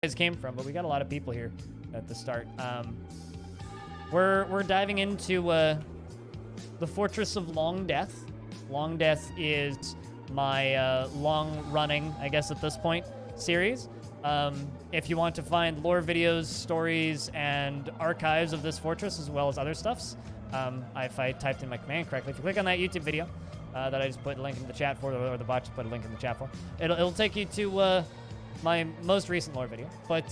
guys came from, but we got a lot of people here at the start. We're diving into the Fortress of Longdeath. Longdeath is my long-running, I guess at this point, series. If you want to find lore videos, stories, and archives of this fortress, as well as other stuffs, if I typed in my command correctly, if you click on that YouTube video that I just put a link in the chat for, or the bot just put a link in the chat for, it'll take you to my most recent lore video, but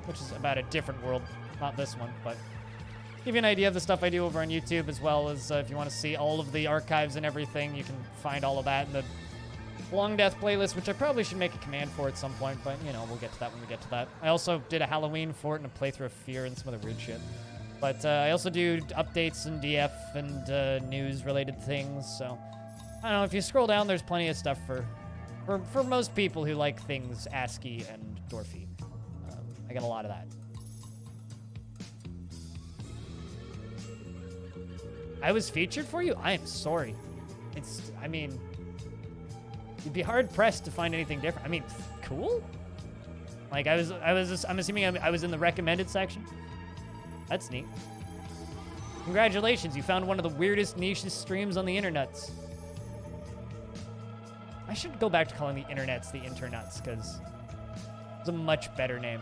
which is about a different world, not this one, but give you an idea of the stuff I do over on YouTube, as well as if you want to see all of the archives and everything, you can find all of that in the Longdeath playlist, which I probably should make a command for at some point, but, you know, we'll get to that when we get to that. I also did a Halloween for it and a playthrough of Fear and some other weird shit. But I also do updates and DF and news-related things, so I don't know, if you scroll down, there's plenty of stuff for most people who like things ASCII and Dwarfy. I got a lot of that. I was featured for you? I am sorry. I mean, you'd be hard-pressed to find anything different. I mean, cool? Like, I'm assuming I was in the recommended section? That's neat. Congratulations, you found one of the weirdest, nichest streams on the internets. I should go back to calling the internets the internets, because it's a much better name.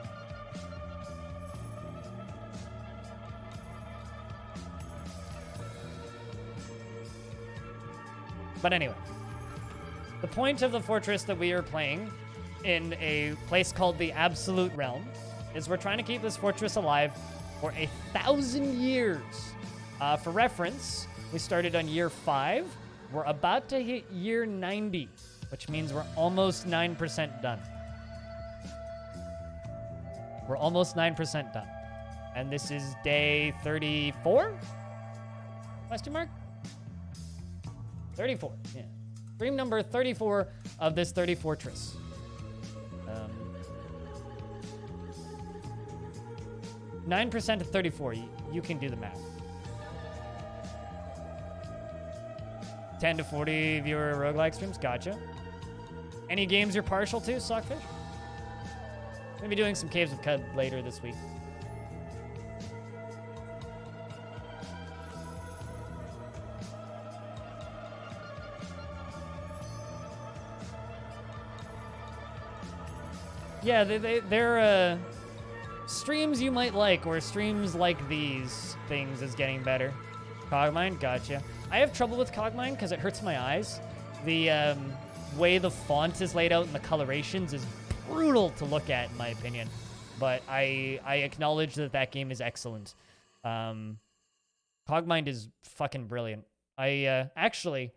But anyway, the point of the fortress that we are playing in a place called the Absolute Realm is we're trying to keep this fortress alive for 1,000 years. For reference, we started on year 5. We're about to hit year 90, which means we're almost 9% done. We're almost 9% done. And this is day 34? Question mark? 34, yeah. Stream number 34 of this 30 fortress. 9% of 34, you can do the math. 10 to 40 viewer roguelike streams, gotcha. Any games you're partial to, Sockfish? Gonna be doing some Caves of Cud later this week. Yeah, they're streams you might like, or streams like these things is getting better. Cogmind, gotcha. I have trouble with Cogmind because it hurts my eyes. The way the font is laid out and the colorations is brutal to look at, in my opinion. But I acknowledge that game is excellent. Cogmind is fucking brilliant. Actually,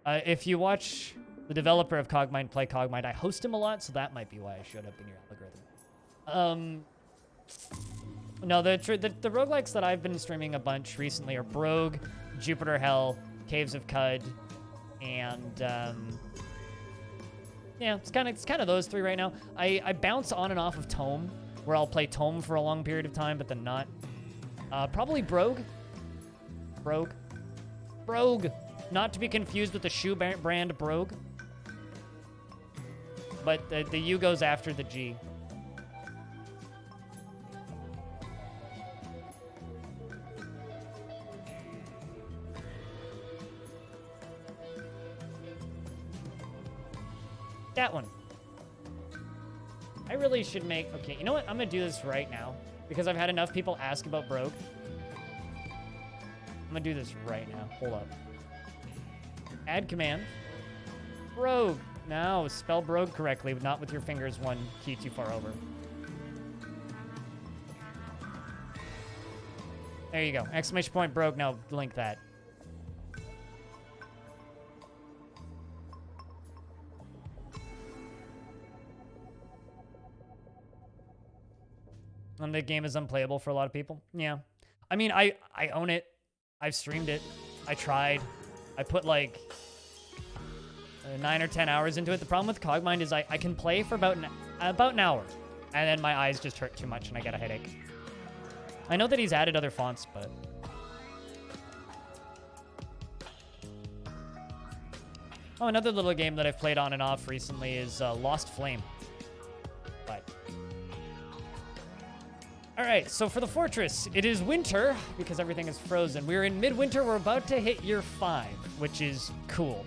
if you watch the developer of Cogmind play Cogmind, I host him a lot, so that might be why I showed up in your algorithm. No, the roguelikes that I've been streaming a bunch recently are Brogue, Jupiter Hell, Caves of Cud, and yeah, it's kind of those three right now. I bounce on and off of Tome, where I'll play Tome for a long period of time, but then not. Probably Brogue. Brogue. Not to be confused with the shoe brand Brogue. But the U goes after the G. That one. I really should make... Okay, you know what? I'm going to do this right now, because I've had enough people ask about Brogue. I'm going to do this right now. Hold up. Add command. Brogue. No, spell Brogue correctly, but not with your fingers one key too far over. There you go. Exclamation point Brogue. Now link that. And the game is unplayable for a lot of people. Yeah. I mean, I own it. I've streamed it. I tried. I put like 9 or 10 hours into it. The problem with Cogmind is I can play for about an hour, and then my eyes just hurt too much and I get a headache. I know that he's added other fonts, but... Oh, another little game that I've played on and off recently is Lost Flame. But All right, so for the fortress, it is winter because everything is frozen. We're in midwinter. We're about to hit year 5, which is cool.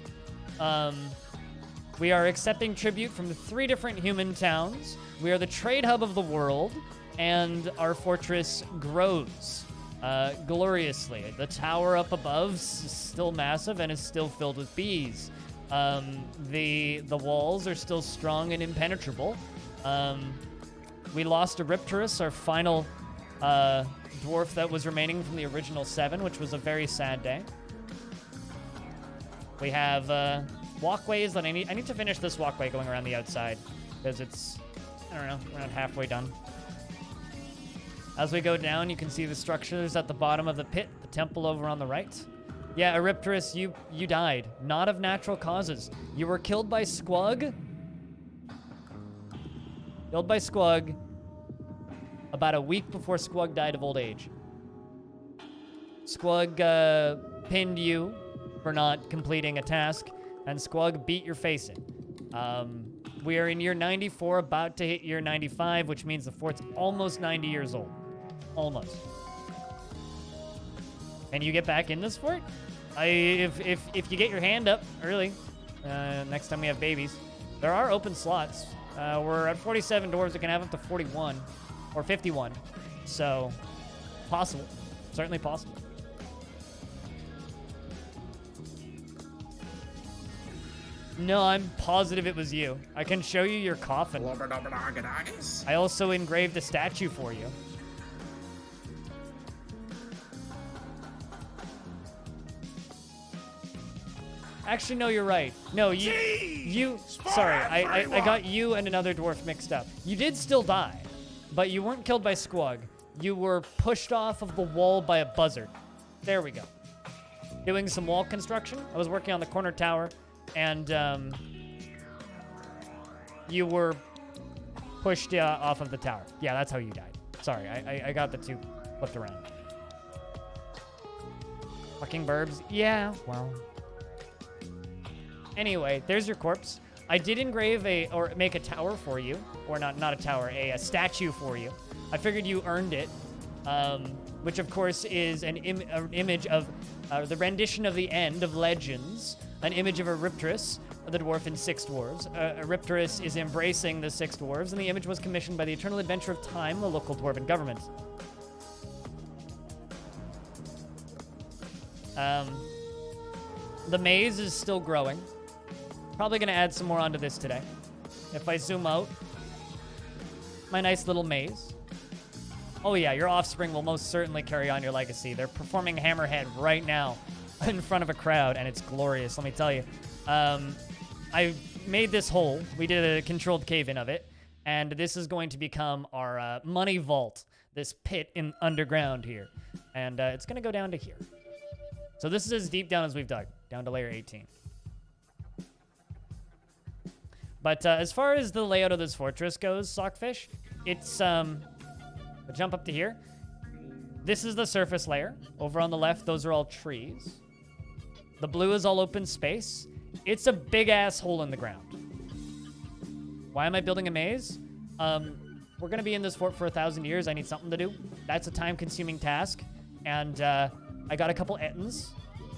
We are accepting tribute from 3 different human towns. We are the trade hub of the world, and our fortress grows gloriously. The tower up above is still massive and is still filled with bees. The walls are still strong and impenetrable. We lost a Ripterus, our final dwarf that was remaining from the original 7, which was a very sad day. We have walkways that I need to finish this walkway going around the outside because it's, I don't know, around halfway done. As we go down, you can see the structures at the bottom of the pit, the temple over on the right. Yeah, Eripterus, you died. Not of natural causes. You were killed by Squug. Killed by Squug about a week before Squug died of old age. Squug pinned you for not completing a task, and Squug beat your face in. We are in year 94, about to hit year 95, which means the fort's almost 90 years old. Almost. And you get back in this fort? If you get your hand up early, next time we have babies, there are open slots. We're at 47 dwarves. We can have up to 41 or 51. So, possible. Certainly possible. No, I'm positive it was you. I can show you your coffin. I also engraved a statue for you. Actually, no, you're right. No, sorry, I got you and another dwarf mixed up. You did still die, but you weren't killed by Squug. You were pushed off of the wall by a buzzard. There we go. Doing some wall construction. I was working on the corner tower, and you were pushed off of the tower. Yeah, that's how you died. Sorry, I got the 2 flipped around. Fucking burbs. Yeah, well. Anyway, there's your corpse. I did engrave or make a tower for you, or not a tower, a statue for you. I figured you earned it, which of course is an image of the rendition of the end of Legends, an image of Eripterus, the dwarf in 6 dwarves. Eripterus is embracing the 6 dwarves, and the image was commissioned by the Eternal Adventure of Time, the local dwarven government. The maze is still growing. Probably going to add some more onto this today. If I zoom out, my nice little maze. Oh yeah, your offspring will most certainly carry on your legacy. They're performing Hammerhead right now in front of a crowd, and it's glorious, let me tell you. I made this hole. We did a controlled cave-in of it, and this is going to become our money vault, this pit in underground here. And it's going to go down to here. So this is as deep down as we've dug, down to layer 18. But as far as the layout of this fortress goes, Sockfish, it's, I'll jump up to here. This is the surface layer. Over on the left, those are all trees. The blue is all open space. It's a big-ass hole in the ground. Why am I building a maze? We're going to be in this fort for 1,000 years. I need something to do. That's a time-consuming task. And I got a couple Ettins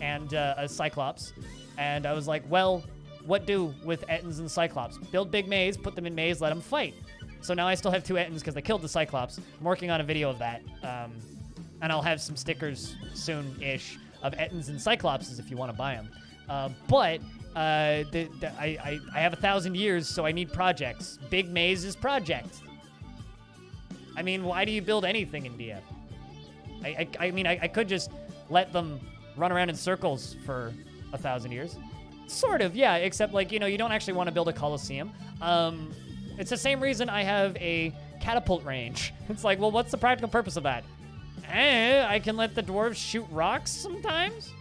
and a Cyclops. And I was like, well, what do with Ettins and Cyclops? Build big maze, put them in maze, let them fight. So now I still have 2 Ettins because they killed the Cyclops. I'm working on a video of that. And I'll have some stickers soon-ish of Ettins and Cyclopses if you want to buy them. But I have 1,000 years, so I need projects. Big maze is project. I mean, why do you build anything in DF? I mean, I could just let them run around in circles for 1,000 years. Sort of, yeah, except, like, you know, you don't actually want to build a Colosseum. It's the same reason I have a catapult range. It's like, well, what's the practical purpose of that? I can let the dwarves shoot rocks sometimes?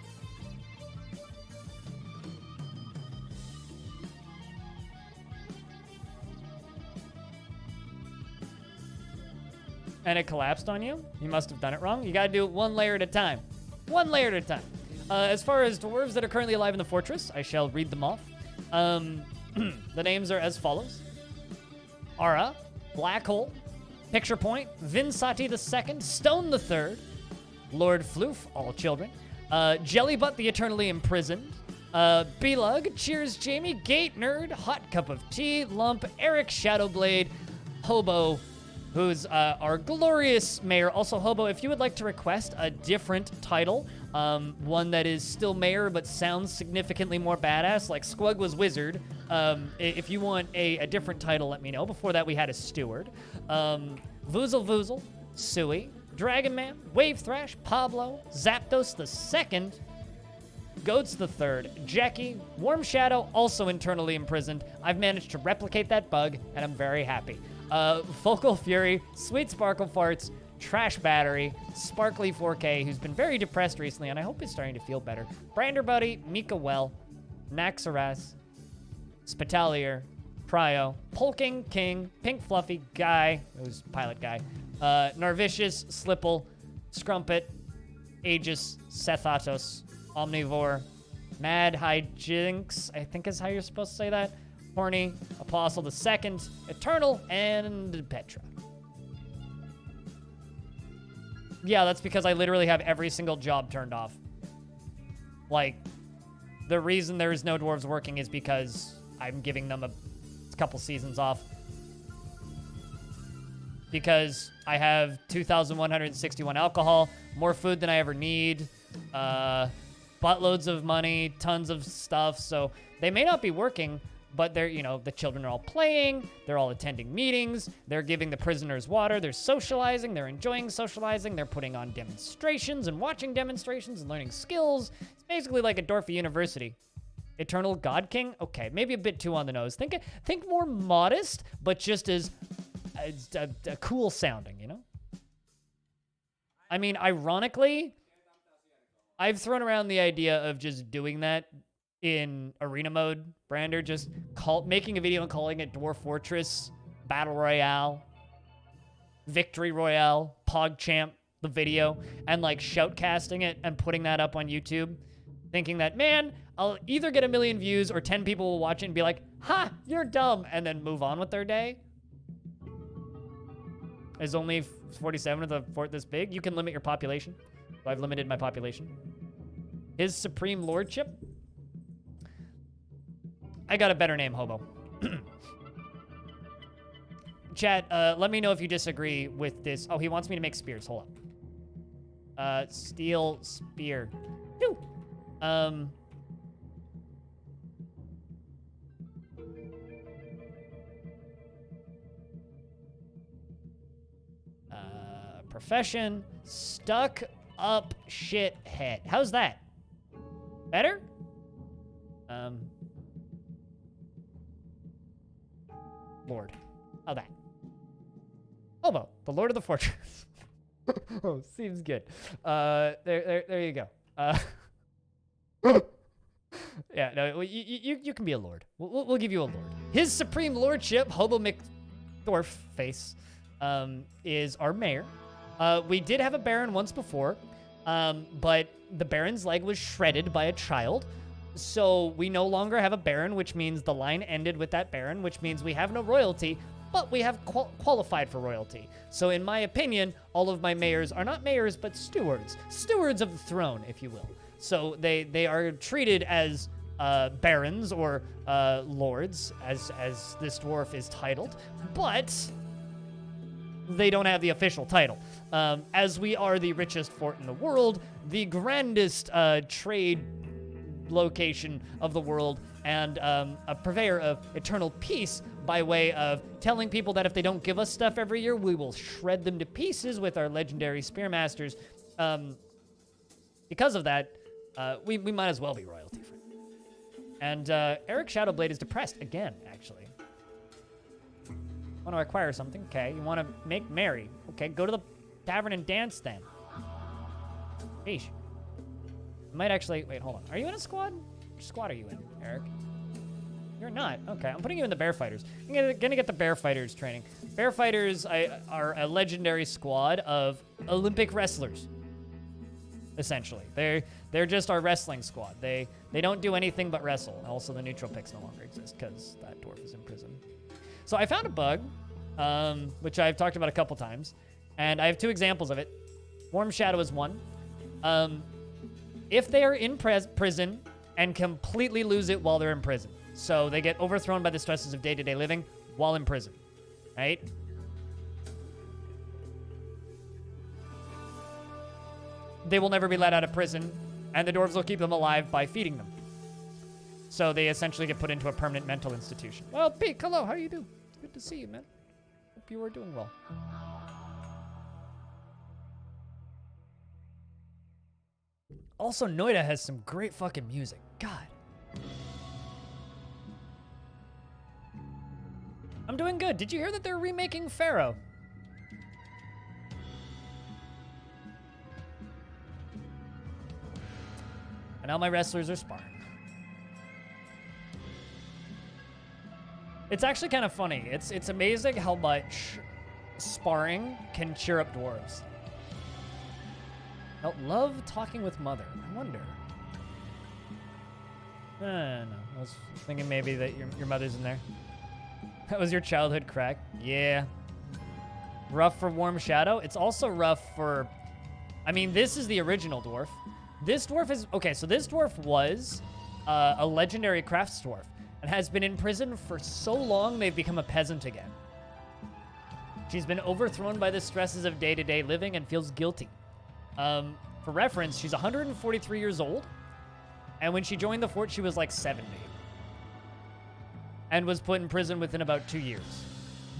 And it collapsed on you? You must have done it wrong. You gotta do it 1 layer at a time. 1 layer at a time. As far as dwarves that are currently alive in the fortress, I shall read them off. The names are as follows. Ara, Black Hole, Picture Point, Vinsati II, Stone III, Lord Floof, all children, Jellybutt the Eternally Imprisoned, Belug, Cheers Jamie, Gate Nerd, Hot Cup of Tea, Lump, Eric Shadowblade, Hobo, who's our glorious mayor. Also, Hobo, if you would like to request a different title, one that is still mayor but sounds significantly more badass, like Squug was wizard, if you want a different title, let me know. Before that, we had a steward. Voozle Voozle, Suey, Dragon Man, Wave Thrash, Pablo, Zapdos II, Goats the Third, Jackie, Warm Shadow, also internally imprisoned. I've managed to replicate that bug, and I'm very happy. Focal Fury, Sweet Sparkle Farts, Trash Battery, Sparkly 4K, who's been very depressed recently, and I hope he's starting to feel better. Brander Buddy, Mika Well, Naxaras, Spitalier, Pryo, Polking King, Pink Fluffy, Guy, who's Pilot Guy, Narvicious, Slipple, Scrumpet, Aegis, Sethatos, Omnivore, Mad Hijinks, I think is how you're supposed to say that, Horny, Apostle II, Eternal, and Petra. Yeah, that's because I literally have every single job turned off. Like, the reason there is no dwarves working is because I'm giving them a couple seasons off. Because I have 2,161 alcohol, more food than I ever need, buttloads of money, tons of stuff, so they may not be working, but they're, you know, the children are all playing, they're all attending meetings, they're giving the prisoners water, they're socializing, they're enjoying socializing, they're putting on demonstrations and watching demonstrations and learning skills. It's basically like a Dwarf university. Eternal God King? Okay, maybe a bit too on the nose. Think more modest, but just as a cool sounding, you know? I mean, ironically, I've thrown around the idea of just doing that in arena mode, Brander, just making a video and calling it Dwarf Fortress, Battle Royale, Victory Royale, PogChamp, the video, and like shoutcasting it and putting that up on YouTube, thinking that, man, I'll either get 1 million views or 10 people will watch it and be like, ha, you're dumb, and then move on with their day. There's only 47 of the fort this big. You can limit your population. So I've limited my population. His Supreme Lordship? I got a better name, Hobo. Chat, let me know if you disagree with this. Oh, he wants me to make spears. Hold up. Steel spear. Phew. Profession, stuck up shit head. How's that? Better? Lord. How that? Hobo, the Lord of the Fortress. Oh, seems good. There you go. Yeah, no, you can be a lord. We'll give you a lord. His Supreme Lordship, Hobo McDwarf face, is our mayor. We did have a baron once before, but the baron's leg was shredded by a child. So we no longer have a baron, which means the line ended with that baron, which means we have no royalty, but we have qualified for royalty. So in my opinion, all of my mayors are not mayors, but stewards. Stewards of the throne, if you will. So they are treated as barons or lords, as this dwarf is titled, but they don't have the official title. As we are the richest fort in the world, the grandest trade location of the world, and a purveyor of eternal peace by way of telling people that if they don't give us stuff every year, we will shred them to pieces with our legendary spearmasters. Because of that, we might as well be royalty free. And Eric Shadowblade is depressed again, actually. Want to acquire something? Okay. You want to make merry? Okay, go to the tavern and dance then. Sheesh. Might actually... Wait, hold on. Are you in a squad? Which squad are you in, Eric? You're not. Okay, I'm putting you in the Bear Fighters. I'm gonna get the Bear Fighters training. Bear Fighters are a legendary squad of Olympic wrestlers, essentially. They're just our wrestling squad. They don't do anything but wrestle. Also, the neutral picks no longer exist because that dwarf is in prison. So I found a bug which I've talked about a couple times. And I have 2 examples of it. Warm Shadow is one. If they are in prison and completely lose it while they're in prison. So they get overthrown by the stresses of day-to-day living while in prison, right? They will never be let out of prison, and the dwarves will keep them alive by feeding them. So they essentially get put into a permanent mental institution. Well, Peek, hello, how you doing? It's good to see you, man. Hope you are doing well. Also, Noida has some great fucking music. God. I'm doing good. Did you hear that they're remaking Pharaoh? And now my wrestlers are sparring. It's actually kind of funny. It's amazing how much sparring can cheer up dwarves. I love talking with mother. I wonder. No. I was thinking maybe that your mother's in there. That was your childhood crack. Yeah. Rough for Warm Shadow. It's also rough for... I mean, this is the original dwarf. This dwarf is... Okay, so this dwarf was a legendary crafts dwarf and has been in prison for so long they've become a peasant again. She's been overthrown by the stresses of day-to-day living and feels guilty. For reference, she's 143 years old, and when she joined the fort, she was like 70, and was put in prison within about 2 years.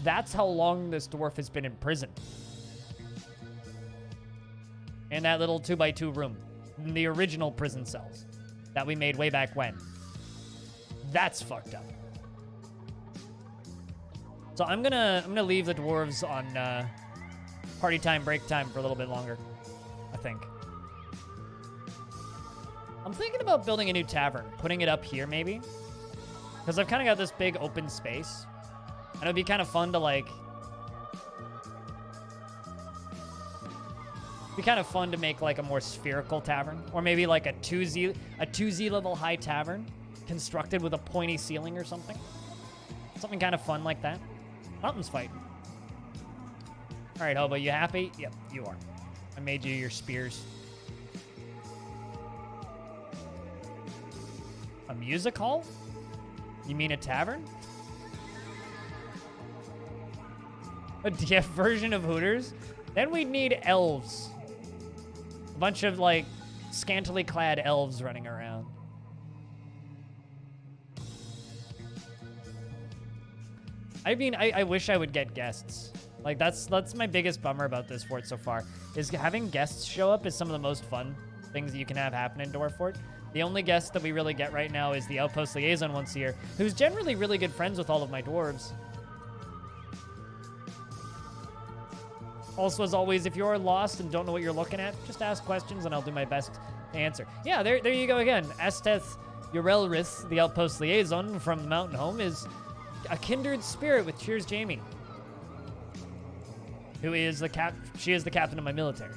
That's how long this dwarf has been in prison. In that little 2x2 room, in the original prison cells that we made way back when. That's fucked up. So I'm gonna leave the dwarves on party time, break time for a little bit longer, I think. I'm thinking about building a new tavern, putting it up here maybe, because I've kind of got this big open space, and it would be kind of fun to like, make like a more spherical tavern, or maybe like a 2Z level high tavern, constructed with a pointy ceiling or something. Something kind of fun like that. Something's fighting. All right, Hobo, you happy? Yep, you are. I made you your spears. A music hall? You mean a tavern? A DF version of Hooters? Then we'd need elves. A bunch of, like, scantily clad elves running around. I mean, I wish I would get guests. Like, that's my biggest bummer about this fort so far, is having guests show up is some of the most fun things that you can have happen in Dwarf Fort. The only guest that we really get right now is the Outpost Liaison once a year, who's generally really good friends with all of my dwarves. Also, as always, if you're lost and don't know what you're looking at, just ask questions and I'll do my best to answer. Yeah, there you go again. Esteth Urelrith, the Outpost Liaison from the Mountain Home, is a kindred spirit with Cheers Jamie, who is she is the captain of my military.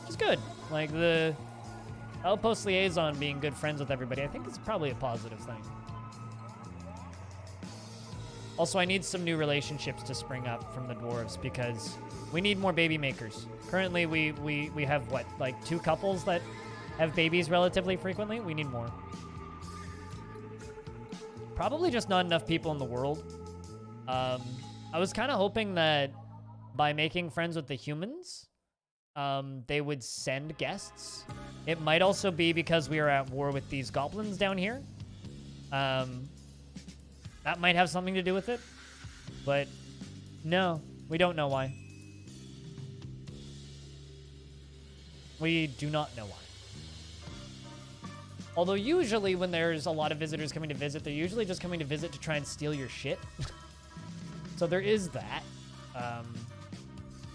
Which is good. Like, the Outpost Liaison being good friends with everybody, I think is probably a positive thing. Also, I need some new relationships to spring up from the dwarves because we need more baby makers. Currently, we have, what, like 2 couples that have babies relatively frequently? We need more. Probably just not enough people in the world. I was kind of hoping that by making friends with the humans, they would send guests. It might also be because we are at war with these goblins down here. That might have something to do with it. But no, we don't know why. We do not know why. Although usually when there's a lot of visitors coming to visit, they're usually just coming to visit to try and steal your shit. So there is that.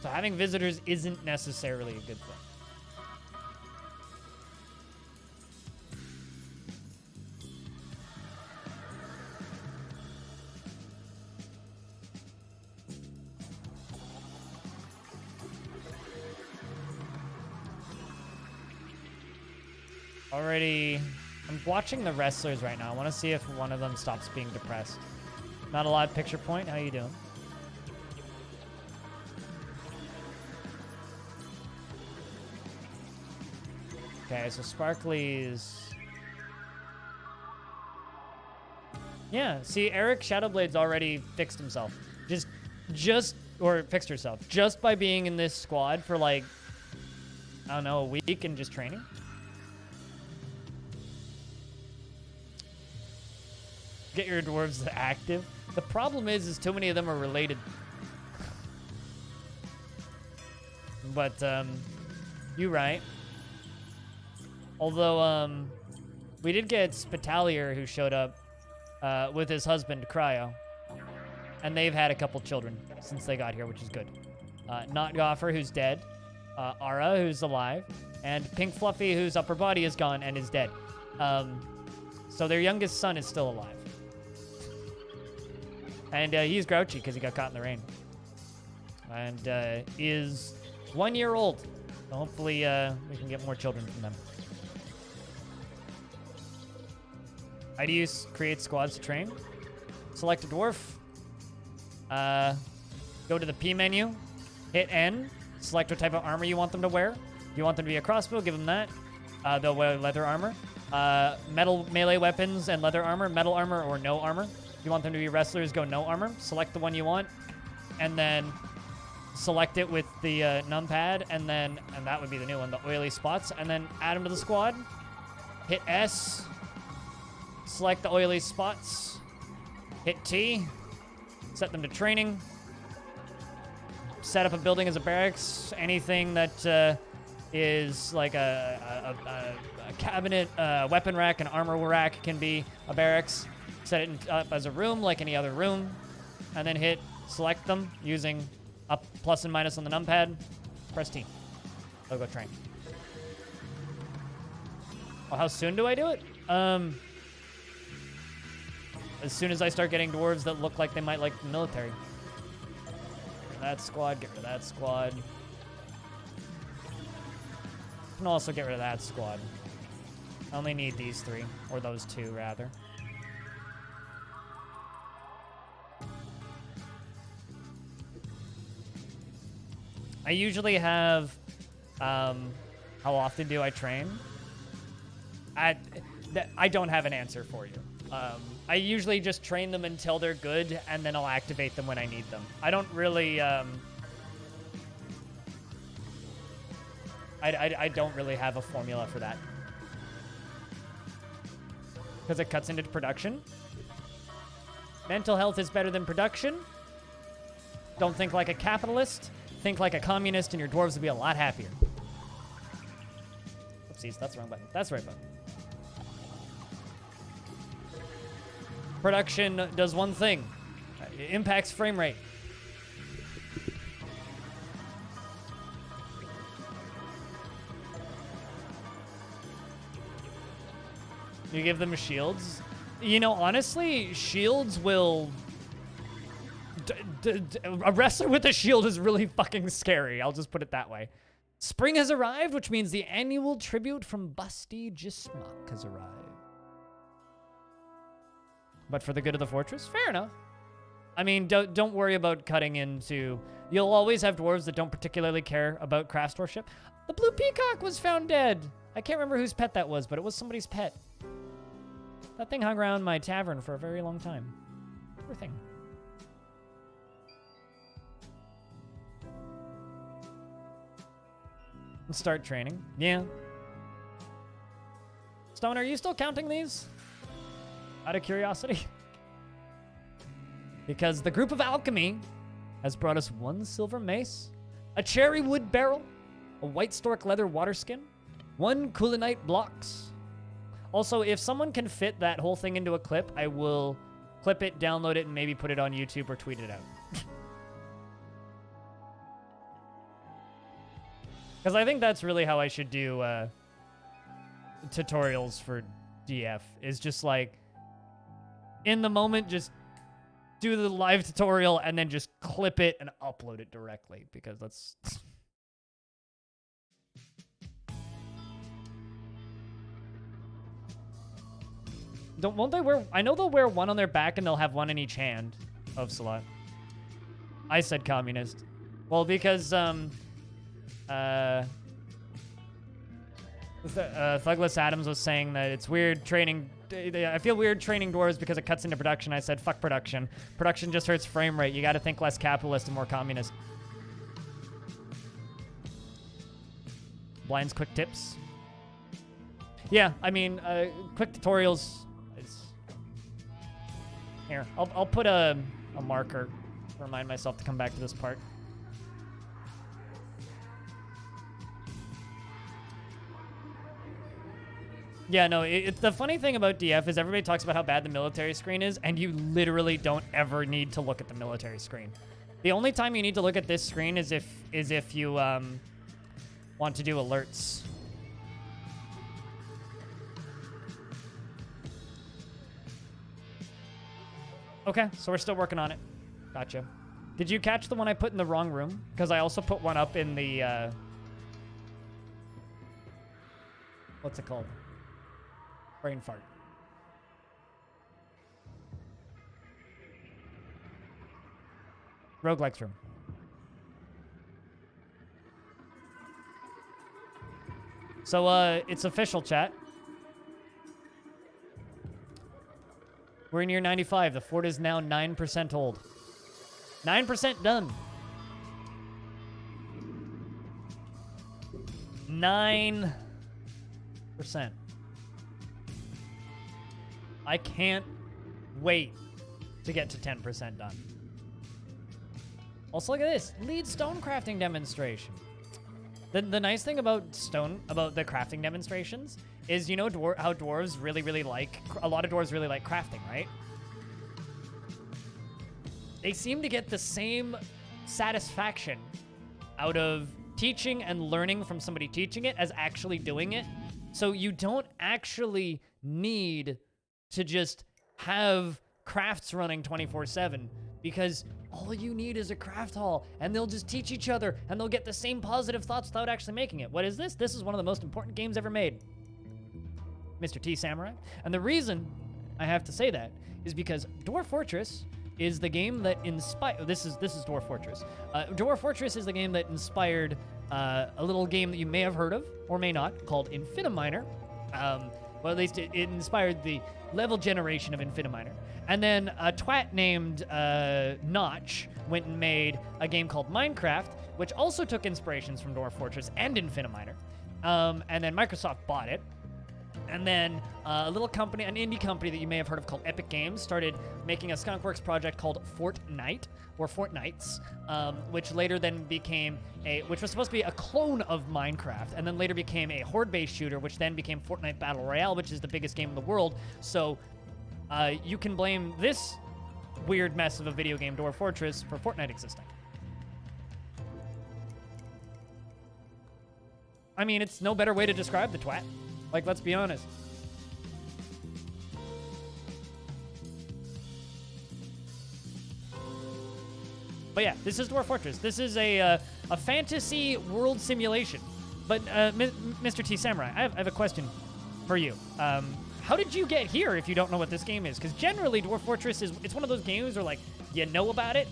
So having visitors isn't necessarily a good thing. Already, I'm watching the wrestlers right now. I want to see if one of them stops being depressed. Not a lot, Picture Point. How you doing? Okay, so Sparkly's... Yeah, see, Eric Shadowblade's already fixed himself. Or fixed herself. Just by being in this squad for, like, I don't know, a week and just training. Get your dwarves active. The problem is too many of them are related. But, you're right. Although, we did get Spitalier who showed up with his husband, Cryo. And they've had a couple children since they got here, which is good. Not Goffer, who's dead. Ara, who's alive. And Pink Fluffy, whose upper body is gone and is dead. So their youngest son is still alive. And he's grouchy because he got caught in the rain. And is 1 year old. So hopefully we can get more children from them. How do you create squads to train? Select a dwarf. Go to the P menu. Hit N. Select what type of armor you want them to wear. If you want them to be a crossbow, give them that. They'll wear leather armor. Metal melee weapons and leather armor. Metal armor or no armor. If you want them to be wrestlers, go no armor. Select the one you want. And then select it with the numpad. And that would be the new one, the oily spots. And then add them to the squad. Hit S. Select the oily spots. Hit T. Set them to training. Set up a building as a barracks. Anything that is like a cabinet, weapon rack, an armor rack can be a barracks. Set it up as a room like any other room. And then hit select them using up plus and minus on the numpad. Press T. They'll go train. Well, how soon do I do it? As soon as I start getting dwarves that look like they might like the military. Get rid of that squad, get rid of that squad. And also get rid of that squad. I only need these three, or those two, rather. I usually have, how often do I train? I don't have an answer for you. I usually just train them until they're good, and then I'll activate them when I need them. I don't really, I don't really have a formula for that. Because it cuts into production. Mental health is better than production. Don't think like a capitalist. Think like a communist, and your dwarves will be a lot happier. Oopsies, that's the wrong button. That's the right button. Production does one thing. It impacts frame rate. You give them shields. You know, honestly, shields will... a wrestler with a shield is really fucking scary. I'll just put it that way. Spring has arrived, which means the annual tribute from Busty Jismuk has arrived. But for the good of the fortress? Fair enough. I mean, don't worry about cutting into... You'll always have dwarves that don't particularly care about craftsdwarfship. The blue peacock was found dead. I can't remember whose pet that was, but it was somebody's pet. That thing hung around my tavern for a very long time. Poor thing. Let's start training. Yeah. Stone, are you still counting these? Out of curiosity. Because the group of alchemy has brought us 1 silver mace, a cherry wood barrel, a white stork leather water skin, 1 coulinite blocks. Also, if someone can fit that whole thing into a clip, I will clip it, download it, and maybe put it on YouTube or tweet it out. Because I think that's really how I should do tutorials for DF, is just like, in the moment, just do the live tutorial and then just clip it and upload it directly, because that's... Won't they wear... I know they'll wear 1 on their back and they'll have 1 in each hand of Salat. I said communist. Well, because, Thugless Adams was saying that it's weird training. I feel weird training dwarves because it cuts into production. I said, fuck production. Production just hurts frame rate. You got to think less capitalist and more communist. Blinds quick tips. Yeah, I mean, quick tutorials. Here, I'll put a marker to remind myself to come back to this part. Yeah, no, the funny thing about DF is everybody talks about how bad the military screen is, and you literally don't ever need to look at the military screen. The only time you need to look at this screen is if you want to do alerts. Okay, so we're still working on it. Gotcha. Did you catch the one I put in the wrong room? Because I also put one up in the, what's it called? Brain fart. Roguelike's room. So, it's official, chat. We're in year 95. The fort is now 9% old. 9% done. 9%. I can't wait to get to 10% done. Also, look at this. Lead stone crafting demonstration. The nice thing about the crafting demonstrations is, you know, how dwarves really like, a lot of dwarves really like crafting, right? They seem to get the same satisfaction out of teaching and learning from somebody teaching it as actually doing it. So you don't actually need to just have crafts running 24/7, because all you need is a craft hall, and they'll just teach each other, and they'll get the same positive thoughts without actually making it. What is this? This is one of the most important games ever made. Mr. T Samurai. And the reason I have to say that is because Dwarf Fortress is the game that inspired... This is Dwarf Fortress. Dwarf Fortress is the game that inspired a little game that you may have heard of, or may not, called Infiniminer. Well, at least it inspired the level generation of Infiniminer. And then a twat named Notch went and made a game called Minecraft, which also took inspirations from Dwarf Fortress and Infiniminer. And then Microsoft bought it. And then a little company, an indie company that you may have heard of called Epic Games, started making a Skunkworks project called Fortnite, or Fortnites, which later then became which was supposed to be a clone of Minecraft, and then later became a horde-based shooter, which then became Fortnite Battle Royale, which is the biggest game in the world. So you can blame this weird mess of a video game, Dwarf Fortress, for Fortnite existing. I mean, it's no better way to describe the twat. Like, let's be honest. But yeah, this is Dwarf Fortress. This is a fantasy world simulation. But Mr. T Samurai, I have a question for you. How did you get here if you don't know what this game is? Because generally, Dwarf Fortress it's one of those games where, like, you know about it,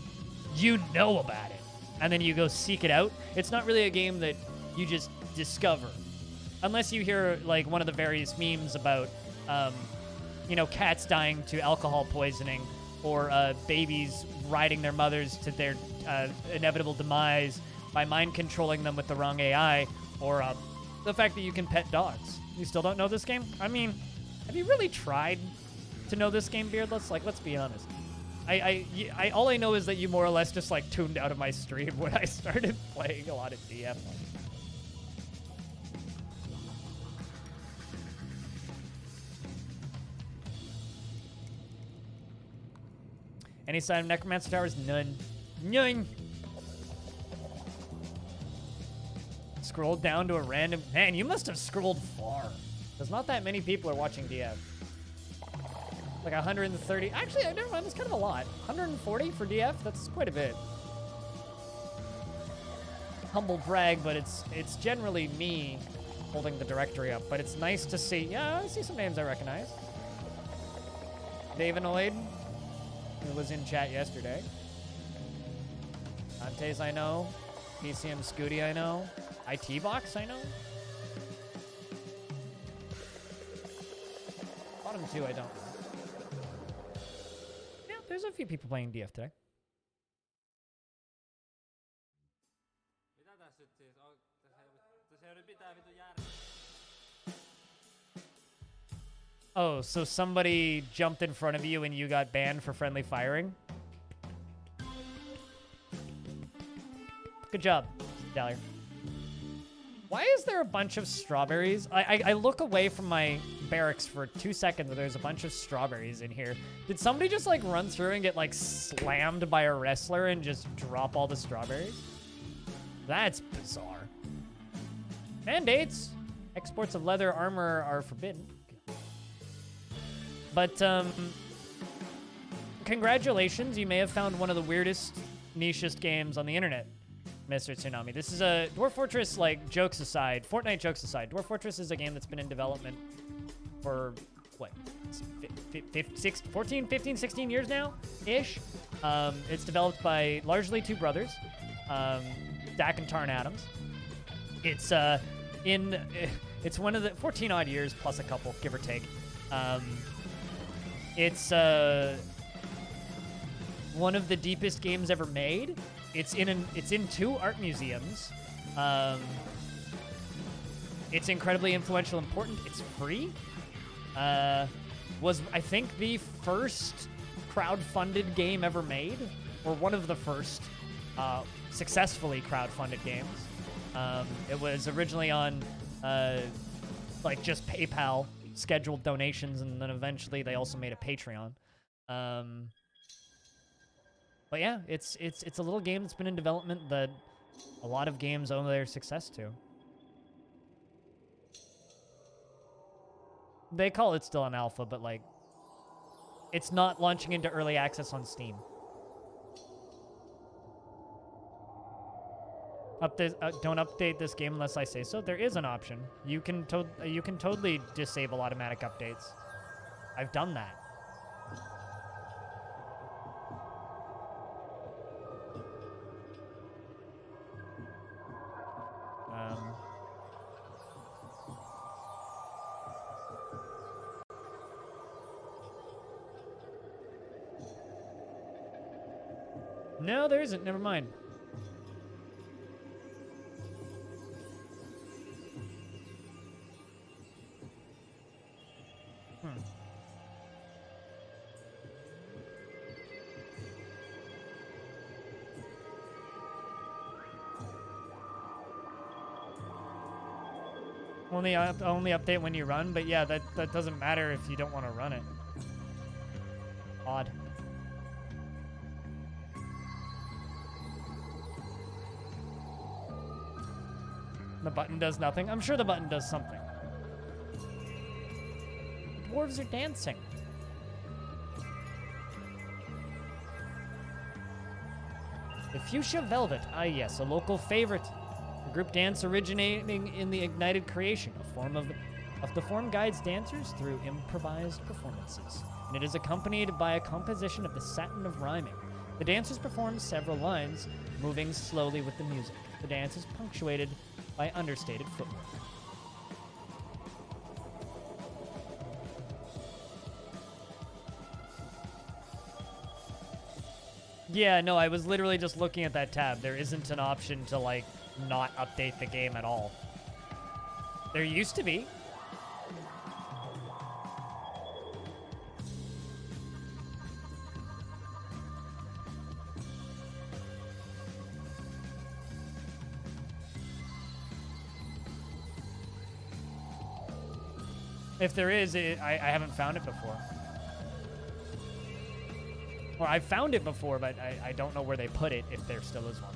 and then you go seek it out. It's not really a game that you just discover. Unless you hear, like, one of the various memes about, you know, cats dying to alcohol poisoning, or babies riding their mothers to their inevitable demise by mind controlling them with the wrong AI, or the fact that you can pet dogs. You still don't know this game? I mean, have you really tried to know this game, Beardless? Like, let's be honest. All I know is that you more or less just, like, tuned out of my stream when I started playing a lot of DF. Any sign of Necromancer Towers? None. None. Scrolled down to a random... Man, you must have scrolled far. There's not that many people are watching DF. Like 130. Actually, never mind. That's kind of a lot. 140 for DF? That's quite a bit. Humble brag, but it's generally me holding the directory up. But it's nice to see... Yeah, I see some names I recognize. Davinoid, who was in chat yesterday. Antes, I know. PCM Scooty, I know. IT Box, I know. bottom two, I don't know. Yeah, there's a few people playing DF today. Oh, so somebody jumped in front of you and you got banned for friendly firing? Good job, Dahlia. Why is there a bunch of strawberries? I look away from my barracks for 2 seconds and there's a bunch of strawberries in here. Did somebody just like run through and get like slammed by a wrestler and just drop all the strawberries? That's bizarre. Mandates. Exports of leather armor are forbidden. But, congratulations. You may have found one of the weirdest, nichest games on the internet, Mr. Tsunami. This is a Dwarf Fortress, like, jokes aside, Fortnite jokes aside. Dwarf Fortress is a game that's been in development for, what, 14, 15, 16 years now-ish. It's developed by largely two brothers, Dak and Tarn Adams. It's one of the 14 odd years plus a couple, give or take. It's one of the deepest games ever made. It's in 2 art museums. It's incredibly influential, important. It's free. Was I think the first crowd-funded game ever made, or one of the first successfully crowd-funded games. It was originally on like just PayPal scheduled donations, and then eventually they also made a Patreon. But yeah, it's a little game that's been in development that a lot of games owe their success to. They call it still an alpha, but like, it's not launching into early access on Steam. Don't update this game unless I say so. There is an option. You can totally disable automatic updates. I've done that. No, there isn't. Never mind. Only update when you run, but yeah, that doesn't matter if you don't want to run it. Odd. The button does nothing. I'm sure the button does something. The dwarves are dancing. The Fuchsia Velvet. Ah, yes, a local favorite. A group dance originating in the Ignited Creation, a form of the form guides dancers through improvised performances. And it is accompanied by a composition of the Satin of Rhyming. The dancers perform several lines, moving slowly with the music. The dance is punctuated by understated footwork. Yeah, no, I was literally just looking at that tab. There isn't an option to, like, not update the game at all. There used to be. If there is, I haven't found it before. Or I've found it before, but I don't know where they put it, if there still is one.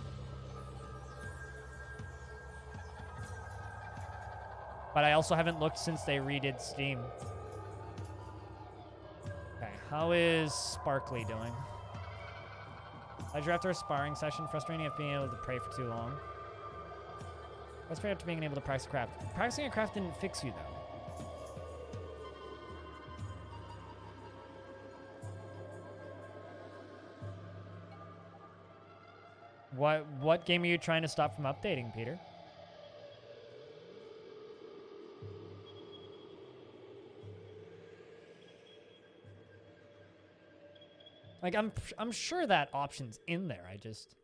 But I also haven't looked since they redid Steam. Okay, how is Sparkly doing? Pleasure after a sparring session, frustrating after being able to pray for too long. Frustrating after being able to practice craft. Practicing a craft didn't fix you, though. What game are you trying to stop from updating, Peter? Like, I'm sure that option's in there. I just...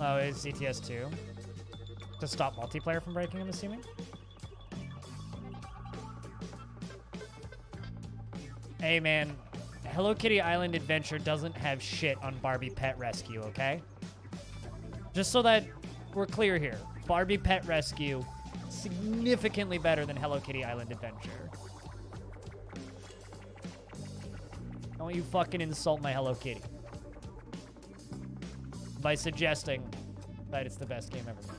Oh, it's CTS 2? To stop multiplayer from breaking, I'm assuming? Hey, man. Hello Kitty Island Adventure doesn't have shit on Barbie Pet Rescue, okay? Just so that we're clear here. Barbie Pet Rescue, significantly better than Hello Kitty Island Adventure. Don't you fucking insult my Hello Kitty by suggesting that it's the best game ever made.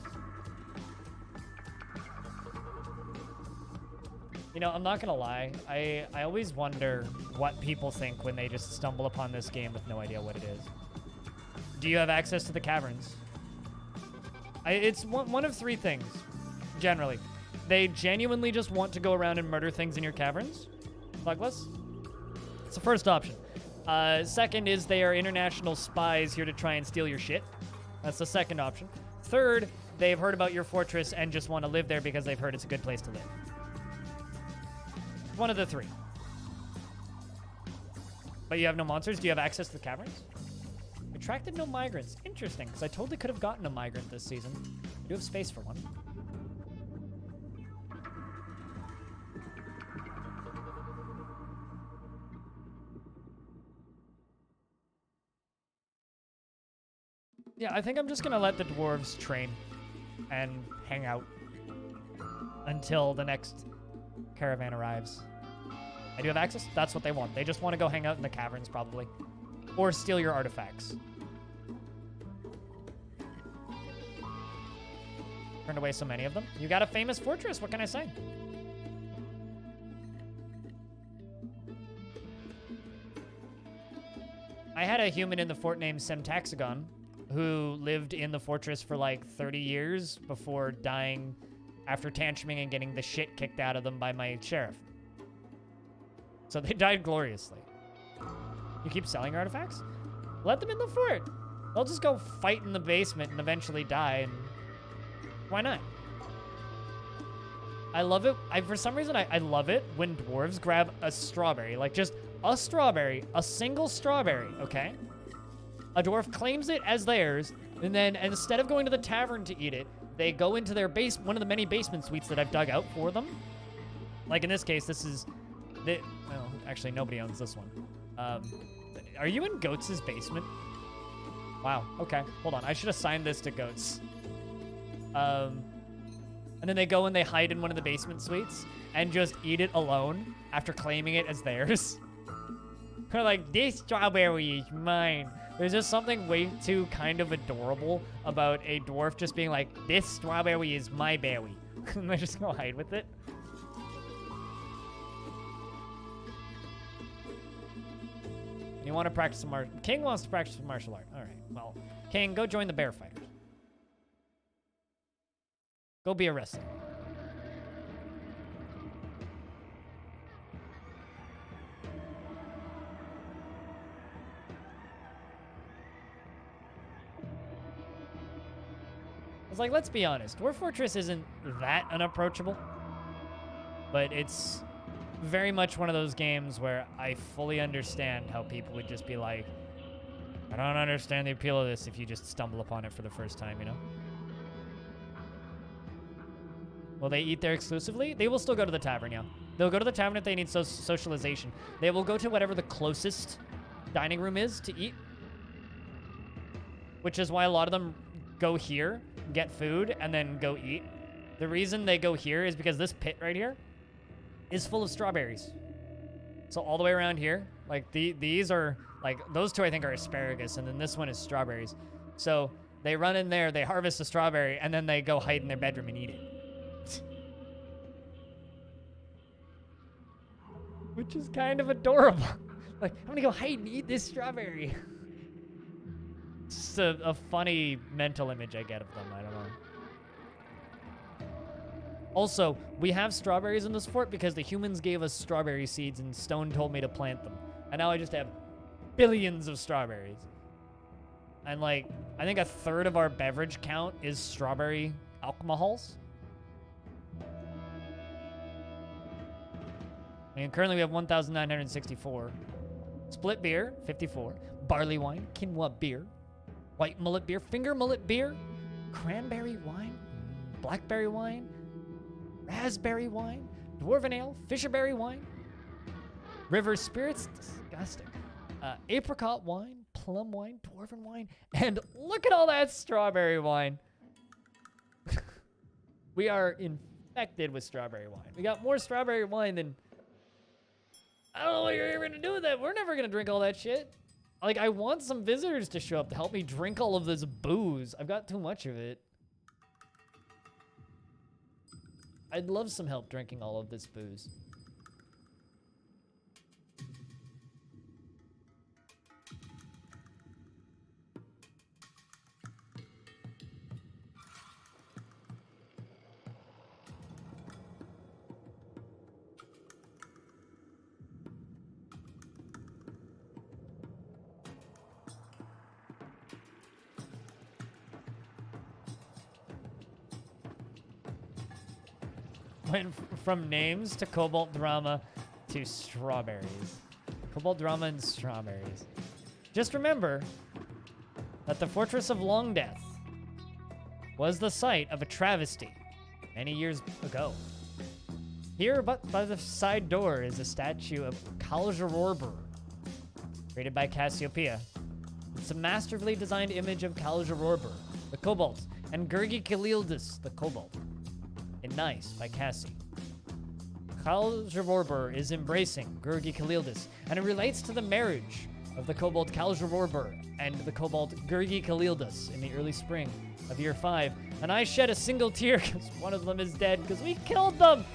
You know, I'm not gonna lie. I always wonder what people think when they just stumble upon this game with no idea what it is. Do you have access to the caverns? It's one of three things, generally. They genuinely just want to go around and murder things in your caverns. Douglas? It's the first option. Second is they are international spies here to try and steal your shit. That's the second option. Third, they've heard about your fortress and just want to live there because they've heard it's a good place to live. One of the three. But you have no monsters? Do you have access to the caverns? Attracted no migrants. Interesting, because I totally could have gotten a migrant this season. I do have space for one. Yeah, I think I'm just going to let the dwarves train and hang out until the next caravan arrives. I do have access. That's what they want. They just want to go hang out in the caverns, probably. Or steal your artifacts. Turned away so many of them. You got a famous fortress. What can I say? I had a human in the fort named Semtaxagon who lived in the fortress for like 30 years before dying after tantruming and getting the shit kicked out of them by my sheriff. So they died gloriously. You keep selling your artifacts? Let them in the fort. They'll just go fight in the basement and eventually die, and why not? I love it. For some reason, I love it when dwarves grab a strawberry, like just a strawberry, a single strawberry, okay? A dwarf claims it as theirs, and then instead of going to the tavern to eat it, they go into their one of the many basement suites that I've dug out for them. Like in this case, this is... well, actually, nobody owns this one. Are you in Goats' basement? Wow, okay. Hold on, I should assign this to Goats. And then they go and they hide in one of the basement suites and just eat it alone after claiming it as theirs. They're like, this strawberry is mine. There's just something way too kind of adorable about a dwarf just being like, this strawberry is my berry. And they just go hide with it. You want to practice some King wants to practice some martial art. All right, well, King, go join the bear fighters. Go be a wrestler. It's like, let's be honest. Dwarf Fortress isn't that unapproachable, but it's very much one of those games where I fully understand how people would just be like, I don't understand the appeal of this if you just stumble upon it for the first time, you know? Will they eat there exclusively? They will still go to the tavern, yeah. They'll go to the tavern if they need socialization. They will go to whatever the closest dining room is to eat, which is why a lot of them go here, get food, and then go eat. The reason they go here is because this pit right here is full of strawberries. So all the way around here, like these are, like those two I think are asparagus, and then this one is strawberries. So they run in there, they harvest a strawberry, and then they go hide in their bedroom and eat it. Which is kind of adorable. Like, I'm gonna go hide and eat this strawberry. It's just a funny mental image I get of them, I don't know. Also, we have strawberries in this fort because the humans gave us strawberry seeds and Stone told me to plant them. And now I just have billions of strawberries. And like, I think a third of our beverage count is strawberry alcohols. And currently we have 1,964. Split beer, 54. Barley wine, quinoa beer. White mullet beer, finger mullet beer. Cranberry wine, blackberry wine. Raspberry wine, dwarven ale, fisherberry wine, river spirits, disgusting. Apricot wine, plum wine, dwarven wine, and look at all that strawberry wine. We are infected with strawberry wine. We got more strawberry wine than... I don't know what you're ever gonna do with that. We're never gonna drink all that shit. Like, I want some visitors to show up to help me drink all of this booze. I've got too much of it. I'd love some help drinking all of this booze. Went from names to Cobalt Drama to strawberries. Cobalt Drama and strawberries. Just remember that the Fortress of Longdeath was the site of a travesty many years ago. Here, but by the side door, is a statue of Kaljarorber, created by Cassiopeia. It's a masterfully designed image of Kaljarorber, the Cobalt, and Gurgi Kalildis, the Cobalt. In Nice by Cassie. Kaljarorber is embracing Gurgi Kalildis, and it relates to the marriage of the Cobalt Kaljarorber and the Cobalt Gurgi Kalildis in the early spring of year 5. And I shed a single tear because one of them is dead because we killed them.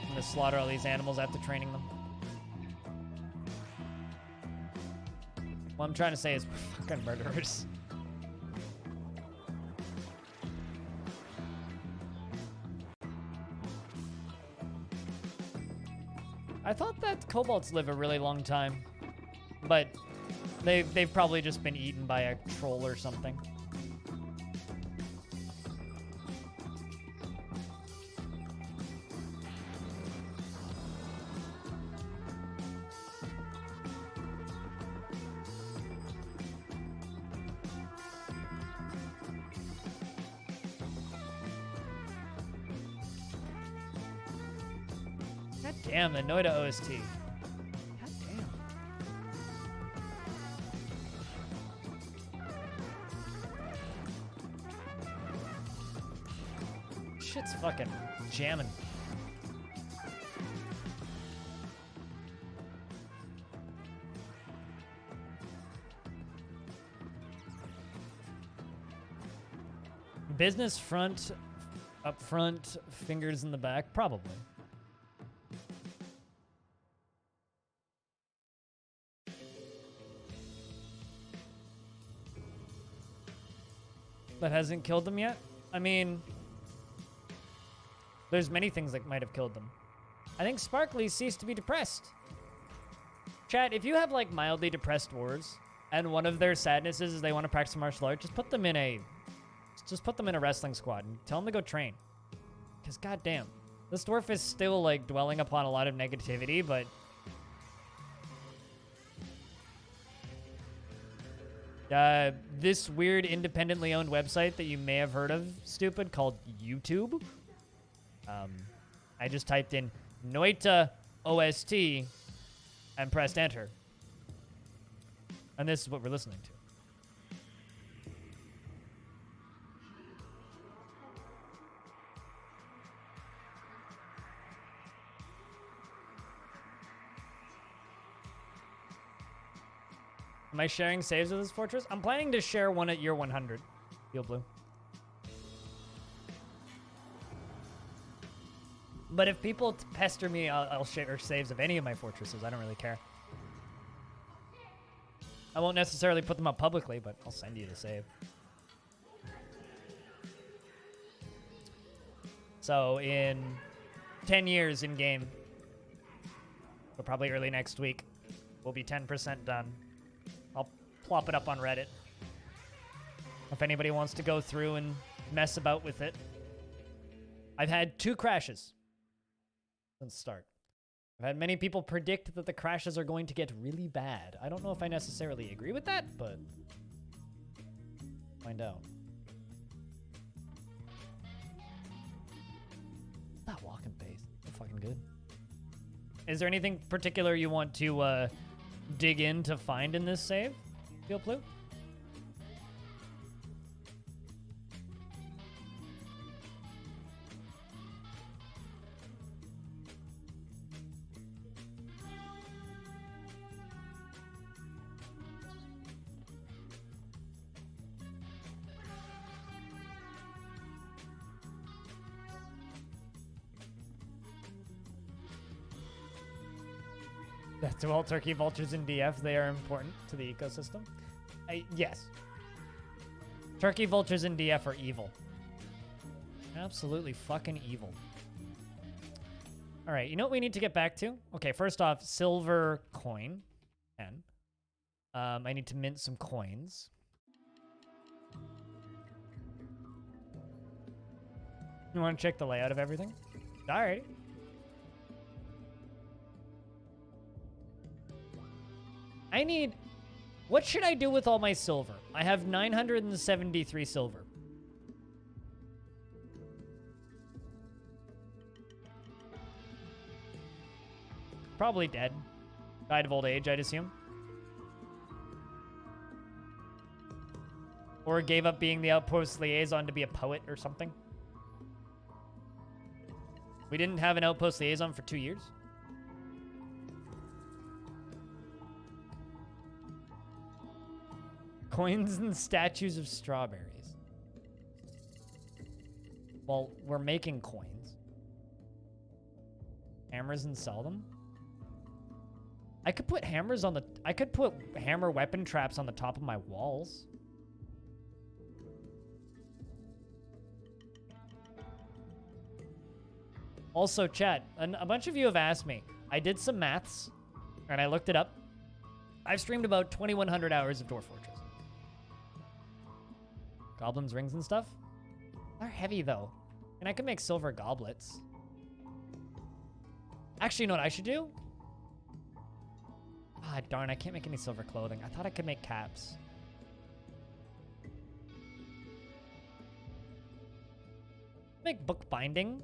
I'm gonna slaughter all these animals after training them. What I'm trying to say is we're fucking murderers. I thought that kobolds live a really long time, but they've probably just been eaten by a troll or something. God damn, the Noida OST. God damn. Shit's fucking jamming. Business front, up front, fingers in the back, probably. That hasn't killed them yet? I mean, there's many things that might have killed them. I think Sparkly ceased to be depressed. Chat, if you have like mildly depressed dwarves and one of their sadnesses is they want to practice martial arts, just put them in a wrestling squad and tell them to go train. Because goddamn, this dwarf is still like dwelling upon a lot of negativity, but this weird independently owned website that you may have heard of, stupid, called YouTube. I just typed in Noita OST and pressed enter. And this is what we're listening to. Am I sharing saves with this fortress? I'm planning to share one at year 100. Feel blue. But if people pester me, I'll share saves of any of my fortresses. I don't really care. I won't necessarily put them up publicly, but I'll send you the save. So in 10 years in game, or probably early next week, we'll be 10% done. I'll plop it up on Reddit. If anybody wants to go through and mess about with it. I've had 2 crashes since start. I've had many people predict that the crashes are going to get really bad. I don't know if I necessarily agree with that, but find out. That walking pace, that's fucking good. Is there anything particular you want to dig in to find in this save, Feel Blue? To all turkey vultures in DF, they are important to the ecosystem. Yes. Turkey vultures in DF are evil. Absolutely fucking evil. All right, you know what we need to get back to? Okay, first off, silver coin. 10. I need to mint some coins. You want to check the layout of everything? All right. I need... What should I do with all my silver? I have 973 silver. Probably dead. Died of old age, I'd assume. Or gave up being the outpost liaison to be a poet or something. We didn't have an outpost liaison for 2 years. Coins and statues of strawberries. Well, we're making coins. Hammers and sell them? I could put hammers on the... I could put hammer weapon traps on the top of my walls. Also, chat, a bunch of you have asked me. I did some maths, and I looked it up. I've streamed about 2,100 hours of Dwarf Fortress. Goblins, rings, and stuff? They're heavy, though. And I can make silver goblets. Actually, you know what I should do? Ah, darn, I can't make any silver clothing. I thought I could make caps. Make book binding.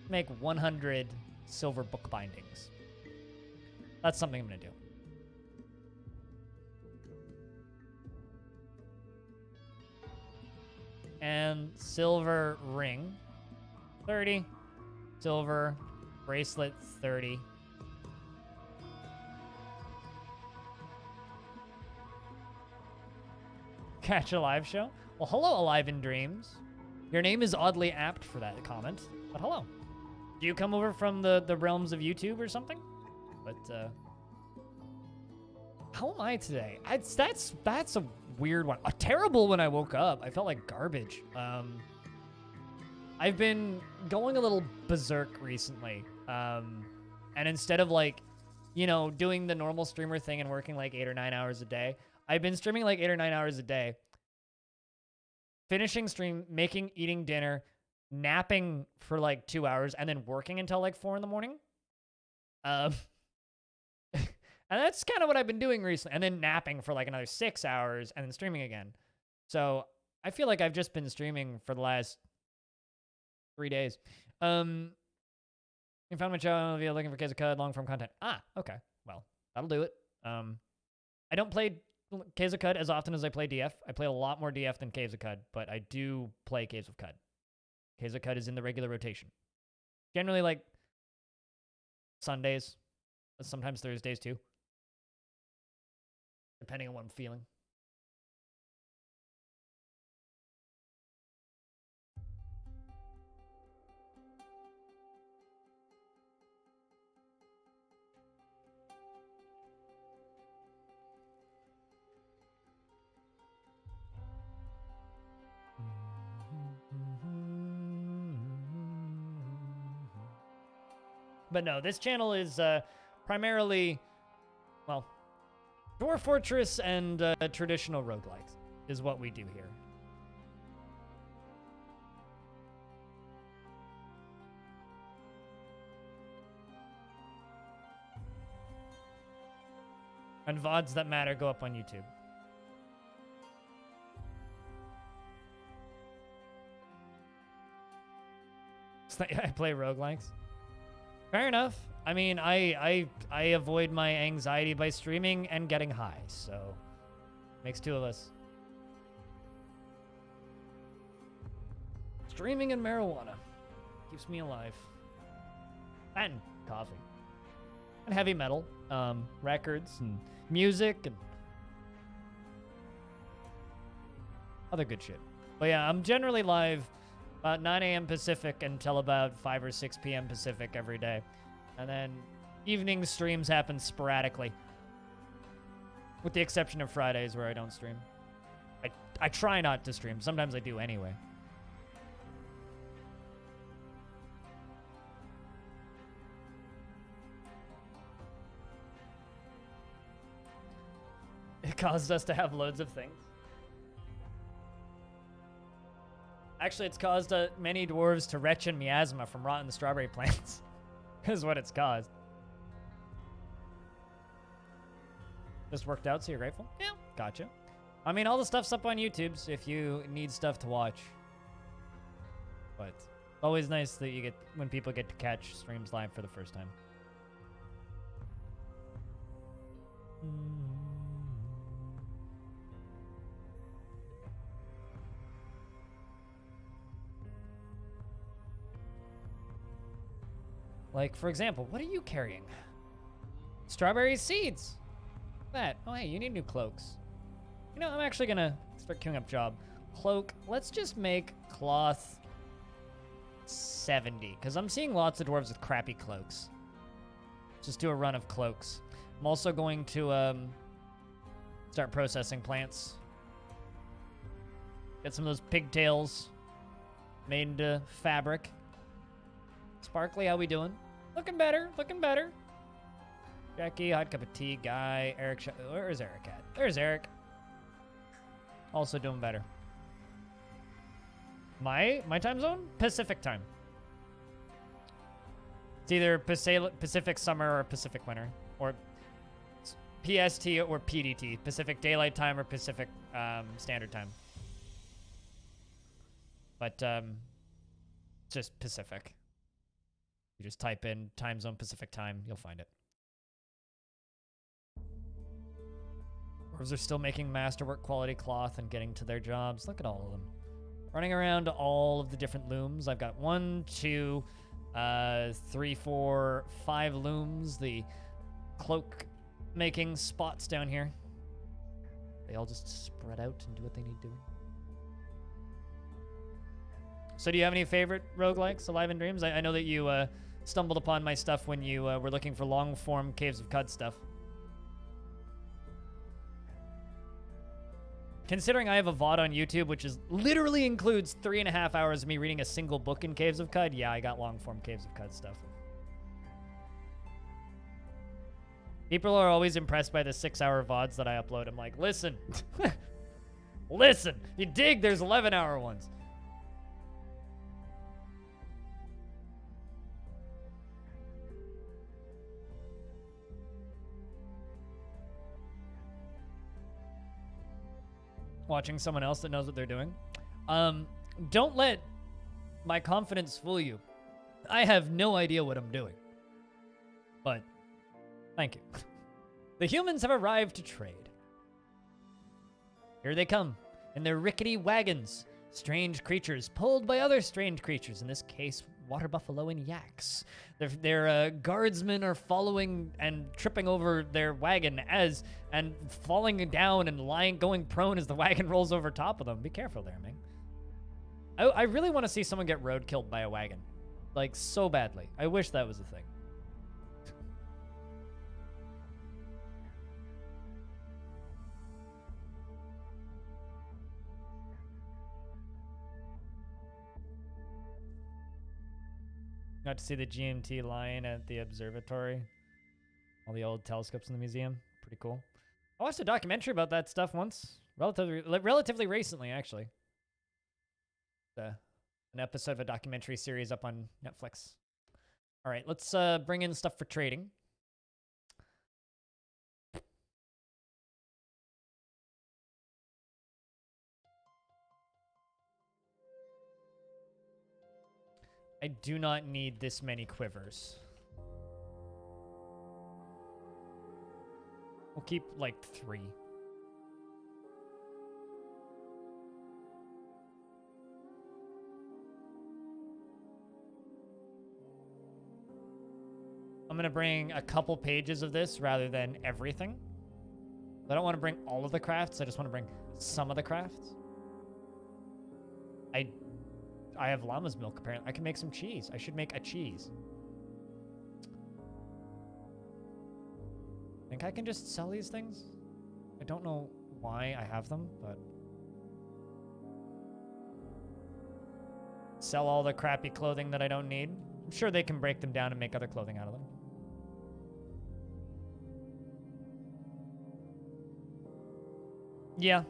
Make 100 silver book bindings. That's something I'm going to do. And silver ring, 30. Silver bracelet, 30. Catch a live show? Well, hello, Alive in Dreams. Your name is oddly apt for that comment, but hello. Do you come over from the realms of YouTube or something? But, how am I today? That's a weird one. A terrible when I woke up. I felt like garbage. I've been going a little berserk recently. And instead of like, you know, doing the normal streamer thing and working like 8 or 9 hours a day, I've been streaming like 8 or 9 hours a day. Finishing stream, eating dinner, napping for like 2 hours, and then working until like 4 in the morning. And that's kind of what I've been doing recently. And then napping for like another 6 hours and then streaming again. So I feel like I've just been streaming for the last 3 days. You found my channel via looking for Case of Cud long form content. Ah, okay. Well, that'll do it. I don't play Caves of Cud as often as I play DF. I play a lot more DF than Caves of Cud, but I do play Caves of Cud. Caves of Cud is in the regular rotation. Generally like Sundays, sometimes Thursdays too. Depending on what I'm feeling. But no, this channel is primarily, well, Dwarf Fortress and traditional roguelikes is what we do here. And VODs that matter go up on YouTube. I play roguelikes. Fair enough. I mean, I avoid my anxiety by streaming and getting high, so makes two of us. Streaming and marijuana keeps me alive. And coffee. And heavy metal, records and music and other good shit. But yeah, I'm generally live about 9 a.m. Pacific until about 5 or 6 p.m. Pacific every day. And then evening streams happen sporadically. With the exception of Fridays where I don't stream. I try not to stream. Sometimes I do anyway. It caused us to have loads of things. Actually, it's caused many dwarves to retch and miasma from rotten strawberry plants. Is what it's caused. This worked out, so you're grateful? Yeah, gotcha. I mean, all the stuff's up on YouTube, so if you need stuff to watch. But always nice that you get when people get to catch streams live for the first time. Like, for example, what are you carrying? Strawberry seeds. That. Oh, hey, you need new cloaks. You know, I'm actually gonna start queuing up job. Cloak. Let's just make cloth 70, because I'm seeing lots of dwarves with crappy cloaks. Just do a run of cloaks. I'm also going to start processing plants. Get some of those pigtails made into fabric. Sparkly, how we doing? Looking better, looking better. Jackie, hot cup of tea, Guy, Eric. Where's Eric at? There's Eric. Also doing better. My time zone? Pacific time. It's either Pacific summer or Pacific winter. Or PST or PDT. Pacific Daylight Time or Pacific Standard Time. But just Pacific. You just type in time zone Pacific time, you'll find it. Dwarves are still making masterwork quality cloth and getting to their jobs. Look at all of them. Running around all of the different looms. I've got 1, 2, 3, 4, 5 looms. The cloak making spots down here. They all just spread out and do what they need doing. So do you have any favorite roguelikes, Alive in Dreams? I know that you stumbled upon my stuff when you were looking for long-form Caves of Cud stuff. Considering I have a VOD on YouTube, which is literally includes 3.5 hours of me reading a single book in Caves of Cud, yeah, I got long-form Caves of Cud stuff. People are always impressed by the 6-hour VODs that I upload. I'm like, listen. Listen. You dig? There's 11-hour ones. Watching someone else that knows what they're doing. Don't let my confidence fool you. I have no idea what I'm doing. But, thank you. The humans have arrived to trade. Here they come, in their rickety wagons. Strange creatures pulled by other strange creatures, in this case, water buffalo and yaks. Their guardsmen are following and tripping over their wagon and falling down and going prone as the wagon rolls over top of them. Be careful there, Ming. I really want to see someone get road killed by a wagon. Like, so badly. I wish that was a thing. Got to see the GMT line at the observatory. All the old telescopes in the museum. Pretty cool. I watched a documentary about that stuff once. Relatively recently, actually. An episode of a documentary series up on Netflix. All right, let's bring in stuff for trading. I do not need this many quivers. We'll keep, like, 3. I'm gonna bring a couple pages of this rather than everything. I don't want to bring all of the crafts. I just want to bring some of the crafts. I have llama's milk, apparently. I can make some cheese. I should make a cheese. I think I can just sell these things. I don't know why I have them, but... Sell all the crappy clothing that I don't need. I'm sure they can break them down and make other clothing out of them. Yeah.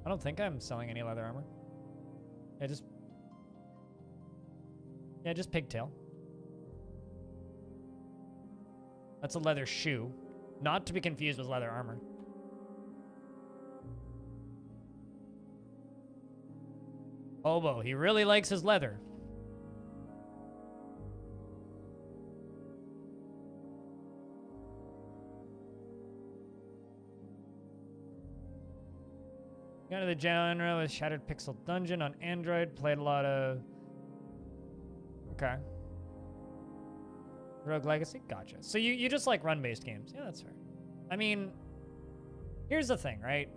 I don't think I'm selling any leather armor. Yeah, just pigtail. That's a leather shoe. Not to be confused with leather armor. Hobo, he really likes his leather. Got into the genre with Shattered Pixel Dungeon on Android. Played a lot of... Okay. Rogue Legacy? Gotcha. So you just like run-based games. Yeah, that's fair. I mean, here's the thing, right?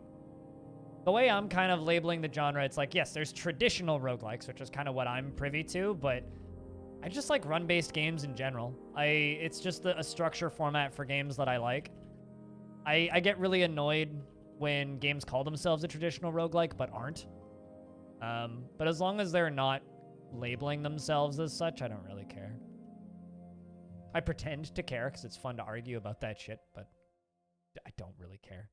The way I'm kind of labeling the genre, it's like, yes, there's traditional roguelikes, which is kind of what I'm privy to, but I just like run-based games in general. It's just a structure format for games that I like. I get really annoyed when games call themselves a traditional roguelike but aren't. But as long as they're not labeling themselves as such, I don't really care. I pretend to care because it's fun to argue about that shit, but I don't really care.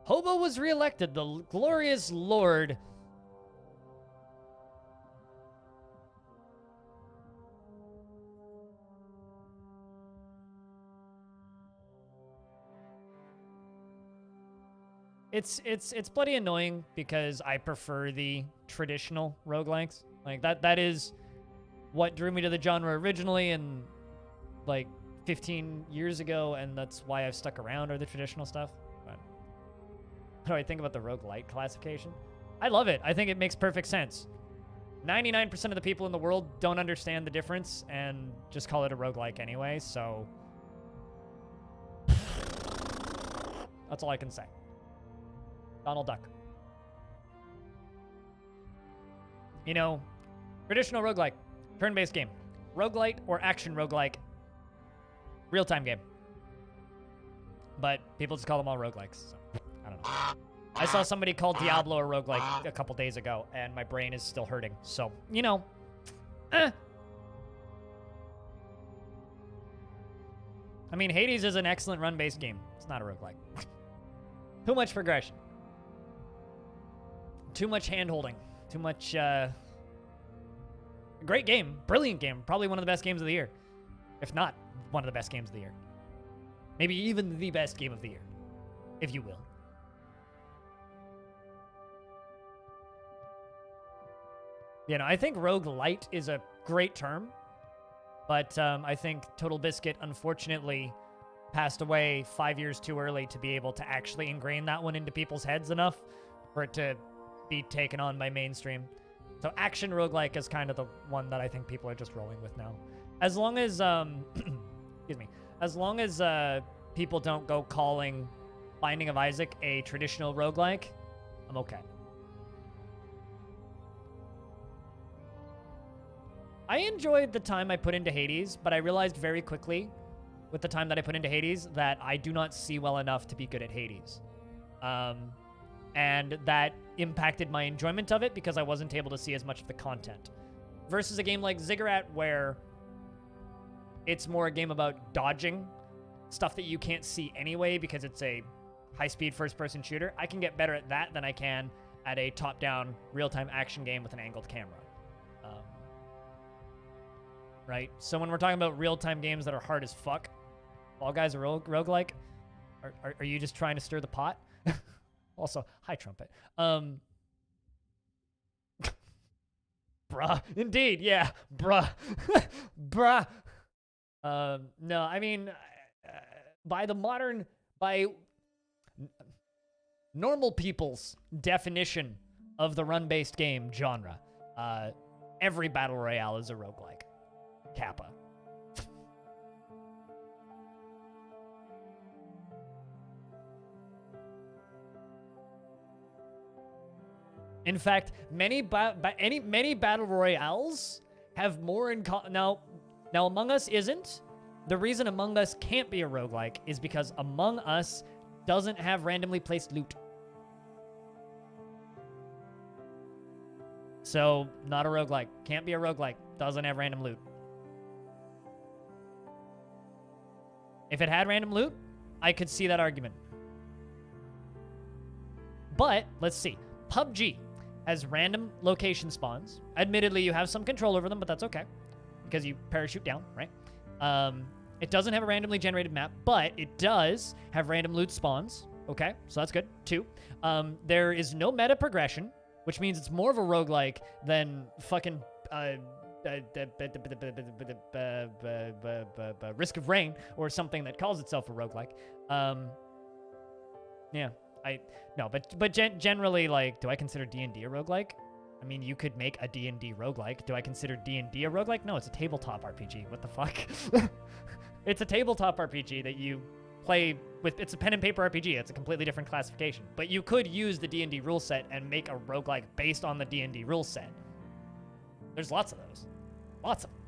Hobo was reelected, the glorious lord. It's bloody annoying because I prefer the traditional roguelikes. Like that is what drew me to the genre originally and like 15 years ago, and that's why I've stuck around, are the traditional stuff. But what do I think about the roguelite classification? I love it. I think it makes perfect sense. 99% of the people in the world don't understand the difference and just call it a roguelike anyway, so that's all I can say. Donald Duck. You know, traditional roguelike, turn-based game. Roguelite or action roguelike, real-time game. But people just call them all roguelikes, so I don't know. I saw somebody call Diablo a roguelike a couple days ago, and my brain is still hurting. So, you know, I mean, Hades is an excellent run-based game. It's not a roguelike. Too much progression. Too much hand-holding. Too much, great game. Brilliant game. Probably one of the best games of the year. If not one of the best games of the year. Maybe even the best game of the year, if you will. You know, I think roguelite is a great term, but I think Total Biscuit, unfortunately, passed away 5 years too early to be able to actually ingrain that one into people's heads enough for it to be taken on by mainstream. So action roguelike is kind of the one that I think people are just rolling with now. As long as, excuse me, as long as people don't go calling Binding of Isaac a traditional roguelike, I'm okay. I enjoyed the time I put into Hades, but I realized very quickly with the time that I put into Hades that I do not see well enough to be good at Hades. And that impacted my enjoyment of it because I wasn't able to see as much of the content. Versus a game like Ziggurat where it's more a game about dodging stuff that you can't see anyway because it's a high-speed first-person shooter. I can get better at that than I can at a top-down, real-time action game with an angled camera. Right? So when we're talking about real-time games that are hard as fuck, Fall Guys are roguelike, are you just trying to stir the pot? Also, hi, Trumpet. Bruh. Indeed, yeah. Bruh. Bruh. No, I mean, by normal people's definition of the run-based game genre, every battle royale is a roguelike. Kappa. In fact, many battle royales have more in common. Now, Among Us isn't. The reason Among Us can't be a roguelike is because Among Us doesn't have randomly placed loot. So, not a roguelike. Can't be a roguelike. Doesn't have random loot. If it had random loot, I could see that argument. But, let's see. PUBG has random location spawns. Admittedly, you have some control over them, but that's okay. Because you parachute down, right? It doesn't have a randomly generated map, but it does have random loot spawns. Okay, so that's good. 2. There is no meta progression, which means it's more of a roguelike than fucking Risk of Rain or something that calls itself a roguelike. Yeah, but generally, like, do I consider D&D a roguelike? I mean, you could make a D&D roguelike. Do I consider D&D a roguelike? No, it's a tabletop RPG. What the fuck? It's a tabletop RPG that you play with. It's a pen and paper RPG. It's a completely different classification. But you could use the D&D rule set and make a roguelike based on the D&D rule set. There's lots of those. Lots of them.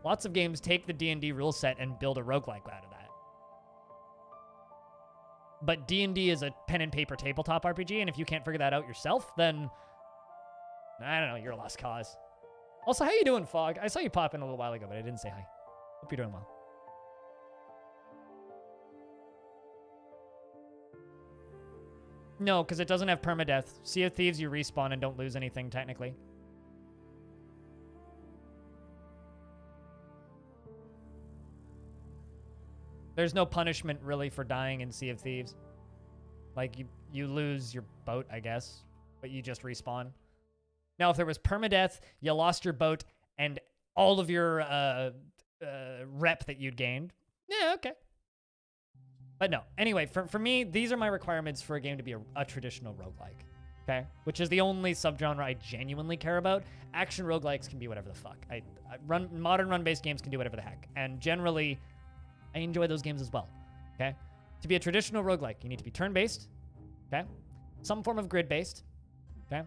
Lots of games take the D&D rule set and build a roguelike out of that. But D&D is a pen and paper tabletop RPG, and if you can't figure that out yourself, then I don't know, you're a lost cause. Also, how you doing, Fog? I saw you pop in a little while ago, but I didn't say hi. Hope you're doing well. No, because it doesn't have permadeath. Sea of Thieves, you respawn and don't lose anything, technically. There's no punishment, really, for dying in Sea of Thieves. Like, you lose your boat, I guess, but you just respawn. Now, if there was permadeath, you lost your boat and all of your rep that you'd gained. Yeah, okay. But no. Anyway, for me, these are my requirements for a game to be a traditional roguelike. Okay? Which is the only subgenre I genuinely care about. Action roguelikes can be whatever the fuck. Modern run-based games can do whatever the heck. And generally, I enjoy those games as well. Okay? To be a traditional roguelike, you need to be turn-based. Okay? Some form of grid-based. Okay?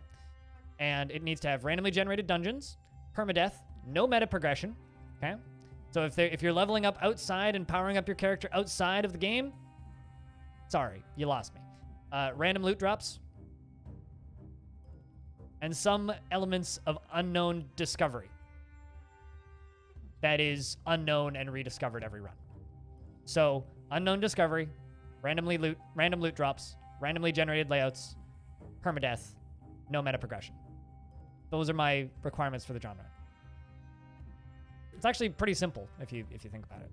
And it needs to have randomly generated dungeons, permadeath, no meta progression. Okay? So if you're leveling up outside and powering up your character outside of the game, sorry, you lost me. Random loot drops. And some elements of unknown discovery. That is unknown and rediscovered every run. So, unknown discovery, random loot drops, randomly generated layouts, permadeath, no meta progression. Those are my requirements for the genre. It's actually pretty simple if you think about it.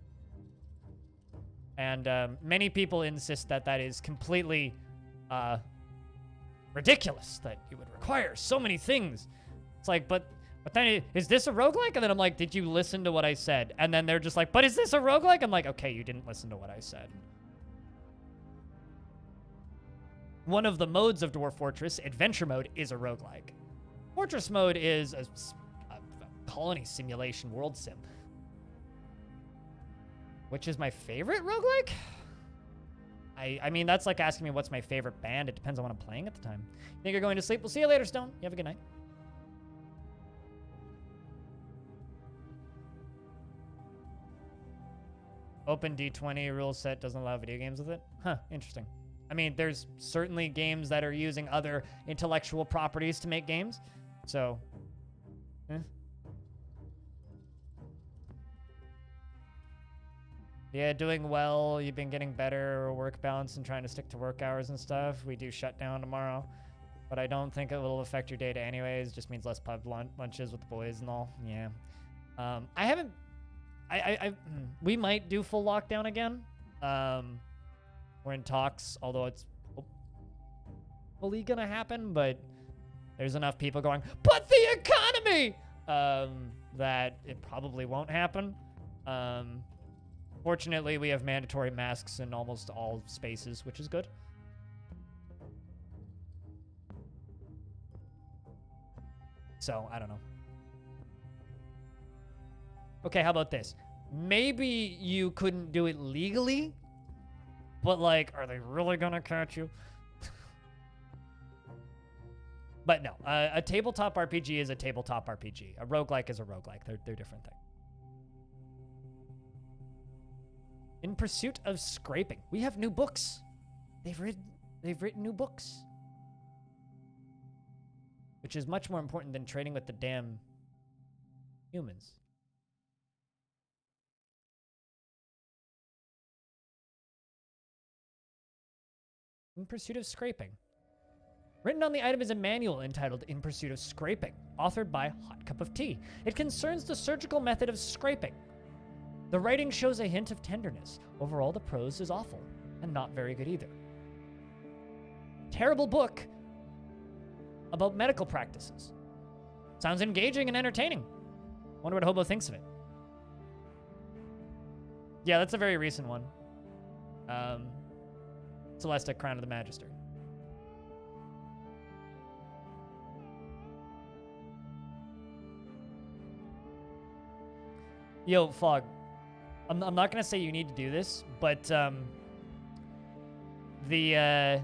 And many people insist that that is completely ridiculous, that you would require so many things. It's like, but then, is this a roguelike? And then I'm like, did you listen to what I said? And then they're just like, but is this a roguelike? I'm like, okay, you didn't listen to what I said. One of the modes of Dwarf Fortress, Adventure Mode, is a roguelike. Fortress Mode is a colony simulation world sim. Which is my favorite roguelike? I mean, that's like asking me what's my favorite band. It depends on what I'm playing at the time. Think you're going to sleep? We'll see you later, Stone. You have a good night. Open D20 rule set doesn't allow video games with it? Huh, interesting. I mean, there's certainly games that are using other intellectual properties to make games. So, yeah, doing well. You've been getting better work balance and trying to stick to work hours and stuff. We do shut down tomorrow, but I don't think it will affect your data anyways. Just means less pub lunches with the boys and all. Yeah. I haven't. We might do full lockdown again. We're in talks, although it's hopefully gonna happen, but there's enough people going, but the economy, that it probably won't happen. Fortunately, we have mandatory masks in almost all spaces, which is good. So, I don't know. Okay, how about this? Maybe you couldn't do it legally, but, like, are they really gonna catch you? But no, a tabletop RPG is a tabletop RPG. A roguelike is a roguelike. They're different things. In pursuit of scraping. We have new books. They've written new books. Which is much more important than trading with the damn humans. In Pursuit of Scraping. Written on the item is a manual entitled In Pursuit of Scraping, authored by Hot Cup of Tea. It concerns the surgical method of scraping. The writing shows a hint of tenderness. Overall, the prose is awful, and not very good either. Terrible book about medical practices. Sounds engaging and entertaining. Wonder what Hobo thinks of it. Yeah, that's a very recent one. Celeste, Crown of the Magister. Yo, Fog. I'm not going to say you need to do this, but the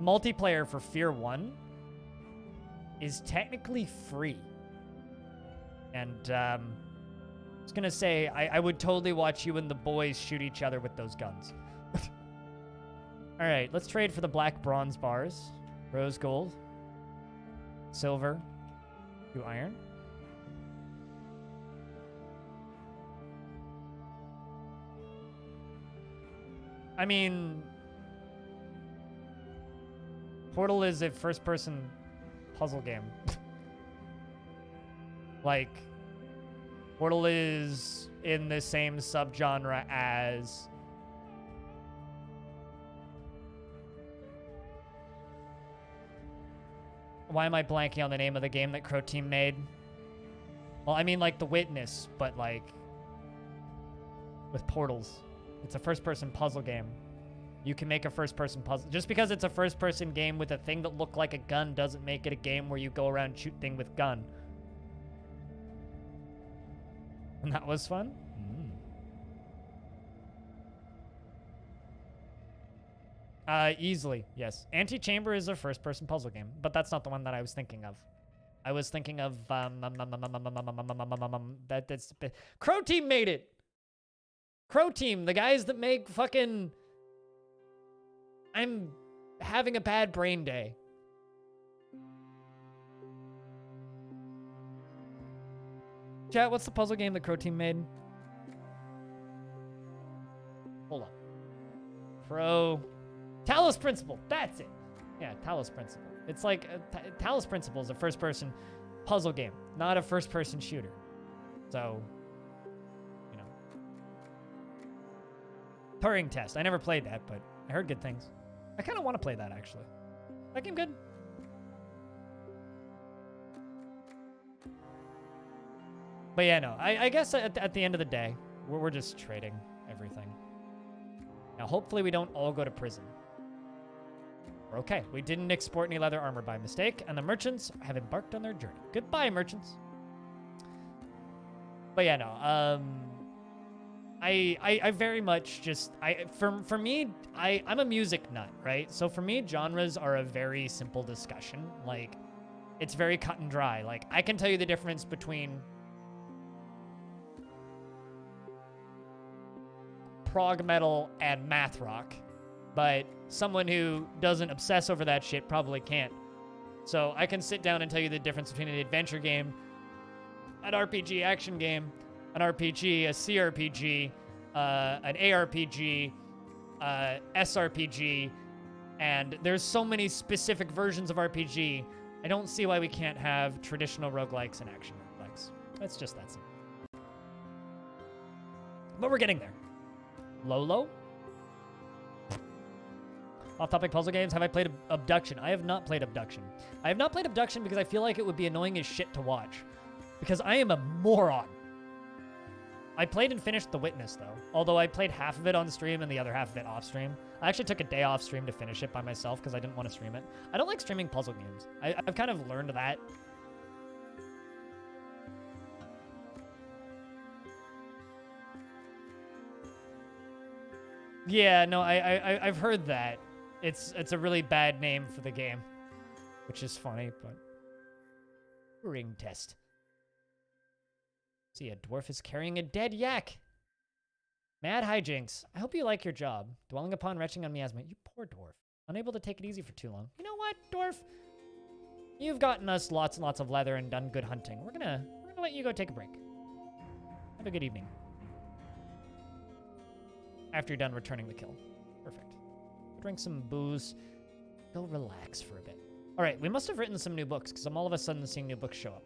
multiplayer for Fear 1 is technically free. And I was going to say, I would totally watch you and the boys shoot each other with those guns. All right, let's trade for the black bronze bars. Rose gold. Silver. 2 iron. I mean, Portal is a first-person puzzle game. Like, Portal is in the same subgenre as... Why am I blanking on the name of the game that Crow Team made? Well, I mean, like, The Witness, but, like, with portals. It's a first-person puzzle game. You can make a first-person puzzle. Just because it's a first-person game with a thing that looked like a gun doesn't make it a game where you go around and shoot thing with gun. And that was fun? Easily, yes. Antichamber is a first-person puzzle game, but that's not the one that I was thinking of. I was thinking of, that's... Crow Team made it! Crow Team, the guys that make fucking... I'm having a bad brain day. Chat, what's the puzzle game that Crow Team made? Hold on. Talos Principle, that's it. Yeah, Talos Principle. It's like, Talos Principle is a first-person puzzle game, not a first-person shooter. So, you know. Turing Test, I never played that, but I heard good things. I kind of want to play that, actually. That game good. But yeah, no, I guess at the end of the day, we're just trading everything. Now, hopefully we don't all go to prison. We're okay. We didn't export any leather armor by mistake, and the merchants have embarked on their journey. Goodbye, merchants. But yeah, no, I very much just, for me, I'm a music nut, right? So for me, genres are a very simple discussion. Like, it's very cut and dry. Like, I can tell you the difference between prog metal and math rock, but someone who doesn't obsess over that shit probably can't. So I can sit down and tell you the difference between an adventure game, an RPG action game, an RPG, a CRPG, an ARPG, SRPG, and there's so many specific versions of RPG. I don't see why we can't have traditional roguelikes and action roguelikes. It's just that simple. But we're getting there. Lolo? Off-topic puzzle games. Have I played Abduction? I have not played Abduction. I have not played Abduction because I feel like it would be annoying as shit to watch. Because I am a moron. I played and finished The Witness, though. Although I played half of it on stream and the other half of it off stream. I actually took a day off stream to finish it by myself because I didn't want to stream it. I don't like streaming puzzle games. I've kind of learned that. Yeah, no, I've heard that. It's a really bad name for the game. Which is funny, but... Turing test. See, a dwarf is carrying a dead yak. Mad hijinks. I hope you like your job. Dwelling upon retching on miasma. You poor dwarf. Unable to take it easy for too long. You know what, dwarf? You've gotten us lots and lots of leather and done good hunting. We're gonna let you go take a break. Have a good evening. After you're done returning the kill. Perfect. Drink some booze. Go relax for a bit. All right, we must have written some new books because I'm all of a sudden seeing new books show up.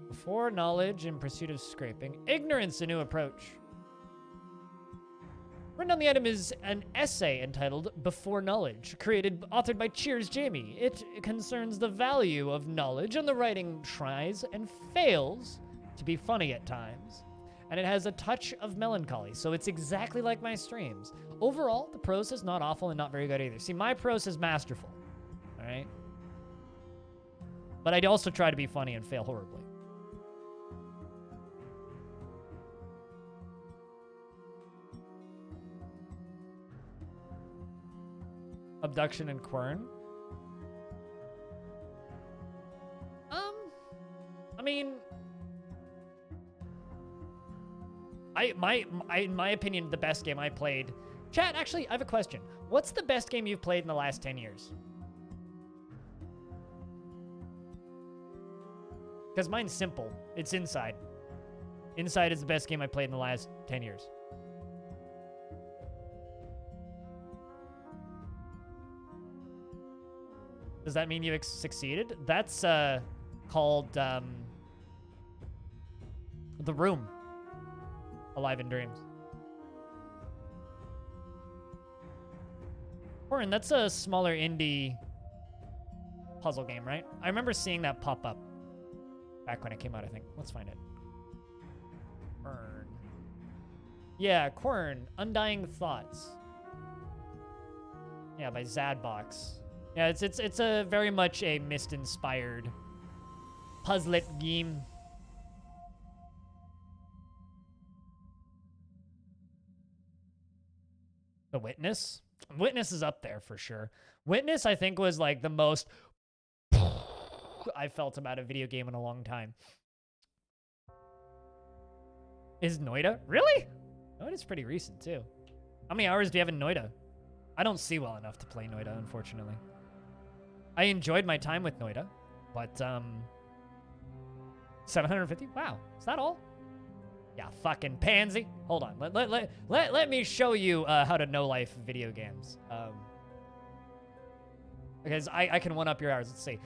Before knowledge in pursuit of scraping. Ignorance, a new approach. Written on the item is an essay entitled Before Knowledge, authored by Cheers Jamie. It concerns the value of knowledge, and the writing tries and fails to be funny at times. And it has a touch of melancholy, so it's exactly like my streams. Overall, the prose is not awful and not very good either. See, my prose is masterful, all right? But I also try to be funny and fail horribly. Abduction and Quern. I mean, in my opinion, the best game I played. Chat, actually, I have a question. What's the best game you've played in the last 10 years? Because mine's simple. It's Inside. Inside is the best game I played in the last 10 years. Does that mean you succeeded? That's called The Room. Alive in Dreams. Orin, that's a smaller indie puzzle game, right? I remember seeing that pop up back when it came out, I think. Let's find it. Quern. Yeah, Quern. Undying Thoughts. Yeah, by Zadbox. Yeah, it's a very much a Myst-inspired puzzlet game. The Witness? Witness is up there for sure. Witness, I think, was like the most I felt about a video game in a long time. Is Noida? Really? Noida's pretty recent, too. How many hours do you have in Noida? I don't see well enough to play Noida, unfortunately. I enjoyed my time with Noida, but 750? Wow, is that all? Yeah, fucking pansy. Hold on, let me show you how to know life video games. Because I can one up your hours. Let's see.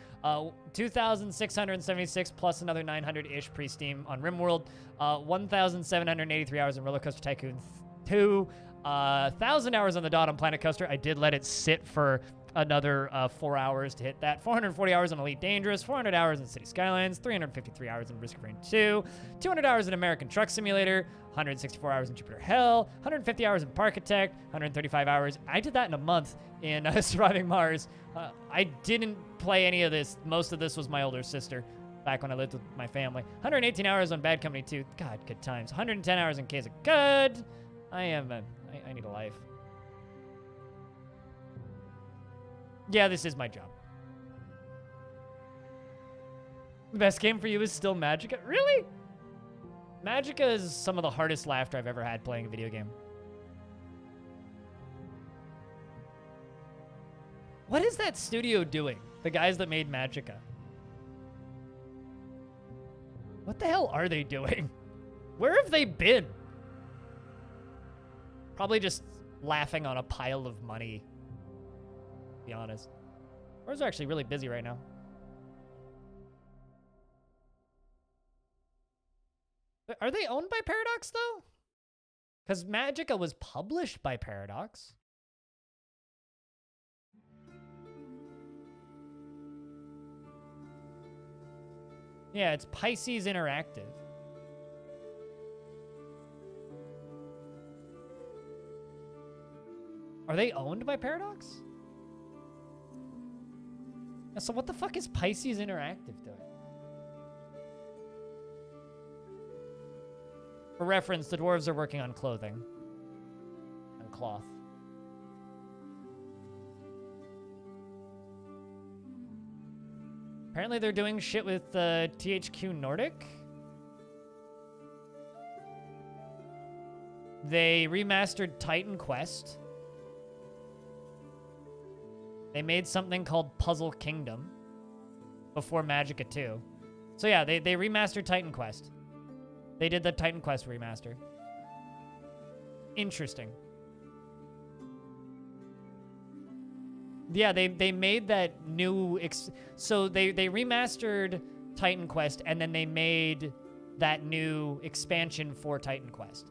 2,676 plus another 900-ish pre-Steam on RimWorld. 1,783 hours in Roller Coaster Tycoon 2. 1,000 hours on the dot on Planet Coaster. I did let it sit for another 4 hours to hit that. 440 hours on Elite Dangerous, 400 hours in City Skylines, 353 hours in Risk of Rain 2, 200 hours in American Truck Simulator, 164 hours in Jupiter Hell, 150 hours in Parkitect, 135 hours. I did that in a month in Surviving Mars. I didn't play any of this. Most of this was my older sister back when I lived with my family. 118 hours on Bad Company 2. God, good times. 110 hours in Case of Good. I need a life. Yeah, this is my job. The best game for you is still Magicka? Really? Magicka is some of the hardest laughter I've ever had playing a video game. What is that studio doing? The guys that made Magicka. What the hell are they doing? Where have they been? Probably just laughing on a pile of money, to be honest. Where's actually really busy right now. Are they owned by Paradox, though? Because Magicka was published by Paradox. Yeah, it's Pisces Interactive. Are they owned by Paradox? Yeah, so what the fuck is Pisces Interactive doing? For reference, the dwarves are working on clothing and cloth. Apparently they're doing shit with THQ Nordic. They remastered Titan Quest. They made something called Puzzle Kingdom before Magicka 2. So yeah, they remastered Titan Quest. They did the Titan Quest remaster. Interesting. Yeah, they made that new... so they remastered Titan Quest, and then they made that new expansion for Titan Quest.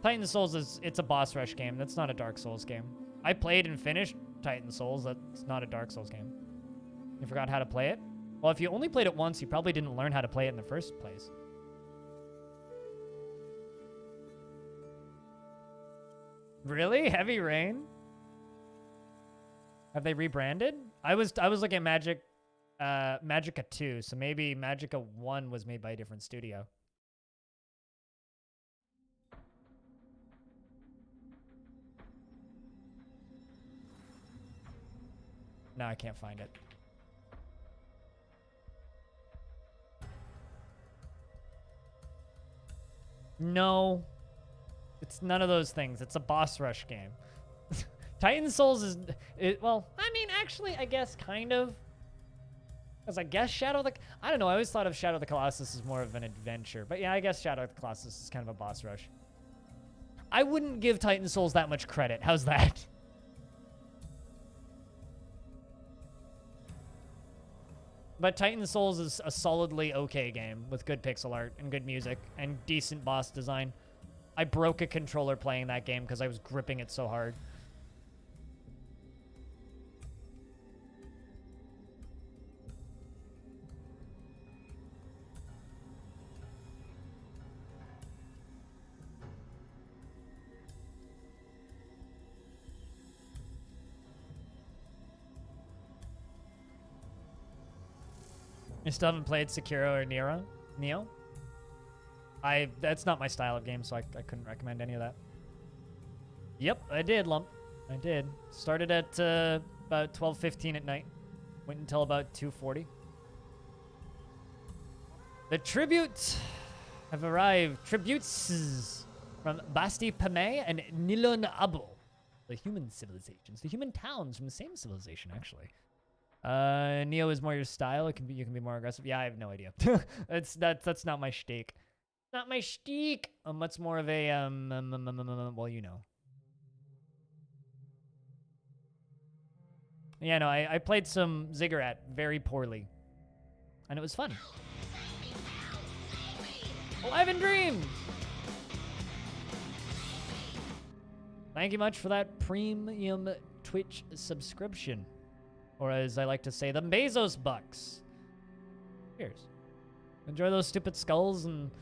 Titan Souls it's a boss rush game. That's not a Dark Souls game. I played and finished Titan Souls. That's not a Dark Souls game. You forgot how to play it? Well, if you only played it once, you probably didn't learn how to play it in the first place. Really? Heavy Rain? Have they rebranded? I was looking at Magicka 2, so maybe Magicka 1 was made by a different studio. No, I can't find it. No. It's none of those things. It's a boss rush game. Titan Souls is... well, I mean, actually, I guess kind of. Because I guess I don't know. I always thought of Shadow of the Colossus as more of an adventure. But yeah, I guess Shadow of the Colossus is kind of a boss rush. I wouldn't give Titan Souls that much credit. How's that? But Titan Souls is a solidly okay game with good pixel art and good music and decent boss design. I broke a controller playing that game because I was gripping it so hard. You still haven't played Sekiro or Neo? That's not my style of game, so I couldn't recommend any of that. Yep, I did, Lump. I did. Started at about 12:15 at night. Went until about 2:40. The tributes have arrived. Tributes from Basti Pame and Nilon Abu. The human civilizations. The human towns from the same civilization, actually. Neo is more your style. You can be more aggressive. Yeah, I have no idea. That's not my shtick. Not my shtick. Much more of a well, you know. Yeah, no, I played some Ziggurat very poorly, and it was fun. Alive in Dreams. Thank you much for that premium Twitch subscription. Or as I like to say, the Bezos bucks. Cheers. Enjoy those stupid skulls and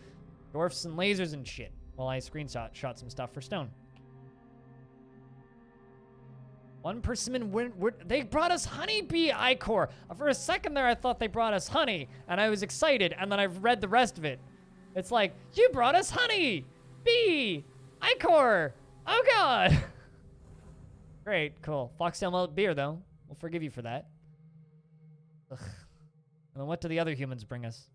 dwarfs and lasers and shit while I shot some stuff for Stone. One persimmon, they brought us honeybee ichor. For a second there, I thought they brought us honey, and I was excited, and then I read the rest of it. It's like, you brought us honey, bee, ichor. Oh, God. Great, cool. Foxtail malt beer, though. We'll forgive you for that. Ugh. And then what do the other humans bring us?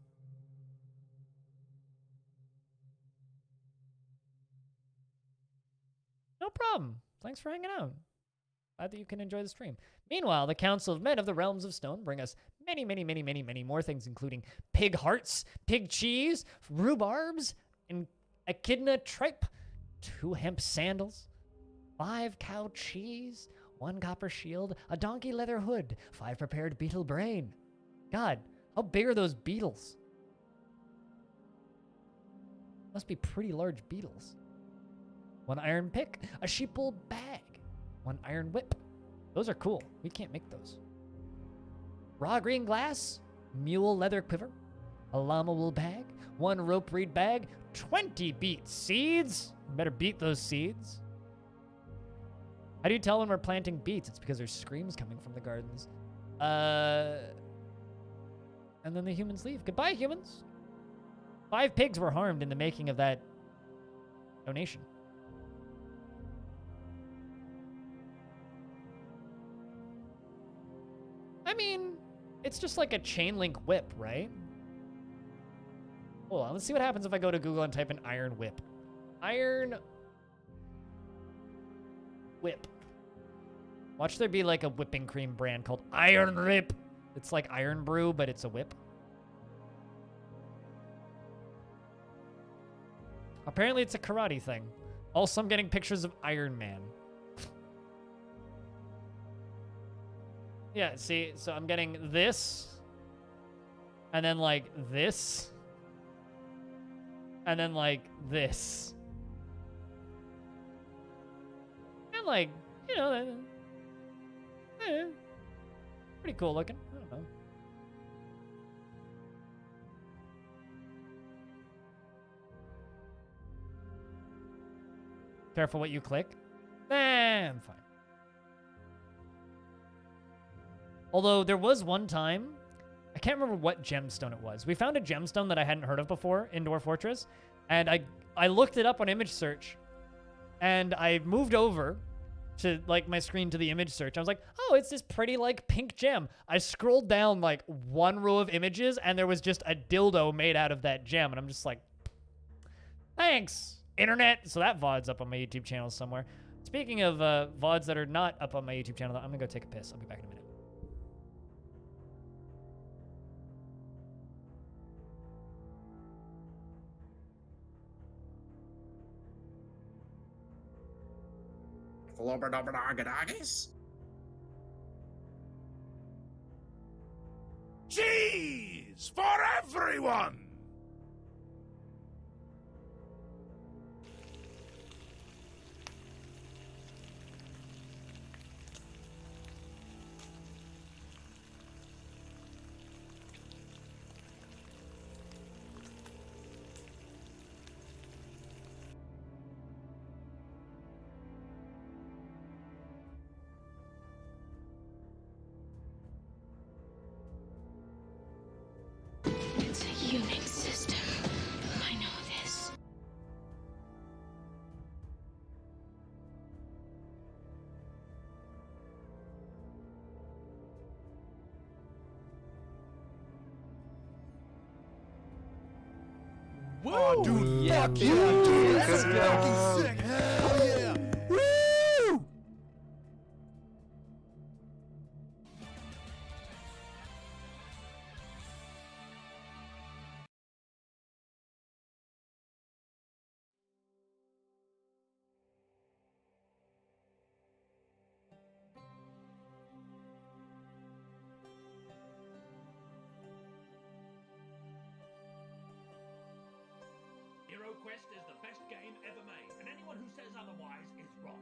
No problem. Thanks for hanging out. Glad that you can enjoy the stream. Meanwhile, the Council of Men of the Realms of Stone bring us many more things, including pig hearts, pig cheese, rhubarbs, and echidna tripe, 2 hemp sandals, 5 cow cheese, 1 copper shield, a donkey leather hood, 5 prepared beetle brain. God, how big are those beetles? Must be pretty large beetles. 1 iron pick, a sheepwool bag, 1 iron whip. Those are cool. We can't make those. Raw green glass, mule leather quiver, a llama wool bag, 1 rope reed bag, 20 beet seeds. Better beat those seeds. How do you tell when we're planting beets? It's because there's screams coming from the gardens. And then the humans leave. Goodbye, humans. 5 pigs were harmed in the making of that donation. I mean, it's just like a chain link whip, right? Hold on, let's see what happens if I go to Google and type in iron whip. Iron whip. Watch there be like a whipping cream brand called Iron Whip. It's like Iron Brew, but it's a whip. Apparently it's a karate thing. Also, I'm getting pictures of Iron Man. Yeah, see, so I'm getting this, and then like this, and then like this. And like, you know, pretty cool looking. I don't know. Careful what you click. I'm fine. Although there was one time, I can't remember what gemstone it was. We found a gemstone that I hadn't heard of before in Dwarf Fortress, and I looked it up on image search, and I moved over to like my screen to the image search. I was like, oh, it's this pretty like pink gem. I scrolled down like 1 row of images, and there was just a dildo made out of that gem, and I'm just like, thanks, internet. So that VOD's up on my YouTube channel somewhere. Speaking of VODs that are not up on my YouTube channel, I'm gonna go take a piss. I'll be back in a minute. Cheese for everyone! It's a unit system. I know this. Woo! Oh, dude, yeah, fuck yeah, dude, that's fucking sick. Hell yeah! Woo! Hero Quest is the best game ever made, and anyone who says otherwise is wrong.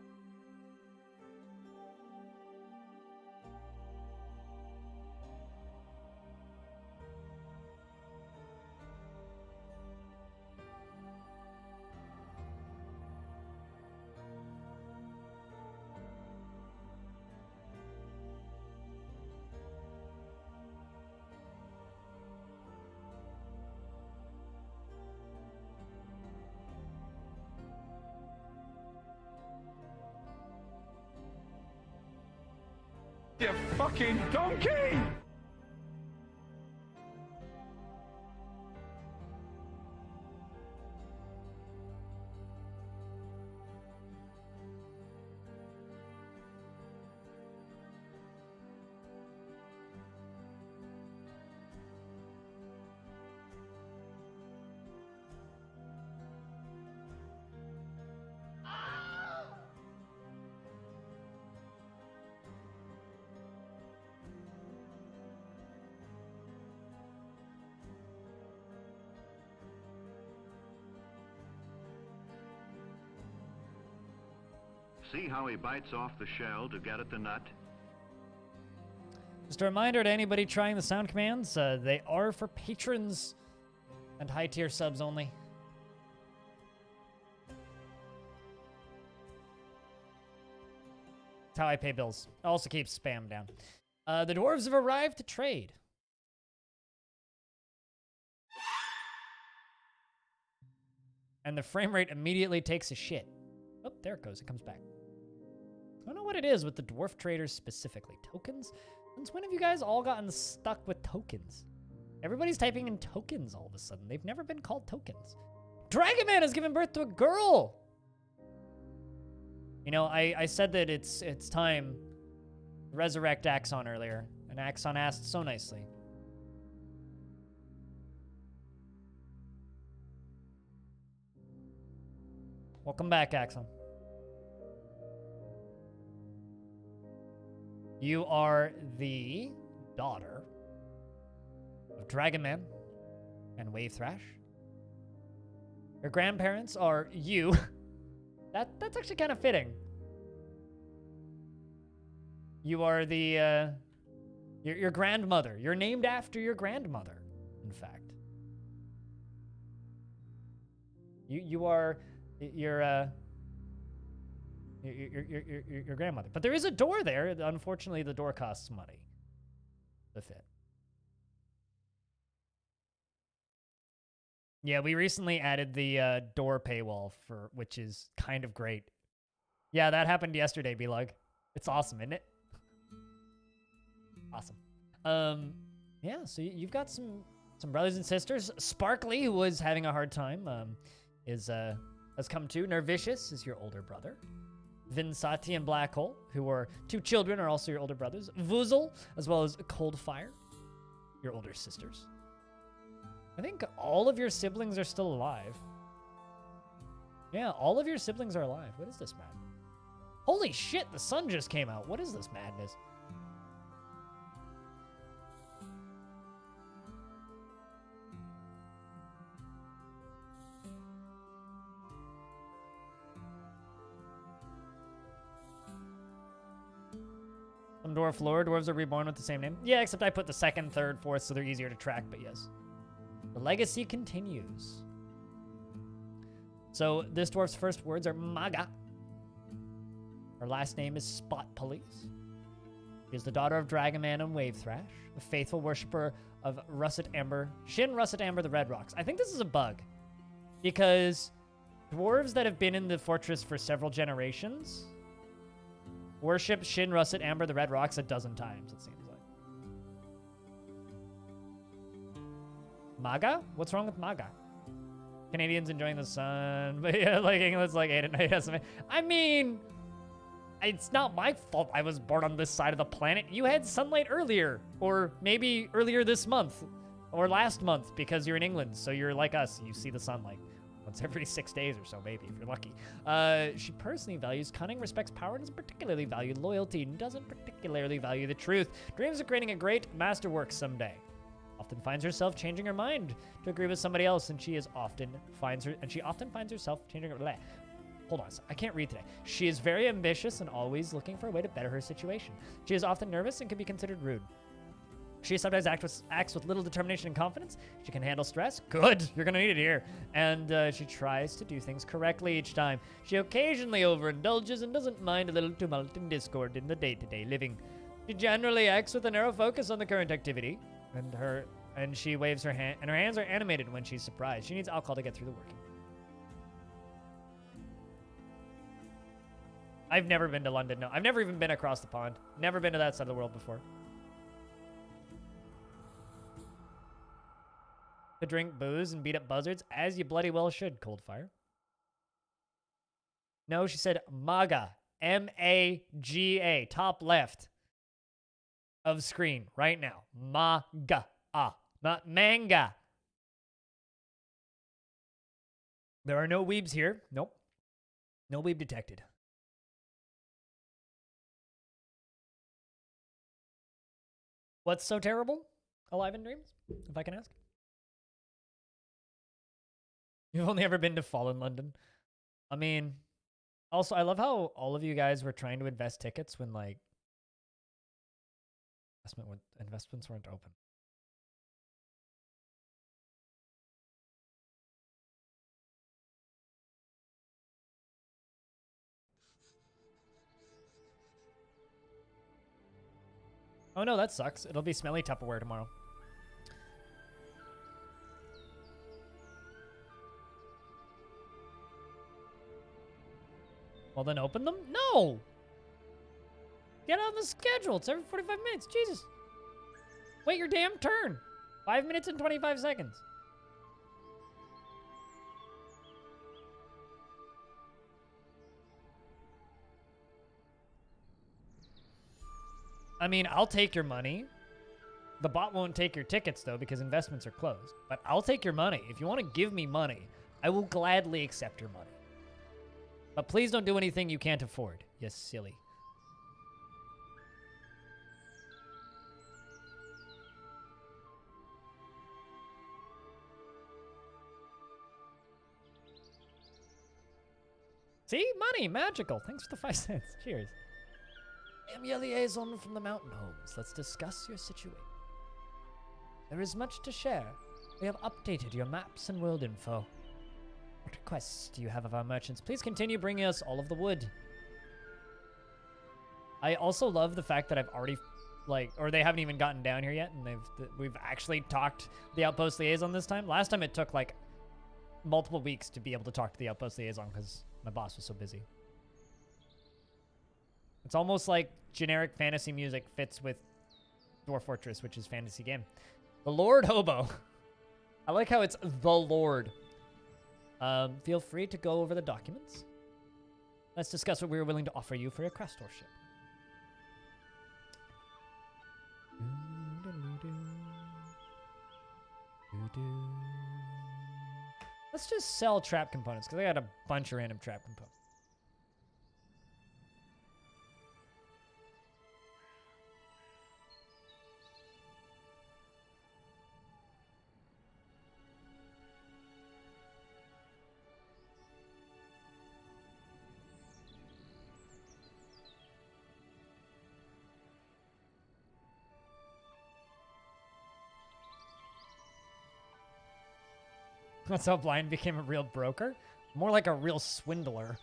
You fucking donkey! See how he bites off the shell to get at the nut? Just a reminder to anybody trying the sound commands, they are for patrons and high-tier subs only. That's how I pay bills. I also keep spam down. The dwarves have arrived to trade. And the frame rate immediately takes a shit. Oh, there it goes. It comes back. I don't know what it is with the dwarf traders specifically. Tokens? Since when have you guys all gotten stuck with tokens? Everybody's typing in tokens all of a sudden. They've never been called tokens. Dragon Man has given birth to a girl! You know, I said that it's time to resurrect Axon earlier, and Axon asked so nicely. Welcome back, Axon. You are the daughter of Dragon Man and Wave Thrash. Your grandparents are you. That's actually kind of fitting. You are the your grandmother. You're named after your grandmother, in fact. You are your grandmother. But there is a door there. Unfortunately, the door costs money to fit. Yeah, we recently added the door paywall, which is kind of great. Yeah, that happened yesterday, B-Lug. It's awesome, isn't it? Awesome. Yeah, so you've got some brothers and sisters. Sparkly, who was having a hard time, has come to. Nervicious is your older brother. Vinsati and Black Hole, who are two children, are also your older brothers. Vuzel, as well as Coldfire, your older sisters. I think all of your siblings are still alive. Yeah, all of your siblings are alive. What is this, man? Holy shit, the sun just came out. What is this madness? Some dwarf lore. Dwarves are reborn with the same name. Yeah, except I put the second, third, fourth, so they're easier to track, but yes. The legacy continues. So this dwarf's first words are Maga. Her last name is Spot Police. She is the daughter of Dragon Man and Wave Thrash, a faithful worshiper of Russet Amber, Shin Russet Amber, the Red Rocks. I think this is a bug, because dwarves that have been in the fortress for several generations worship Shin Russet Amber, the Red Rocks, a dozen times, it seems like. Maga? What's wrong with Maga? Canadians enjoying the sun, but yeah, like England's like 8 at night. I mean, it's not my fault I was born on this side of the planet. You had sunlight earlier, or maybe earlier this month, or last month, because you're in England, so you're like us. You see the sunlight once every 6 days or so, maybe, if you're lucky. She personally values cunning, respects power, and doesn't particularly value loyalty, and doesn't particularly value the truth. Dreams of creating a great masterwork someday. Often finds herself changing her mind to agree with somebody else, and she often finds herself changing her. Bleh. Hold on, I can't read today. She is very ambitious and always looking for a way to better her situation. She is often nervous and can be considered rude. She sometimes acts with little determination and confidence. She can handle stress. Good, you're gonna need it here. And she tries to do things correctly each time. She occasionally overindulges and doesn't mind a little tumult and discord in the day-to-day living. She generally acts with a narrow focus on the current activity, and she waves her hand, and her hands are animated when she's surprised. She needs alcohol to get through the working. I've never been to London. No, I've never even been across the pond. Never been to that side of the world before. To drink booze and beat up buzzards, as you bloody well should, Coldfire. No, she said MAGA. M-A-G-A. Top left of screen right now. MAGA. Not manga. There are no weebs here. Nope. No weeb detected. What's so terrible? Alive in Dreams, if I can ask. You've only ever been to Fallen London. I mean, also, I love how all of you guys were trying to invest tickets when, like, investments weren't open. Oh no, that sucks. It'll be smelly Tupperware tomorrow. Well, then open them? No! Get on the schedule. It's every 45 minutes. Jesus. Wait your damn turn. 5 minutes and 25 seconds. I mean, I'll take your money. The bot won't take your tickets, though, because investments are closed. But I'll take your money. If you want to give me money, I will gladly accept your money. But please don't do anything you can't afford, you silly. See? Money! Magical! Thanks for the 5 cents. Cheers. I'm your liaison from the mountain homes. Let's discuss your situation. There is much to share. We have updated your maps and world info. What requests do you have of our merchants? Please continue bringing us all of the wood. I also love the fact that I've already, or they haven't even gotten down here yet, and we've actually talked the outpost liaison this time. Last time it took, multiple weeks to be able to talk to the outpost liaison because my boss was so busy. It's almost like generic fantasy music fits with Dwarf Fortress, which is fantasy game. The Lord Hobo. I like how it's the Lord. Feel free to go over the documents. Let's discuss what we are willing to offer you for your Crastor ship. Let's just sell trap components, because I got a bunch of random trap components. That's how Blind became a real broker? More like a real swindler.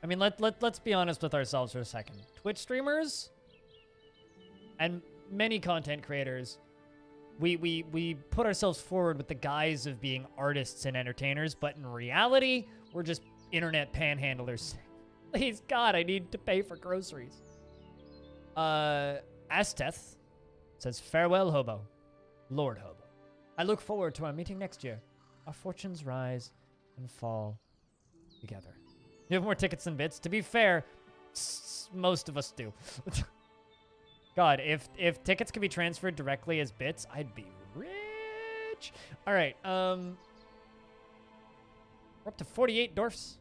I mean, let's be honest with ourselves for a second. Twitch streamers and many content creators, we put ourselves forward with the guise of being artists and entertainers, but in reality, we're just internet panhandlers. Please, God, I need to pay for groceries. Asteth says, farewell, Hobo. Lord Hobo. I look forward to our meeting next year. Our fortunes rise and fall together. You have more tickets than bits. To be fair, most of us do. God, if tickets could be transferred directly as bits, I'd be rich. All right, we're up to 48 dwarfs,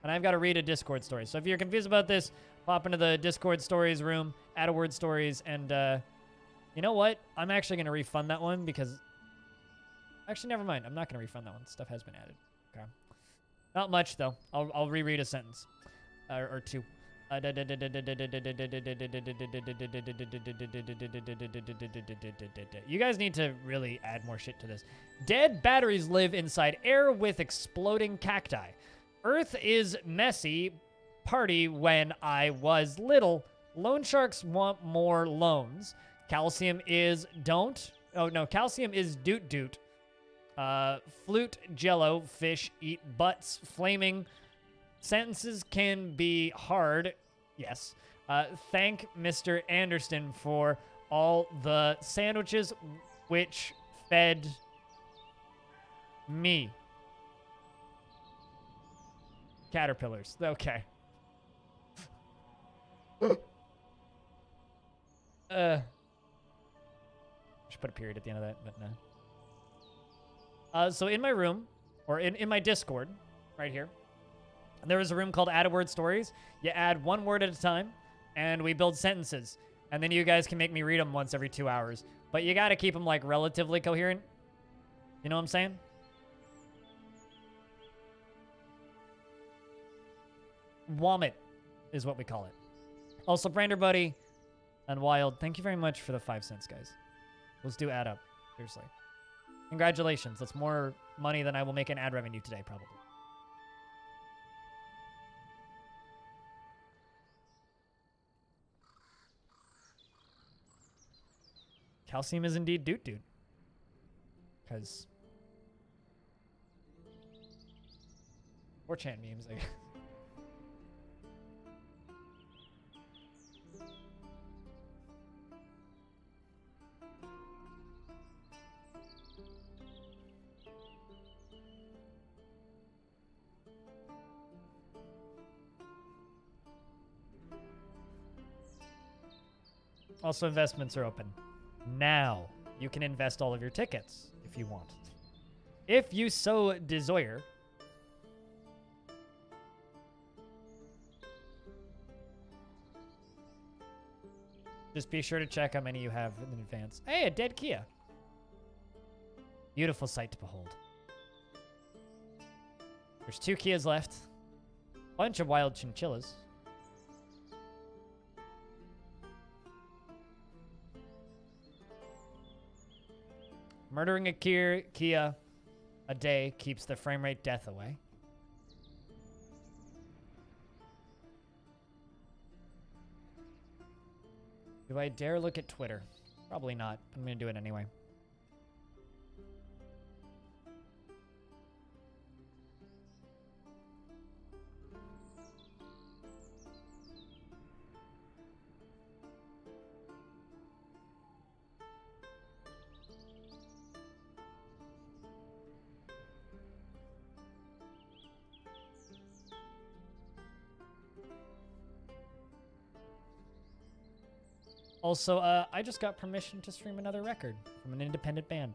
and I've got to read a Discord story. So if you're confused about this, pop into the Discord stories room, add a word stories, and you know what? I'm actually going to refund that one because... Actually, never mind. I'm not going to refund that one. Stuff has been added. Okay. Not much, though. I'll reread a sentence. Or two. You guys need to really add more shit to this. Dead batteries live inside air with exploding cacti. Earth is messy. Party when I was little. Loan sharks want more loans. Calcium is don't. Oh, no. Calcium is doot doot. Flute, jello, fish, eat butts, flaming, sentences can be hard. Yes. Thank Mr. Anderson for all the sandwiches which fed me. Caterpillars. Okay. Should put a period at the end of that, but no. So in my room, or in my Discord, right here, there is a room called Add a Word Stories. You add one word at a time, and we build sentences. And then you guys can make me read them once every 2 hours. But you gotta keep them, like, relatively coherent. You know what I'm saying? Womit is what we call it. Also, Brander Buddy and Wild, thank you very much for the 5 cents, guys. Let's do add up. Seriously. Congratulations. That's more money than I will make in ad revenue today, probably. Calcium is indeed doot dude. Because 4chan memes, I guess. Also, investments are open. Now, you can invest all of your tickets if you want. If you so desire. Just be sure to check how many you have in advance. Hey, a dead Kia. Beautiful sight to behold. There's 2 Kias left. Bunch of wild chinchillas. Murdering a Kia a day keeps the frame rate death away. Do I dare look at Twitter? Probably not. I'm going to do it anyway. Also, I just got permission to stream another record from an independent band.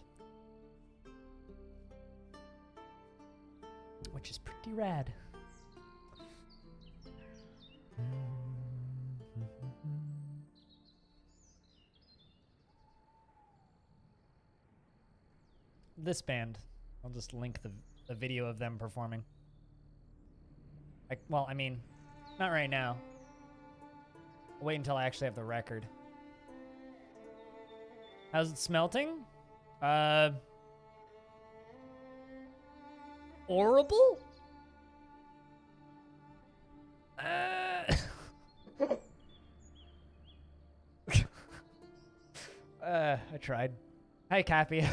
Which is pretty rad. This band. I'll just link the video of them performing. Well, I mean, not right now. I'll wait until I actually have the record. How's it smelting? Horrible? I tried. Hi, Cappy.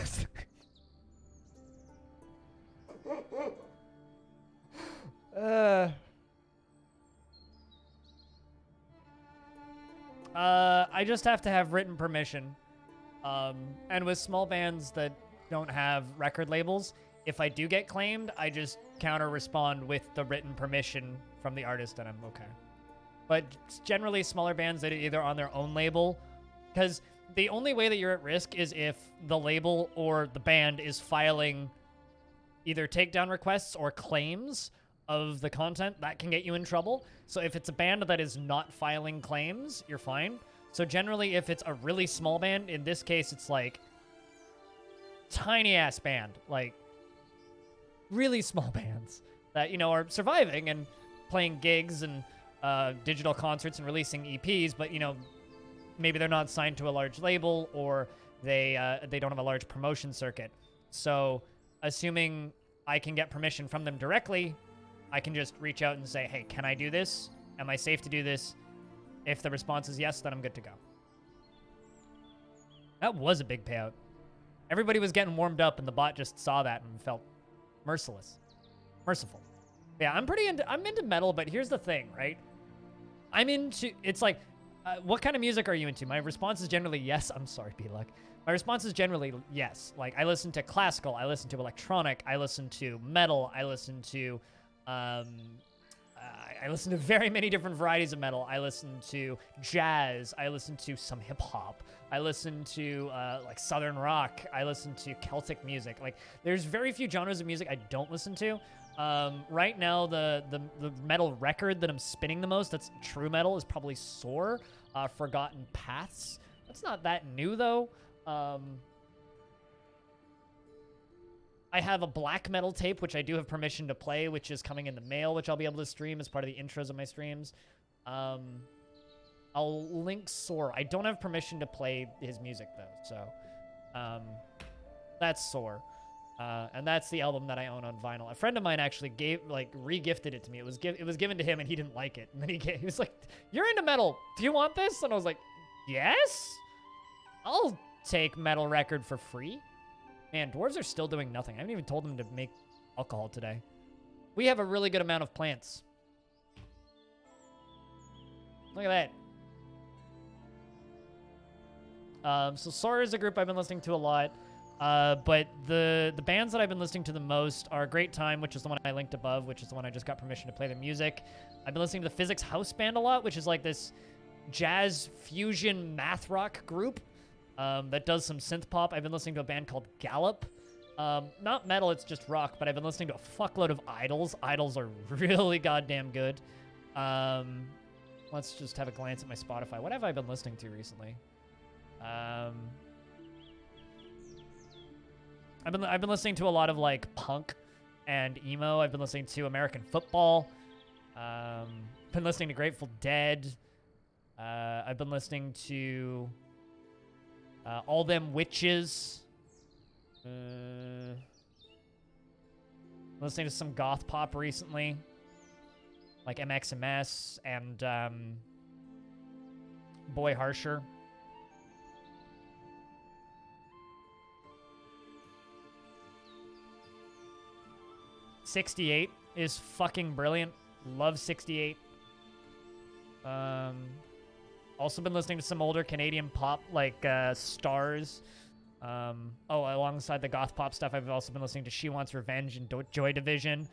I just have to have written permission. And with small bands that don't have record labels, if I do get claimed, I just counter-respond with the written permission from the artist, and I'm okay. But generally, smaller bands that are either on their own label, because the only way that you're at risk is if the label or the band is filing either takedown requests or claims of the content. That can get you in trouble. So if it's a band that is not filing claims, you're fine. So generally, if it's a really small band, in this case, it's like tiny-ass band, like really small bands that, you know, are surviving and playing gigs and digital concerts and releasing EPs, but, you know, maybe they're not signed to a large label or they don't have a large promotion circuit. So assuming I can get permission from them directly, I can just reach out and say, hey, can I do this? Am I safe to do this? If the response is yes, then I'm good to go. That was a big payout. Everybody was getting warmed up, and the bot just saw that and felt merciful. Yeah, I'm into metal, but here's the thing, right? It's like, what kind of music are you into? My response is generally yes. I'm sorry, B-Luck. My response is generally yes. Like, I listen to classical, I listen to electronic, I listen to metal, I listen to very many different varieties of metal. I listen to jazz, I listen to some hip hop, I listen to like southern rock, I listen to Celtic music. Like, there's very few genres of music I don't listen to. Right now, the metal record that I'm spinning the most, that's true metal, is probably Soar, Forgotten Paths. That's not that new, though. I have a black metal tape, which I do have permission to play, which is coming in the mail, which I'll be able to stream as part of the intros of my streams. I'll link Soar. I don't have permission to play his music, though, so that's Soar. And that's the album that I own on vinyl. A friend of mine actually re-gifted it to me. It was given to him, and he didn't like it. And then he was like, "You're into metal. Do you want this?" And I was like, "Yes, I'll take metal record for free." Man, dwarves are still doing nothing. I haven't even told them to make alcohol today. We have a really good amount of plants. Look at that. So Sora is a group I've been listening to a lot. But the bands that I've been listening to the most are Great Time, which is the one I linked above, which is the one I just got permission to play the music. I've been listening to the Physics House Band a lot, which is like this jazz fusion math rock group that does some synth pop. I've been listening to a band called Gallop. Not metal, it's just rock, but I've been listening to a fuckload of Idols. Idols are really goddamn good. Let's just have a glance at my Spotify. What have I been listening to recently? I've been listening to a lot of like punk and emo. I've been listening to American football. Been listening to Grateful Dead. I've been listening to All Them Witches. Listening to some goth pop recently, like MXMS and Boy Harsher. '68 is fucking brilliant. Love '68. Also been listening to some older Canadian pop, like Stars. Alongside the goth pop stuff, I've also been listening to She Wants Revenge and Joy Division.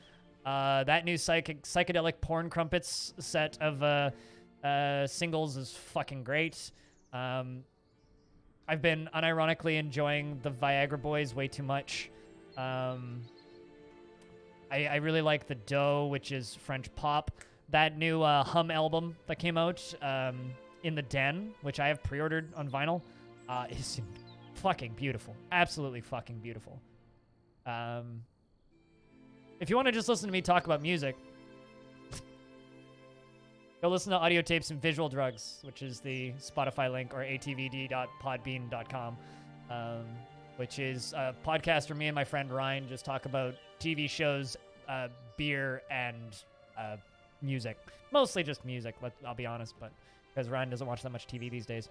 That new psychedelic porn crumpets set of singles is fucking great. I've been unironically enjoying the Viagra Boys way too much. I really like the Doe, which is French pop. That new Hum album that came out, In the Den, which I have pre-ordered on vinyl, is fucking beautiful. Absolutely fucking beautiful. If you want to just listen to me talk about music, go listen to Audio Tapes and Visual Drugs, which is the Spotify link, or atvd.podbean.com, which is a podcast where me and my friend Ryan just talk about TV shows, beer, and music. Mostly just music, I'll be honest, but because Ryan doesn't watch that much TV these days.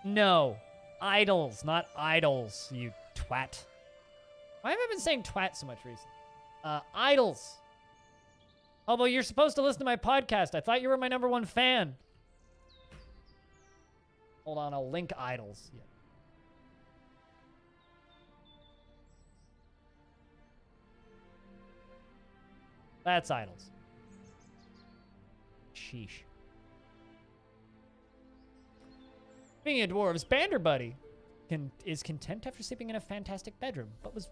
No. Idols, not idols, you twat. Why have I been saying twat so much recently? Idols. Although you're supposed to listen to my podcast. I thought you were my #1 fan. Hold on, I'll link Idols. Yeah. That's Idols. Sheesh. Speaking of dwarves, Bander Buddy is content after sleeping in a fantastic bedroom, but was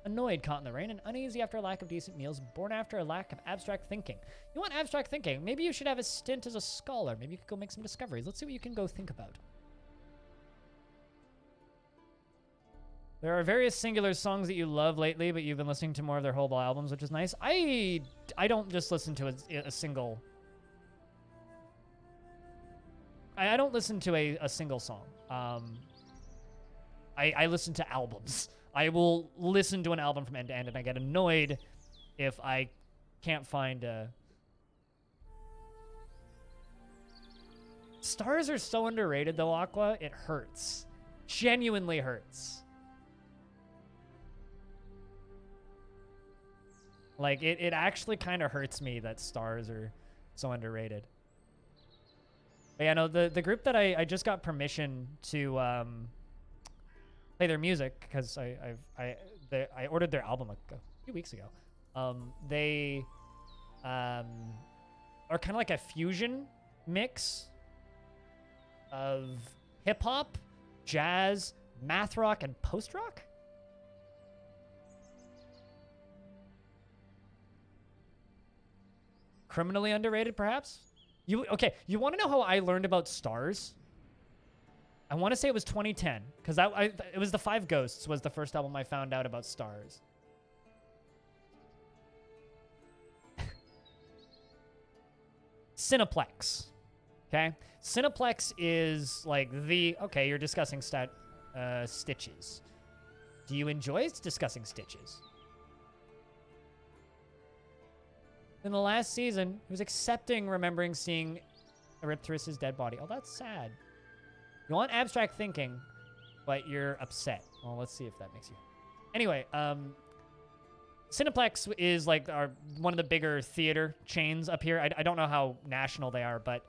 annoyed caught in the rain and uneasy after a lack of decent meals, born after a lack of abstract thinking. You want abstract thinking? Maybe you should have a stint as a scholar. Maybe you could go make some discoveries. Let's see what you can go think about. There are various singular songs that you love lately, but you've been listening to more of their whole albums, which is nice. I don't just listen to a single... I don't listen to a single song. I listen to albums. I will listen to an album from end to end, and I get annoyed if I can't find a... Stars are so underrated, though, Aqua. It hurts. Genuinely hurts. Like, it actually kind of hurts me that stars are so underrated. But yeah, no, the group that I just got permission to play their music because I ordered their album a few weeks ago. They are kind of like a fusion mix of hip hop, jazz, math rock, and post rock. Criminally underrated, perhaps? You want to know how I learned about stars? I want to say it was 2010, because it was The Five Ghosts was the first album I found out about stars. Cineplex. Okay? Cineplex is like okay, you're discussing Stitches. Do you enjoy discussing Stitches? In the last season, he was accepting remembering seeing Erypterus's dead body. Oh, that's sad. You want abstract thinking, but you're upset. Well, let's see if that makes you. Anyway, Cineplex is like one of the bigger theater chains up here. I don't know how national they are, but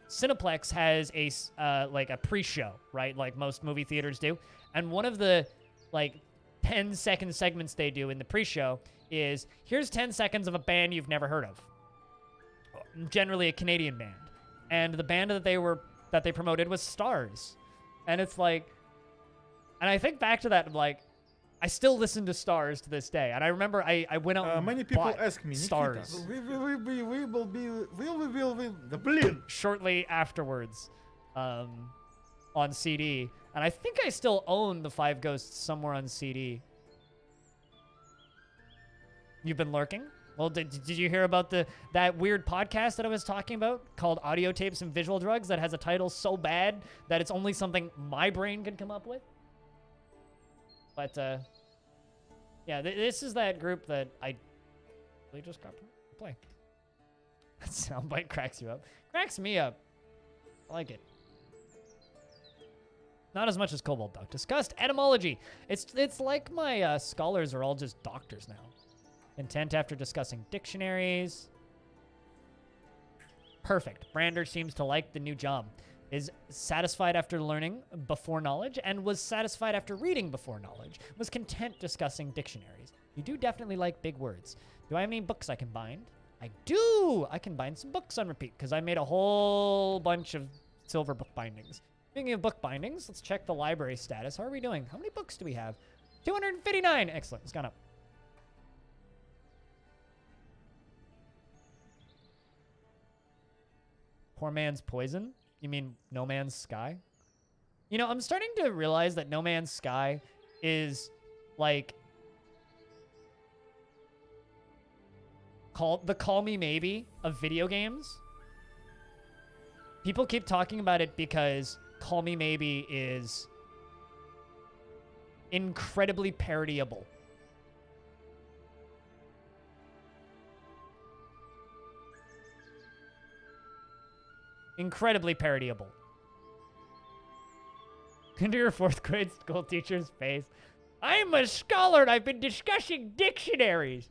Cineplex has a pre-show, right? Like most movie theaters do. And one of the 10-second segments they do in the pre-show is, here's 10 seconds of a band you've never heard of. Generally a Canadian band. And the band that they promoted was Stars. And it's like, and I think back to that, I'm like, I still listen to Stars to this day. And I remember I went out and many people bought ask me, Stars. Nikita, we will be the billion. Shortly afterwards, on CD. And I think I still own The Five Ghosts somewhere on CD. You've been lurking? Well, did you hear about that weird podcast that I was talking about called Audio Tapes and Visual Drugs that has a title so bad that it's only something my brain could come up with? But, yeah, this is that group that I really just got to play. That soundbite cracks you up. Cracks me up. I like it. Not as much as Cobalt Duck. Discussed etymology. It's like my scholars are all just doctors now. Intent after discussing dictionaries. Perfect. Brander seems to like the new job. Is satisfied after learning before knowledge and was satisfied after reading before knowledge. Was content discussing dictionaries. You do definitely like big words. Do I have any books I can bind? I do! I can bind some books on repeat because I made a whole bunch of silver book bindings. Speaking of book bindings, let's check the library status. How are we doing? How many books do we have? 259. Excellent. It's gone up. Poor Man's Poison? You mean No Man's Sky? You know, I'm starting to realize that No Man's Sky is like the Call Me Maybe of video games. People keep talking about it because Call Me Maybe is incredibly parodyable. Incredibly parodyable. Into your 4th grade school teacher's face. I'm a scholar and I've been discussing dictionaries.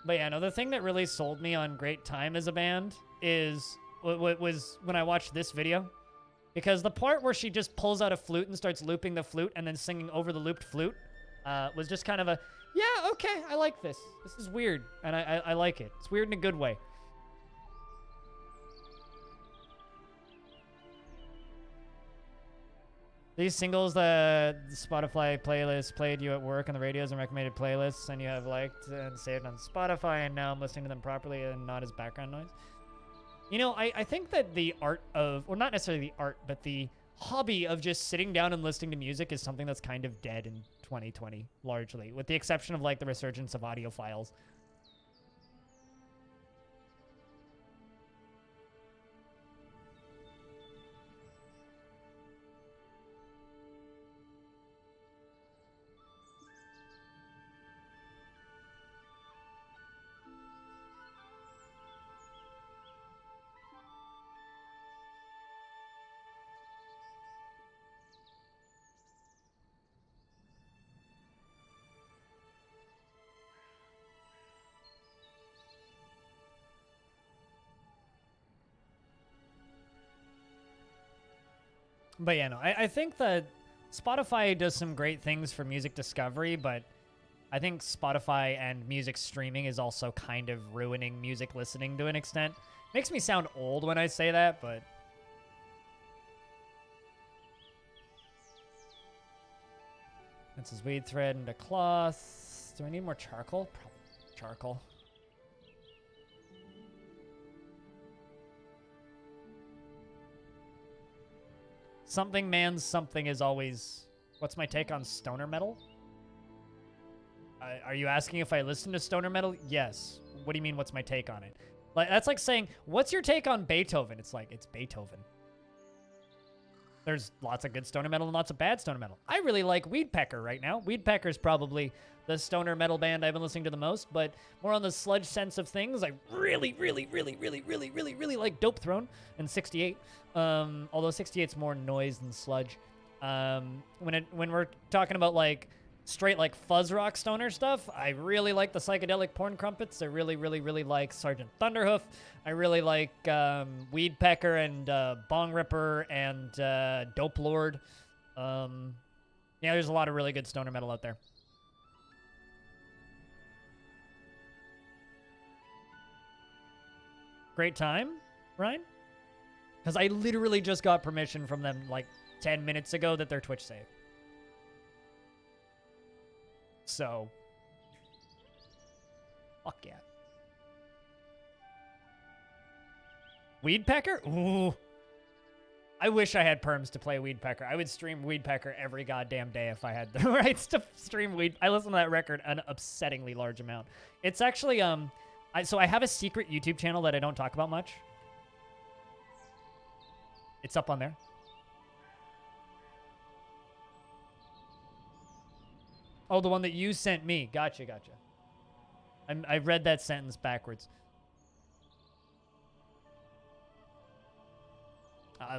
But yeah, no, the thing that really sold me on Great Time as a band was when I watched this video. Because the part where she just pulls out a flute and starts looping the flute and then singing over the looped flute was just kind of a, yeah, okay, I like this. This is weird, and I like it. It's weird in a good way. These singles, the Spotify playlist played you at work on the radios and recommended playlists, and you have liked and saved on Spotify, and now I'm listening to them properly and not as background noise. You know, I think that the art of, or not necessarily the art, but the hobby of just sitting down and listening to music is something that's kind of dead in 2020, largely, with the exception of like the resurgence of audiophiles. But yeah, no, I think that Spotify does some great things for music discovery, but I think Spotify and music streaming is also kind of ruining music listening to an extent. Makes me sound old when I say that, but... This is weed thread into cloth. Do I need more charcoal? Probably charcoal. Something man's something is always... What's my take on stoner metal? Are you asking if I listen to stoner metal? Yes. What do you mean, what's my take on it? Like, that's like saying, what's your take on Beethoven? It's like, it's Beethoven. There's lots of good stoner metal and lots of bad stoner metal. I really like Weedpecker right now. Weedpecker's probably the stoner metal band I've been listening to the most, but more on the sludge sense of things. I really like Dope Throne and 68. Although 68's more noise than sludge. When we're talking about like straight like fuzz rock stoner stuff, I really like the psychedelic porn crumpets. I really like Sergeant Thunderhoof. I really like Weedpecker and Bong Ripper and Dope Lord. Yeah, there's a lot of really good stoner metal out there. Great time, Ryan? Because I literally just got permission from them like 10 minutes ago that they're Twitch safe. So, fuck yeah. Weedpecker? Ooh. I wish I had perms to play Weedpecker. I would stream Weedpecker every goddamn day if I had the rights to stream Weed. I listen to that record an upsettingly large amount. It's actually, so I have a secret YouTube channel that I don't talk about much. It's up on there. Oh, the one that you sent me. Gotcha. I read that sentence backwards.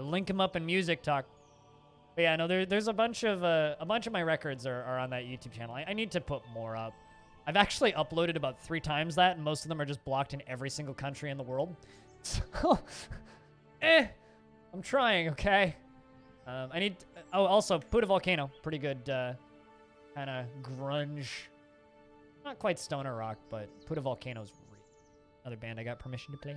Link him up in Music Talk. But yeah, no, there's a bunch of my records are on that YouTube channel. I need to put more up. I've actually uploaded about 3 times that, and most of them are just blocked in every single country in the world. So, I'm trying, okay? I need... also, Puta Volcano. Pretty good, kind of grunge. Not quite stoner rock, but Puta Volcano's another band I got permission to play.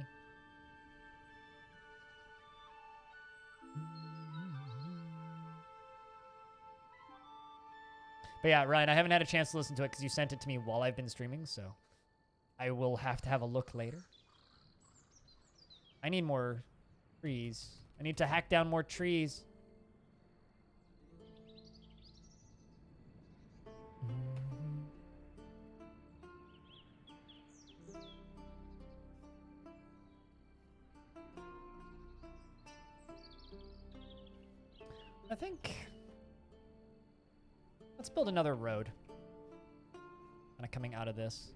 But yeah, Ryan, I haven't had a chance to listen to it because you sent it to me while I've been streaming, so I will have to have a look later. I need more trees. I need to hack down more trees. I think... Let's build another road. Kind of coming out of this.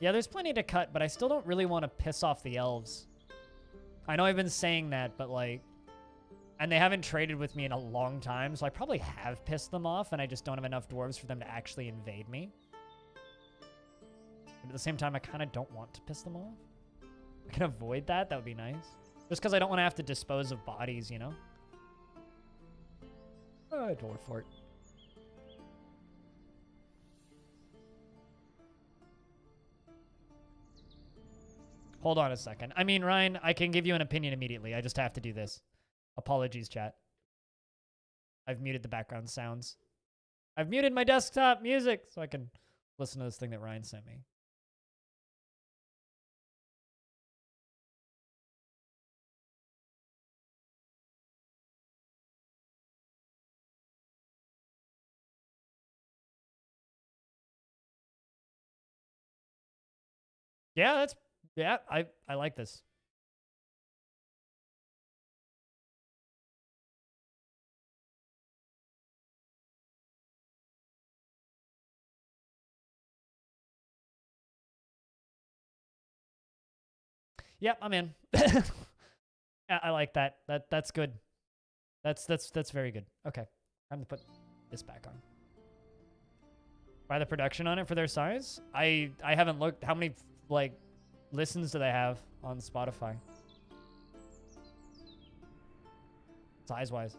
Yeah, there's plenty to cut, but I still don't really want to piss off the elves. I know I've been saying that, but like... And they haven't traded with me in a long time, so I probably have pissed them off, and I just don't have enough dwarves for them to actually invade me. But at the same time, I kind of don't want to piss them off. I can avoid that. That would be nice. Just because I don't want to have to dispose of bodies, you know? Oh, Dwarf Fort. Hold on a second. I mean, Ryan, I can give you an opinion immediately. I just have to do this. Apologies, chat. I've muted the background sounds. I've muted my desktop music so I can listen to this thing that Ryan sent me. Yeah, I like this. Yep, I'm in. Yeah, I like that. That's good. That's very good. Okay. Time to put this back on. By the production on it for their size? I haven't looked. How many, like, listens do they have on Spotify? Size-wise.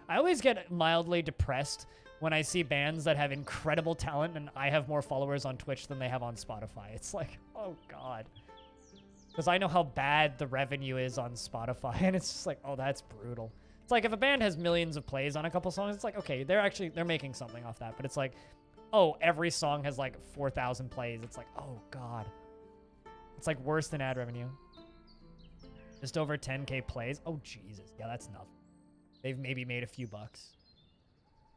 I always get mildly depressed when I see bands that have incredible talent and I have more followers on Twitch than they have on Spotify. It's like, oh God. Because I know how bad the revenue is on Spotify, and it's just like, oh, that's brutal. It's like if a band has millions of plays on a couple songs, it's like, okay, they're making something off that. But it's like, oh, every song has like 4,000 plays. It's like, oh God. It's like worse than ad revenue. Just over 10K plays. Oh, Jesus. Yeah, that's nothing. They've maybe made a few bucks.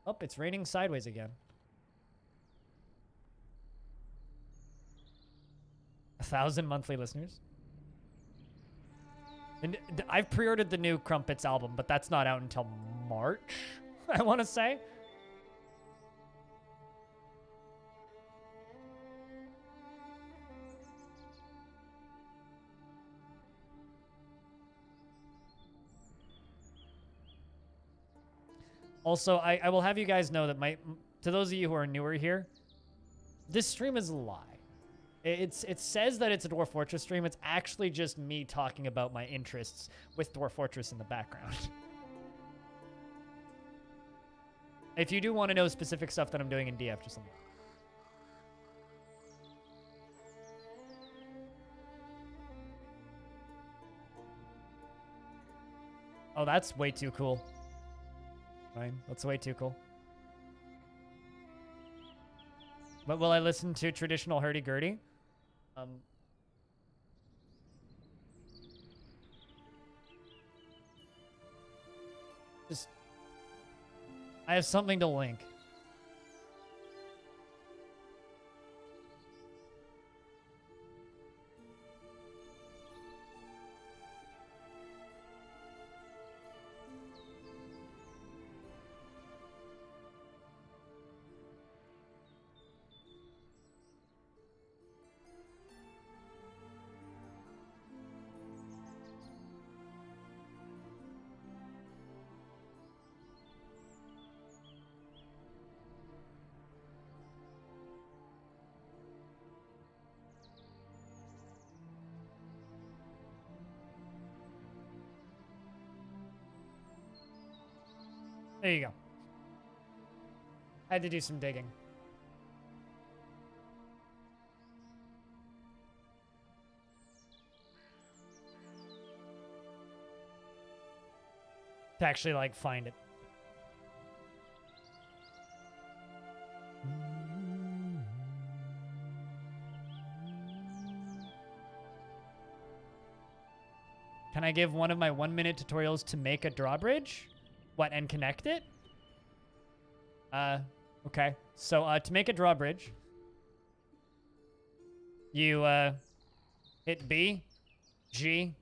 Oh, it's raining sideways again. 1,000 monthly listeners. And I've pre-ordered the new Crumpets album, but that's not out until March, I want to say. Also, I will have you guys know that to those of you who are newer here, this stream is a lie. It says that it's a Dwarf Fortress stream. It's actually just me talking about my interests with Dwarf Fortress in the background. If you do want to know specific stuff that I'm doing in DF, just let me know. Oh, that's way too cool. Fine, that's way too cool. But will I listen to traditional hurdy-gurdy? I have something to link. There you go. I had to do some digging. To actually, like, find it. Can I give one of my 1-minute tutorials to make a drawbridge? What, and connect it? Okay. So, to make a drawbridge, you, hit B, G,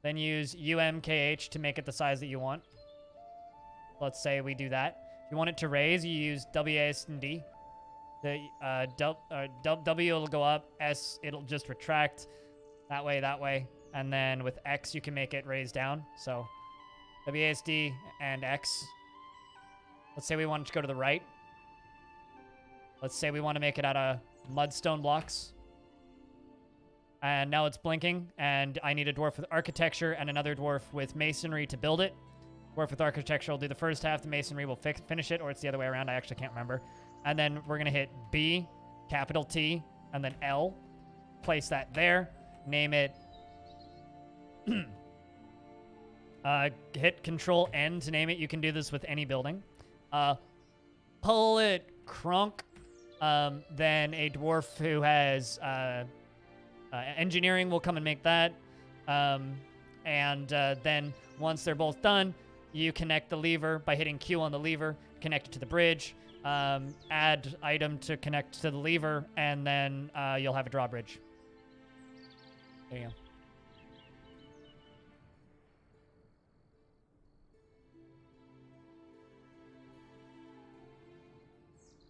then use UMKH to make it the size that you want. Let's say we do that. If you want it to raise, you use WAS and D. The, W will go up, S, it'll just retract, that way, and then with X, you can make it raise down, so... WASD and X. Let's say we want it to go to the right. Let's say we want to make it out of mudstone blocks. And now it's blinking, and I need a dwarf with architecture and another dwarf with masonry to build it. Dwarf with architecture will do the first half, the masonry will finish it, or it's the other way around, I actually can't remember. And then we're going to hit B, capital T, and then L. Place that there. Name it... hit Control N to name it. You can do this with any building. Pull it crunk. Then a dwarf who has engineering will come and make that. Then once they're both done, you connect the lever by hitting Q on the lever, connect it to the bridge, add item to connect to the lever, and then you'll have a drawbridge. There you go.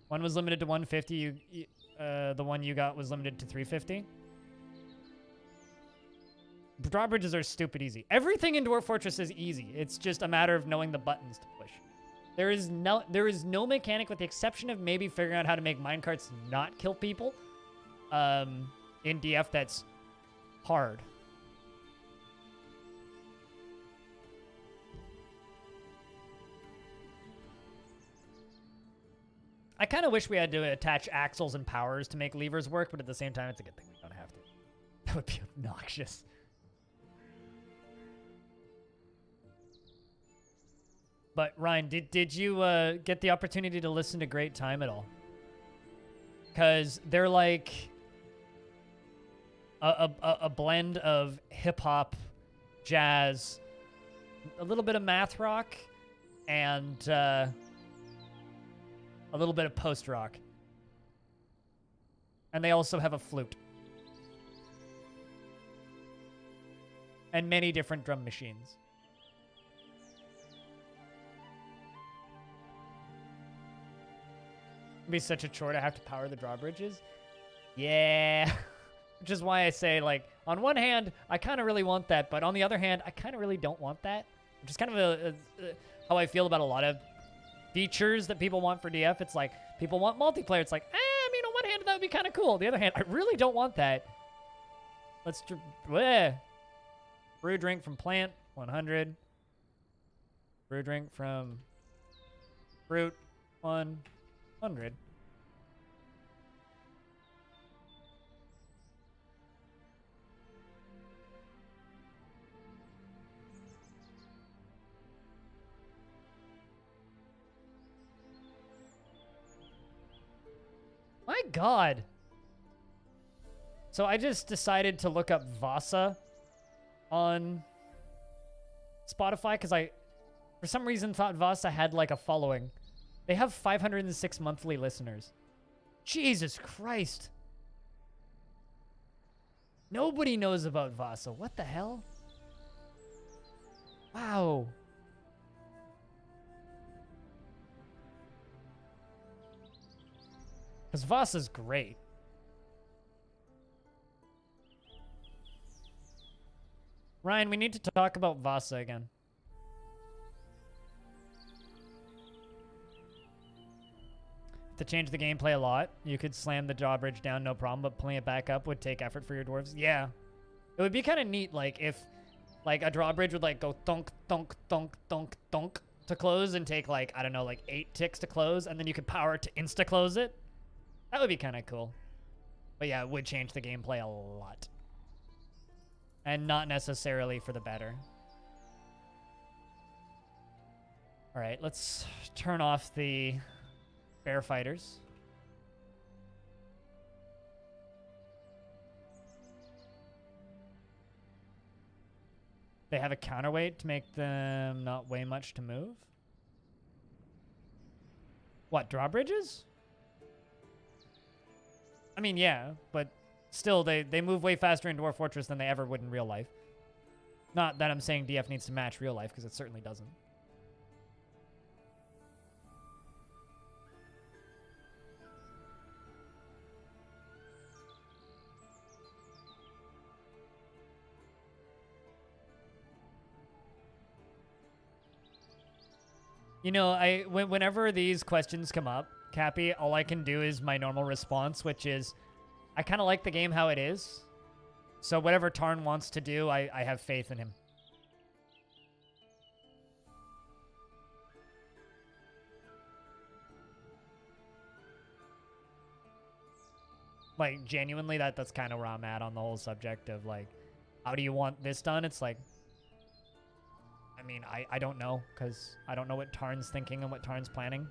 One was limited to 150. The one you got was limited to 350. Drawbridges are stupid easy. Everything in Dwarf Fortress is easy. It's just a matter of knowing the buttons to push. There is no mechanic with the exception of maybe figuring out how to make minecarts not kill people in DF that's hard. I kind of wish we had to attach axles and powers to make levers work, but at the same time, it's a good thing we don't have to. That would be obnoxious. But Ryan, did you get the opportunity to listen to Great Time at all? Because they're like a blend of hip hop, jazz, a little bit of math rock, and a little bit of post rock. And they also have a flute. And many different drum machines. It'd be such a chore to have to power the drawbridges. Yeah. Which is why I say, like, on one hand, I kind of really want that, but on the other hand, I kind of really don't want that. Which is kind of how I feel about a lot of features that people want for DF. It's like, people want multiplayer. It's like, I mean, on one hand, that would be kind of cool. On the other hand, I really don't want that. Let's brew drink from plant, 100. Brew drink from fruit, 100. My God. So I just decided to look up Vasa on Spotify because I, for some reason, thought Vasa had like a following. They have 506 monthly listeners. Jesus Christ. Nobody knows about Vasa. What the hell? Wow. Because Vasa's great. Ryan, we need to talk about Vasa again. To change the gameplay a lot, you could slam the drawbridge down, no problem, but pulling it back up would take effort for your dwarves. Yeah. It would be kind of neat, like, if, like, a drawbridge would, like, go thunk, thunk, thunk, thunk, thunk to close and take, like, I don't know, like, 8 ticks to close, and then you could power it to insta-close it. That would be kind of cool. But yeah, it would change the gameplay a lot. And not necessarily for the better. Alright, let's turn off the bear fighters. They have a counterweight to make them not weigh much to move? What, drawbridges? I mean, yeah, but still, they move way faster in Dwarf Fortress than they ever would in real life. Not that I'm saying DF needs to match real life, because it certainly doesn't. You know, whenever these questions come up, Cappy, all I can do is my normal response, which is, I kind of like the game how it is. So whatever Tarn wants to do, I have faith in him. Like, genuinely, that's kind of where I'm at on the whole subject of, like, how do you want this done? It's like, I mean, I don't know, because I don't know what Tarn's thinking and what Tarn's planning.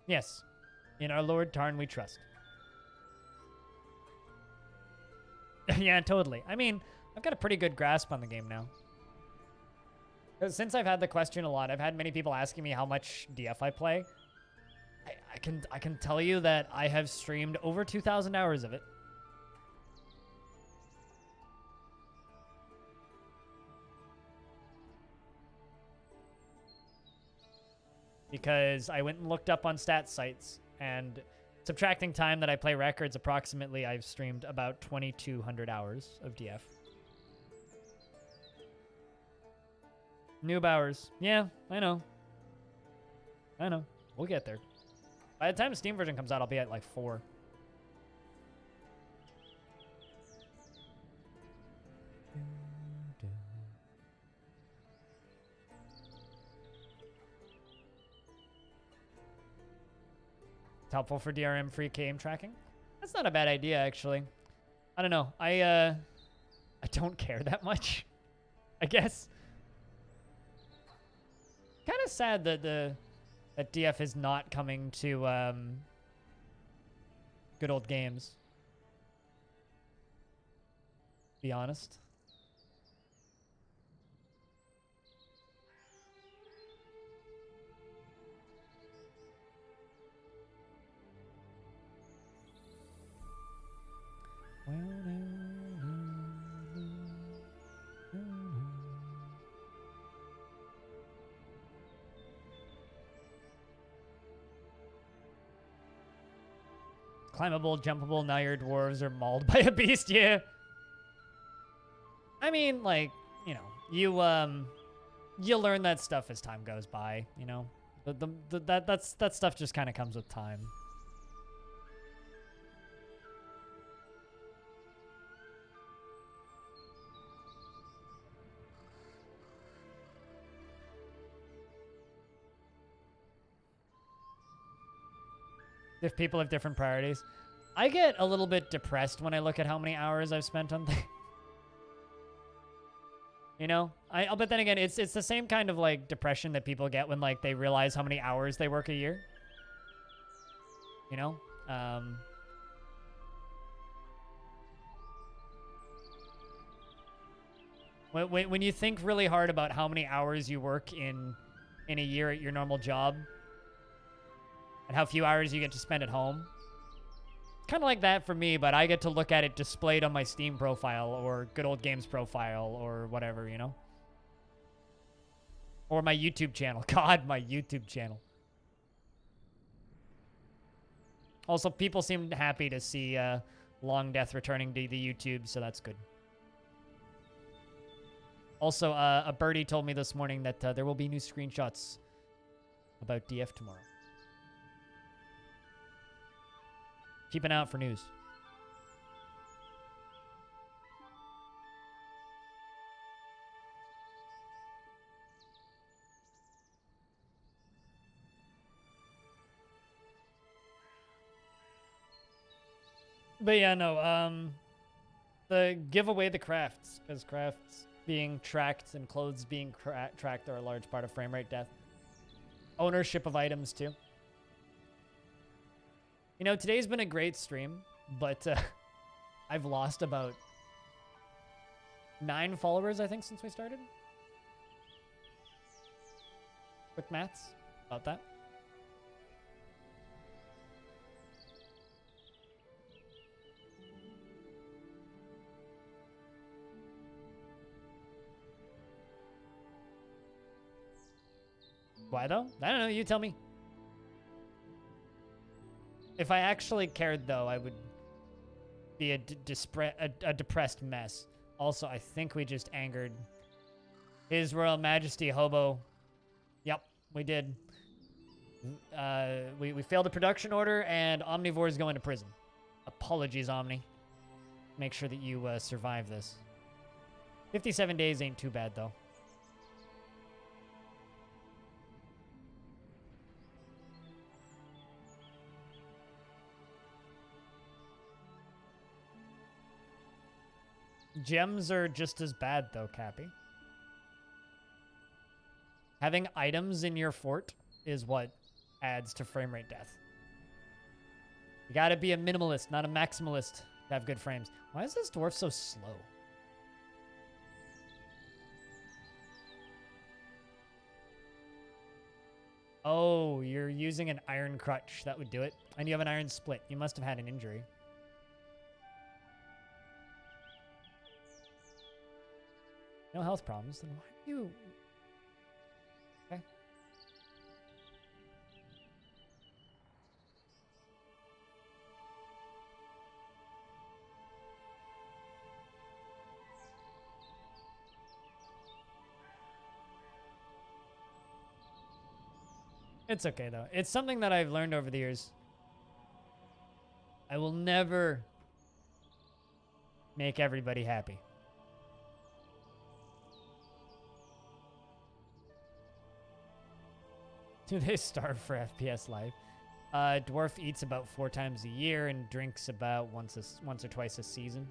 Yes. In our Lord Tarn we trust. Yeah, totally. I mean, I've got a pretty good grasp on the game now. Since I've had the question a lot, I've had many people asking me how much DF I play. I can tell you that I have streamed over 2,000 hours of it. Because I went and looked up on stat sites, and Subtracting time that I play records, approximately I've streamed about 2,200 hours of DF. Noob hours. Yeah, I know. I know. We'll get there. By the time the Steam version comes out, I'll be at like 4. It's helpful for DRM free game tracking. That's not a bad idea, actually. I don't know. I don't care that much, I guess. Kind of sad that that DF is not coming to good old games. Be honest. Climbable, jumpable, now your dwarves are mauled by a beast, yeah. I mean, like, you know, you learn that stuff as time goes by, you know? That stuff just kind of comes with time. If people have different priorities. I get a little bit depressed when I look at how many hours I've spent on things. You know? But then again, it's the same kind of, like, depression that people get when, like, they realize how many hours they work a year. You know? When you think really hard about how many hours you work in a year at your normal job, and how few hours you get to spend at home. It's kind of like that for me, but I get to look at it displayed on my Steam profile or Good Old Games profile or whatever, you know? Or my YouTube channel. God, my YouTube channel. Also, people seem happy to see Longdeath returning to the YouTube, so that's good. Also, a birdie told me this morning that there will be new screenshots about DF tomorrow. Keep an eye out for news. But yeah, no, the give away the crafts, because crafts being tracked and clothes being tracked are a large part of frame rate death. Ownership of items, too. You know, today's been a great stream, but I've lost about 9 followers, I think, since we started. Quick maths about that. Why, though? I don't know. You tell me. If I actually cared, though, I would be a depressed mess. Also, I think we just angered His Royal Majesty Hobo. Yep, we did. We failed a production order, and Omnivore's going to prison. Apologies, Omni. Make sure that you survive this. 57 days ain't too bad, though. Gems are just as bad, though, Cappy. Having items in your fort is what adds to frame rate death. You gotta be a minimalist, not a maximalist, to have good frames. Why is this dwarf so slow? Oh, you're using an iron crutch. That would do it. And you have an iron split. You must have had an injury. No health problems, then why are you... Okay. It's okay, though. It's something that I've learned over the years. I will never make everybody happy. Do they starve for FPS life? Dwarf eats about 4 times a year and drinks about once or twice a season.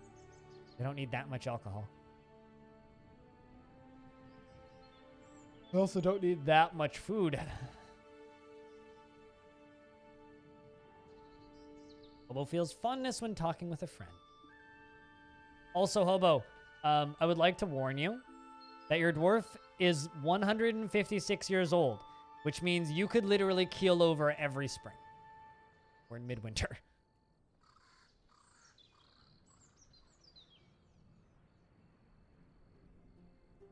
They don't need that much alcohol. They also don't need that much food. Hobo feels fondness when talking with a friend. Also, Hobo, I would like to warn you that your dwarf is 156 years old, which means you could literally keel over every spring. Or in midwinter.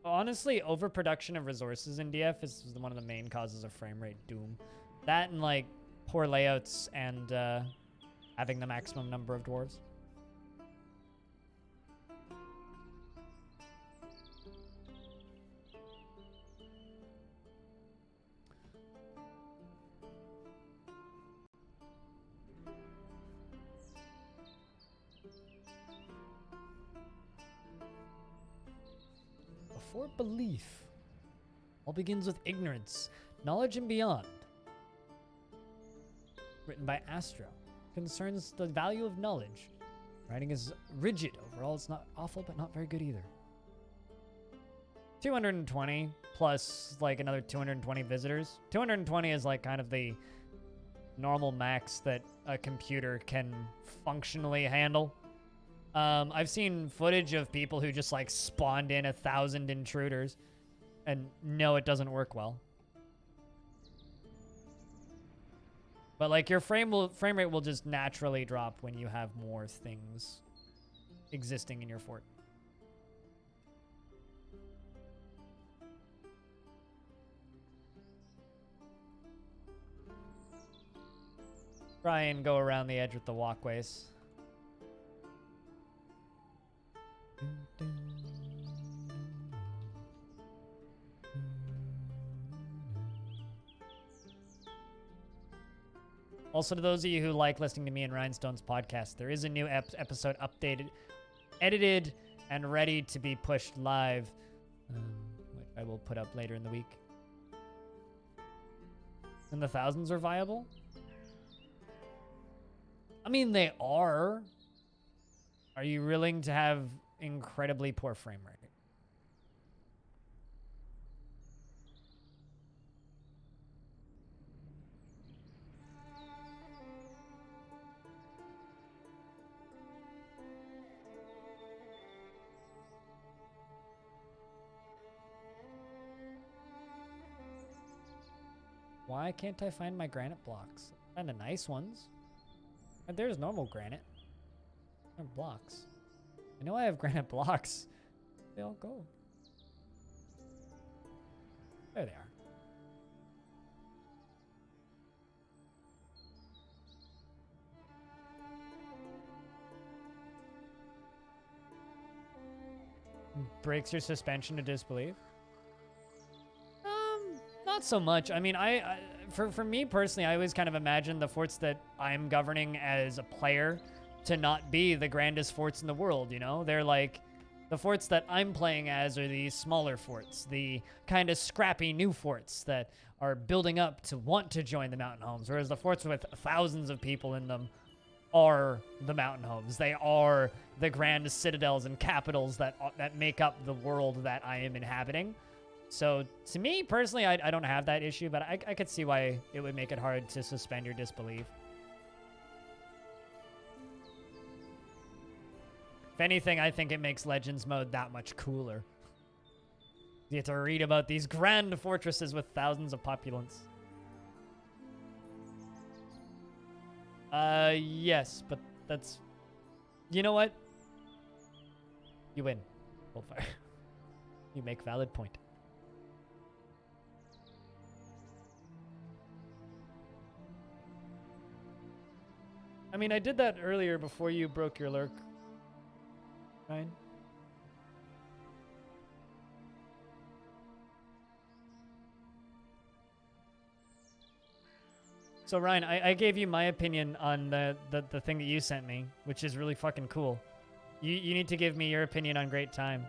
Honestly, overproduction of resources in DF is one of the main causes of frame rate doom. That and, like, poor layouts and having the maximum number of dwarves. Before belief, all begins with ignorance, knowledge and beyond. Written by Astro. Concerns the value of knowledge. Writing is rigid overall. It's not awful, but not very good either. 220 plus like another 220 visitors. 220 is like kind of the normal max that a computer can functionally handle. I've seen footage of people who just like spawned in 1,000 intruders, and no, it doesn't work well. But like your frame rate will just naturally drop when you have more things existing in your fort. Try and go around the edge with the walkways. Also, to those of you who like listening to me and Rhinestone's podcast, there is a new episode updated, edited, and ready to be pushed live, which I will put up later in the week. And the thousands are viable? I mean, they are. Are you willing to have incredibly poor frame rate? Why can't I find my granite blocks? Find the nice ones. And there's normal granite. They're blocks. I know I have granite blocks. They all go. There they are. Breaks your suspension to disbelief? Not so much. I mean, for me personally, I always kind of imagine the forts that I'm governing as a player to not be the grandest forts in the world, you know? They're like, the forts that I'm playing as are the smaller forts, the kind of scrappy new forts that are building up to want to join the mountain homes, whereas the forts with thousands of people in them are the mountain homes. They are the grand citadels and capitals that make up the world that I am inhabiting. So to me personally, I don't have that issue, but I could see why it would make it hard to suspend your disbelief. If anything, I think it makes Legends mode that much cooler. You get to read about these grand fortresses with thousands of populants. Yes, but that's... You know what? You win. Goldfire. You make valid point. I mean, I did that earlier before you broke your lurk. Ryan? So Ryan, I gave you my opinion on the thing that you sent me, which is really fucking cool. You need to give me your opinion on Great Time.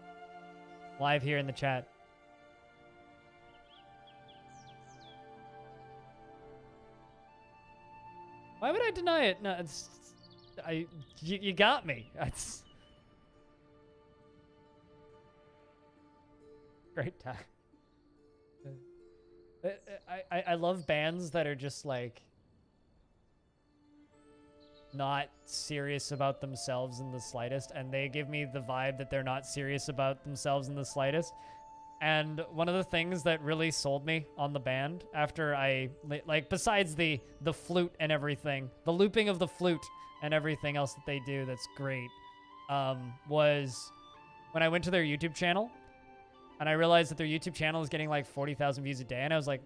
Live here in the chat. Why would I deny it? No, it's you got me. That's Great Time. I love bands that are just like not serious about themselves in the slightest, and they give me the vibe that they're not serious about themselves in the slightest. And one of the things that really sold me on the band after I, like, besides the flute and everything, the looping of the flute and everything else that they do that's great, was when I went to their YouTube channel and I realized that their YouTube channel is getting like 40,000 views a day. And I was like,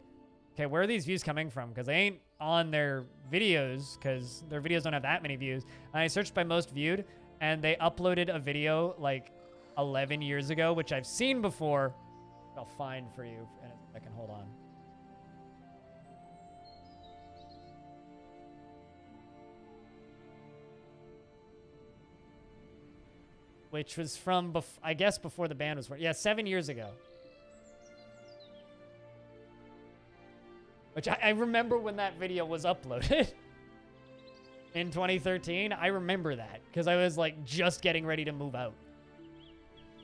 okay, where are these views coming from? Because they ain't on their videos, because their videos don't have that many views. And I searched by most viewed, and they uploaded a video like 11 years ago, which I've seen before. I'll find for you in a second. Hold on. Which was from, I guess, before the band was born. Yeah, 7 years ago. Which I remember when that video was uploaded in 2013. I remember that because I was like just getting ready to move out.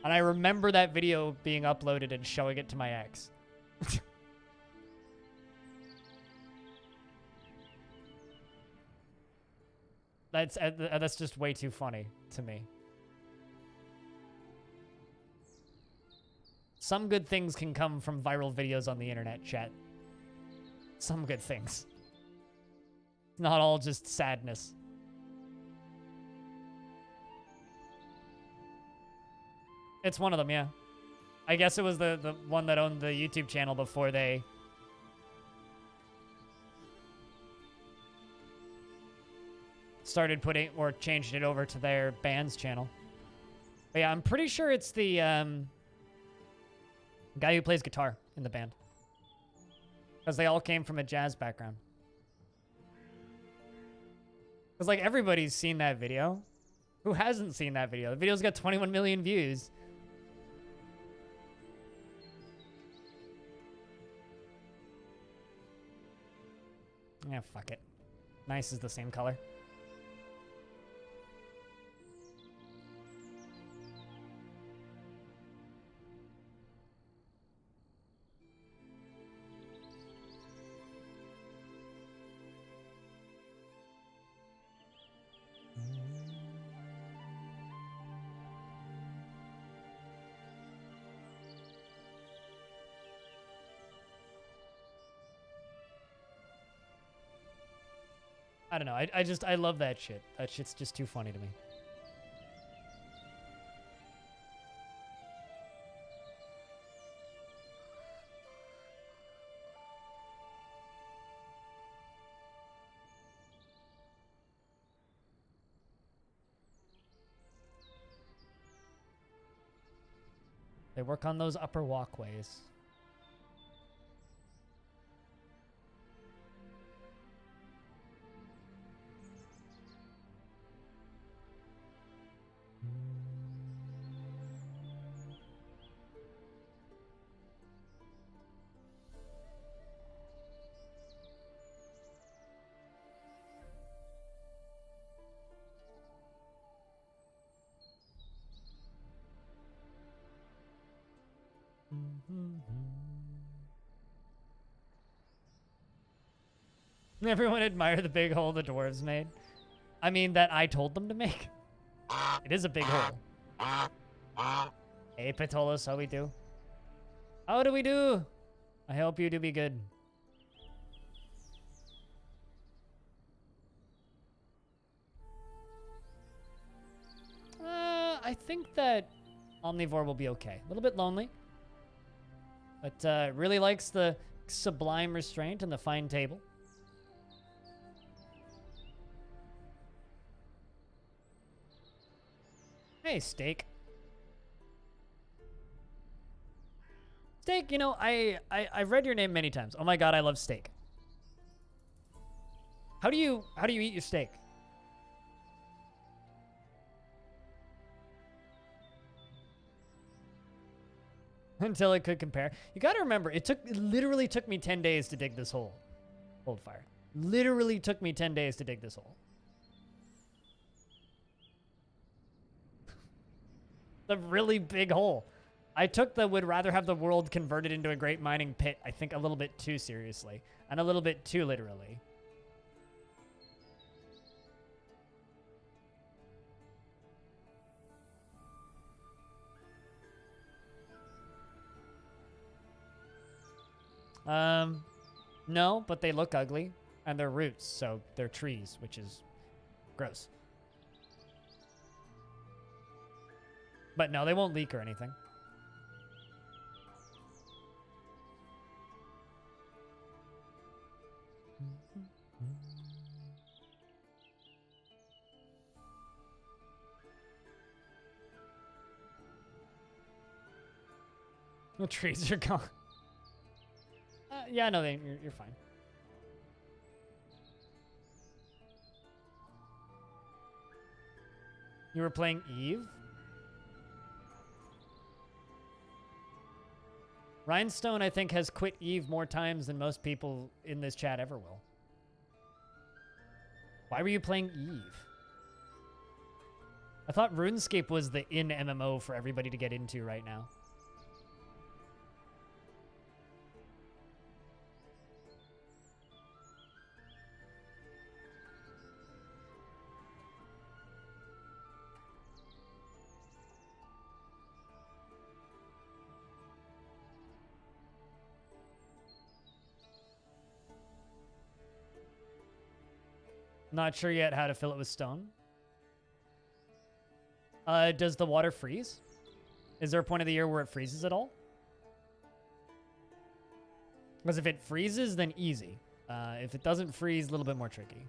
And I remember that video being uploaded and showing it to my ex. That's just way too funny to me. Some good things can come from viral videos on the internet, chat. Some good things. Not all just sadness. It's one of them, yeah. I guess it was the one that owned the YouTube channel before they started putting or changed it over to their band's channel. But yeah, I'm pretty sure it's the guy who plays guitar in the band. Because they all came from a jazz background. Because, like, everybody's seen that video. Who hasn't seen that video? The video's got 21 million views. Yeah, fuck it. Nice is the same color. I don't know. I love that shit. That shit's just too funny to me. They work on those upper walkways. Everyone admire the big hole the dwarves made. I mean, that I told them to make. It is a big hole. Hey, Patolos, how we do? How do we do? I hope you do be good. I think that Omnivore will be okay. A little bit lonely. But really likes the sublime restraint and the fine table. Hey, Steak. Steak, you know, I've read your name many times. Oh my god, I love Steak. How do you eat your steak? Until it could compare. You gotta remember, it literally took me 10 days to dig this hole. Hold fire. Literally took me 10 days to dig this hole. The really big hole. I took the would rather have the world converted into a great mining pit, I think a little bit too seriously. And a little bit too literally. No, but they look ugly. And they're roots, so they're trees, which is gross. But no, they won't leak or anything. The trees are gone. Yeah, no, you're fine. You were playing Eve? Rhinestone, I think, has quit Eve more times than most people in this chat ever will. Why were you playing Eve? I thought RuneScape was the in MMO for everybody to get into right now. Not sure yet how to fill it with stone. Does the water freeze? Is there a point of the year where it freezes at all? Because if it freezes, then easy. If it doesn't freeze, a little bit more tricky.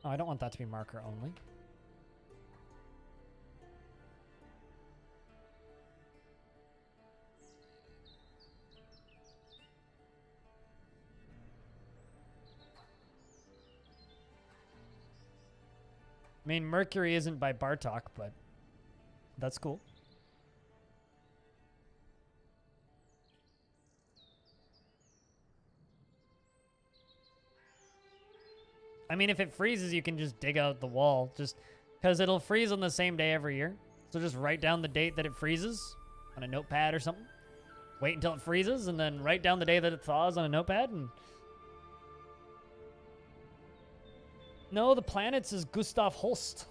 Oh, I don't want that to be marker only. I mean, Mercury isn't by Bartok, but that's cool. I mean, if it freezes, you can just dig out the wall, just because it'll freeze on the same day every year. So just write down the date that it freezes on a notepad or something. Wait until it freezes, and then write down the day that it thaws on a notepad, and... No, the planets is Gustav Holst.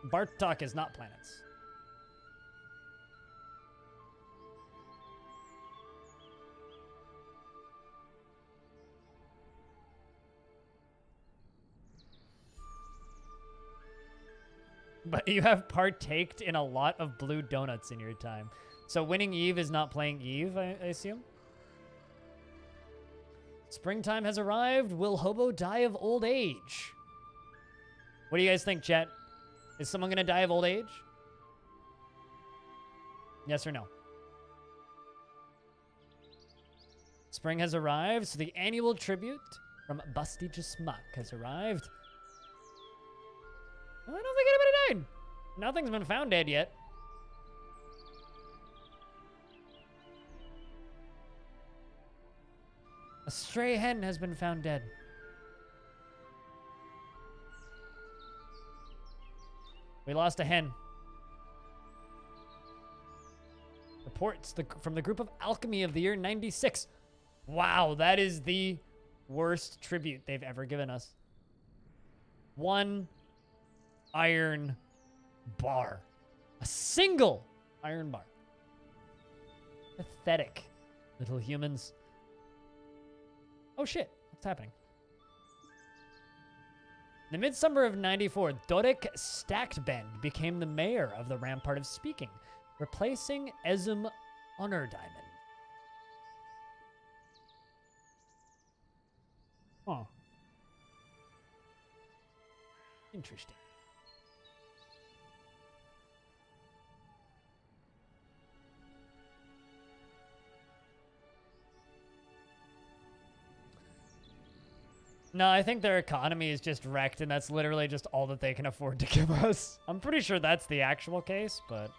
Bartok is not planets. But you have partaked in a lot of blue donuts in your time. So winning Eve is not playing Eve, I assume? Springtime has arrived. Will Hobo die of old age? What do you guys think, chat? Is someone going to die of old age? Yes or no? Spring has arrived, so the annual tribute from Busty Jasmuck has arrived. I don't think anybody died. Nothing's been found dead yet. A stray hen has been found dead. We lost a hen. Reports from the group of Alchemy of the year 96. Wow, that is the worst tribute they've ever given us. 1 iron bar. A single iron bar. Pathetic little humans. Oh shit, what's happening? In the midsummer of 94, Dorek Stackbend became the mayor of the Rampart of Speaking, replacing Ezum Honor Diamond. Huh. Interesting. No, I think their economy is just wrecked, and that's literally just all that they can afford to give us. I'm pretty sure that's the actual case, but...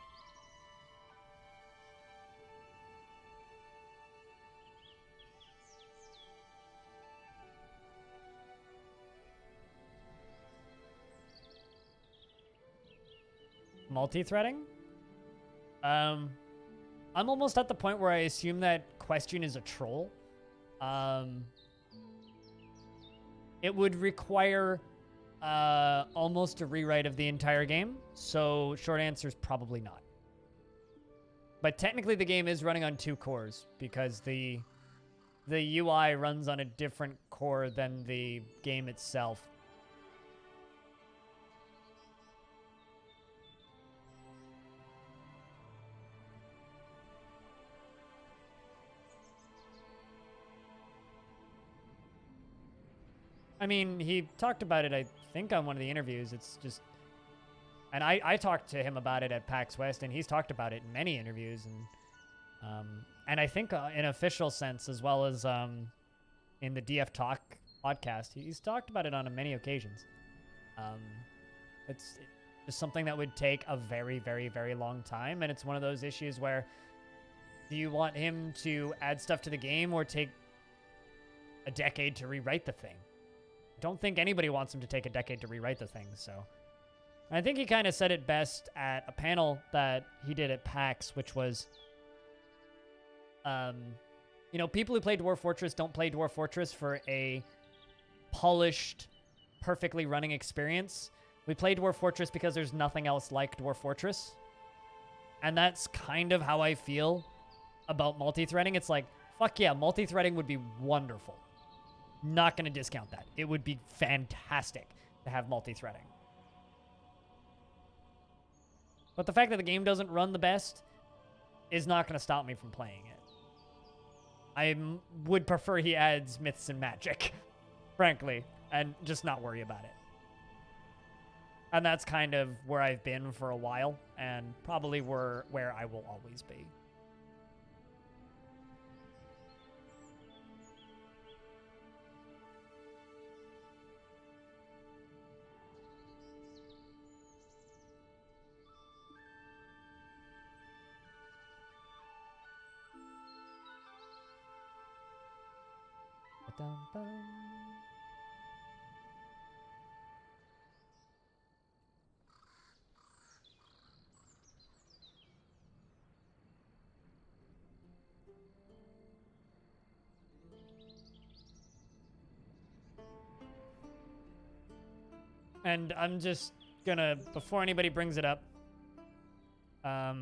Multi-threading? I'm almost at the point where I assume that question is a troll. It would require almost a rewrite of the entire game, so short answer is probably not. But technically the game is running on 2 cores because the UI runs on a different core than the game itself. I mean, he talked about it, I think, on one of the interviews. It's just... And I talked to him about it at PAX West, and he's talked about it in many interviews. And I think in official sense, as well as in the DF Talk podcast, he's talked about it on many occasions. It's just something that would take a very, very, very long time. And it's one of those issues where, do you want him to add stuff to the game or take a decade to rewrite the thing? Don't think anybody wants him to take a decade to rewrite the thing, so... I think he kind of said it best at a panel that he did at PAX, which was... you know, people who play Dwarf Fortress don't play Dwarf Fortress for a polished, perfectly running experience. We play Dwarf Fortress because there's nothing else like Dwarf Fortress. And that's kind of how I feel about multi-threading. It's like, fuck yeah, multi-threading would be wonderful. Not going to discount that. It would be fantastic to have multi-threading. But the fact that the game doesn't run the best is not going to stop me from playing it. I would prefer he adds myths and magic, frankly, and just not worry about it. And that's kind of where I've been for a while, and probably where I will always be. Ba-dum-bum. And I'm just gonna, before anybody brings it up, yeah,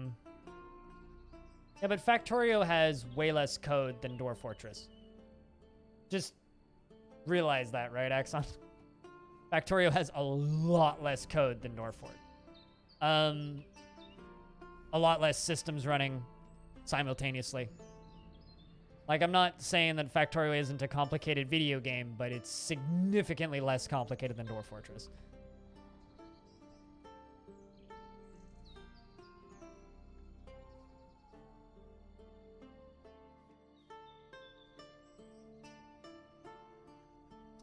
but Factorio has way less code than Dwarf Fortress. Just realize that, right, Axon? Factorio has a lot less code than Dwarf Fort. A lot less systems running simultaneously. Like, I'm not saying that Factorio isn't a complicated video game, but it's significantly less complicated than Dwarf Fortress.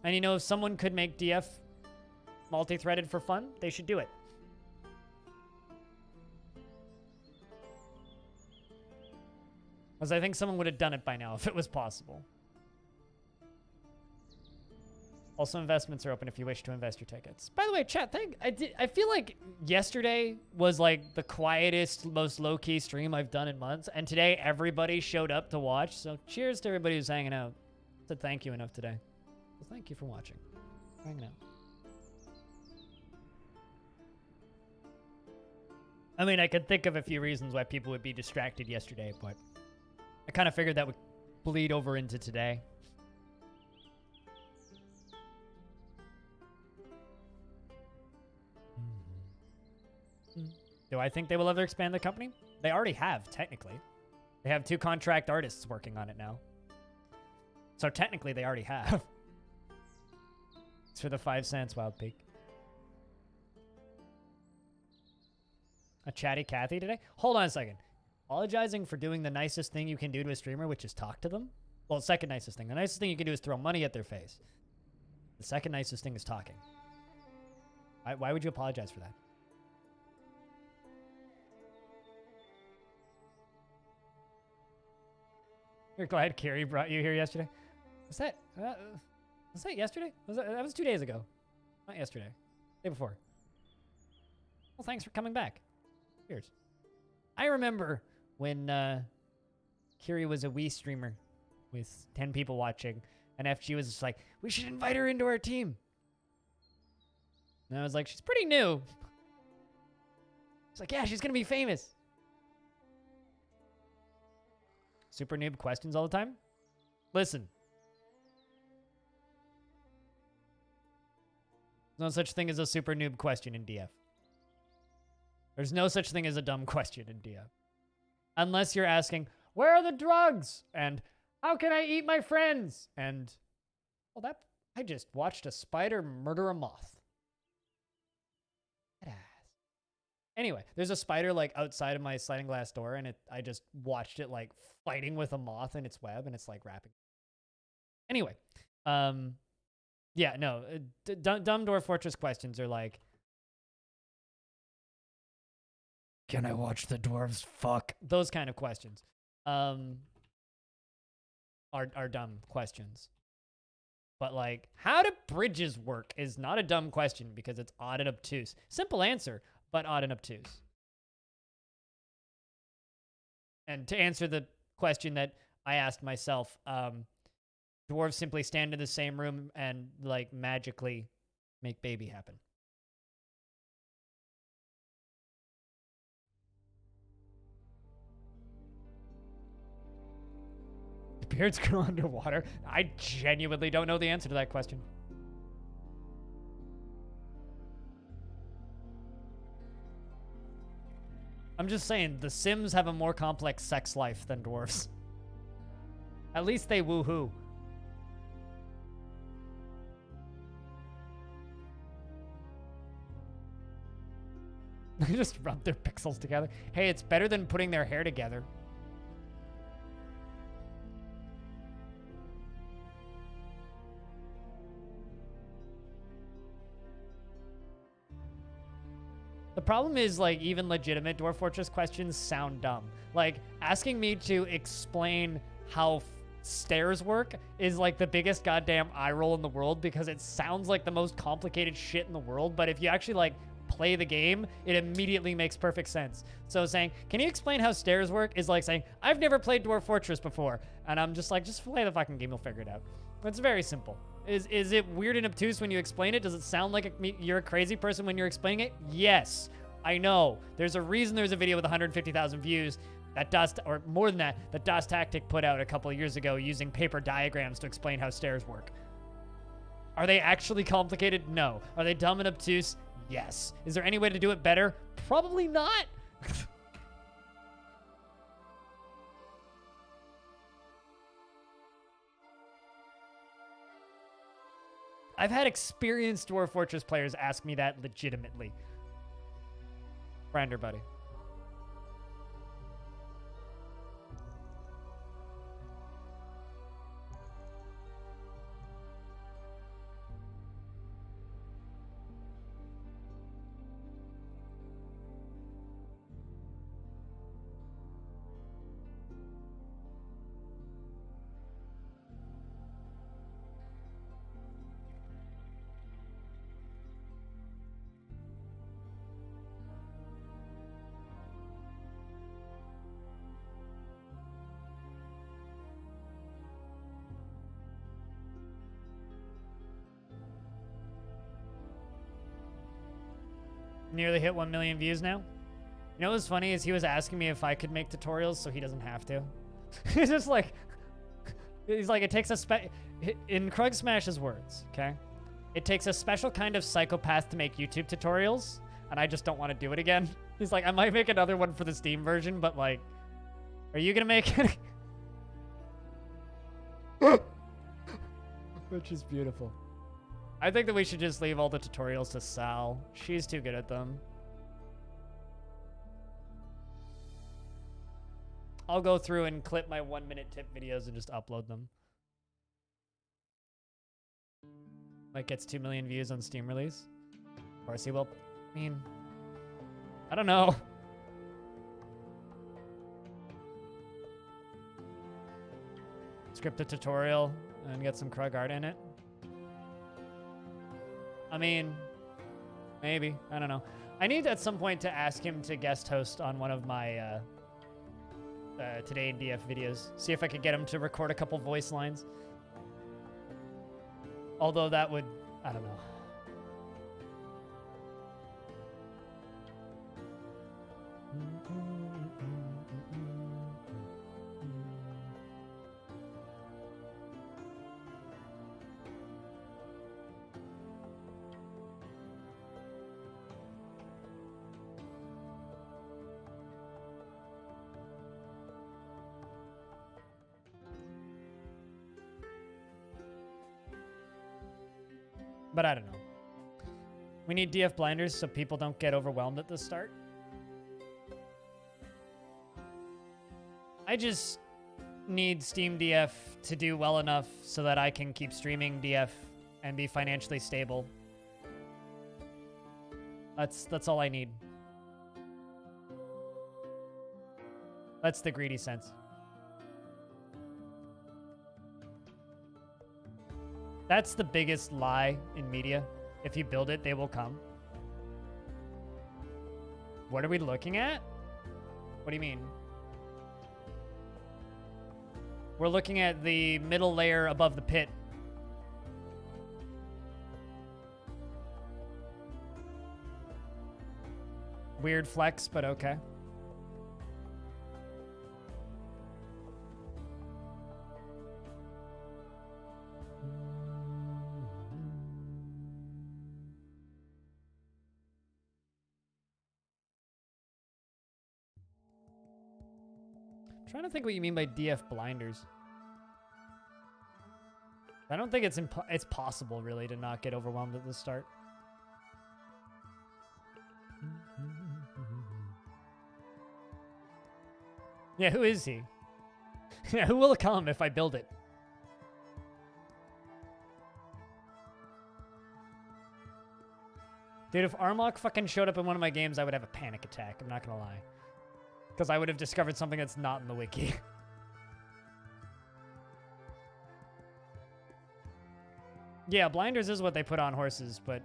And you know, if someone could make DF multi-threaded for fun, they should do it. Because I think someone would have done it by now if it was possible. Also, investments are open if you wish to invest your tickets. By the way, chat, I feel like yesterday was like the quietest, most low-key stream I've done in months. And today, everybody showed up to watch. So cheers to everybody who's hanging out. I said thank you enough today. Well, thank you for watching. Hanging out. I mean, I could think of a few reasons why people would be distracted yesterday, but I kind of figured that would bleed over into today. Do I think they will ever expand the company? They already have, technically. They have 2 contract artists working on it now. So technically, they already have. It's for the 5 cents, Wild Peak. a chatty Cathy today. Hold on a second. Apologizing for doing the nicest thing you can do to a streamer, which is talk to them. Well, second nicest thing. The nicest thing you can do is throw money at their face. The second nicest thing is talking. Why would you apologize for that? Here, go ahead. Carrie brought you here yesterday. Was that yesterday? That was 2 days ago. Not yesterday. Day before. Well, thanks for coming back. Cheers. I remember when Kiri was a Wii streamer with 10 people watching, and FG was just like, we should invite her into our team. And I was like, she's pretty new. It's like, yeah, she's going to be famous. Super noob questions all the time? Listen. There's no such thing as a super noob question in DF. There's no such thing as a dumb question in DF. Unless you're asking, where are the drugs? And how can I eat my friends? And, well, I just watched a spider murder a moth. Anyway, there's a spider like outside of my sliding glass door, and I just watched it like fighting with a moth in its web, and it's like wrapping. Anyway, yeah, no, dumb Dwarf Fortress questions are like, can I watch the dwarves fuck? Those kind of questions, are dumb questions. But like, how do bridges work is not a dumb question because it's odd and obtuse. Simple answer, but odd and obtuse. And to answer the question that I asked myself, dwarves simply stand in the same room and like magically make baby happen. Do beards grow underwater? I genuinely don't know the answer to that question. I'm just saying, the Sims have a more complex sex life than dwarves. At least they woohoo. They just rub their pixels together. Hey, it's better than putting their hair together. The problem is, like, even legitimate Dwarf Fortress questions sound dumb. Like, asking me to explain how stairs work is, like, the biggest goddamn eye roll in the world because it sounds like the most complicated shit in the world, but if you actually, like, play the game, it immediately makes perfect sense. So saying, can you explain how stairs work is like saying, I've never played Dwarf Fortress before. And I'm just like, just play the fucking game, you'll figure it out. It's very simple. Is it weird and obtuse when you explain it? Does it sound like you're a crazy person when you're explaining it? Yes, I know. There's a reason there's a video with 150,000 views that or more than that DOS Tactic put out a couple of years ago using paper diagrams to explain how stairs work. Are they actually complicated? No. Are they dumb and obtuse? Yes. Is there any way to do it better? Probably not. I've had experienced Dwarf Fortress players ask me that legitimately. Brander, buddy. Nearly hit 1 million views now. You know what's funny is he was asking me if I could make tutorials so he doesn't have to. He's just like, he's like, it takes a in Krug Smash's words, okay? It takes a special kind of psychopath to make YouTube tutorials, and I just don't want to do it again. He's like, I might make another one for the Steam version, but like, are you gonna make it? Which is beautiful. I think that we should just leave all the tutorials to Sal. She's too good at them. I'll go through and clip my 1-minute tip videos and just upload them. Like gets 2 million views on Steam release. Of course he will. I mean, I don't know. Script a tutorial and get some Krug art in it. I mean, maybe. I don't know. I need at some point to ask him to guest host on one of my Today in DF videos. See if I could get him to record a couple voice lines. Although that would, I don't know. But I don't know. We need DF blinders so people don't get overwhelmed at the start. I just need Steam DF to do well enough so that I can keep streaming DF and be financially stable. That's all I need. That's the greedy sense. That's the biggest lie in media. If you build it, they will come. What are we looking at? What do you mean? We're looking at the middle layer above the pit. Weird flex, but okay. Trying to think what you mean by DF blinders. I don't think it's possible really to not get overwhelmed at the start. Yeah, who is he? Yeah, who will come if I build it? Dude, if Armok fucking showed up in one of my games, I would have a panic attack. I'm not gonna lie. Because I would have discovered something that's not in the wiki. Yeah, blinders is what they put on horses, but...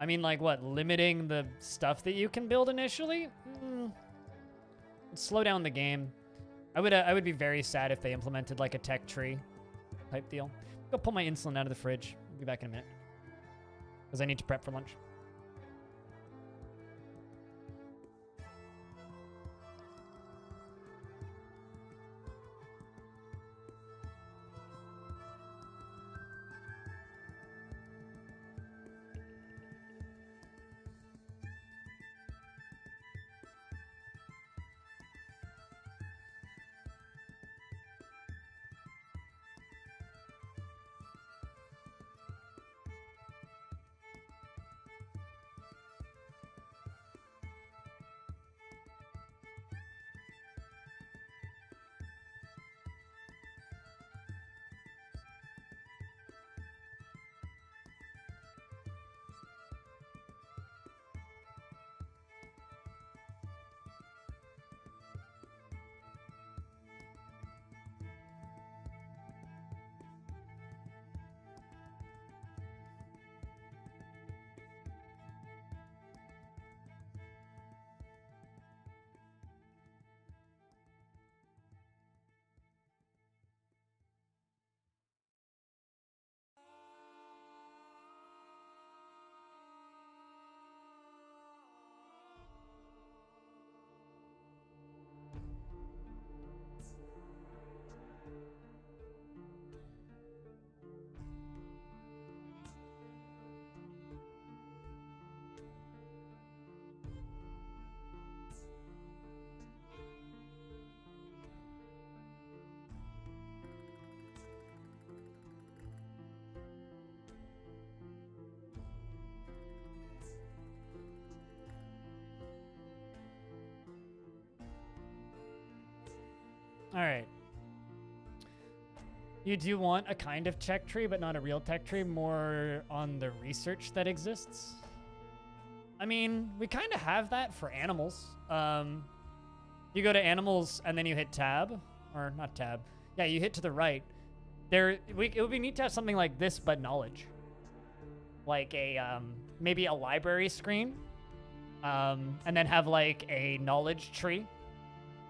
I mean, like, what? Limiting the stuff that you can build initially? Slow down the game. I would be very sad if they implemented, like, a tech tree type deal. Go pull my insulin out of the fridge. I'll be back in a minute. Because I need to prep for lunch. All right. You do want a kind of tech tree, but not a real tech tree, more on the research that exists. I mean, we kind of have that for animals. You go to animals and then you hit tab, or not tab. Yeah, you hit to the right. It would be neat to have something like this, but knowledge. Like a, maybe a library screen. And then have like a knowledge tree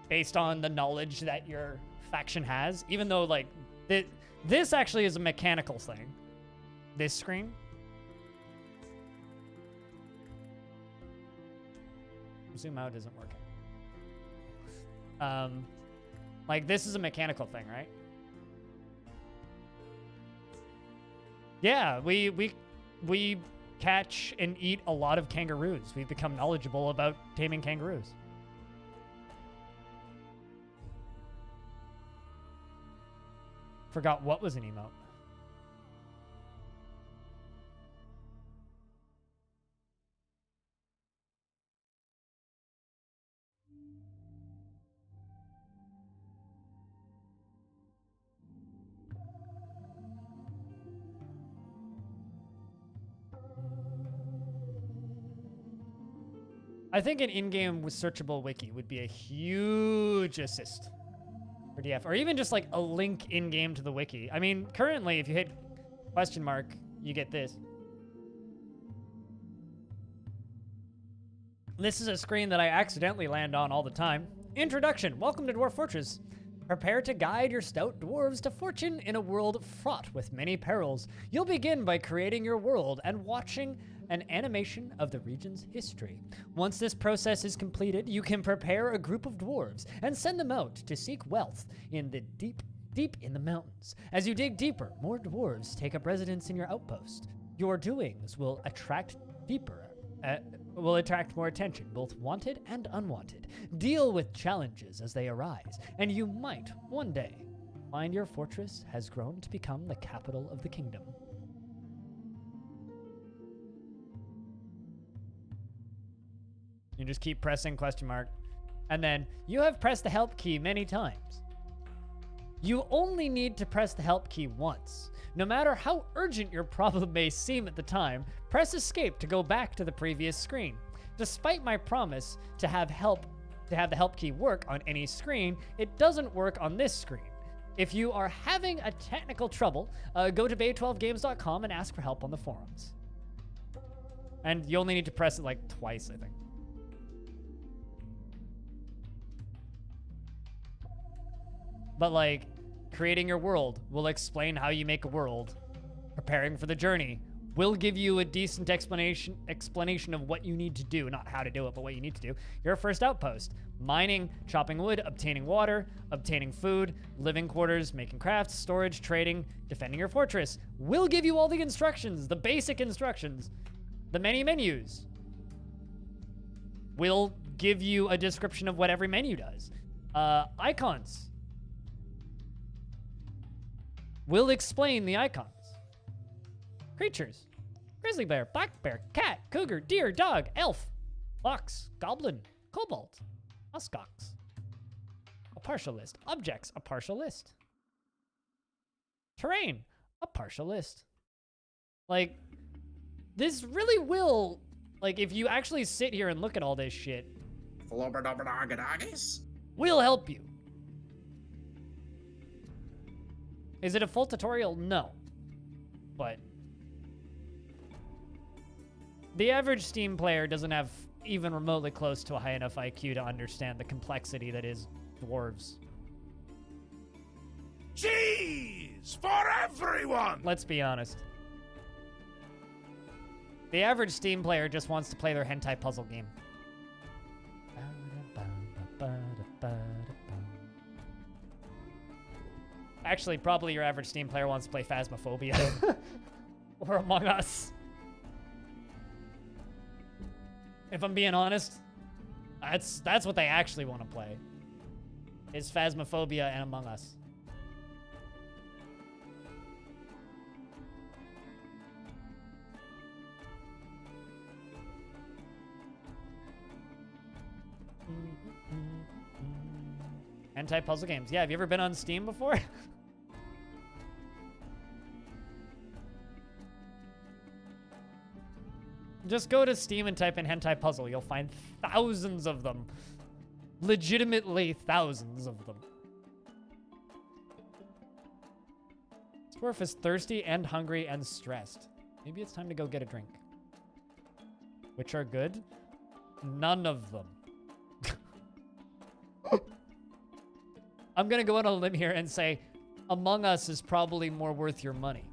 based on the knowledge that your faction has. Even though like, this actually is a mechanical thing. This screen. Zoom out isn't working. Like this is a mechanical thing, right? Yeah, we catch and eat a lot of kangaroos. We've become knowledgeable about taming kangaroos. Forgot what was an emote. I think an in-game searchable wiki would be a huge assist for DF, or even just like a link in-game to the wiki. I mean, currently, if you hit question mark, you get this. This is a screen that I accidentally land on all the time. Introduction. Welcome to Dwarf Fortress. Prepare to guide your stout dwarves to fortune in a world fraught with many perils. You'll begin by creating your world and watching an animation of the region's history. Once this process is completed, you can prepare a group of dwarves and send them out to seek wealth in the deep in the mountains. As you dig deeper, more dwarves take up residence in your outpost. Your doings will attract more attention, both wanted and unwanted. Deal with challenges as they arise, and you might, one day, find your fortress has grown to become the capital of the kingdom. You just keep pressing question mark, and then you have pressed the help key many times. You only need to press the help key once. No matter how urgent your problem may seem at the time, press escape to go back to the previous screen. Despite my promise to have the help key work on any screen, it doesn't work on this screen. If you are having a technical trouble, go to bay12games.com and ask for help on the forums. And you only need to press it like twice, I think. But like, creating your world will explain how you make a world. Preparing for the journey will give you a decent explanation of what you need to do, not how to do it, but what you need to do. Your first outpost: mining, chopping wood, obtaining water, obtaining food, living quarters, making crafts, storage, trading, defending your fortress. Will give you all the instructions, the basic instructions. The many menus will give you a description of what every menu does. Icons will explain the icons. Creatures: grizzly bear, black bear, cat, cougar, deer, dog, elf, fox, goblin, kobold, muskox. A partial list. Objects: a partial list. Terrain: a partial list. Like, this really will, like, if you actually sit here and look at all this shit, will help you. Is it a full tutorial? No. But the average Steam player doesn't have even remotely close to a high enough IQ to understand the complexity that is dwarves. Cheese for everyone! Let's be honest. The average Steam player just wants to play their hentai puzzle game. Actually, probably your average Steam player wants to play Phasmophobia. Or Among Us. If I'm being honest, that's what they actually want to play. Is Phasmophobia and Among Us. Hentai puzzle games. Yeah, have you ever been on Steam before? Just go to Steam and type in hentai puzzle. You'll find thousands of them. Legitimately thousands of them. Dwarf is thirsty and hungry and stressed. Maybe it's time to go get a drink. Which are good? None of them. I'm gonna go on a limb here and say Among Us is probably more worth your money.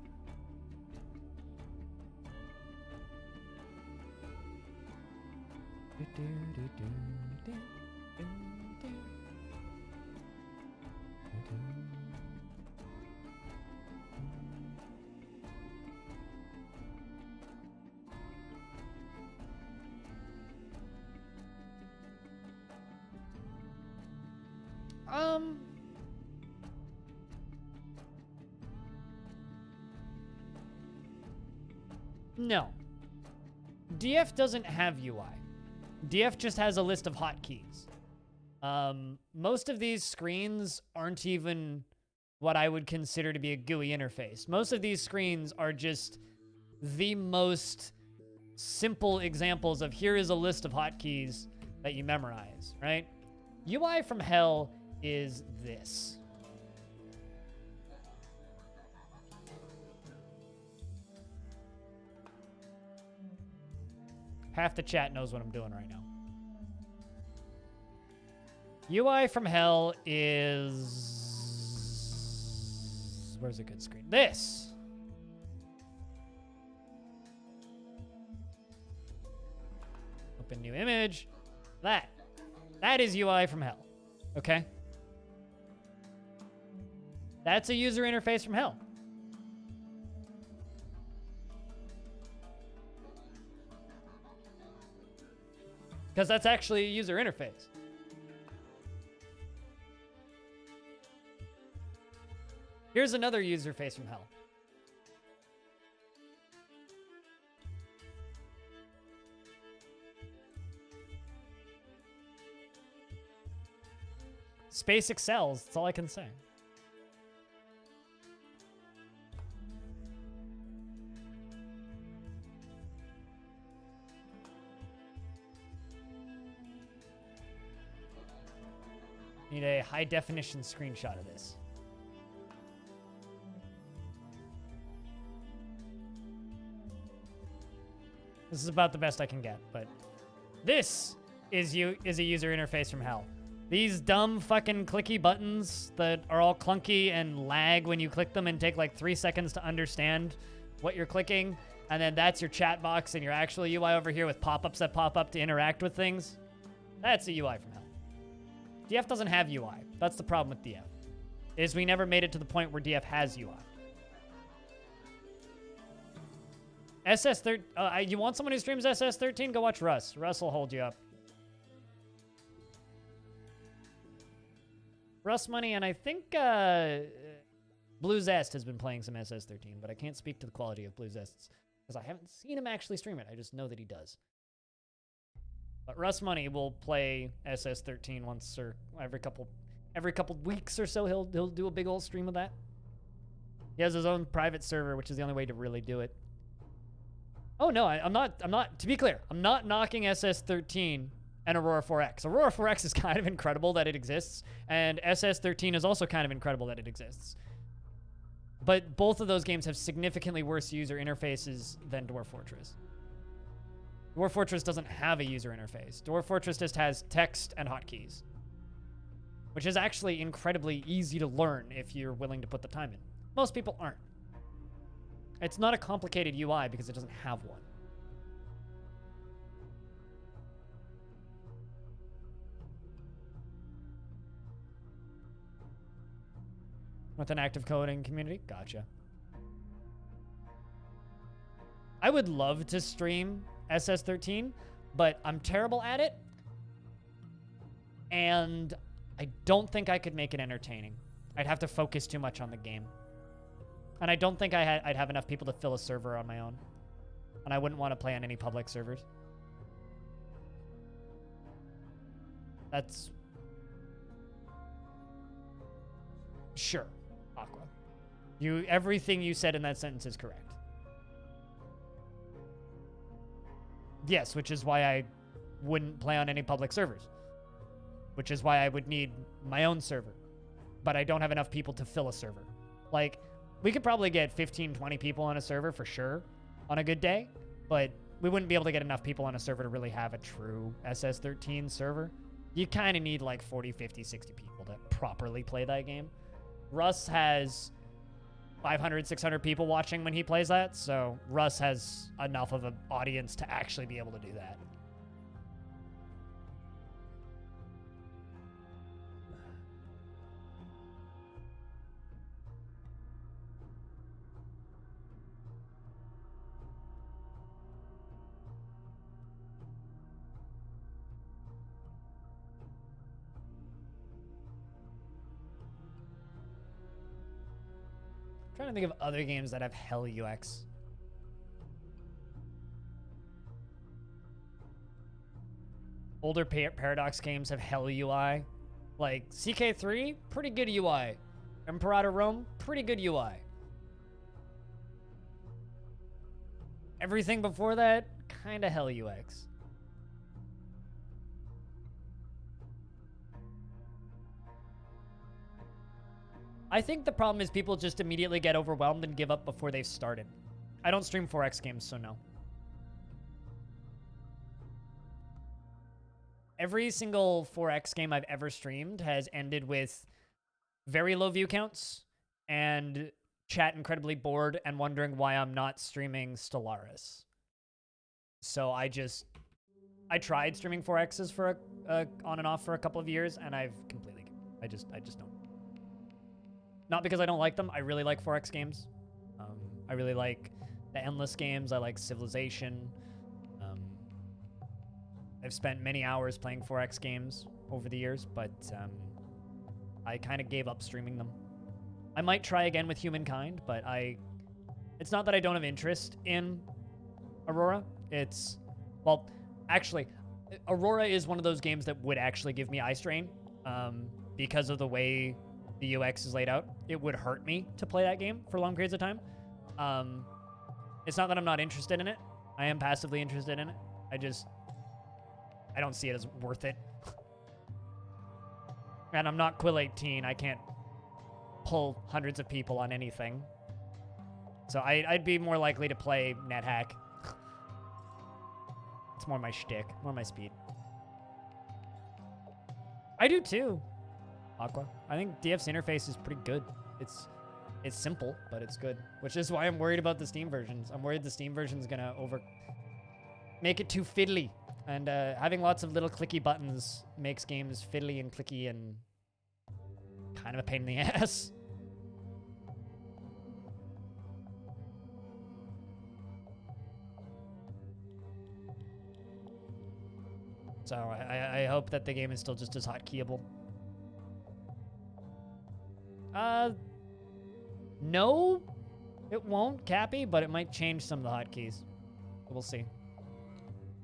No. DF doesn't have UI. DF just has a list of hotkeys. Most of these screens aren't even what I would consider to be a GUI interface. Most of these screens are just the most simple examples of here is a list of hotkeys that you memorize, right? UI from hell is this. Half the chat knows what I'm doing right now. UI from hell is... Where's a good screen? This! Open new image. That. That is UI from hell. Okay? That's a user interface from hell. Because that's actually a user interface. Here's another user face from hell. Space excels, that's all I can say. Need a high definition screenshot of this. This is about the best I can get, but this is a user interface from hell. These dumb fucking clicky buttons that are all clunky and lag when you click them and take like 3 seconds to understand what you're clicking. And then that's your chat box and your actual UI over here with pop-ups that pop up to interact with things. That's a UI from hell. DF doesn't have UI. That's the problem with DF. Is we never made it to the point where DF has UI. SS13, you want someone who streams SS13? Go watch Russ. Russ will hold you up. Russ Money, and I think Blue Zest has been playing some SS13, but I can't speak to the quality of Blue Zest's because I haven't seen him actually stream it. I just know that he does. But Russ Money will play SS13 once or every couple weeks or so. He'll do a big old stream of that. He has his own private server, which is the only way to really do it. Oh no, I'm not. To be clear, I'm not knocking SS13 and Aurora 4X. Aurora 4X is kind of incredible that it exists, and SS13 is also kind of incredible that it exists. But both of those games have significantly worse user interfaces than Dwarf Fortress. Dwarf Fortress doesn't have a user interface. Dwarf Fortress just has text and hotkeys, which is actually incredibly easy to learn if you're willing to put the time in. Most people aren't. It's not a complicated UI because it doesn't have one. With an active coding community? Gotcha. I would love to stream SS13, but I'm terrible at it. And I don't think I could make it entertaining. I'd have to focus too much on the game. And I don't think I'd have enough people to fill a server on my own. And I wouldn't want to play on any public servers. That's... Sure, Aqua. Everything you said in that sentence is correct. Yes, which is why I wouldn't play on any public servers. Which is why I would need my own server. But I don't have enough people to fill a server. Like, we could probably get 15, 20 people on a server for sure on a good day, but we wouldn't be able to get enough people on a server to really have a true SS13 server. You kind of need like 40, 50, 60 people to properly play that game. Russ has 500, 600 people watching when he plays that, so Russ has enough of an audience to actually be able to do that. Trying to think of other games that have hell UX. Older Paradox games have hell UI. Like CK3, pretty good UI. Imperator Rome, pretty good UI. Everything before that, kind of hell UX. I think the problem is people just immediately get overwhelmed and give up before they've started. I don't stream 4X games, so no. Every single 4X game I've ever streamed has ended with very low view counts and chat incredibly bored and wondering why I'm not streaming Stellaris. So I tried streaming 4Xs for on and off for a couple of years, and I've completely, I just don't. Not because I don't like them. I really like 4X games. I really like the Endless games. I like Civilization. I've spent many hours playing 4X games over the years, but I kind of gave up streaming them. I might try again with Humankind, but it's not that I don't have interest in Aurora. Well, actually, Aurora is one of those games that would actually give me eye strain because of the way the UX is laid out. It would hurt me to play that game for long periods of time. It's not that I'm not interested in it. I am passively interested in it. I don't see it as worth it. And I'm not Quill 18. I can't pull hundreds of people on anything. So I'd be more likely to play NetHack. It's more my shtick, more my speed. I do too, Aqua. I think DF's interface is pretty good. It's simple, but it's good. Which is why I'm worried about the Steam versions. I'm worried the Steam version's gonna make it too fiddly. And having lots of little clicky buttons makes games fiddly and clicky and kind of a pain in the ass. So I hope that the game is still just as hotkeyable. No, it won't, Cappy, but it might change some of the hotkeys. We'll see.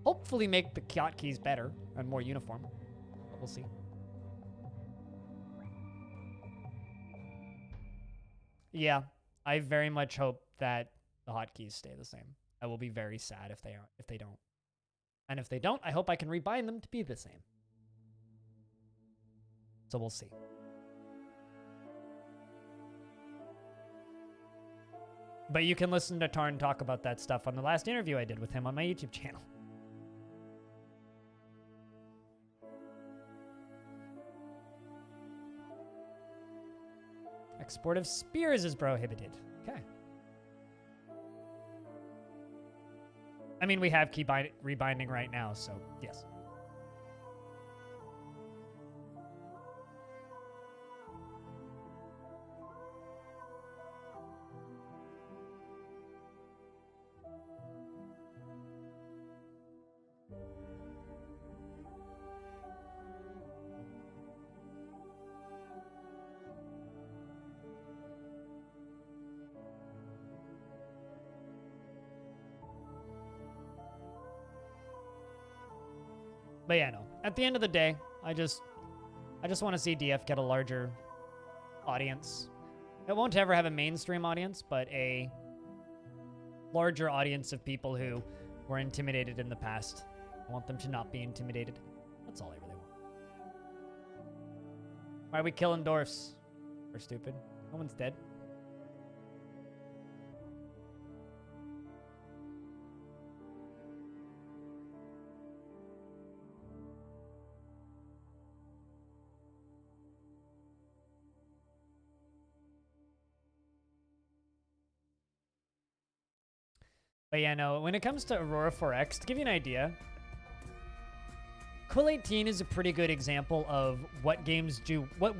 Hopefully make the hotkeys better and more uniform, but we'll see. Yeah, I very much hope that the hotkeys stay the same. I will be very sad if they don't. And if they don't, I hope I can rebind them to be the same. So we'll see. But you can listen to Tarn talk about that stuff on the last interview I did with him on my YouTube channel. Export of spears is prohibited. Okay. I mean, we have key rebinding right now, so yes. But yeah, no. At the end of the day, I just want to see DF get a larger audience. It won't ever have a mainstream audience, but a larger audience of people who were intimidated in the past. I want them to not be intimidated. That's all I really want. Why are we killing dwarfs? We're stupid. No one's dead. But yeah, no, when it comes to Aurora 4X, to give you an idea, Quill 18 is a pretty good example of what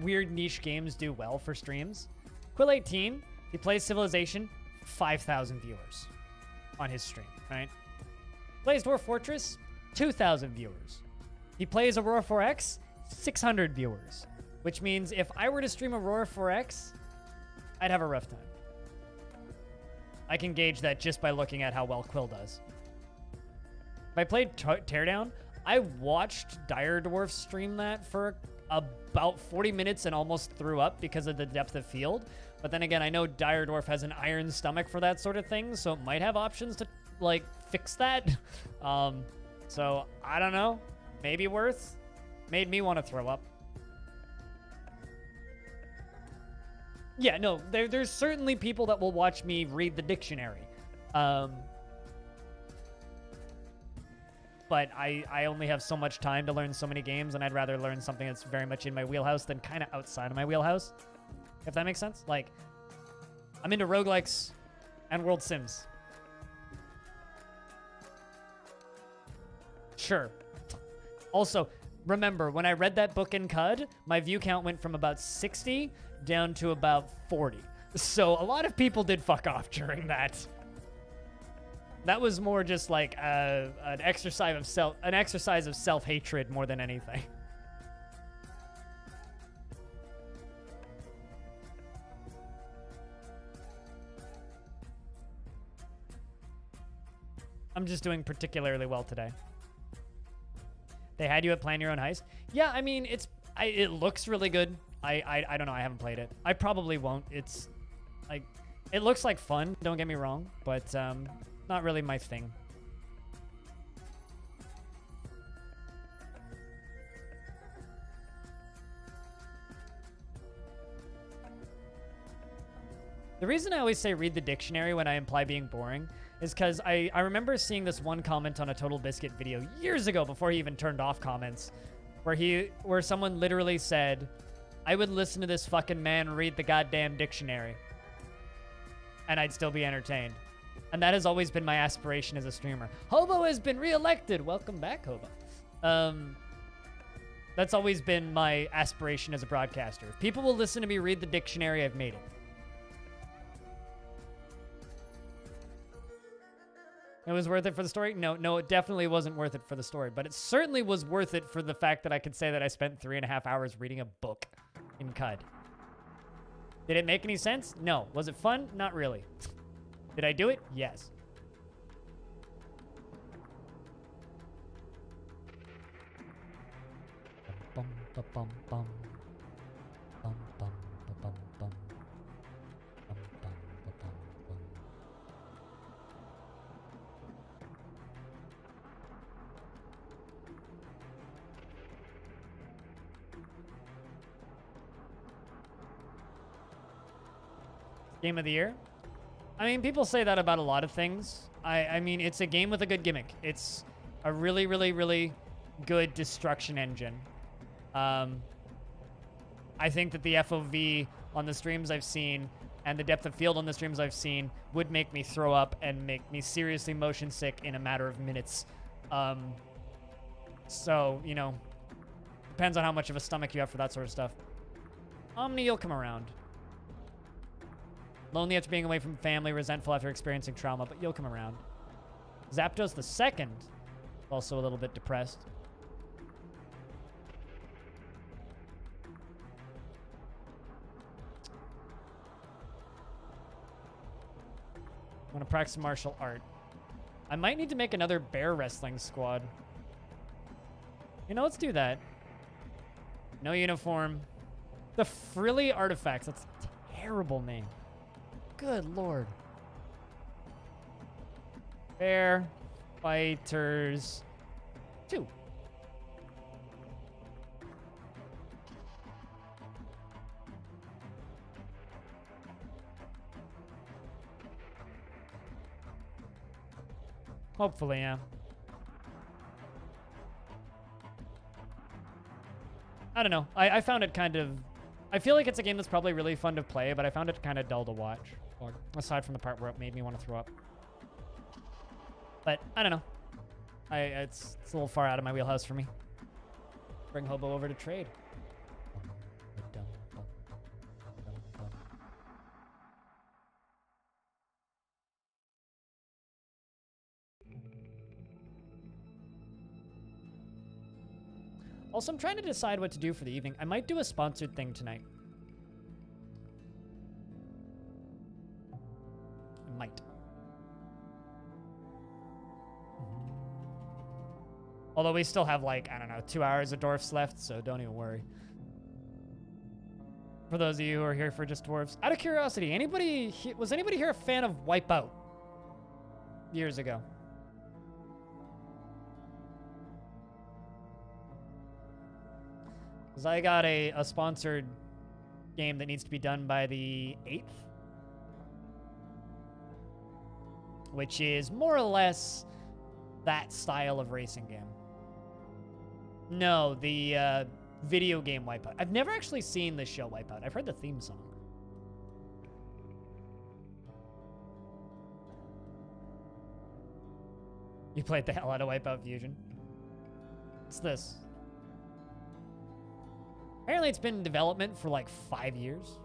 weird niche games do well for streams. Quill 18, he plays Civilization, 5,000 viewers on his stream, right? Plays Dwarf Fortress, 2,000 viewers. He plays Aurora 4X, 600 viewers. Which means if I were to stream Aurora 4X, I'd have a rough time. I can gauge that just by looking at how well Quill does. If I played Teardown, I watched Dire Dwarf stream that for about 40 minutes and almost threw up because of the depth of field. But then again, I know Dire Dwarf has an iron stomach for that sort of thing, so it might have options to, like, fix that. So, I don't know. Maybe worth. Made me want to throw up. Yeah, no, there's certainly people that will watch me read the dictionary. But I only have so much time to learn so many games, and I'd rather learn something that's very much in my wheelhouse than kind of outside of my wheelhouse. If that makes sense. Like, I'm into roguelikes and world sims. Sure. Also, remember, when I read that book in CUD, my view count went from about 60 down to about 40. So a lot of people did fuck off during that. That was more just like an exercise of self-hatred more than anything. I'm just doing particularly well today. They had you at Plan Your Own Heist? Yeah, I mean, it looks really good. I don't know. I haven't played it. I probably won't. It's like, it looks like fun. Don't get me wrong, but not really my thing. The reason I always say read the dictionary when I imply being boring is because I remember seeing this one comment on a Total Biscuit video years ago before he even turned off comments, where someone literally said, I would listen to this fucking man read the goddamn dictionary, and I'd still be entertained. And that has always been my aspiration as a streamer. Hobo has been reelected. Welcome back, Hobo. That's always been my aspiration as a broadcaster. If people will listen to me read the dictionary, I've made it. It was worth it for the story? No, it definitely wasn't worth it for the story, but it certainly was worth it for the fact that I could say that I spent 3.5 hours reading a book in CUD. Did it make any sense? No. Was it fun? Not really. Did I do it? Yes. Bum, bum, bum, bum. Bum, bum, bum, bum. Bum, bum, bum, bum. Game of the year? I mean, people say that about a lot of things. I mean, it's a game with a good gimmick. It's a really, really, really good destruction engine. I think that the FOV on the streams I've seen and the depth of field on the streams I've seen would make me throw up and make me seriously motion sick in a matter of minutes. So, you know, depends on how much of a stomach you have for that sort of stuff. Omni, you'll come around. Lonely after being away from family, resentful after experiencing trauma, but you'll come around. Zapdos the second, also a little bit depressed. I want to practice martial art. I might need to make another bear wrestling squad. You know, let's do that. No uniform. The Frilly Artifacts. That's a terrible name. Good lord. Fair Fighters 2. Hopefully, yeah. I don't know. I found it kind of... I feel like it's a game that's probably really fun to play, but I found it kind of dull to watch. Or, aside from the part where it made me want to throw up. But, I don't know. It's a little far out of my wheelhouse for me. Bring Hobo over to trade. Also, I'm trying to decide what to do for the evening. I might do a sponsored thing tonight. I might. Although we still have, like, I don't know, 2 hours of Dwarfs left, so don't even worry. For those of you who are here for just Dwarves. Out of curiosity, was anybody here a fan of Wipeout? Years ago. Because I got a sponsored game that needs to be done by the 8th. Which is more or less that style of racing game. No, the video game Wipeout. I've never actually seen the show Wipeout. I've heard the theme song. You played the hell out of Wipeout Fusion. What's this? Apparently it's been in development for like 5 years.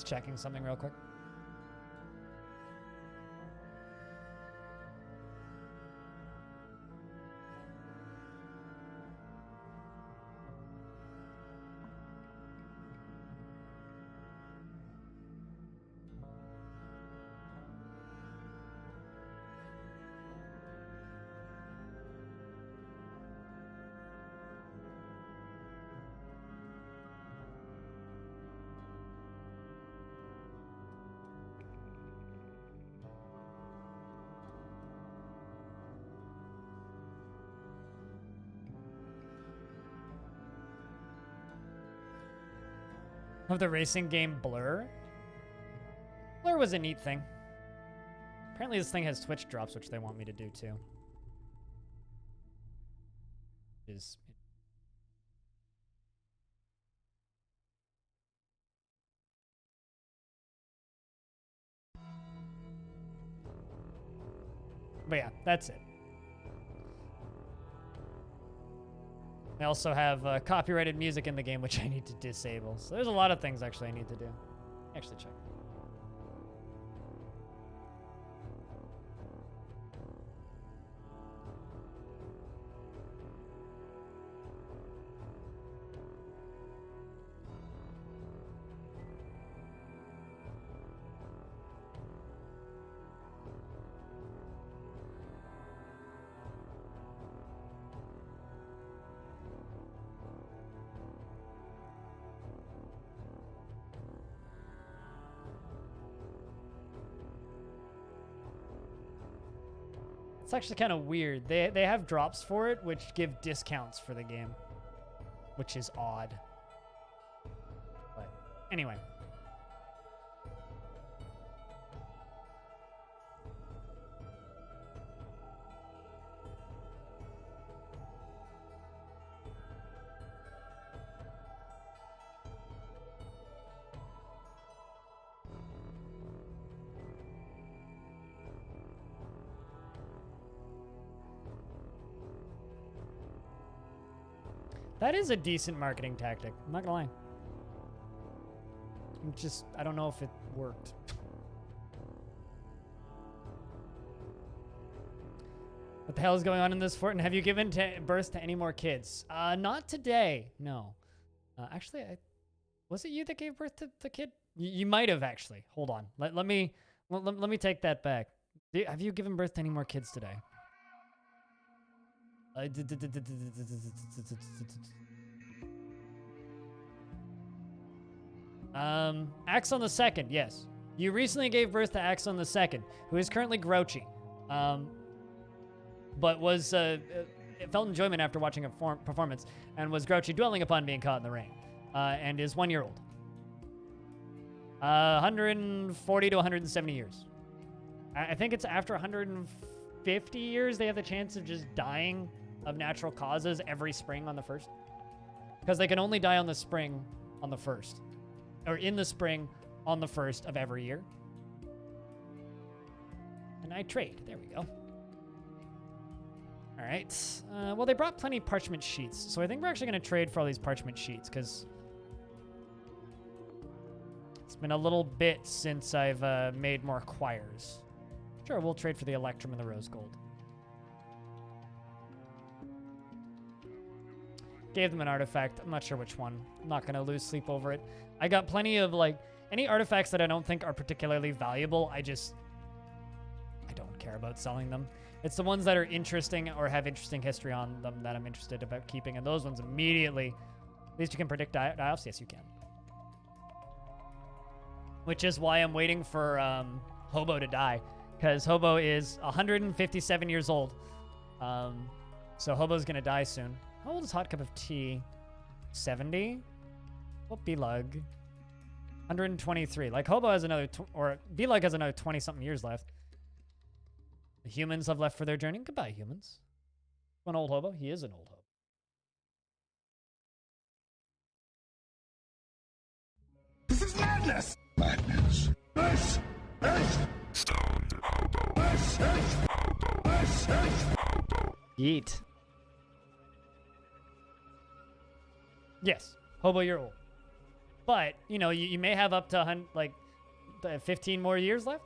Checking something real quick. Of the racing game Blur? Blur was a neat thing. Apparently this thing has Twitch drops, which they want me to do too. But yeah, that's it. I also have copyrighted music in the game, which I need to disable. So there's a lot of things actually I need to do. Actually check. It's actually kind of weird. They have drops for it, which give discounts for the game, which is odd. But anyway. That is a decent marketing tactic. I'm not gonna lie. I don't know if it worked. What the hell is going on in this fort? And have you given birth to any more kids? Not today. No. Actually, was it you that gave birth to the kid? You might have actually. Hold on. Let me take that back. Have you given birth to any more kids today? Axon the Second, yes. You recently gave birth to Axon the Second, who is currently grouchy, but was felt enjoyment after watching a performance, and was grouchy, dwelling upon being caught in the rain, and is 1 year old. 140 to 170 years. I think it's after 150 years they have the chance of just dying of natural causes every spring on the 1st. Because they can only die on the spring on the 1st. Or in the spring on the 1st of every year. And I trade. There we go. All right. Well, they brought plenty of parchment sheets. So I think we're actually going to trade for all these parchment sheets because it's been a little bit since I've made more choirs. Sure, we'll trade for the Electrum and the Rose Gold. Gave them an artifact. I'm not sure which one. I'm not going to lose sleep over it. I got plenty of, like, any artifacts that I don't think are particularly valuable, I don't care about selling them. It's the ones that are interesting or have interesting history on them that I'm interested about keeping, and those ones immediately. At least you can predict die-offs? Yes, you can. Which is why I'm waiting for Hobo to die, because Hobo is 157 years old. So Hobo's going to die soon. How old is Hot Cup of Tea? 70? What B-Lug? 123. Like, Hobo has another, or B-Lug has another 20-something years left. The humans have left for their journey. Goodbye, humans. An old Hobo? He is an old Hobo. This is madness! Madness. This is Stoned Hobo. This is Hobo. This is Hobo. Yeet. Yes, Hobo, you're old. But, you know, you may have up to, 15 more years left.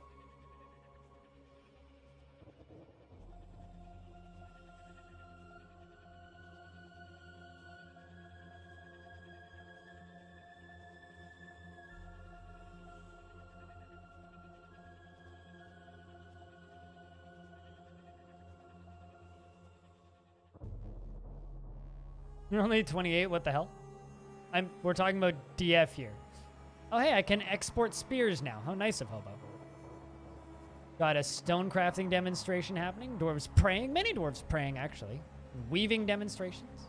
You're only 28, what the hell? We're talking about DF here. Oh, hey, I can export spears now. How nice of Hobo. Got a stone crafting demonstration happening. Dwarves praying. Many dwarves praying, actually. Weaving demonstrations.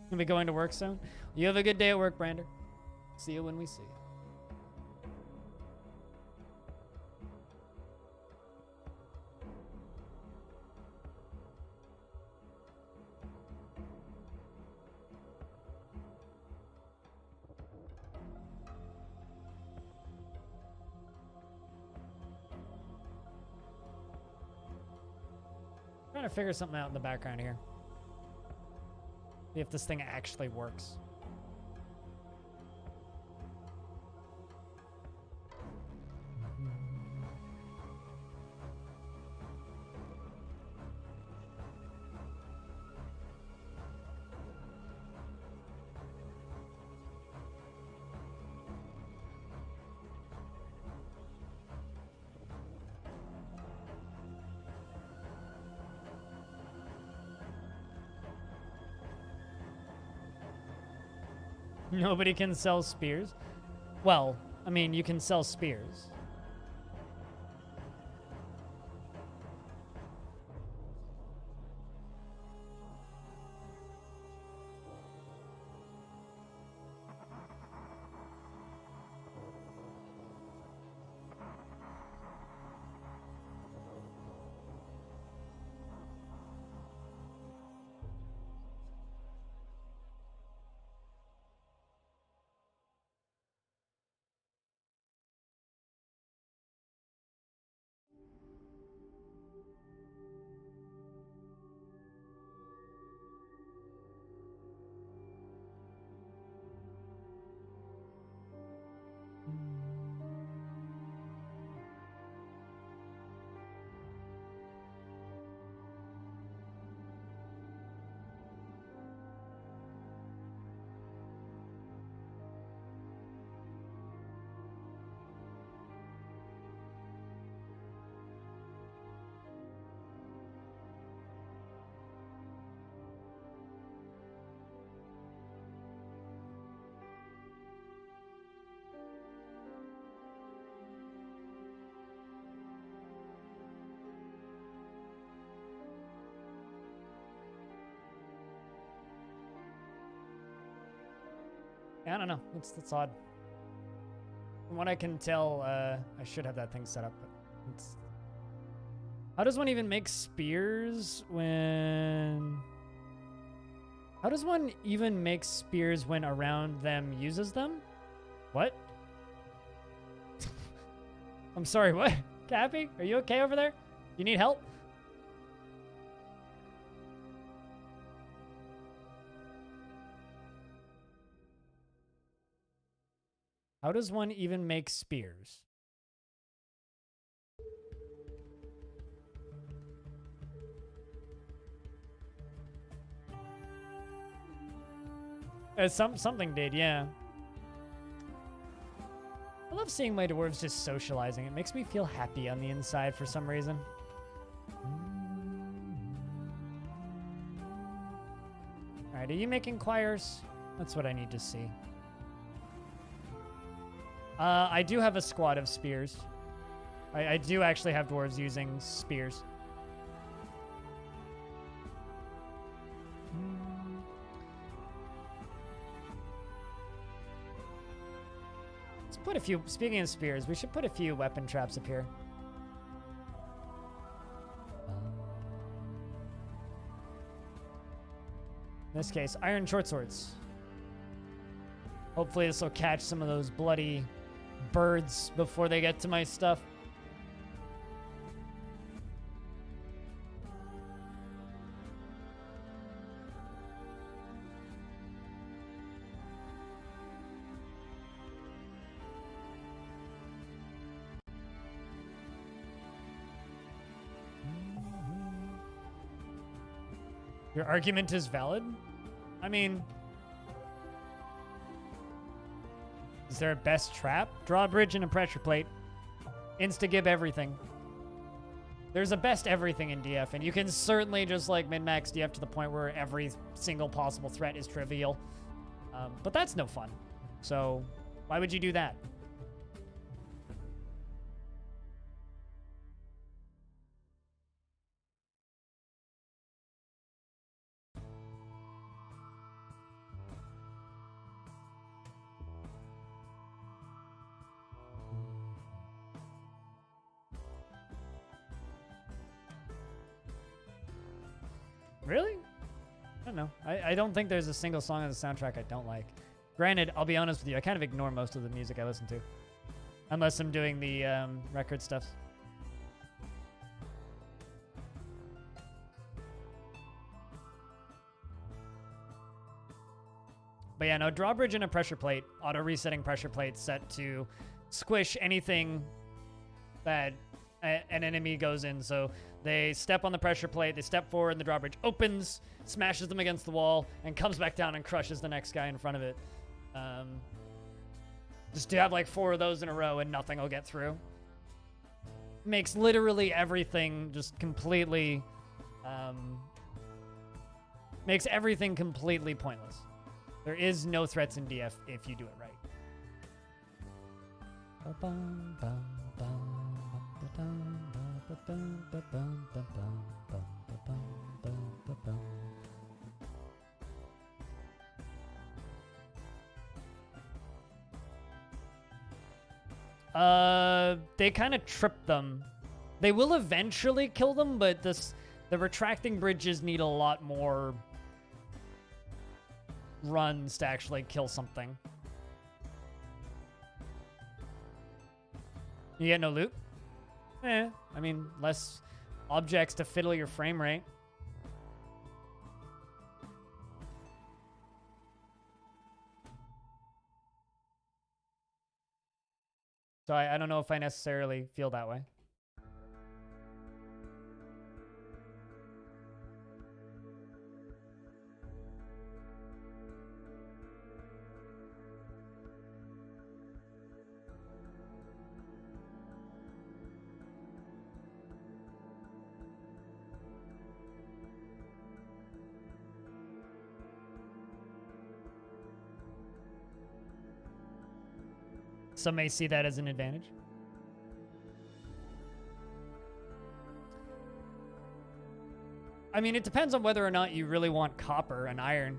Gonna be going to work soon. You have a good day at work, Brander. See you when we see you. Trying to figure something out in the background here. See if this thing actually works. Nobody can sell spears. Well, I mean, you can sell spears. Yeah, I don't know. That's odd. From what I can tell, I should have that thing set up, but it's... How does one even make spears when... How does one even make spears when around them uses them? What? I'm sorry, what? Cappy, are you okay over there? You need help? How does one even make spears? Something did, yeah. I love seeing my dwarves just socializing. It makes me feel happy on the inside for some reason. Alright, are you making choirs? That's what I need to see. I do have a squad of spears. I do actually have dwarves using spears. Let's put a few, speaking of spears, we should put a few weapon traps up here. In this case, iron short swords. Hopefully this will catch some of those bloody birds before they get to my stuff. Your argument is valid? I mean, is there a best trap? Drawbridge and a pressure plate. Insta-gib everything. There's a best everything in DF, and you can certainly just like min-max DF to the point where every single possible threat is trivial. But that's no fun. So why would you do that? Really? I don't know. I don't think there's a single song on the soundtrack I don't like. Granted, I'll be honest with you, I kind of ignore most of the music I listen to. Unless I'm doing the record stuff. But yeah, no, drawbridge and a pressure plate. Auto-resetting pressure plate set to squish anything that an enemy goes in. So they step on the pressure plate, they step forward, and the drawbridge opens, smashes them against the wall, and comes back down and crushes the next guy in front of it. Just to have like 4 of those in a row and nothing will get through. Makes literally everything just completely... makes everything completely pointless. There is no threats in DF if you do it right. They kind of trip them. They will eventually kill them, but the retracting bridges need a lot more runs to actually kill something. You get no loot? I mean, less objects to fiddle your frame rate. So I don't know if I necessarily feel that way. Some may see that as an advantage. I mean, it depends on whether or not you really want copper and iron.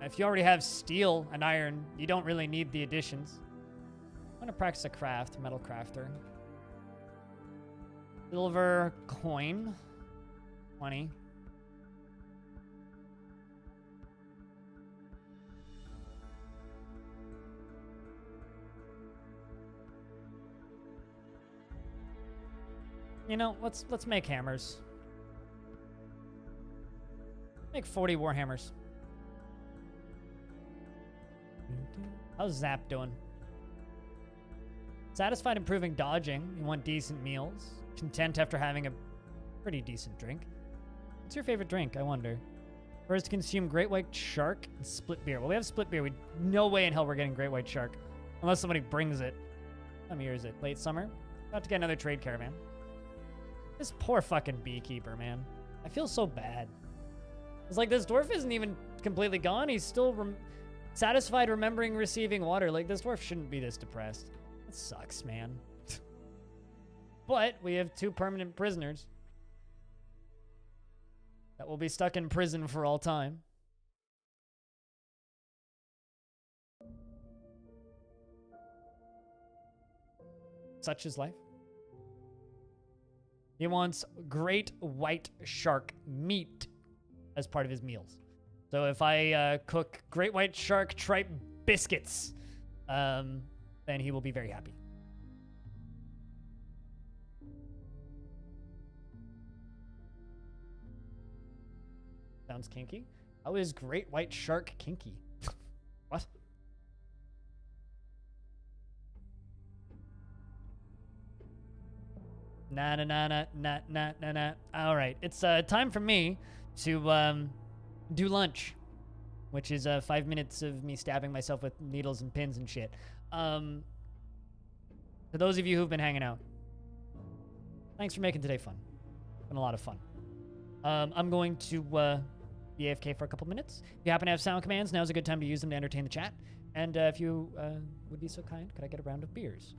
If you already have steel and iron, you don't really need the additions. I'm gonna practice a craft, metal crafter. Silver coin, 20. You know, let's make hammers. Make 40 war hammers. How's Zap doing? Satisfied improving dodging. You want decent meals. Content after having a pretty decent drink. What's your favorite drink, I wonder? First to consume great white shark and split beer. Well, we have split beer. No way in hell we're getting great white shark. Unless somebody brings it. What time of year is it? Late summer? About to get another trade caravan. This poor fucking beekeeper, man. I feel so bad. It's like this dwarf isn't even completely gone. He's still satisfied remembering receiving water. Like, this dwarf shouldn't be this depressed. That sucks, man. But we have 2 permanent prisoners that will be stuck in prison for all time. Such is life. He wants great white shark meat as part of his meals. So if I cook great white shark tripe biscuits, then he will be very happy. Sounds kinky. How is great white shark kinky? What? Nah. All right, it's time for me to do lunch, which is 5 minutes of me stabbing myself with needles and pins and shit. For those of you who've been hanging out, thanks for making today fun. It's been a lot of fun. I'm going to be AFK for a couple minutes. If you happen to have sound commands, now's a good time to use them to entertain the chat. And if you would be so kind, could I get a round of beers?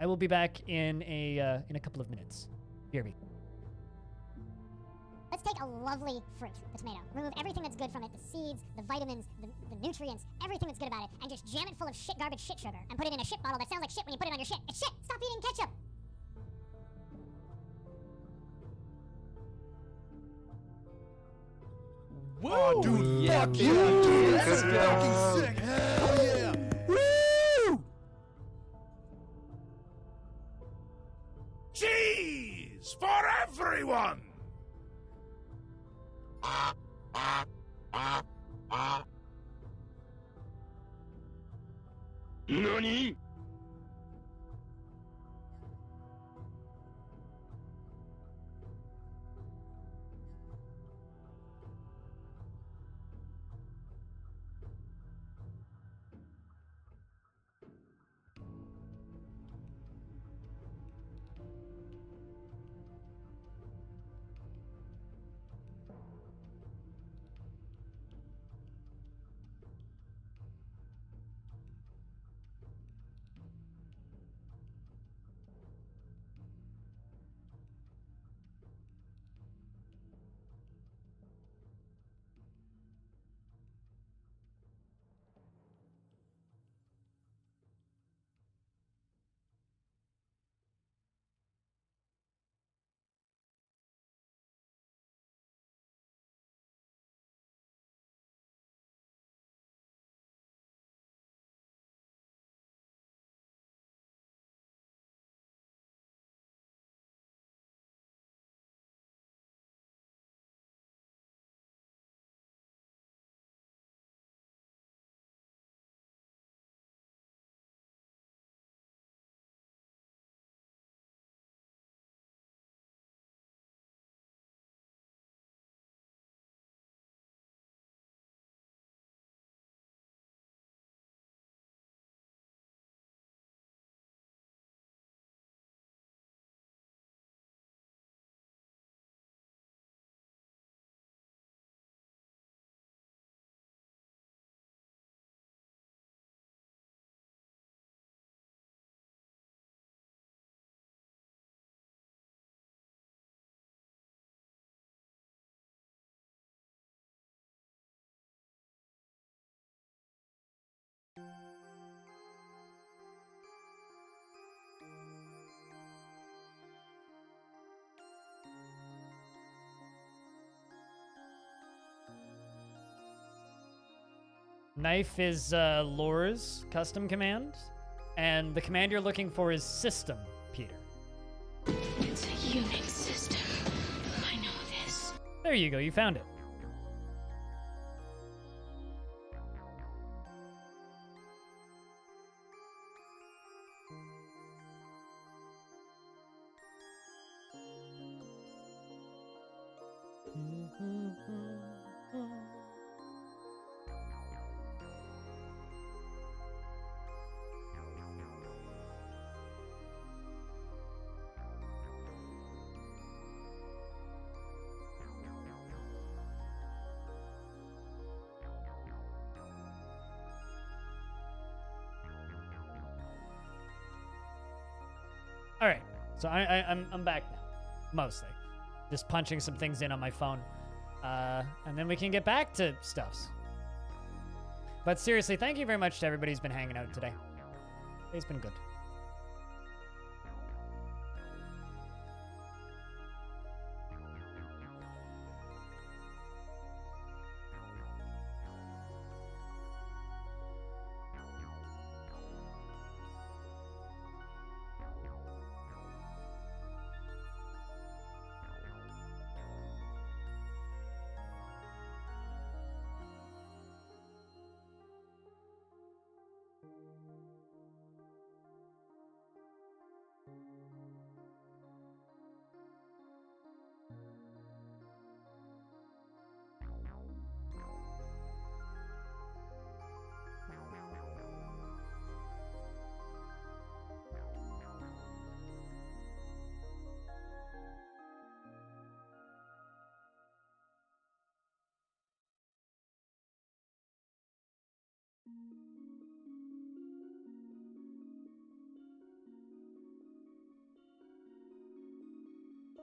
I will be back in a couple of minutes. BRB. Let's take a lovely fruit, the tomato. Remove everything that's good from it, the seeds, the vitamins, the nutrients, everything that's good about it, and just jam it full of shit garbage shit sugar. And put it in a shit bottle that sounds like shit when you put it on your shit. It's shit! Stop eating ketchup! Whoa, dude, fuck yeah, dude. This is fucking sick. Hell yeah. Woo! Cheese for everyone! NANI?! Knife is Lore's custom command. And the command you're looking for is system, Peter. It's a Unix system. I know this. There you go, you found it. All right, so I'm back now, mostly. Just punching some things in on my phone. And then we can get back to stuffs. But seriously, thank you very much to everybody who's been hanging out today. It's been good.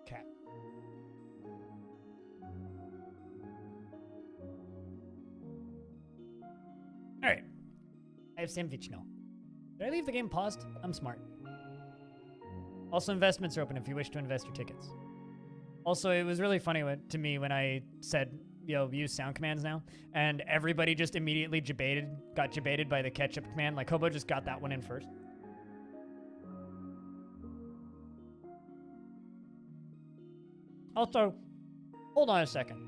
Cat. All right. I have sandwich now. Did I leave the game paused? I'm smart. Also, investments are open if you wish to invest your tickets. Also, it was really funny to me when I said, yo, use sound commands now, and everybody just immediately got debated by the ketchup command. Like, Hobo just got that one in first. Also, hold on a second.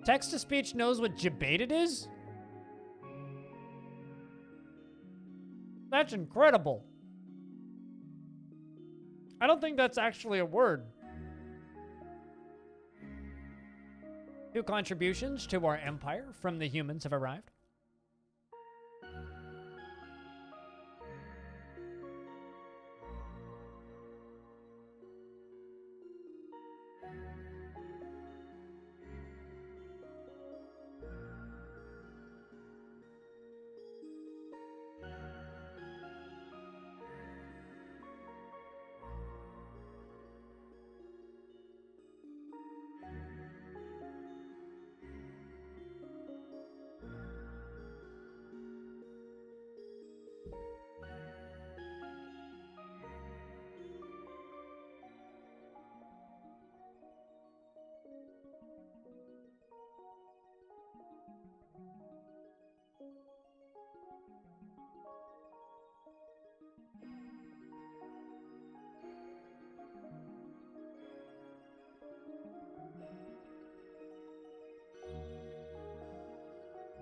Text-to-speech knows what debated is? That's incredible. I don't think that's actually a word. 2 contributions to our empire from the humans have arrived.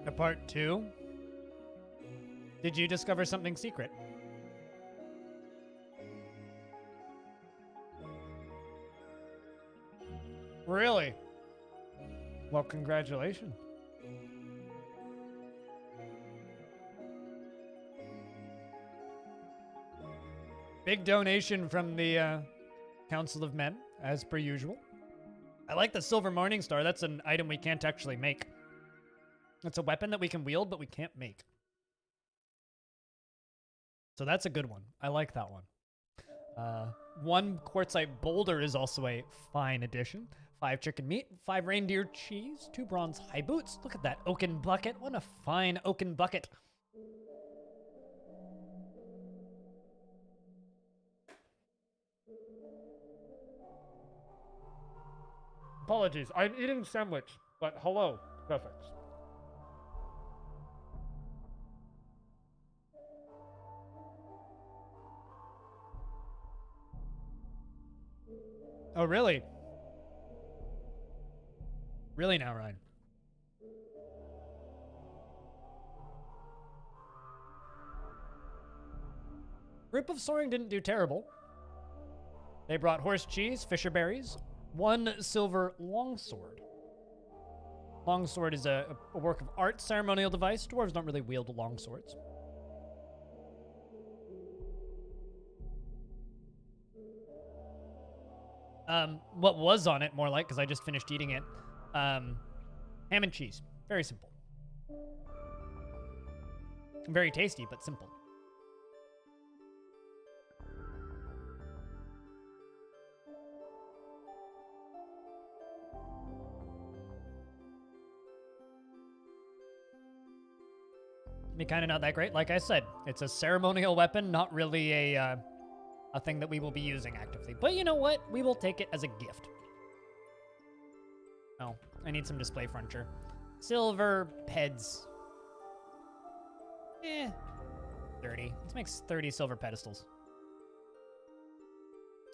A part 2? Did you discover something secret? Really? Well, congratulations. Big donation from the Council of Men, as per usual. I like the Silver Morning Star. That's an item we can't actually make. It's a weapon that we can wield, but we can't make. So that's a good one. I like that one. 1 quartzite boulder is also a fine addition. 5 chicken meat, 5 reindeer cheese, 2 bronze high boots. Look at that oaken bucket. What a fine oaken bucket. Apologies, I'm eating sandwich, but hello, perfect. Oh, really? Really now, Ryan? Group of Soaring didn't do terrible. They brought horse cheese, fisher berries, 1 silver longsword. Longsword is a work of art ceremonial device. Dwarves don't really wield longswords. What was on it, more like, because I just finished eating it. Ham and cheese. Very simple. Very tasty, but simple. Be kind of not that great. Like I said, it's a ceremonial weapon, not really a thing that we will be using actively. But you know what? We will take it as a gift. Oh, I need some display furniture. Silver peds. 30. Let's make 30 silver pedestals.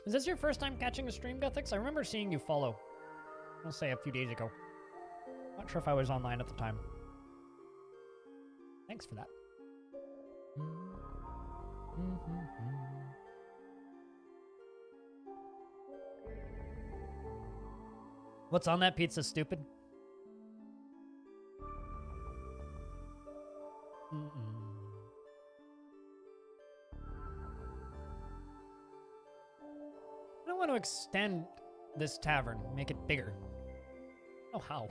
Is this your first time catching a stream, Gothics? I remember seeing you follow. I'll say a few days ago. Not sure if I was online at the time. Thanks for that. What's on that pizza, stupid? I don't want to extend this tavern, make it bigger. Oh, how?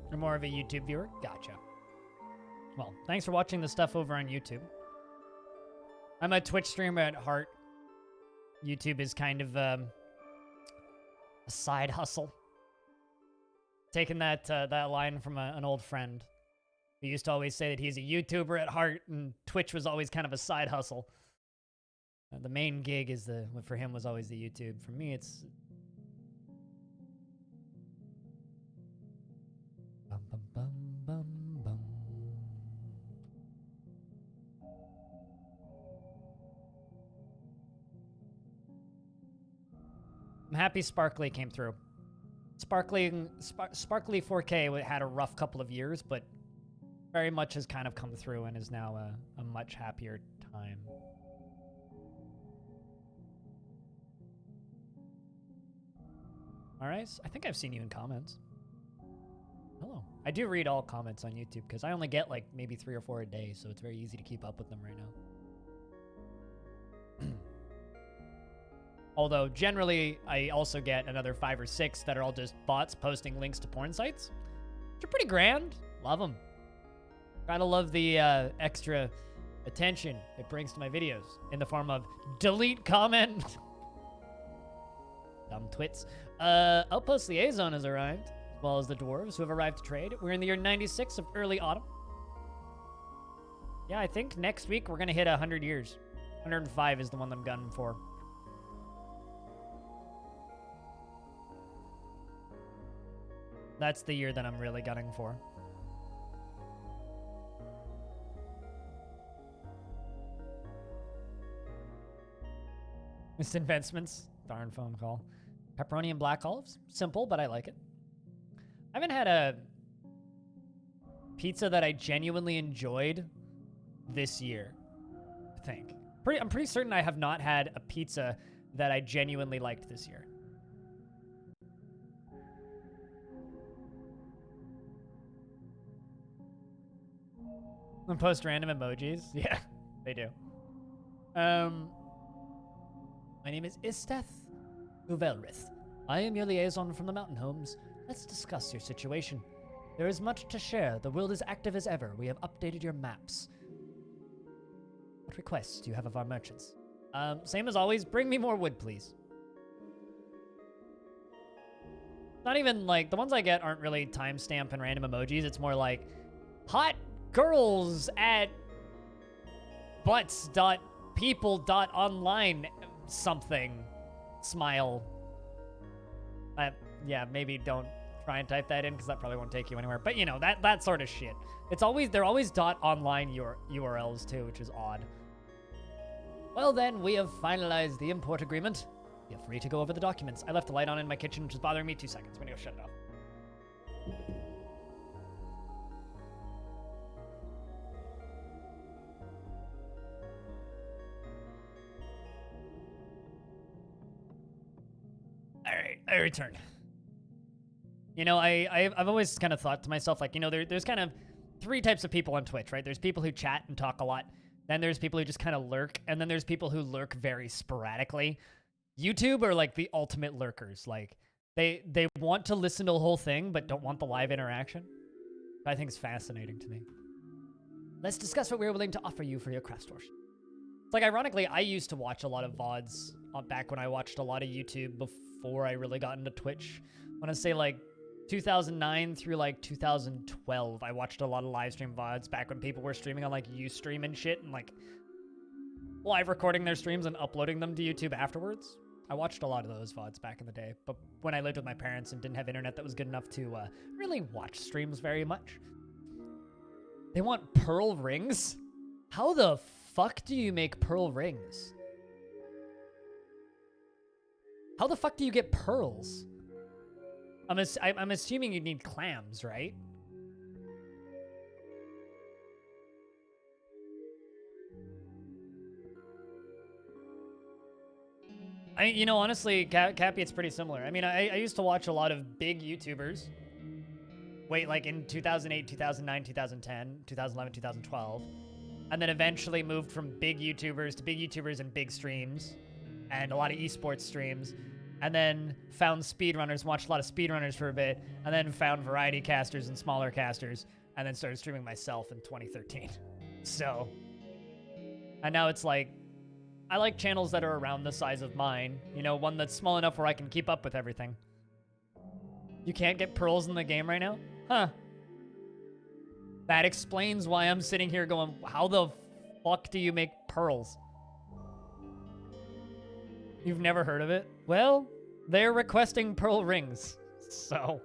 You're more of a YouTube viewer? Gotcha. Well, thanks for watching the stuff over on YouTube. I'm a Twitch streamer at heart. YouTube is kind of a side hustle. Taking that line from an old friend who used to always say that he's a YouTuber at heart and Twitch was always kind of a side hustle. The main gig is for him was always the YouTube. For me, it's... I'm happy Sparkly came through. Sparkly 4K had a rough couple of years, but very much has kind of come through and is now a much happier time. Alright, I think I've seen you in comments. Hello. I do read all comments on YouTube because I only get like maybe 3 or 4 a day, so it's very easy to keep up with them right now. Although, generally, I also get another 5 or 6 that are all just bots posting links to porn sites. Which are pretty grand. Love them. Gotta love the extra attention it brings to my videos in the form of delete comment. Dumb twits. Outpost Liaison has arrived, as well as the dwarves who have arrived to trade. We're in the year 96 of early autumn. Yeah, I think next week we're gonna hit 100 years. 105 is the one I'm gunning for. That's the year that I'm really gunning for. Missed investments. Darn phone call. Pepperoni and black olives. Simple, but I like it. I haven't had a pizza that I genuinely enjoyed this year, I think. I'm pretty certain I have not had a pizza that I genuinely liked this year. And post random emojis. Yeah, they do. My name is Isteth Uvelrith. I am your liaison from the Mountain Homes. Let's discuss your situation. There is much to share. The world is active as ever. We have updated your maps. What requests do you have of our merchants? Same as always, bring me more wood, please. Not even, like, the ones I get aren't really timestamp and random emojis. It's more like, hot girls at butts.people.online something. Smile. Yeah, maybe don't try and type that in because that probably won't take you anywhere. But, you know, that sort of shit. They're always .online URLs too, which is odd. Well then, we have finalized the import agreement. Feel free to go over the documents. I left the light on in my kitchen, which is bothering me. 2 seconds. I'm gonna go shut it off. All right, I return. You know, I've always kind of thought to myself, like, you know, there's kind of 3 types of people on Twitch, right? There's people who chat and talk a lot. Then there's people who just kind of lurk. And then there's people who lurk very sporadically. YouTube are like the ultimate lurkers. Like, they want to listen to the whole thing, but don't want the live interaction. I think it's fascinating to me. Let's discuss what we're willing to offer you for your craft store. It's like, ironically, I used to watch a lot of VODs back when I watched a lot of YouTube before I really got into Twitch. I want to say, like, 2009 through, like, 2012, I watched a lot of live stream VODs back when people were streaming on, like, Ustream and shit, and, like, live recording their streams and uploading them to YouTube afterwards. I watched a lot of those VODs back in the day, but when I lived with my parents and didn't have internet that was good enough to really watch streams very much. They want pearl rings? How the fuck do you make pearl rings? How the fuck do you get pearls? I'm assuming you need clams, right? You know, honestly, Cappy, it's pretty similar. I mean, I used to watch a lot of big YouTubers. Wait, like in 2008, 2009, 2010, 2011, 2012. And then eventually moved from big YouTubers to big YouTubers and big streams. And a lot of esports streams. And then found speedrunners, watched a lot of speedrunners for a bit. And then found variety casters and smaller casters. And then started streaming myself in 2013. So, and now it's like, I like channels that are around the size of mine. You know, one that's small enough where I can keep up with everything. You can't get pearls in the game right now? Huh. That explains why I'm sitting here going, how the fuck do you make pearls? You've never heard of it? Well, they're requesting pearl rings, so.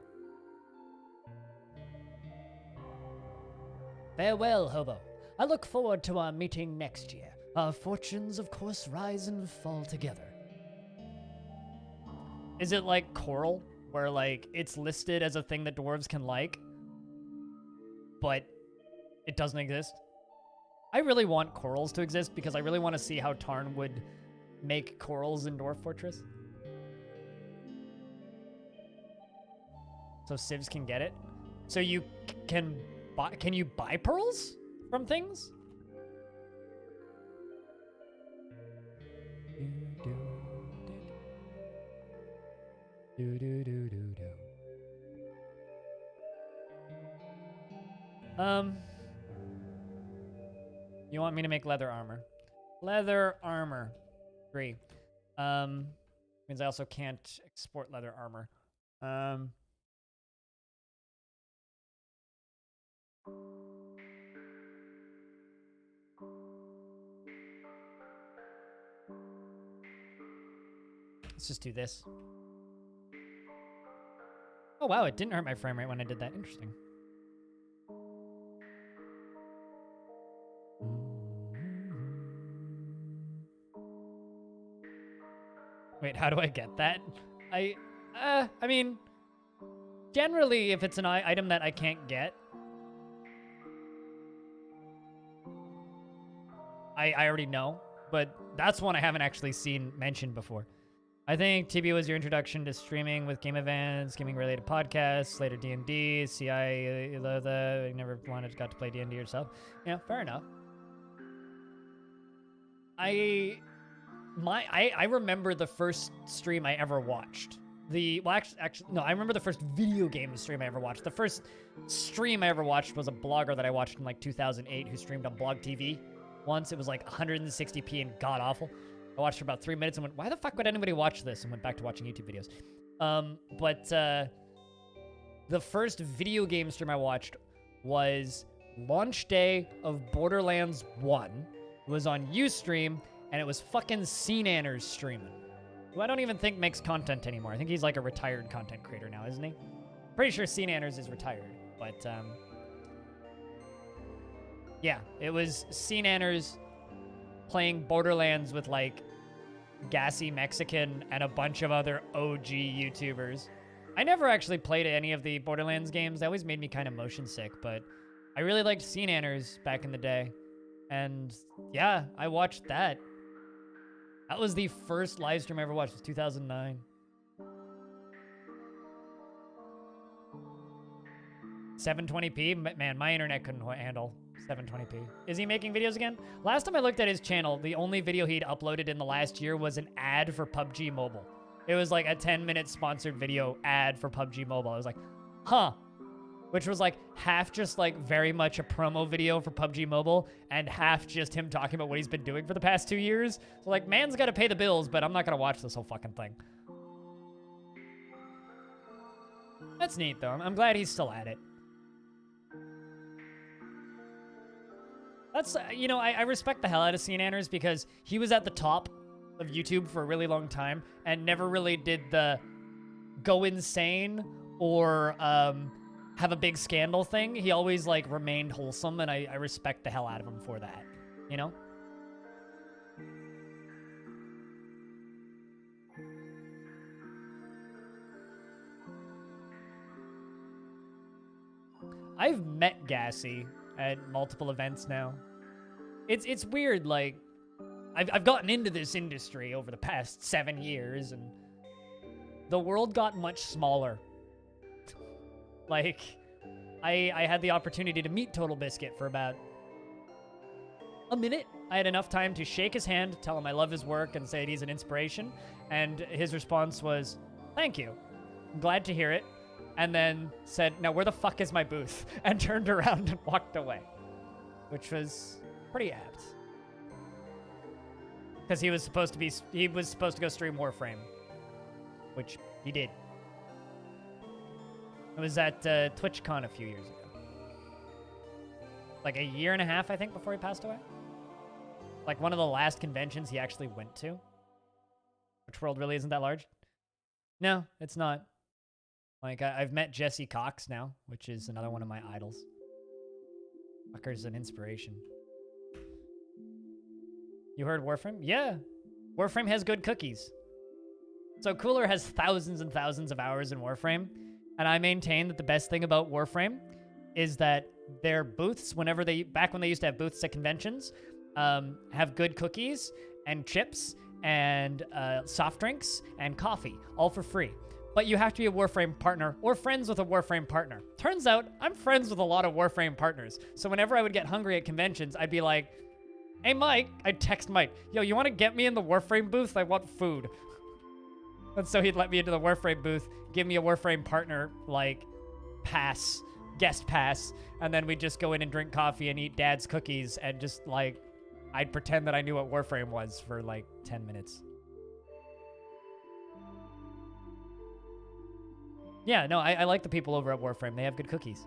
Farewell, hobo. I look forward to our meeting next year. Our fortunes, of course, rise and fall together. Is it like coral, where, like, it's listed as a thing that dwarves can like, but it doesn't exist? I really want corals to exist because I really want to see how Tarn would make corals in Dwarf Fortress. So civs can get it. So you can you buy pearls from things? You want me to make leather armor? Leather armor. 3. Means I also can't export leather armor. Let's just do this. Oh wow, it didn't hurt my frame rate when I did that. Interesting. Wait, how do I get that? I mean, generally, if it's an item that I can't get, I already know, but that's one I haven't actually seen mentioned before. I think TB was your introduction to streaming with game events, gaming-related podcasts, later D&D, CI, I never got to play D&D yourself. Yeah, fair enough. I remember the first stream I ever watched Actually, no, I remember the first video game stream I ever watched. The first stream I ever watched was a blogger that I watched in like 2008 who streamed on Blog TV once. It was like 160p and god awful. I watched for about 3 minutes and went, why the fuck would anybody watch this? And went back to watching YouTube videos. The first video game stream I watched was launch day of Borderlands 1. It was on Ustream, and it was fucking CNanners streaming, who I don't even think makes content anymore. I think he's like a retired content creator now, isn't he? Pretty sure CNanners is retired, but yeah, it was CNanners playing Borderlands with like Gassy Mexican and a bunch of other OG YouTubers. I never actually played any of the Borderlands games. They always made me kind of motion sick, but I really liked CNanners back in the day. And yeah, I watched that. That was the first live stream I ever watched. It was 2009. $720p? Man, my internet couldn't handle 720p. Is he making videos again? Last time I looked at his channel, the only video he'd uploaded in the last year was an ad for PUBG Mobile. It was like a 10-minute sponsored video ad for PUBG Mobile. I was like, huh. Which was like half just like very much a promo video for PUBG Mobile and half just him talking about what he's been doing for the past 2 years. So like, man's got to pay the bills, but I'm not going to watch this whole fucking thing. That's neat though. I'm glad he's still at it. That's, you know, I respect the hell out of CNanners because he was at the top of YouTube for a really long time and never really did the go insane or have a big scandal thing. He always like remained wholesome, and I respect the hell out of him for that, you know? I've met Gassy at multiple events now. It's weird, like, I've gotten into this industry over the past 7 years, and the world got much smaller. Like, I had the opportunity to meet Total Biscuit for about a minute. I had enough time to shake his hand, tell him I love his work, and say he's an inspiration, and his response was, thank you. I'm glad to hear it. And then said, now where the fuck is my booth? And turned around and walked away. Which was pretty apt. Because he was supposed to go stream Warframe. Which he did. It was at TwitchCon a few years ago. Like a year and a half, I think, before he passed away. Like one of the last conventions he actually went to. Which world really isn't that large? No, it's not. Like, I've met Jesse Cox now, which is another one of my idols. Fucker's an inspiration. You heard Warframe? Yeah. Warframe has good cookies. So Cooler has thousands and thousands of hours in Warframe, and I maintain that the best thing about Warframe is that their booths, back when they used to have booths at conventions, have good cookies and chips and soft drinks and coffee, all for free. But you have to be a Warframe partner or friends with a Warframe partner. Turns out, I'm friends with a lot of Warframe partners. So whenever I would get hungry at conventions, I'd be like, hey, Mike, I'd text Mike, yo, you want to get me in the Warframe booth? I want food. And so he'd let me into the Warframe booth, give me a Warframe partner, like, pass, guest pass, and then we'd just go in and drink coffee and eat Dad's cookies and just, like, I'd pretend that I knew what Warframe was for, like, 10 minutes. Yeah, no, I like the people over at Warframe. They have good cookies.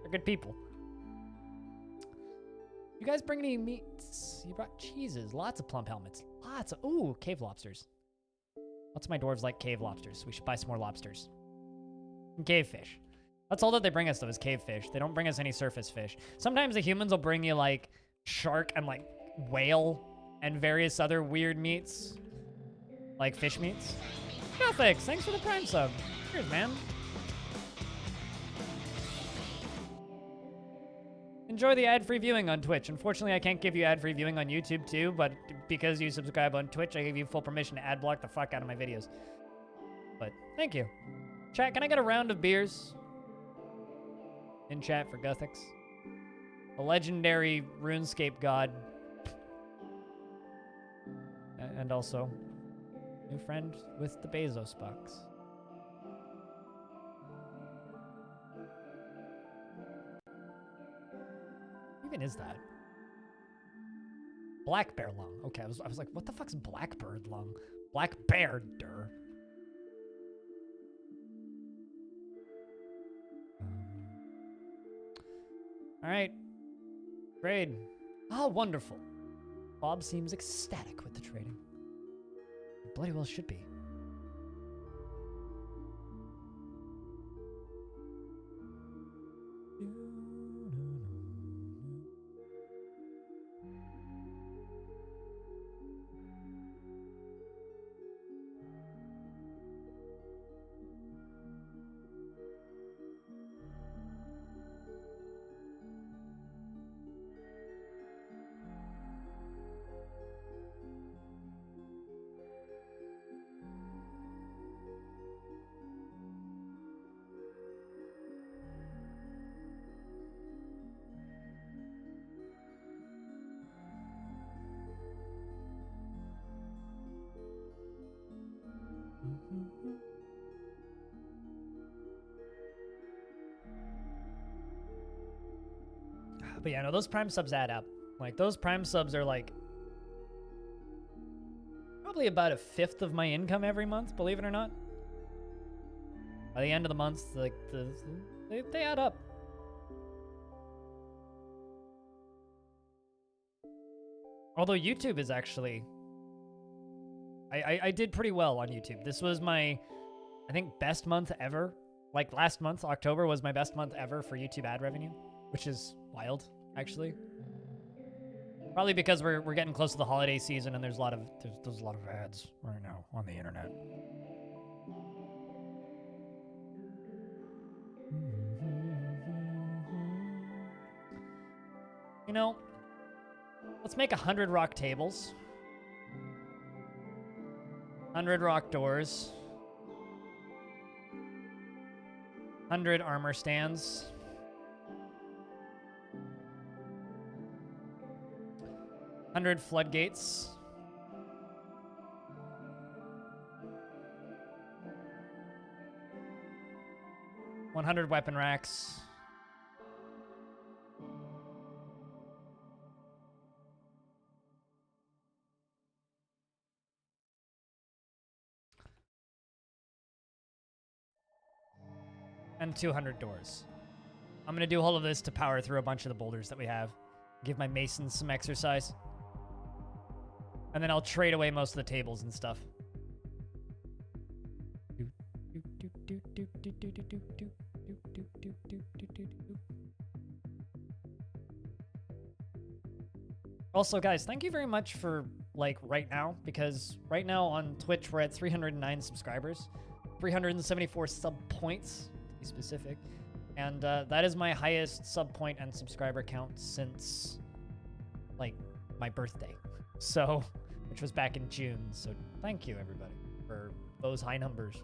They're good people. You guys bring any meats? You brought cheeses. Lots of plump helmets. Lots of... Ooh, cave lobsters. Lots of my dwarves like cave lobsters. We should buy some more lobsters. And cave fish. That's all that they bring us, though, is cave fish. They don't bring us any surface fish. Sometimes the humans will bring you, like, shark and, like, whale and various other weird meats. Like fish meats. No, thanks. Thanks for the Prime sub. Cheers, man. Enjoy the ad-free viewing on Twitch. Unfortunately, I can't give you ad-free viewing on YouTube, too, but because you subscribe on Twitch, I give you full permission to ad-block the fuck out of my videos. But, thank you. Chat, can I get a round of beers? In chat for Guthix. A legendary RuneScape god. And also... New friend with the Bezos bucks. What even is that? Black bear lung. Okay, I was like, what the fuck's blackbird lung? Black bear der. All right. Trade. Oh, wonderful. Bob seems ecstatic with the trading. Bloody well should be. But yeah, no, those Prime subs add up. Like, those Prime subs are like probably about 1/5 of my income every month, believe it or not. By the end of the month, like, they add up. Although YouTube is actually... I did pretty well on YouTube. This was my, I think, best month ever. Like, last month, October, was my best month ever for YouTube ad revenue, which is wild, actually. Probably because we're getting close to the holiday season and there's a lot of ads right now on the internet. You know, let's make 100 rock tables. 100 rock doors. 100 armor stands. 100 floodgates. 100 weapon racks. And 200 doors. I'm gonna do all of this to power through a bunch of the boulders that we have. Give my masons some exercise. And then I'll trade away most of the tables and stuff. Also, guys, thank you very much for, like, right now, because right now on Twitch we're at 309 subscribers, 374 sub points to be specific, and that is my highest sub point and subscriber count since, like, my birthday. So, which was back in June. So thank you everybody for those high numbers.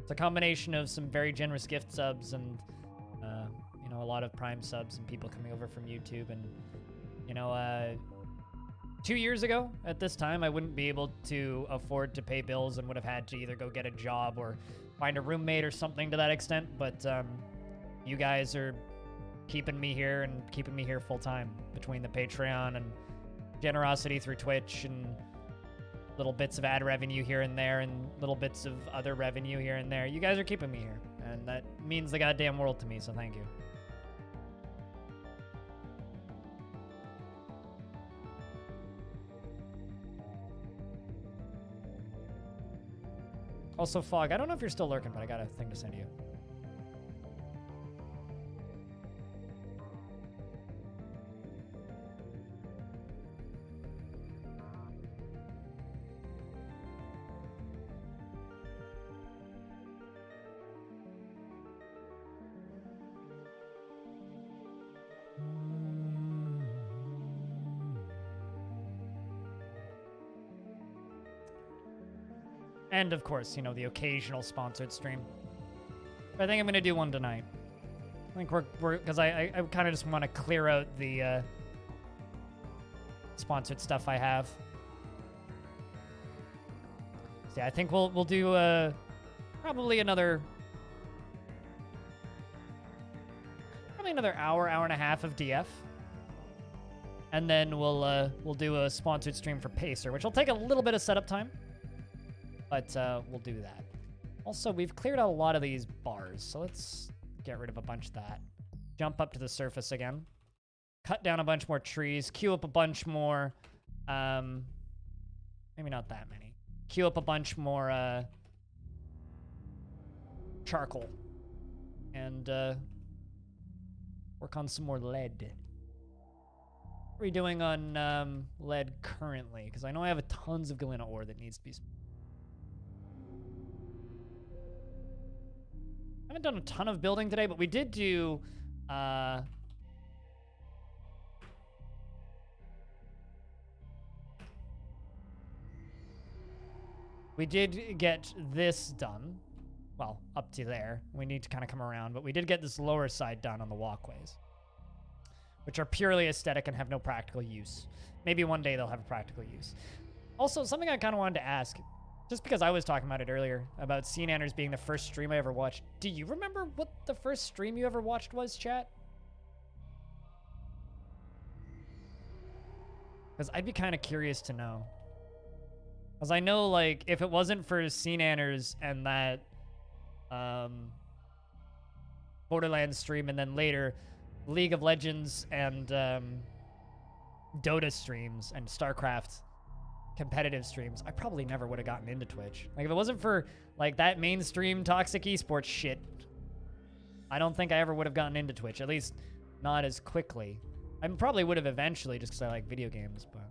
It's a combination of some very generous gift subs and, you know, a lot of Prime subs and people coming over from YouTube. And, you know, 2 years ago at this time, I wouldn't be able to afford to pay bills and would have had to either go get a job or find a roommate or something to that extent. But you guys are keeping me here and keeping me here full time between the Patreon and generosity through Twitch and little bits of ad revenue here and there and little bits of other revenue here and there. You guys are keeping me here, and that means the goddamn world to me, so thank you. Also, Fog, I don't know if you're still lurking, but I got a thing to send you. And of course, you know, the occasional sponsored stream. But I think I'm gonna do one tonight. I think we're because I kind of just want to clear out the sponsored stuff I have. So yeah, I think we'll do probably another hour and a half of DF. And then we'll do a sponsored stream for Pacer, which will take a little bit of setup time. But we'll do that. Also, we've cleared out a lot of these bars, so let's get rid of a bunch of that. Jump up to the surface again. Cut down a bunch more trees. Queue up a bunch more. Maybe not that many. Queue up a bunch more charcoal. And work on some more lead. What are we doing on lead currently? Because I know I have tons of galena ore that needs to be... I haven't done a ton of building today, but we did do... we did get this done. Well, up to there. We need to kind of come around, but we did get this lower side done on the walkways, which are purely aesthetic and have no practical use. Maybe one day they'll have a practical use. Also, something I kind of wanted to ask, just because I was talking about it earlier, about Nanners being the first stream I ever watched. Do you remember what the first stream you ever watched was, chat? Because I'd be kind of curious to know. Because I know, like, if it wasn't for Nanners and that Borderlands stream, and then later League of Legends and Dota streams and StarCraft competitive streams, I probably never would have gotten into Twitch. Like, if it wasn't for, like, that mainstream toxic esports shit, I don't think I ever would have gotten into Twitch, at least not as quickly. I probably would have eventually, just because I like video games, but...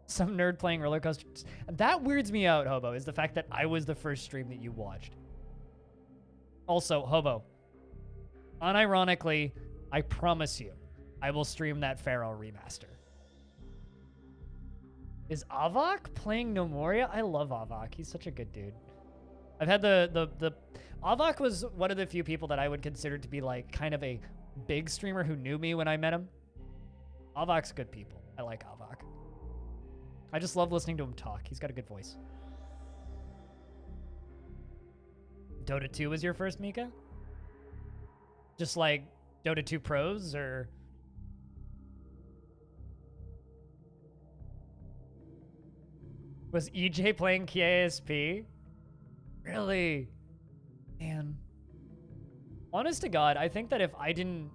Some nerd playing roller coasters. That weirds me out, Hobo, is the fact that I was the first stream that you watched. Also, Hobo, unironically, I promise you, I will stream that Pharaoh remaster. Is Avok playing Nomoria? I love Avok. He's such a good dude. I've had the Avok was one of the few people that I would consider to be like kind of a big streamer who knew me when I met him. Avok's good people. I like Avok. I just love listening to him talk. He's got a good voice. Dota 2 was your first, Mika? Just like Dota 2 Pros, or... Was EJ playing KSP? Really? Man. Honest to God, I think that if I didn't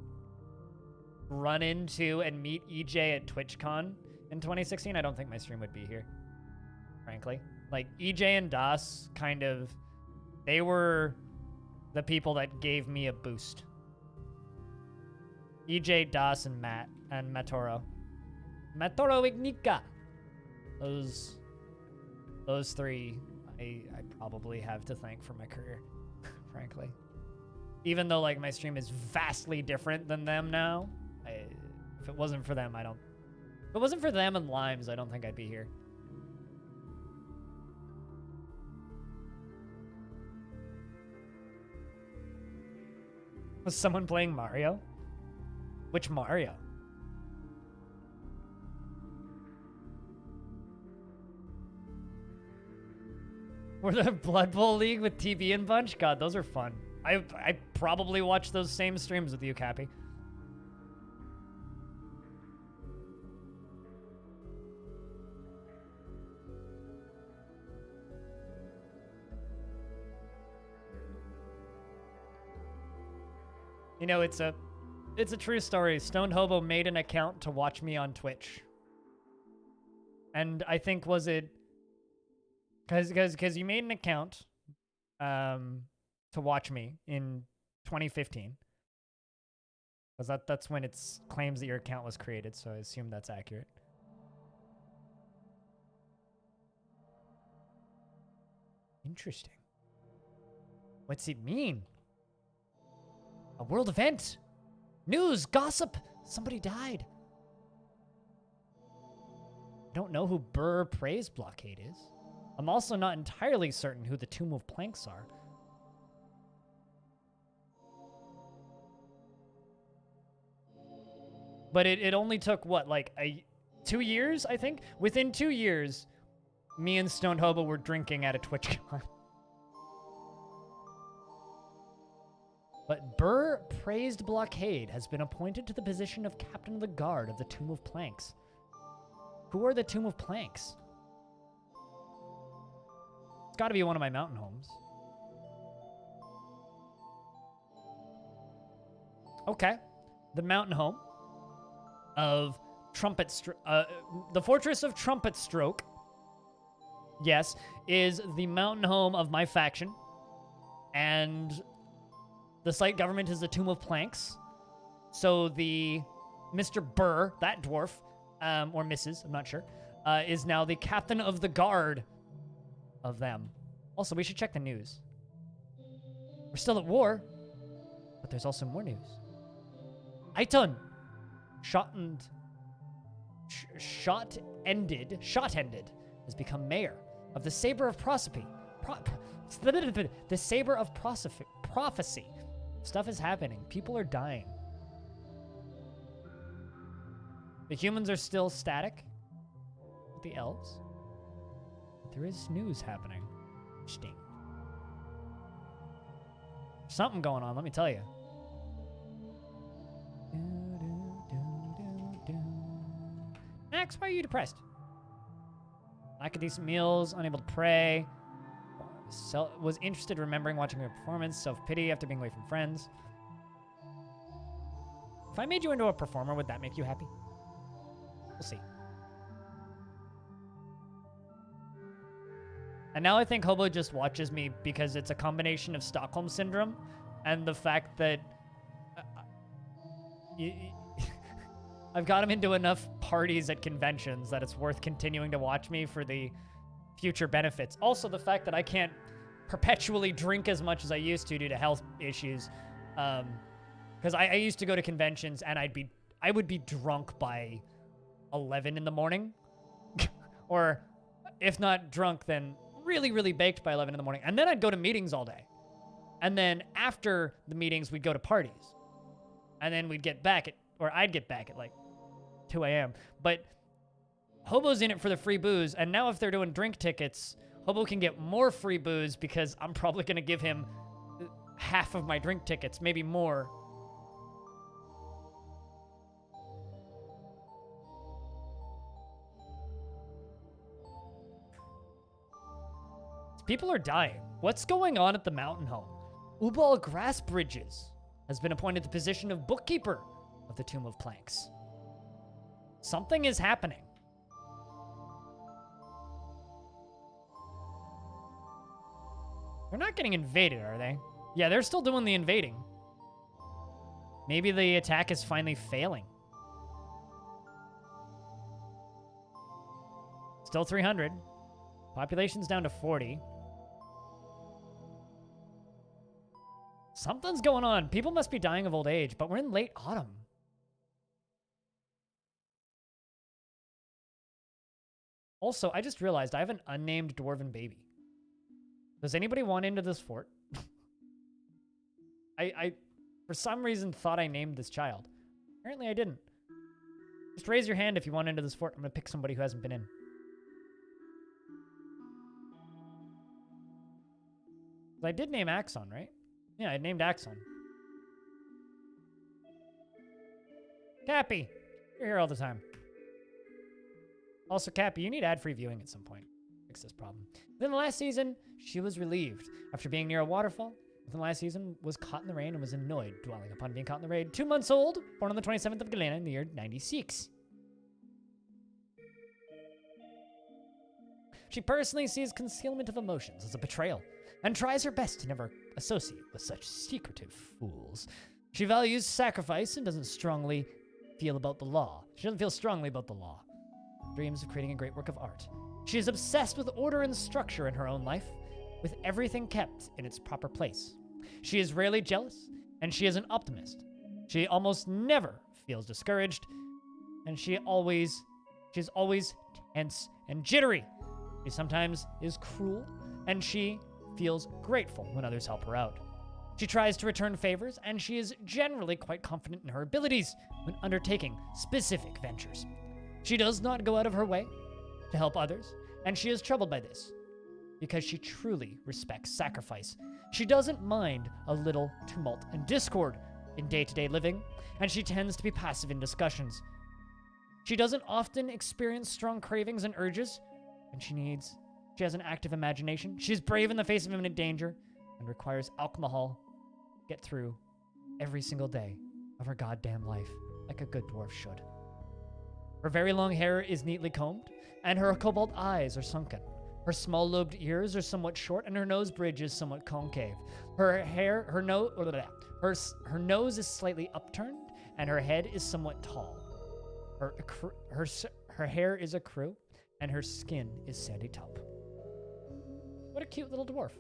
run into and meet EJ at TwitchCon in 2016, I don't think my stream would be here, frankly. Like, EJ and Das kind of... They were the people that gave me a boost. EJ, Das, and Matt, and Matoro. Matoro Ignika! Those three, I probably have to thank for my career, frankly. Even though, like, my stream is vastly different than them now, if it wasn't for them, if it wasn't for them and Limes, I don't think I'd be here. Was someone playing Mario? Which Mario? Or the Blood Bowl League with TB and Bunch? God, those are fun. I probably watched those same streams with you, Cappy. You know, it's a true story. Stoned Hobo made an account to watch me on Twitch. And I think, was it... Because you made an account to watch me in 2015. Because that's when it claims that your account was created, so I assume that's accurate. Interesting. What's it mean? A world event? News, gossip, somebody died. I don't know who Burr Praise Blockade is. I'm also not entirely certain who the Tomb of Planks are. But it only took, what, like 2 years, I think? Within 2 years, Me and Stoned Hobo were drinking at a TwitchCon. But Burr Praised Blockade has been appointed to the position of Captain of the Guard of the Tomb of Planks. Who are the Tomb of Planks? It's got to be one of my mountain homes. Okay. The mountain home of the Fortress of Trumpet Stroke, yes, is the mountain home of my faction. And the site government is the Tomb of Planks. So the Mr. Burr, that dwarf, or Mrs., I'm not sure, is now the captain of the guard of them. Also, we should check the news. We're still at war, but there's also more news. Aiton, shot-ended, has become mayor of the Saber of Prophecy. The Saber of Prophecy. Stuff is happening. People are dying. The humans are still static with the elves. But there is news happening. Interesting. Something going on, let me tell you. Max, why are you depressed? Lack of decent meals, unable to pray. Was interested remembering watching your performance. Self-pity after being away from friends. If I made you into a performer, would that make you happy? We'll see. And now I think Hobo just watches me because it's a combination of Stockholm Syndrome and the fact that I've got him into enough parties at conventions that it's worth continuing to watch me for the future benefits. Also, the fact that I can't perpetually drink as much as I used to due to health issues. Because I used to go to conventions and I would be drunk by 11 in the morning. Or if not drunk, then really, really baked by 11 in the morning. And then I'd go to meetings all day. And then after the meetings, we'd go to parties. And then I'd get back at like 2 a.m. But Hobo's in it for the free booze. And now if they're doing drink tickets, Hobo can get more free booze because I'm probably going to give him half of my drink tickets, maybe more. People are dying. What's going on at the mountain home? Ubal Grass Bridges has been appointed to the position of bookkeeper of the Tomb of Planks. Something is happening. They're not getting invaded, are they? Yeah, they're still doing the invading. Maybe the attack is finally failing. Still 300. Population's down to 40. Something's going on. People must be dying of old age, but we're in late autumn. Also, I just realized I have an unnamed dwarven baby. Does anybody want into this fort? I for some reason thought I named this child. Apparently I didn't. Just raise your hand if you want into this fort. I'm going to pick somebody who hasn't been in. I did name Axon, right? Yeah, I named Axon. Cappy, you're here all the time. Also, Cappy, you need ad-free viewing at some point. Fix this problem. Within the last season, she was relieved. After being near a waterfall, within the last season, was caught in the rain and was annoyed, dwelling upon being caught in the rain. 2 months old, born on the 27th of Galena in the year 96. She personally sees concealment of emotions as a betrayal and tries her best to never associate with such secretive fools. She values sacrifice and doesn't strongly feel about the law. She doesn't feel strongly about the law. Dreams of creating a great work of art. She is obsessed with order and structure in her own life, with everything kept in its proper place. She is rarely jealous, and she is an optimist. She almost never feels discouraged, and she's always tense and jittery. She sometimes is cruel, and she feels grateful when others help her out. She tries to return favors, and she is generally quite confident in her abilities when undertaking specific ventures. She does not go out of her way to help others, And she is troubled by this, because she truly respects sacrifice. She doesn't mind a little tumult and discord in day-to-day living, and she tends to be passive in discussions. She doesn't often experience strong cravings and urges, and she has an active imagination. She's brave in the face of imminent danger, and requires alcohol to get through every single day of her goddamn life, like a good dwarf should. Her very long hair is neatly combed, and her cobalt eyes are sunken. Her small-lobed ears are somewhat short, and her nose bridge is somewhat concave. Her nose is slightly upturned, and her head is somewhat tall. Her hair is a crew, and her skin is sandy taupe. What a cute little dwarf.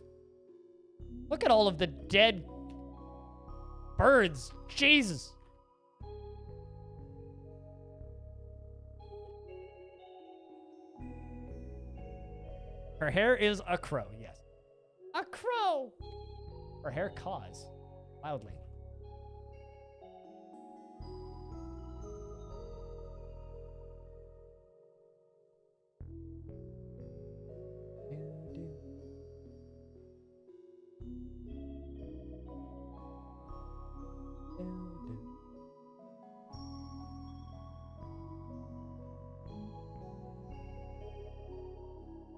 Look at all of the dead birds. Jesus. Her hair is a crow, yes. A crow! Her hair caws loudly.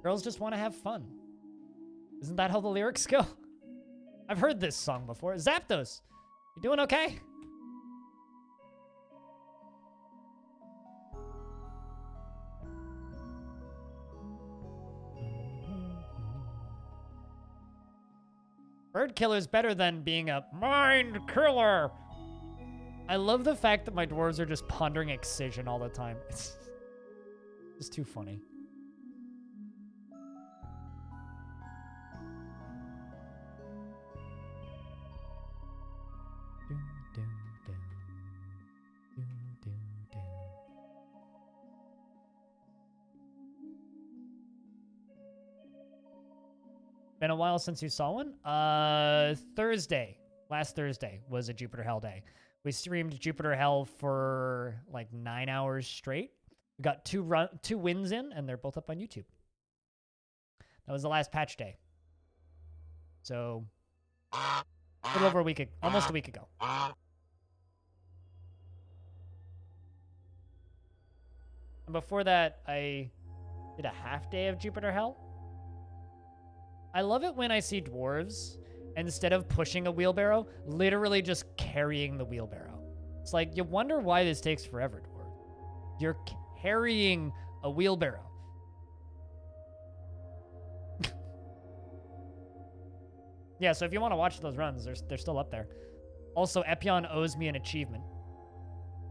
Girls just want to have fun. Isn't that how the lyrics go? I've heard this song before. Zapdos, you doing okay? Bird killer's better than being a mind killer. I love the fact that my dwarves are just pondering excision all the time. It's just too funny. Been a while since you saw one? Thursday. Last Thursday was a Jupiter Hell day. We streamed Jupiter Hell for like 9 hours straight. We got two wins in, and they're both up on YouTube. That was the last patch day. So, a little over a week, almost a week ago. And before that, I did a half day of Jupiter Hell. I love it when I see dwarves, instead of pushing a wheelbarrow, literally just carrying the wheelbarrow. It's like, you wonder why this takes forever, dwarf. You're carrying a wheelbarrow. Yeah, so if you want to watch those runs, they're still up there. Also, Epion owes me an achievement.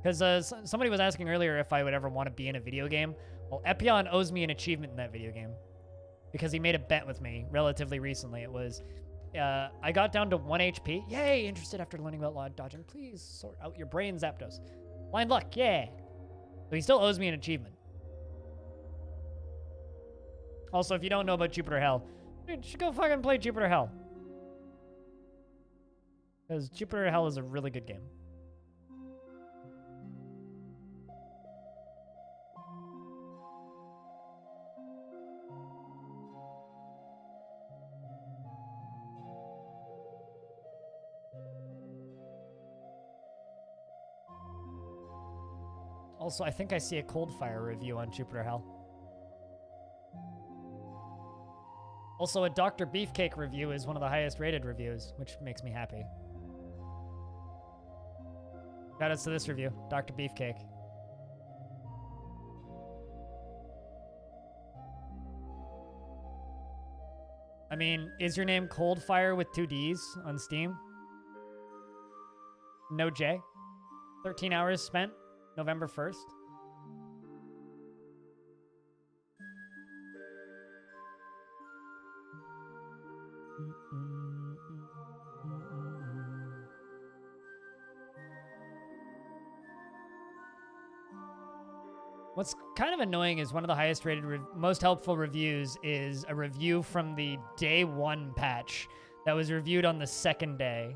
Because somebody was asking earlier if I would ever want to be in a video game. Well, Epion owes me an achievement in that video game. Because he made a bet with me relatively recently. It was, I got down to 1 HP. Yay! Interested after learning about law dodging. Please sort out your brain, Zapdos. Blind luck, yeah! So he still owes me an achievement. Also, if you don't know about Jupiter Hell, dude, you should go fucking play Jupiter Hell. Because Jupiter Hell is a really good game. Also, I think I see a Coldfire review on Jupiter Hell. Also, a Dr. Beefcake review is one of the highest rated reviews, which makes me happy. Shoutouts to this review, Dr. Beefcake. I mean, is your name Coldfire with 2 Ds on Steam? No J. 13 hours spent, November 1st. What's kind of annoying is one of the highest rated, most helpful reviews is a review from the day 1 patch that was reviewed on the 2nd day.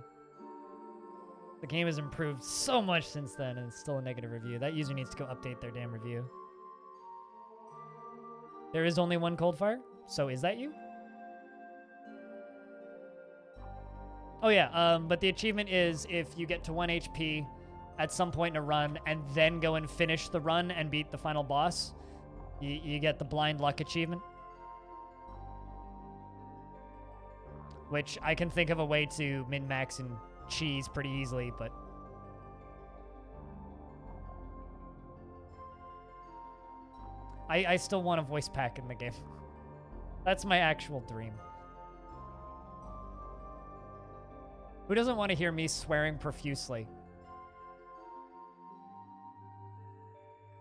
The game has improved so much since then, and it's still a negative review. That user needs to go update their damn review. There is only one Coldfire? So is that you? Oh yeah, but the achievement is if you get to 1 HP at some point in a run and then go and finish the run and beat the final boss, you get the blind luck achievement. Which I can think of a way to min-max and cheese pretty easily, but... I still want a voice pack in the game. That's my actual dream. Who doesn't want to hear me swearing profusely?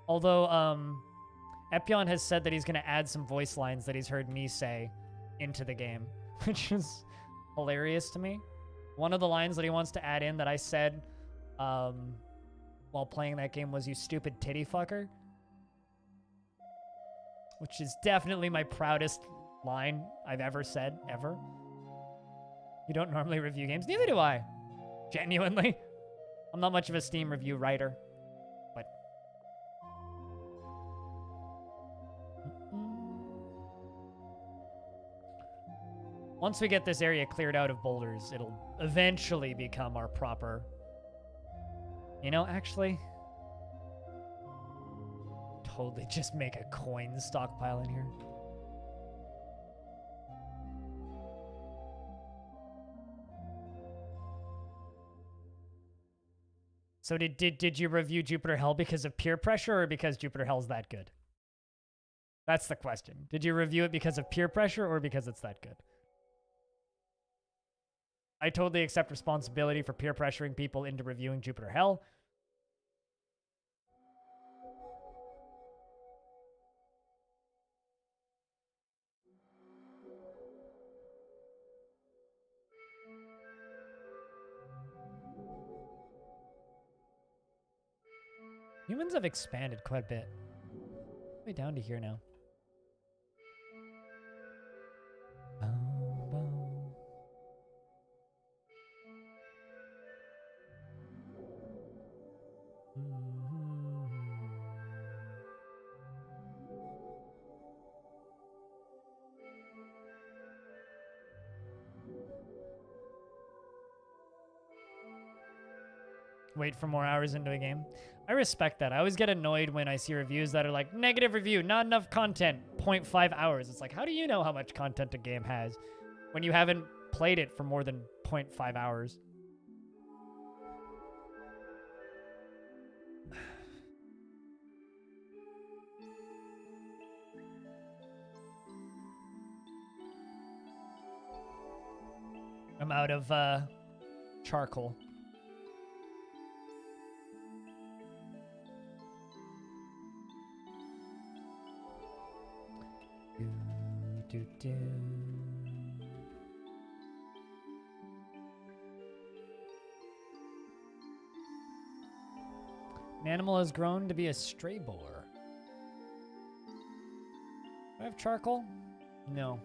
Although, Epion has said that he's going to add some voice lines that he's heard me say into the game, which is hilarious to me. One of the lines that he wants to add in that I said while playing that game was, "You stupid titty fucker," which is definitely my proudest line I've ever said, ever. You don't normally review games? Neither do I. Genuinely. I'm not much of a Steam review writer, but... Once we get this area cleared out of boulders, it'll eventually become our proper... You know, actually... Totally just make a coin stockpile in here. So did you review Jupiter Hell because of peer pressure or because Jupiter Hell's that good? That's the question. Did you review it because of peer pressure or because it's that good? I totally accept responsibility for peer pressuring people into reviewing Jupiter Hell. Humans have expanded quite a bit. Way down to here now. Wait for more hours into a game. I respect that. I always get annoyed when I see reviews that are like, negative review, not enough content, 0.5 hours. It's like, how do you know how much content a game has when you haven't played it for more than 0.5 hours? I'm out of charcoal. Do. An animal has grown to be a stray boar. Do I have charcoal? No.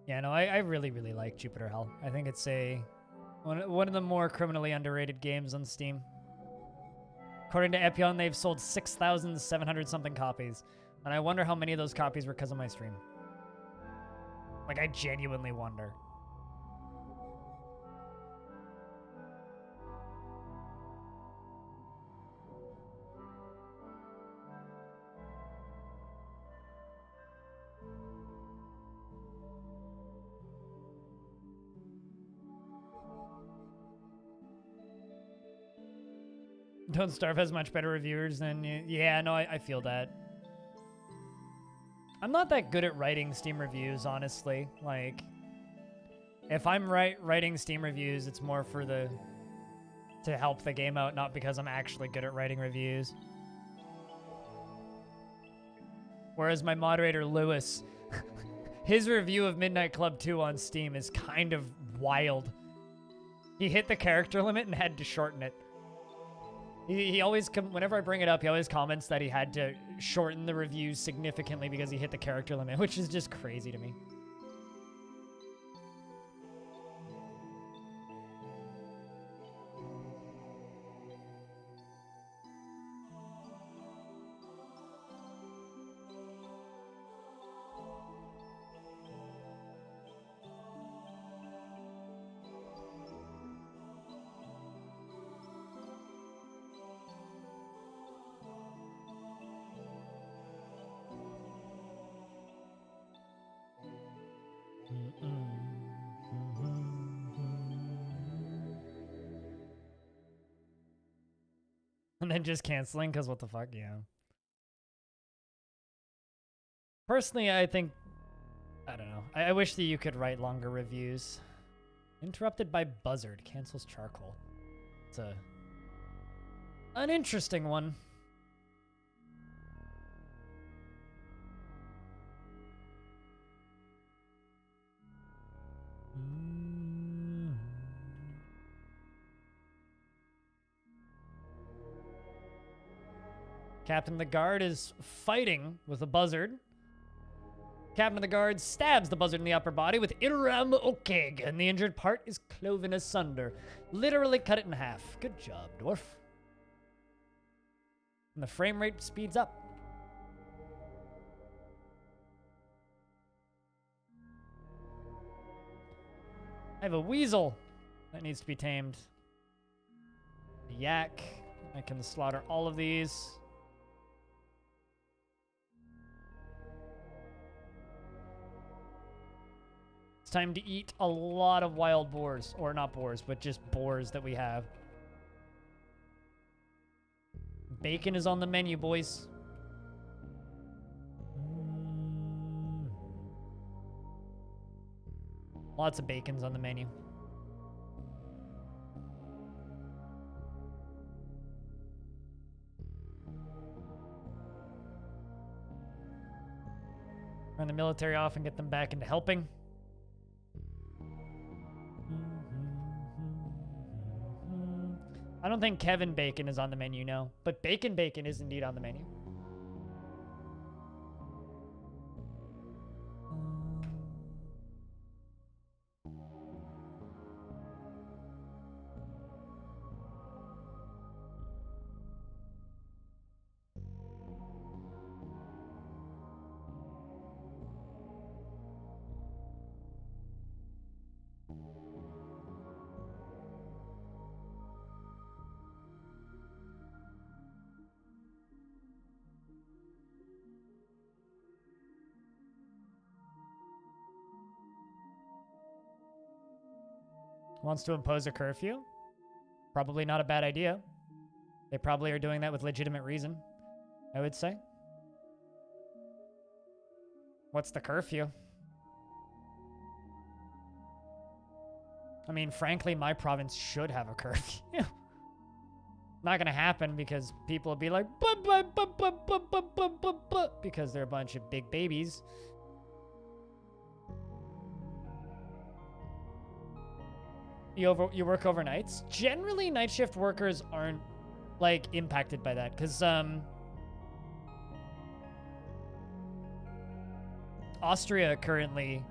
Yeah, no, I really, really like Jupiter Hell. I think it's one of the more criminally underrated games on Steam. According to Epion, they've sold 6,700 something copies. And I wonder how many of those copies were because of my stream. Like, I genuinely wonder. Don't Starve has much better reviewers than you. Yeah, no, I feel that. I'm not that good at writing Steam reviews, honestly. Like, if I'm writing Steam reviews, it's more for to help the game out, not because I'm actually good at writing reviews. Whereas my moderator, Lewis, his review of Midnight Club 2 on Steam is kind of wild. He hit the character limit and had to shorten it. He always, whenever I bring it up, he always comments that he had to shorten the reviews significantly because he hit the character limit, which is just crazy to me. And then just canceling, because what the fuck, yeah. Personally, I think, I don't know. I wish that you could write longer reviews. Interrupted by buzzard, cancels charcoal. It's an interesting one. Captain of the Guard is fighting with a buzzard. Captain of the Guard stabs the buzzard in the upper body with Iram Okeg, and the injured part is cloven asunder. Literally cut it in half. Good job, Dwarf. And the frame rate speeds up. I have a weasel that needs to be tamed. A yak. I can slaughter all of these. Time to eat a lot of wild boars, or not boars, but just boars that we have. Bacon is on the menu, boys. Lots of bacon's on the menu. Run the military off and get them back into helping. I don't think Kevin Bacon is on the menu, no. But Bacon is indeed on the menu. Wants to impose a curfew? Probably not a bad idea. They probably are doing that with legitimate reason, I would say. What's the curfew? I mean, frankly, my province should have a curfew. Not gonna happen because people will be like, because they're a bunch of big babies. You work overnights? Generally, night shift workers aren't, like, impacted by that. Because, Austria currently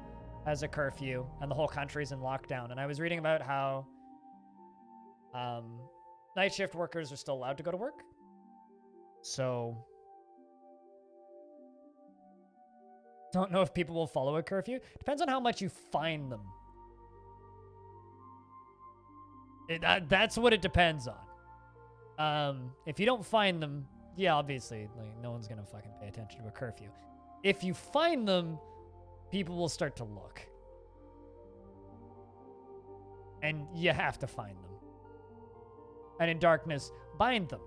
has a curfew, and the whole country's in lockdown. And I was reading about how, night shift workers are still allowed to go to work. So, don't know if people will follow a curfew. Depends on how much you fine them. That's what it depends on. If you don't find them, yeah, obviously, like, no one's gonna fucking pay attention to a curfew. If you find them, people will start to look. And you have to find them. And in darkness, bind them.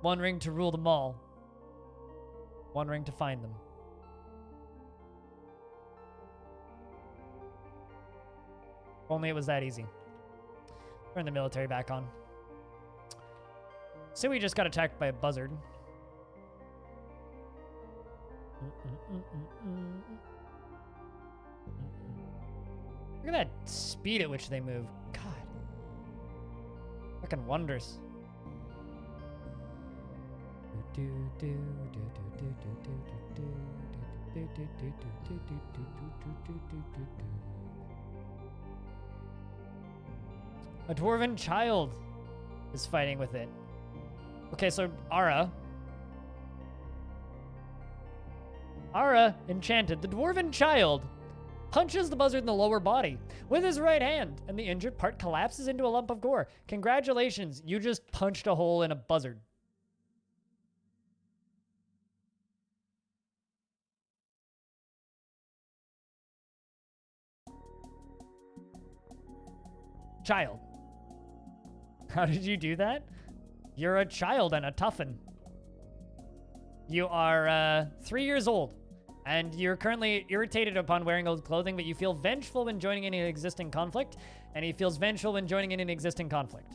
One ring to rule them all. One ring to find them. If only it was that easy. Turn the military back on. So we just got attacked by a buzzard. Look at that speed at which they move. God. Fucking wonders. A dwarven child is fighting with it. Okay, so Ara, enchanted. The dwarven child punches the buzzard in the lower body with his right hand, and the injured part collapses into a lump of gore. Congratulations, you just punched a hole in a buzzard. Child. How did you do that? You're a child and a toughen. You are 3 years old, and you're currently irritated upon wearing old clothing, but you feel vengeful when joining in an existing conflict, and he feels vengeful when joining in an existing conflict.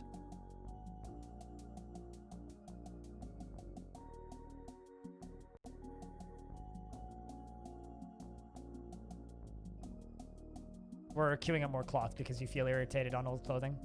We're queuing up more cloth because you feel irritated on old clothing.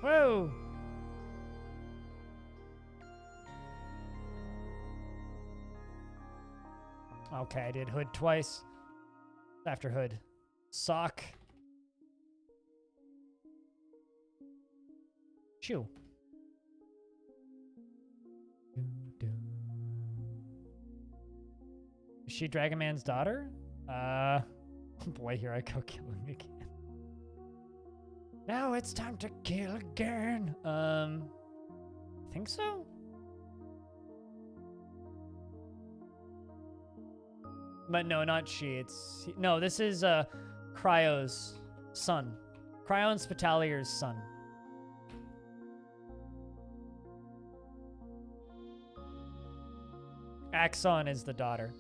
Whoa! Okay, I did hood twice. After hood. Sock. Shoe. Is she Dragon Man's daughter? Boy, here I go killing again. Now it's time to kill again. Think so? But no, not she. No, this is Cryo's son. Cryo and Spitalier's son. Axon is the daughter.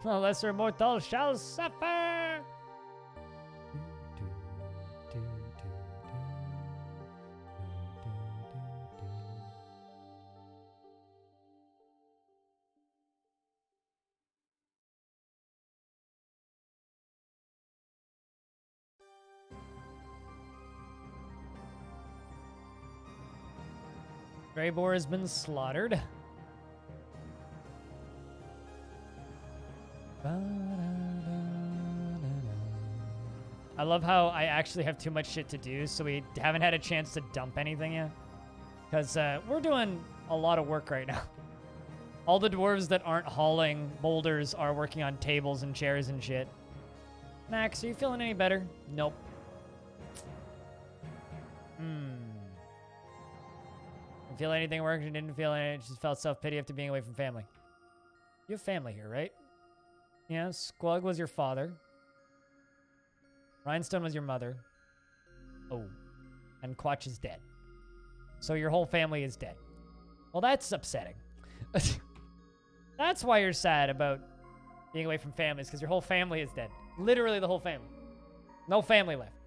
The lesser mortal shall suffer. Grey boar has been slaughtered. I love how I actually have too much shit to do, so we haven't had a chance to dump anything yet. Because we're doing a lot of work right now. All the dwarves that aren't hauling boulders are working on tables and chairs and shit. Max, are you feeling any better? Nope. Didn't feel anything working, didn't feel any, just felt self-pity after being away from family. You have family here, right? Yeah, Squug was your father. Rhinestone was your mother. Oh. And Quatch is dead. So your whole family is dead. Well, that's upsetting. That's why you're sad about being away from families, because your whole family is dead. Literally the whole family. No family left.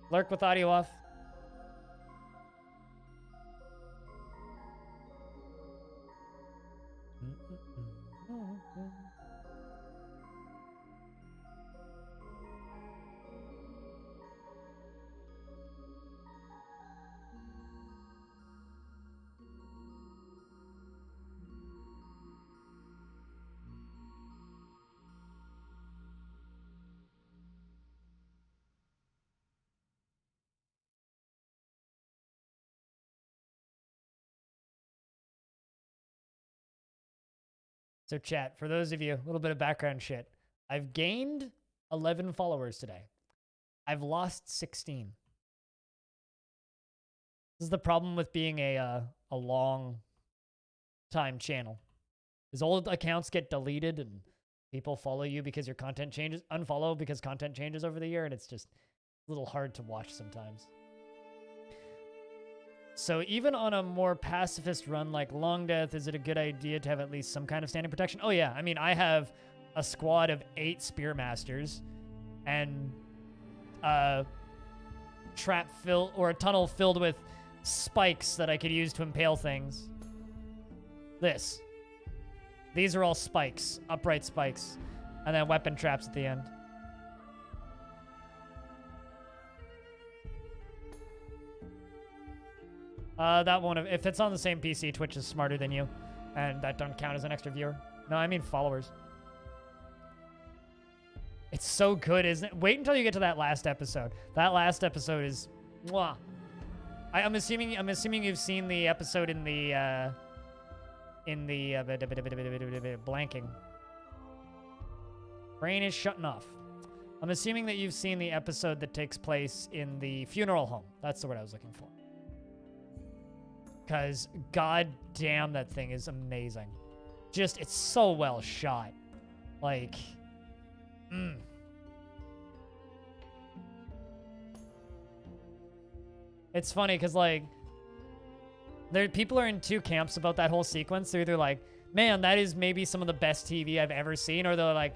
Lurk with audio off. So chat, for those of you, a little bit of background shit. I've gained 11 followers today. I've lost 16. This is the problem with being a long time channel. Is old accounts get deleted and people follow you because your content changes, unfollow because content changes over the year, and it's just a little hard to watch sometimes. So even on a more pacifist run like Longdeath, is it a good idea to have at least some kind of standing protection? Oh yeah, I mean, I have a squad of 8 Spearmasters and a tunnel filled with spikes that I could use to impale things. These are all spikes, upright spikes, and then weapon traps at the end. That won't have, if it's on the same PC, Twitch is smarter than you, and that don't count as an extra viewer. No, I mean followers. It's so good, isn't it? Wait until you get to that last episode. That last episode is, mwah. I'm assuming you've seen the episode in the blanking. Brain is shutting off. I'm assuming that you've seen the episode that takes place in the funeral home. That's the word I was looking for. Because, god damn, that thing is amazing. Just, it's so well shot. Like, It's funny, because, like, people are in 2 camps about that whole sequence. They're either like, man, that is maybe some of the best TV I've ever seen, or they're like,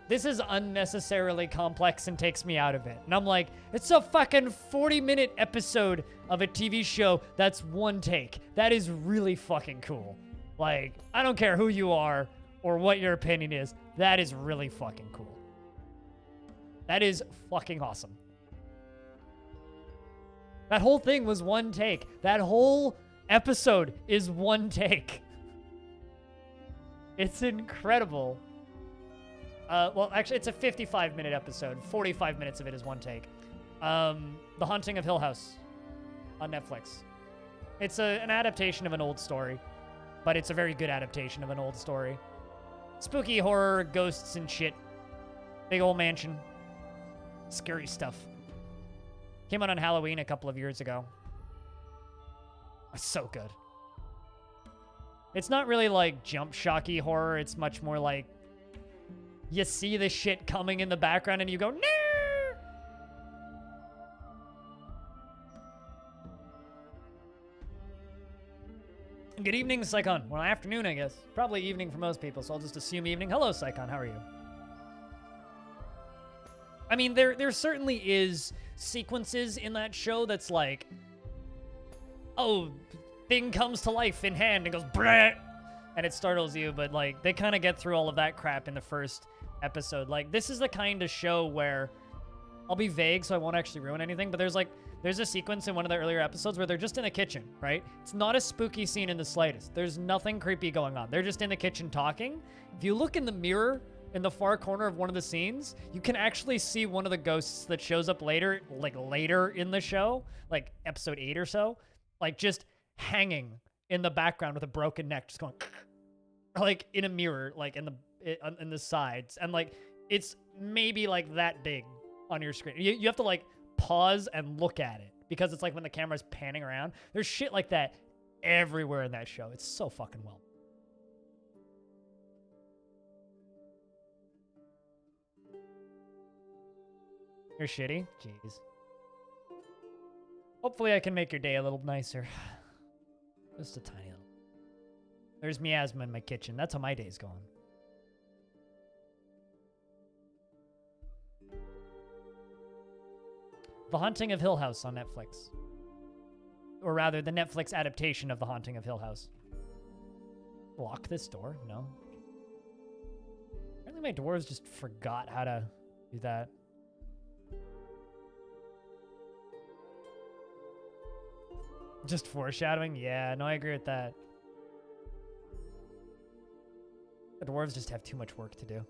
this is unnecessarily complex and takes me out of it. And I'm like, it's a fucking 40-minute episode of a TV show that's one take. That is really fucking cool. Like, I don't care who you are or what your opinion is. That is really fucking cool. That is fucking awesome. That whole thing was one take. That whole episode is one take. It's incredible. Well, actually, it's a 55-minute episode. 45 minutes of it is one take. The Haunting of Hill House on Netflix. It's an adaptation of an old story, but it's a very good adaptation of an old story. Spooky horror, ghosts and shit. Big old mansion. Scary stuff. Came out on Halloween a couple of years ago. It's so good. It's not really like jump shocky horror. It's much more like you see the shit coming in the background and you go, no! Good evening, Psychon. Well, afternoon, I guess. Probably evening for most people, so I'll just assume evening. Hello, Psychon. How are you? I mean, there certainly is sequences in that show that's like, oh, thing comes to life in hand and goes, brah, and it startles you, but like, they kind of get through all of that crap in the first episode. Like, this is the kind of show where, I'll be vague so I won't actually ruin anything, but there's a sequence in one of the earlier episodes where they're just in the kitchen, right? It's not a spooky scene in the slightest. There's nothing creepy going on. They're just in the kitchen talking. If you look in the mirror in the far corner of one of the scenes, you can actually see one of the ghosts that shows up later, like later in the show, like episode 8 or so, like just hanging in the background with a broken neck, just going, like in a mirror, like in the sides. And like, it's maybe like that big on your screen. You have to like pause and look at it because it's like when the camera's panning around. There's shit like that everywhere in that show. It's so fucking well. You're shitty? Jeez. Hopefully I can make your day a little nicer. Just a tiny little. There's miasma in my kitchen. That's how my day's going. The Haunting of Hill House on Netflix. Or rather, the Netflix adaptation of The Haunting of Hill House. Lock this door? No. Apparently my dwarves just forgot how to do that. Just foreshadowing? Yeah, no, I agree with that. The dwarves just have too much work to do.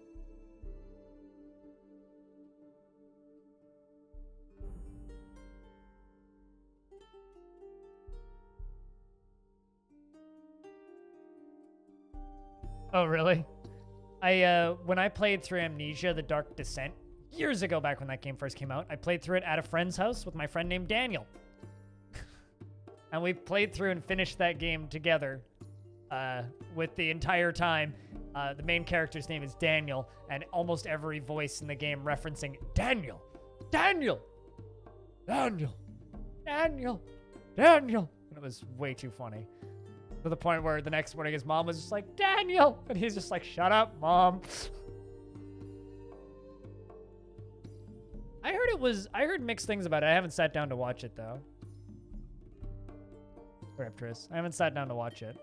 Oh, really? When I played through Amnesia: The Dark Descent years ago, back when that game first came out, I played through it at a friend's house with my friend named Daniel. And we played through and finished that game together with the entire time. The main character's name is Daniel, and almost every voice in the game referencing Daniel, Daniel, Daniel, Daniel, Daniel. And it was way too funny. To the point where the next morning his mom was just like, Daniel! And he's just like, shut up, Mom. I heard mixed things about it. I haven't sat down to watch it, though. Raptress. I haven't sat down to watch it.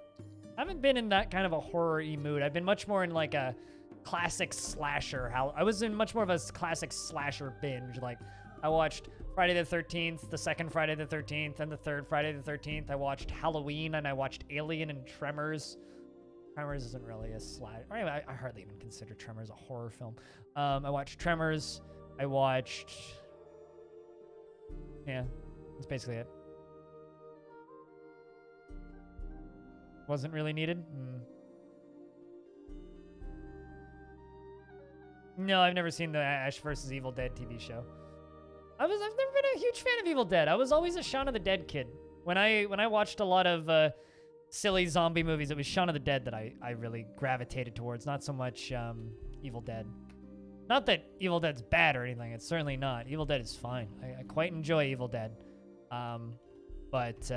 I haven't been in that kind of a horror-y mood. I've been much more in like a classic slasher. I was in much more of a classic slasher binge. Like, I watched Friday the 13th, the second Friday the 13th, and the third Friday the 13th. I watched Halloween, and I watched Alien and Tremors. Tremors isn't really a slash. I hardly even consider Tremors a horror film. I watched Tremors. I watched... Yeah, that's basically it. Wasn't really needed? No, I've never seen the Ash vs. Evil Dead TV show. I've never been a huge fan of Evil Dead. I was always a Shaun of the Dead kid. When I watched a lot of silly zombie movies, it was Shaun of the Dead that I really gravitated towards, not so much Evil Dead. Not that Evil Dead's bad or anything. It's certainly not. Evil Dead is fine. I quite enjoy Evil Dead. But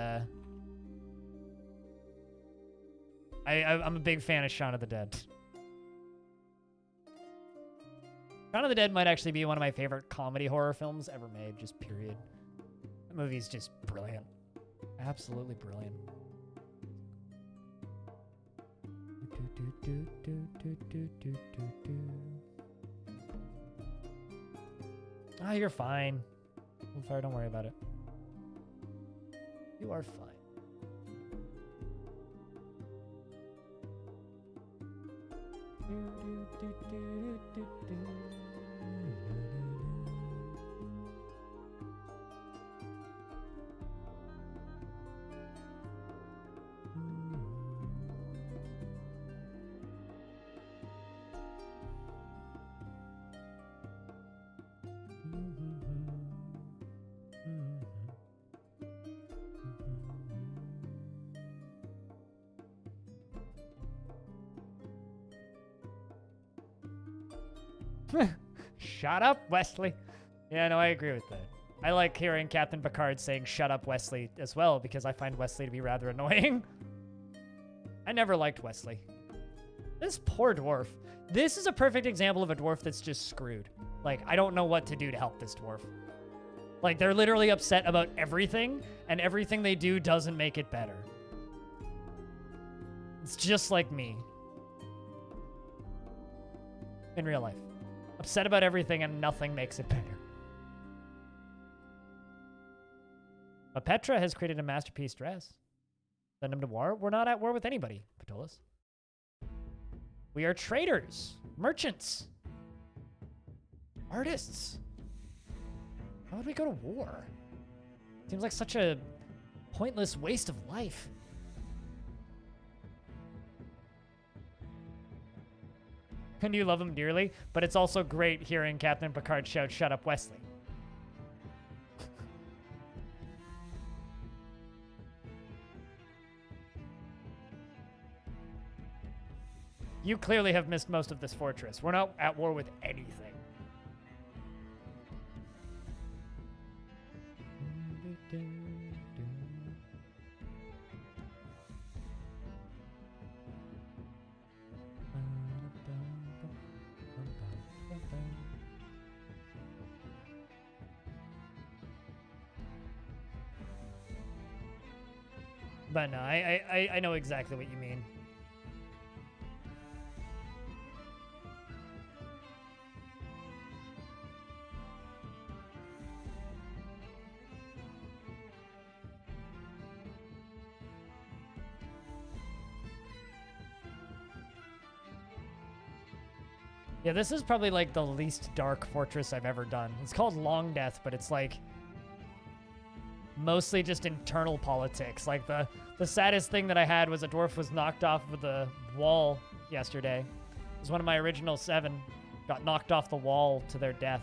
I'm a big fan of Shaun of the Dead. Shaun of the Dead might actually be one of my favorite comedy horror films ever made, just period. The movie's just brilliant. Absolutely brilliant. Ah, you're fine. I'm sorry, don't worry about it. You are fine. Shut up, Wesley. Yeah, no, I agree with that. I like hearing Captain Picard saying shut up, Wesley, as well, because I find Wesley to be rather annoying. I never liked Wesley. This poor dwarf. This is a perfect example of a dwarf that's just screwed. Like, I don't know what to do to help this dwarf. Like, they're literally upset about everything, and everything they do doesn't make it better. It's just like me. In real life. Upset about everything and nothing makes it better. But Petra has created a masterpiece dress. Send him to war. We're not at war with anybody, Patolis. We are traders, merchants, artists. Why would we go to war? Seems like such a pointless waste of life. And you love him dearly, but it's also great hearing Captain Picard shout, "Shut up, Wesley." You clearly have missed most of this fortress. We're not at war with anything. But no, I know exactly what you mean. Yeah, this is probably like the least dark fortress I've ever done. It's called Longdeath, but it's like mostly just internal politics. Like the saddest thing that I had was a dwarf was knocked off of the wall yesterday. was one of my original 7. Got knocked off the wall to their death,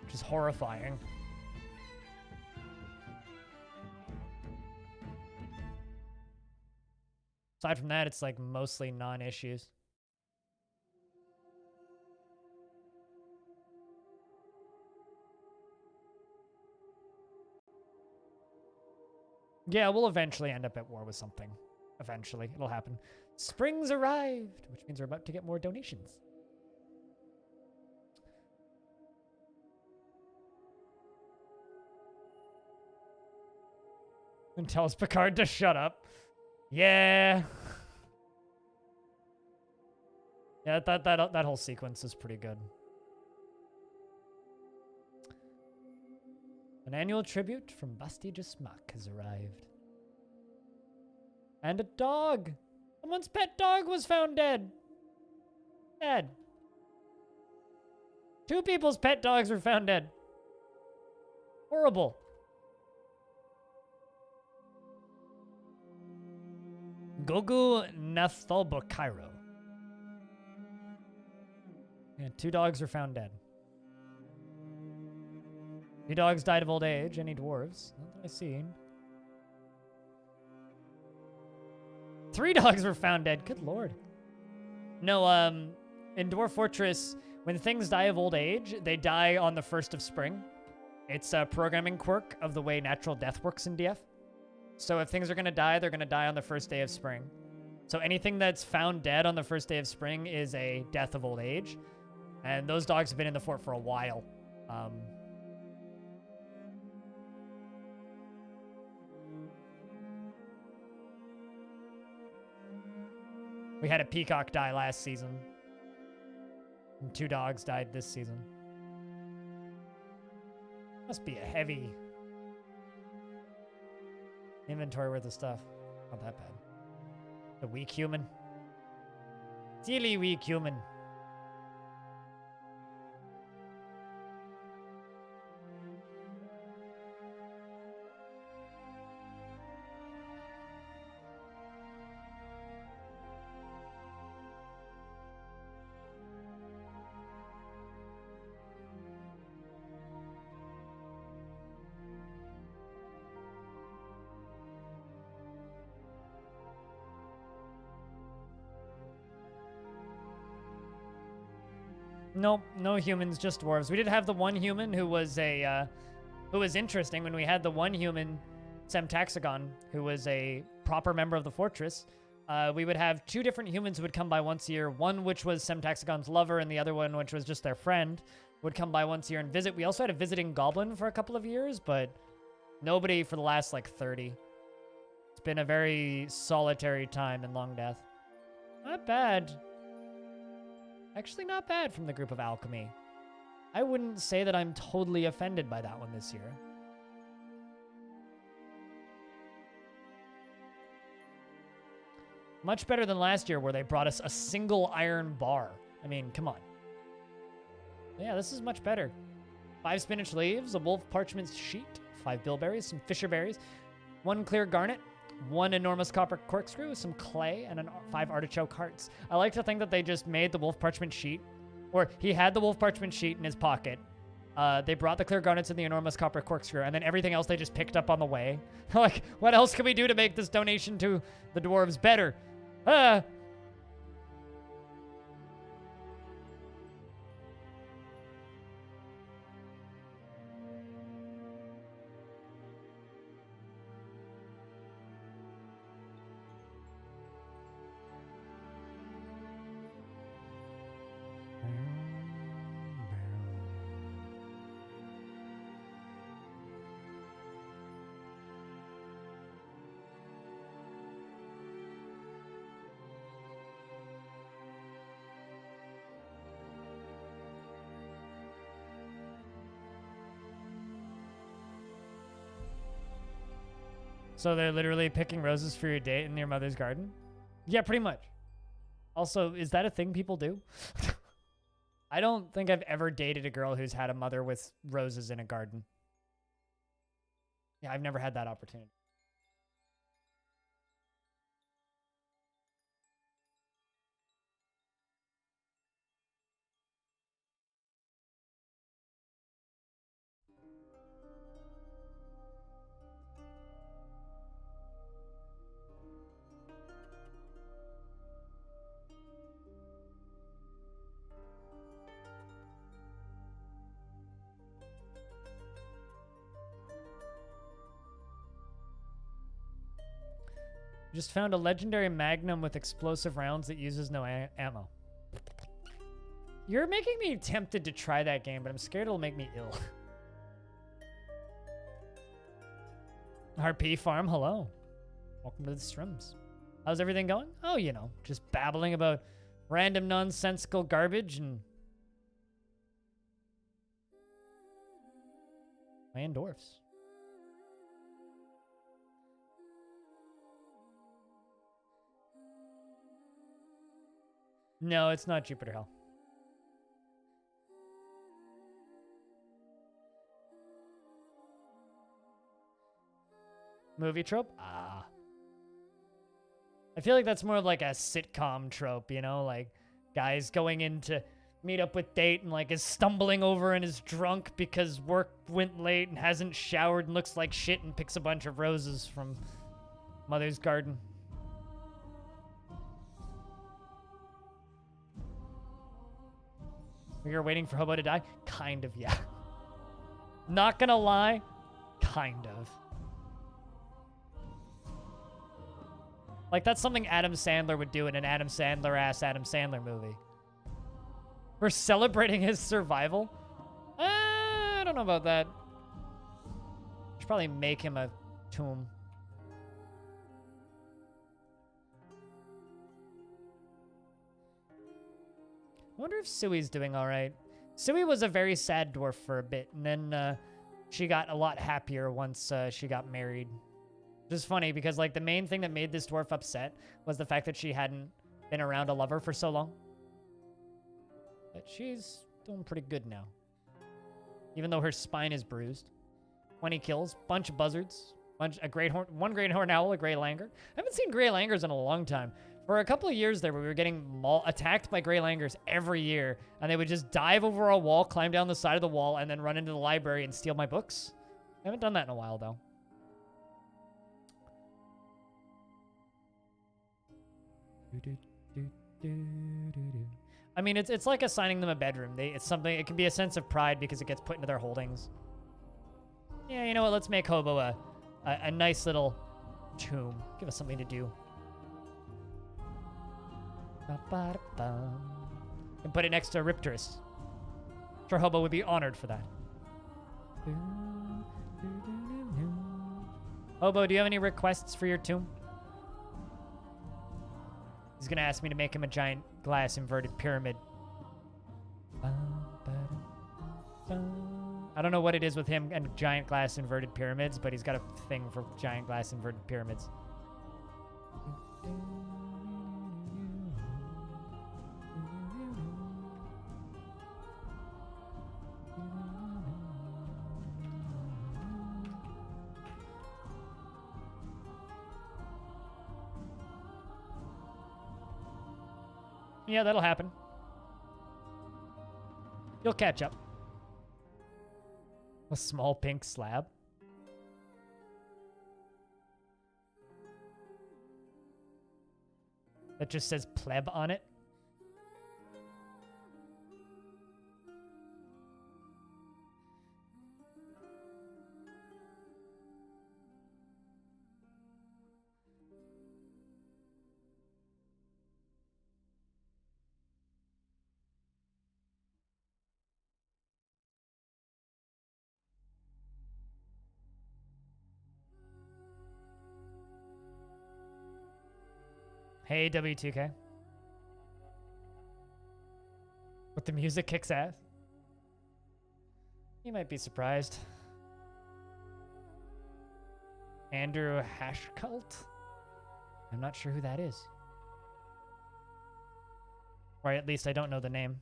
which is horrifying. Aside from that, it's like mostly non-issues. Yeah, we'll eventually end up at war with something. Eventually, it'll happen. Spring's arrived, which means we're about to get more donations. And tells Picard to shut up. Yeah. Yeah, that whole sequence is pretty good. An annual tribute from Basti Jasmak has arrived. And a dog! Someone's pet dog was found dead. Dead. 2 people's pet dogs were found dead. Horrible. Gogu Nathalba Cairo. Yeah, 2 dogs were found dead. 2 dogs died of old age. Any dwarves? Not that I've seen. 3 dogs were found dead. Good lord. No, in Dwarf Fortress, when things die of old age, they die on the 1st of spring. It's a programming quirk of the way natural death works in DF. So if things are going to die, they're going to die on the 1st day of spring. So anything that's found dead on the 1st day of spring is a death of old age. And those dogs have been in the fort for a while. We had a peacock die last season. And 2 dogs died this season. Must be a heavy inventory worth of stuff. Not that bad. The weak human. Silly weak human. Nope, no humans, just dwarves. We did have the one human who was who was interesting when we had the one human, Semtaxagon, who was a proper member of the fortress. We would have 2 different humans who would come by once a year. One which was Semtaxagon's lover, and the other one which was just their friend, would come by once a year and visit. We also had a visiting goblin for a couple of years, but nobody for the last like 30. It's been a very solitary time in Longdeath. Not bad. Actually, not bad from the group of alchemy. I wouldn't say that I'm totally offended by that one this year. Much better than last year where they brought us a single iron bar. I mean, come on. Yeah, this is much better. 5 spinach leaves, a wolf parchment sheet, 5 bilberries, some fisher berries, 1 clear garnet, 1 enormous copper corkscrew, some clay, and 5 artichoke hearts. I like to think that they just made the wolf parchment sheet, or he had the wolf parchment sheet in his pocket. They brought the clear garnets and the enormous copper corkscrew, and then everything else they just picked up on the way. Like, what else can we do to make this donation to the dwarves better? So they're literally picking roses for your date in your mother's garden? Yeah, pretty much. Also, is that a thing people do? I don't think I've ever dated a girl who's had a mother with roses in a garden. Yeah, I've never had that opportunity. Just found a legendary magnum with explosive rounds that uses no ammo. You're making me tempted to try that game, but I'm scared it'll make me ill. RP Farm, hello. Welcome to the streams. How's everything going? Oh, you know, just babbling about random nonsensical garbage and playing dwarfs. No, it's not Jupiter Hell. Movie trope? Ah. I feel like that's more of like a sitcom trope, you know? Like, guys going in to meet up with date and like is stumbling over and is drunk because work went late and hasn't showered and looks like shit and picks a bunch of roses from mother's garden. You're waiting for Hobo to die? Kind of, yeah. Not gonna lie, kind of. Like, that's something Adam Sandler would do in an Adam Sandler-ass Adam Sandler movie. We're celebrating his survival? I don't know about that. Should probably make him a tomb. I wonder if Sui's doing all right. Sui was a very sad dwarf for a bit, and then she got a lot happier once she got married. Which is funny, because like the main thing that made this dwarf upset was the fact that she hadn't been around a lover for so long. But she's doing pretty good now. Even though her spine is bruised. 20 kills, bunch of buzzards, one great horn owl, a gray langur. I haven't seen gray langurs in a long time. For a couple of years there, we were getting attacked by gray langurs every year, and they would just dive over a wall, climb down the side of the wall, and then run into the library and steal my books. I haven't done that in a while, though. I mean, it's like assigning them a bedroom. It's something. It can be a sense of pride because it gets put into their holdings. Yeah, you know what? Let's make Hobo a nice little tomb. Give us something to do. And put it next to Riptorus. I'm sure Hobo would be honored for that. Hobo, do you have any requests for your tomb? He's gonna ask me to make him a giant glass inverted pyramid. I don't know what it is with him and giant glass inverted pyramids, but he's got a thing for giant glass inverted pyramids. Yeah, that'll happen. You'll catch up. A small pink slab. That just says pleb on it. Hey, W2K. But the music kicks ass. You might be surprised. Andrew Hashcult? I'm not sure who that is. Or at least I don't know the name.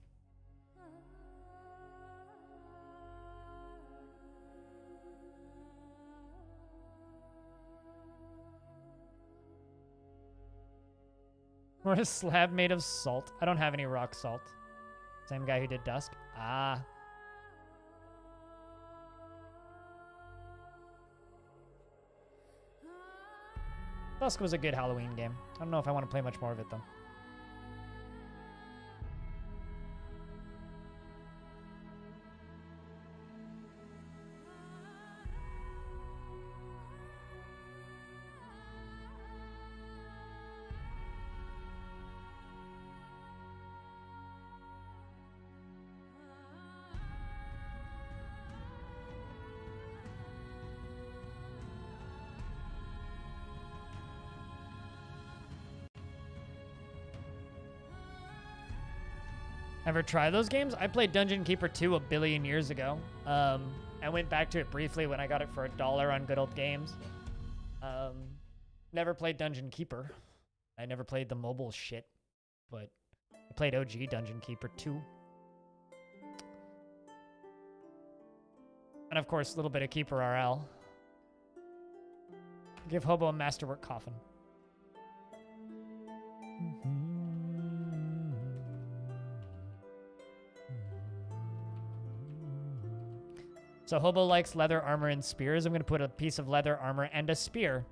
Or a slab made of salt. I don't have any rock salt. Same guy who did Dusk. Ah. Dusk was a good Halloween game. I don't know if I want to play much more of it, though. Ever try those games? I played Dungeon Keeper 2 a billion years ago. I went back to it briefly when I got it for $1 on Good Old Games. Never played Dungeon Keeper. I never played the mobile shit, but I played OG Dungeon Keeper 2. And of course, a little bit of Keeper RL. Give Hobo a masterwork coffin. So Hobo likes leather armor and spears. I'm going to put a piece of leather armor and a spear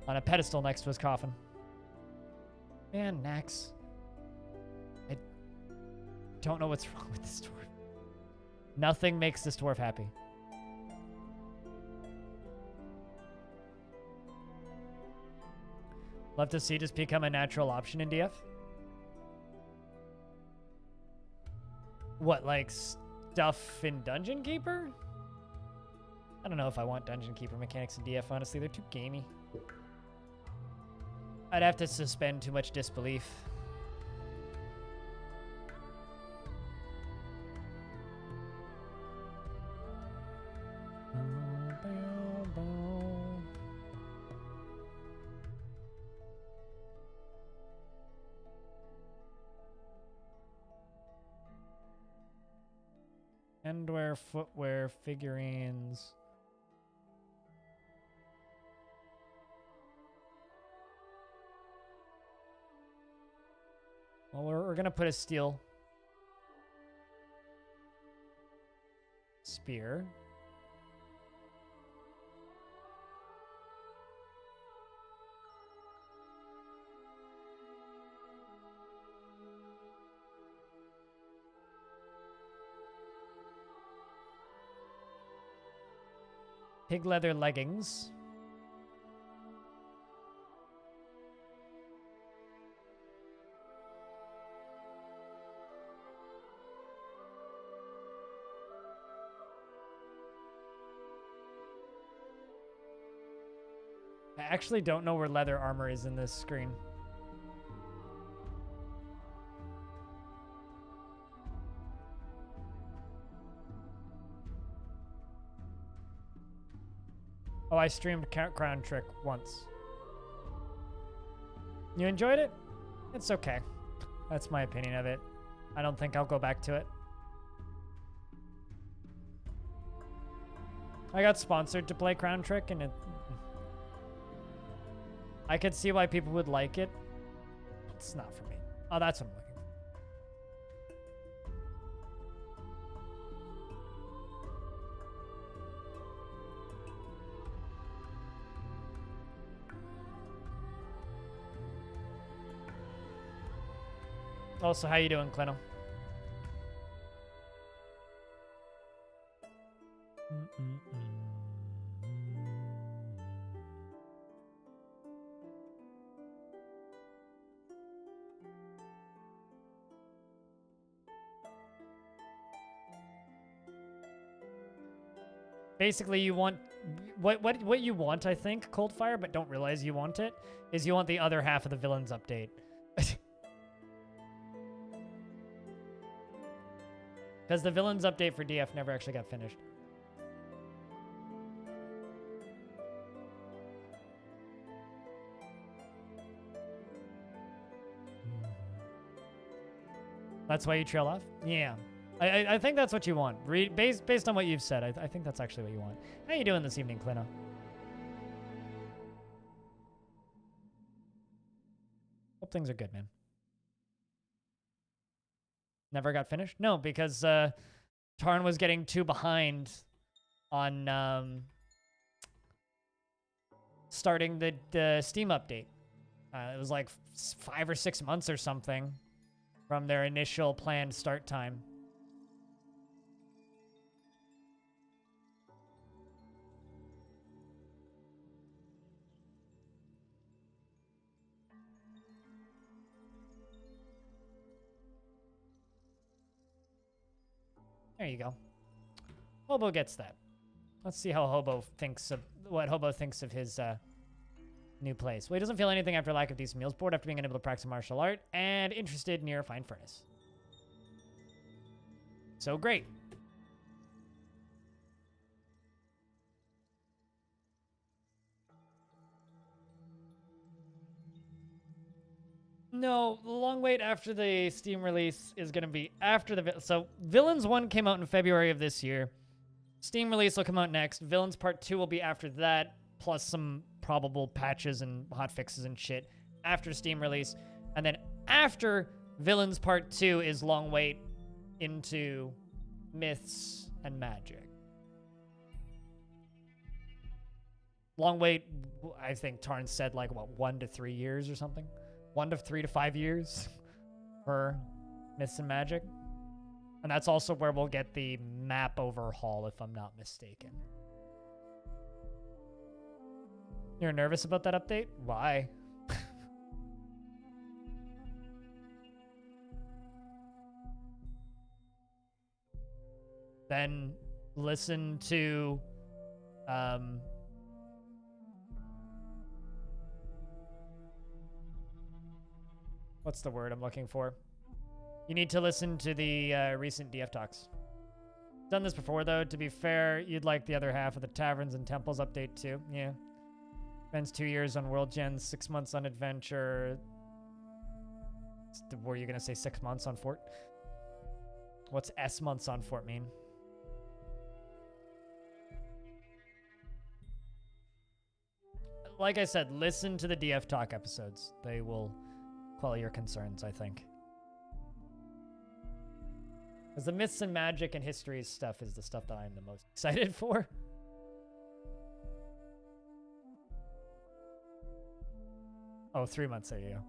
on a pedestal next to his coffin. Man, Nax. I don't know what's wrong with this dwarf. Nothing makes this dwarf happy. Love to see just become a natural option in DF. What, like stuff in Dungeon Keeper? I don't know if I want Dungeon Keeper mechanics in DF, honestly. They're too gamey. I'd have to suspend too much disbelief. Handwear, footwear, figurines. Well, we're gonna put a steel spear. Pig leather leggings. I actually don't know where leather armor is in this screen. Oh, I streamed Crown Trick once. You enjoyed it? It's okay. That's my opinion of it. I don't think I'll go back to it. I got sponsored to play Crown Trick, and I could see why people would like it. It's not for me. Oh, that's what I'm looking for. Also, how you doing, Cleno? Basically, you want what you want, I think, Coldfire, but don't realize you want it, is you want the other half of the villains update. Because the villains update for DF never actually got finished. That's why you trail off? Yeah. I think that's what you want. Based on what you've said, I think that's actually what you want. How you doing this evening, Clino? Hope things are good, man. Never got finished? No, because Tarn was getting too behind on starting the Steam update. It was like 5 or 6 months or something from their initial planned start time. There you go. Hobo gets that. Let's see how Hobo thinks of what Hobo thinks of his New place. Well, he doesn't feel anything after lack of decent meals. Bored after being unable to practice martial art. And interested near a fine furnace. So great. No, the long wait after the Steam release is going to be after the... So, Villains 1 came out in February of this year. Steam release will come out next. Villains Part 2 will be after that, plus some probable patches and hotfixes and shit after Steam release. And then after Villains Part 2 is long wait into Myths and Magic. Long wait, I think Tarn said like, what, 1 to 3 years or something? 1 to 3 to 5 years for Myths and Magic. And that's also where we'll get the map overhaul, if I'm not mistaken. You're nervous about that update? Why? Then listen to... what's the word I'm looking for? You need to listen to the recent DF talks. Done this before, though. To be fair, you'd like the other half of the Taverns and Temples update, too. Yeah. Spends 2 years on World Gen, 6 months on Adventure. Were you going to say 6 months on Fort? What's S months on Fort mean? Like I said, listen to the DF talk episodes. They will quell your concerns, I think. Because the Myths and Magic and History stuff is the stuff that I'm the most excited for. Oh, 3 months, there you go.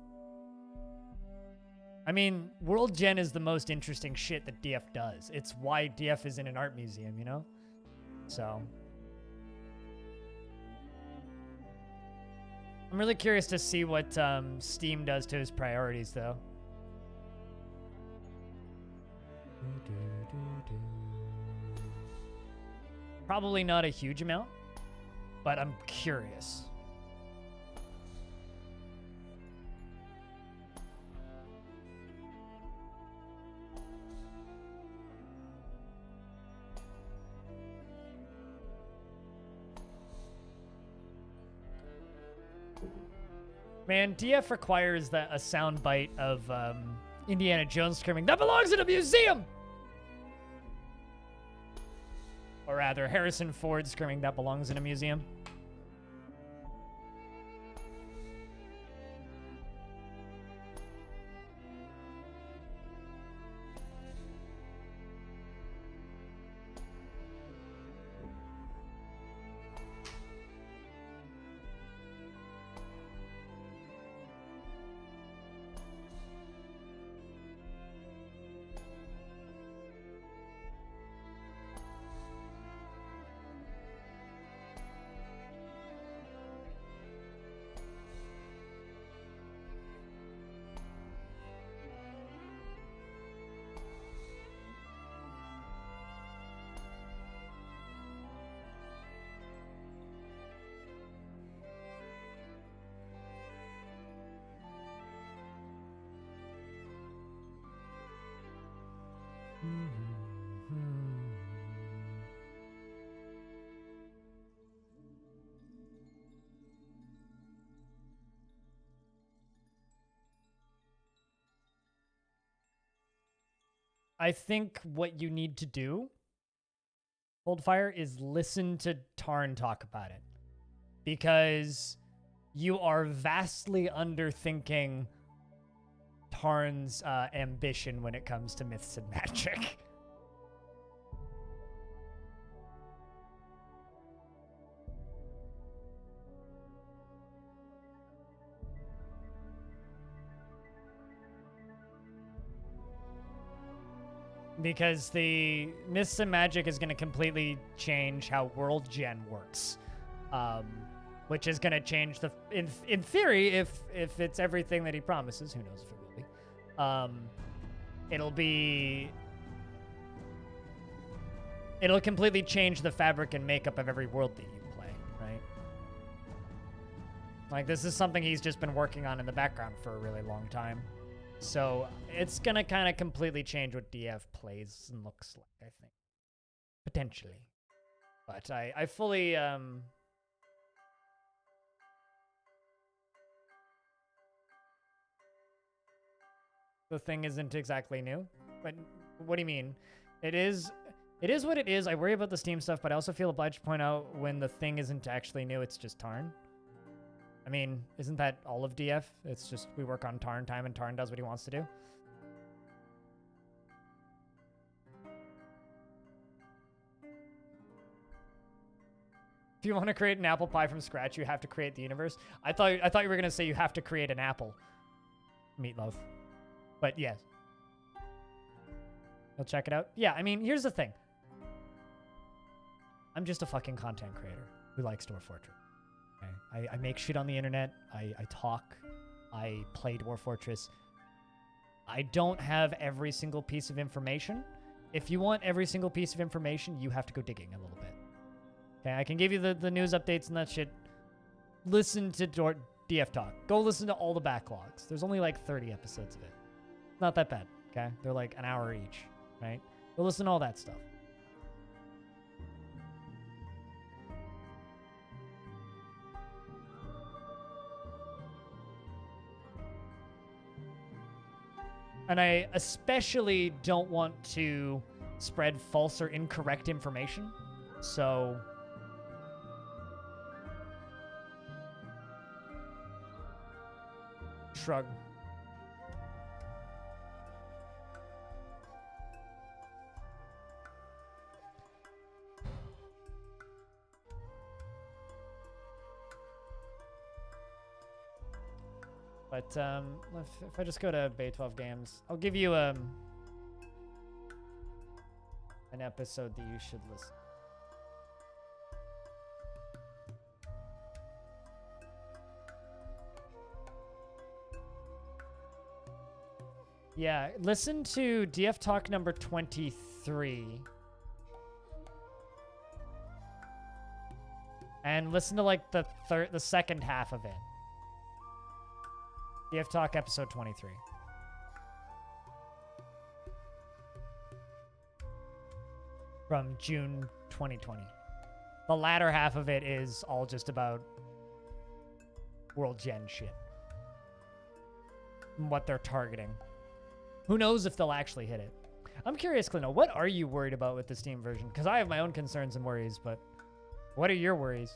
I mean, World Gen is the most interesting shit that DF does. It's why DF is in an art museum, you know? So... I'm really curious to see what Steam does to his priorities, though. Probably not a huge amount, but I'm curious. Man, DF requires that a soundbite of Indiana Jones screaming, "That belongs in a museum!" Or rather, Harrison Ford screaming, "That belongs in a museum." I think what you need to do, Coldfire, is listen to Tarn talk about it. Because you are vastly underthinking Tarn's ambition when it comes to Myths and Magic. Because the Myths and Magic is going to completely change how World Gen works. Which is going to change the... In theory, if it's everything that he promises, who knows if it will be. It'll completely change the fabric and makeup of every world that you play, right? Like, this is something he's just been working on in the background for a really long time. So it's going to kind of completely change what DF plays and looks like, I think. Potentially. But I fully... The thing isn't exactly new. But what do you mean? It is what it is. I worry about the Steam stuff, but I also feel obliged to point out when the thing isn't actually new, it's just Tarn. I mean, isn't that all of DF? It's just we work on Tarn time and Tarn does what he wants to do. If you want to create an apple pie from scratch, you have to create the universe. I thought you were going to say you have to create an apple. Meatloaf. But yes. You'll check it out. Yeah, I mean, here's the thing. I'm just a fucking content creator who likes Dwarf Fortress. Okay? I make shit on the internet. I talk. I play Dwarf Fortress. I don't have every single piece of information. If you want every single piece of information, you have to go digging a little bit. Okay, I can give you the news updates and that shit. Listen to DF Talk. Go listen to all the backlogs. There's only like 30 episodes of it. Not that bad, okay? They're like an hour each, right? Go listen to all that stuff. And I especially don't want to spread false or incorrect information. So shrug. But if I just go to Bay 12 Games, I'll give you an episode that you should listen. Yeah, listen to DF Talk number 23. And listen to like the second half of it. DF Talk episode 23. From June 2020. The latter half of it is all just about World Gen shit. And what they're targeting. Who knows if they'll actually hit it. I'm curious, Clino, what are you worried about with the Steam version? Because I have my own concerns and worries, but what are your worries?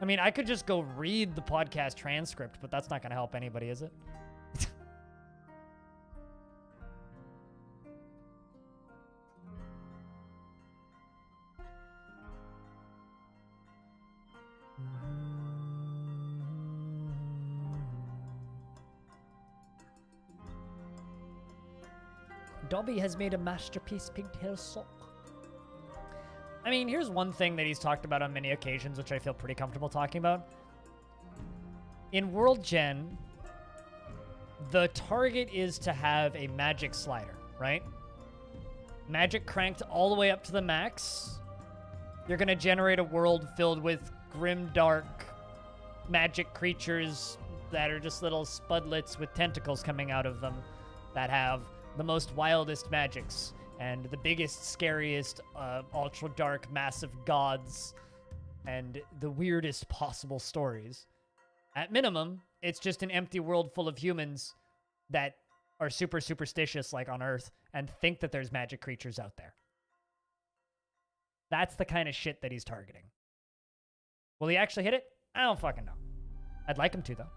I mean, I could just go read the podcast transcript, but that's not going to help anybody, is it? Dobby has made a masterpiece pigtail sock. I mean, here's one thing that he's talked about on many occasions, which I feel pretty comfortable talking about. In World Gen, the target is to have a magic slider, right? Magic cranked all the way up to the max. You're going to generate a world filled with grim, dark magic creatures that are just little spudlets with tentacles coming out of them that have the most wildest magics and the biggest, scariest, ultra dark, massive gods and the weirdest possible stories. At minimum, it's just an empty world full of humans that are super superstitious, like on Earth, and think that there's magic creatures out there. That's the kind of shit that he's targeting. Will he actually hit it? I don't fucking know. I'd like him to, though.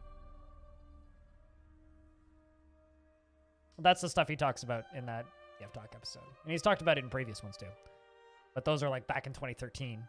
That's the stuff he talks about in that DF Talk episode. And he's talked about it in previous ones, too. But those are, like, back in 2013.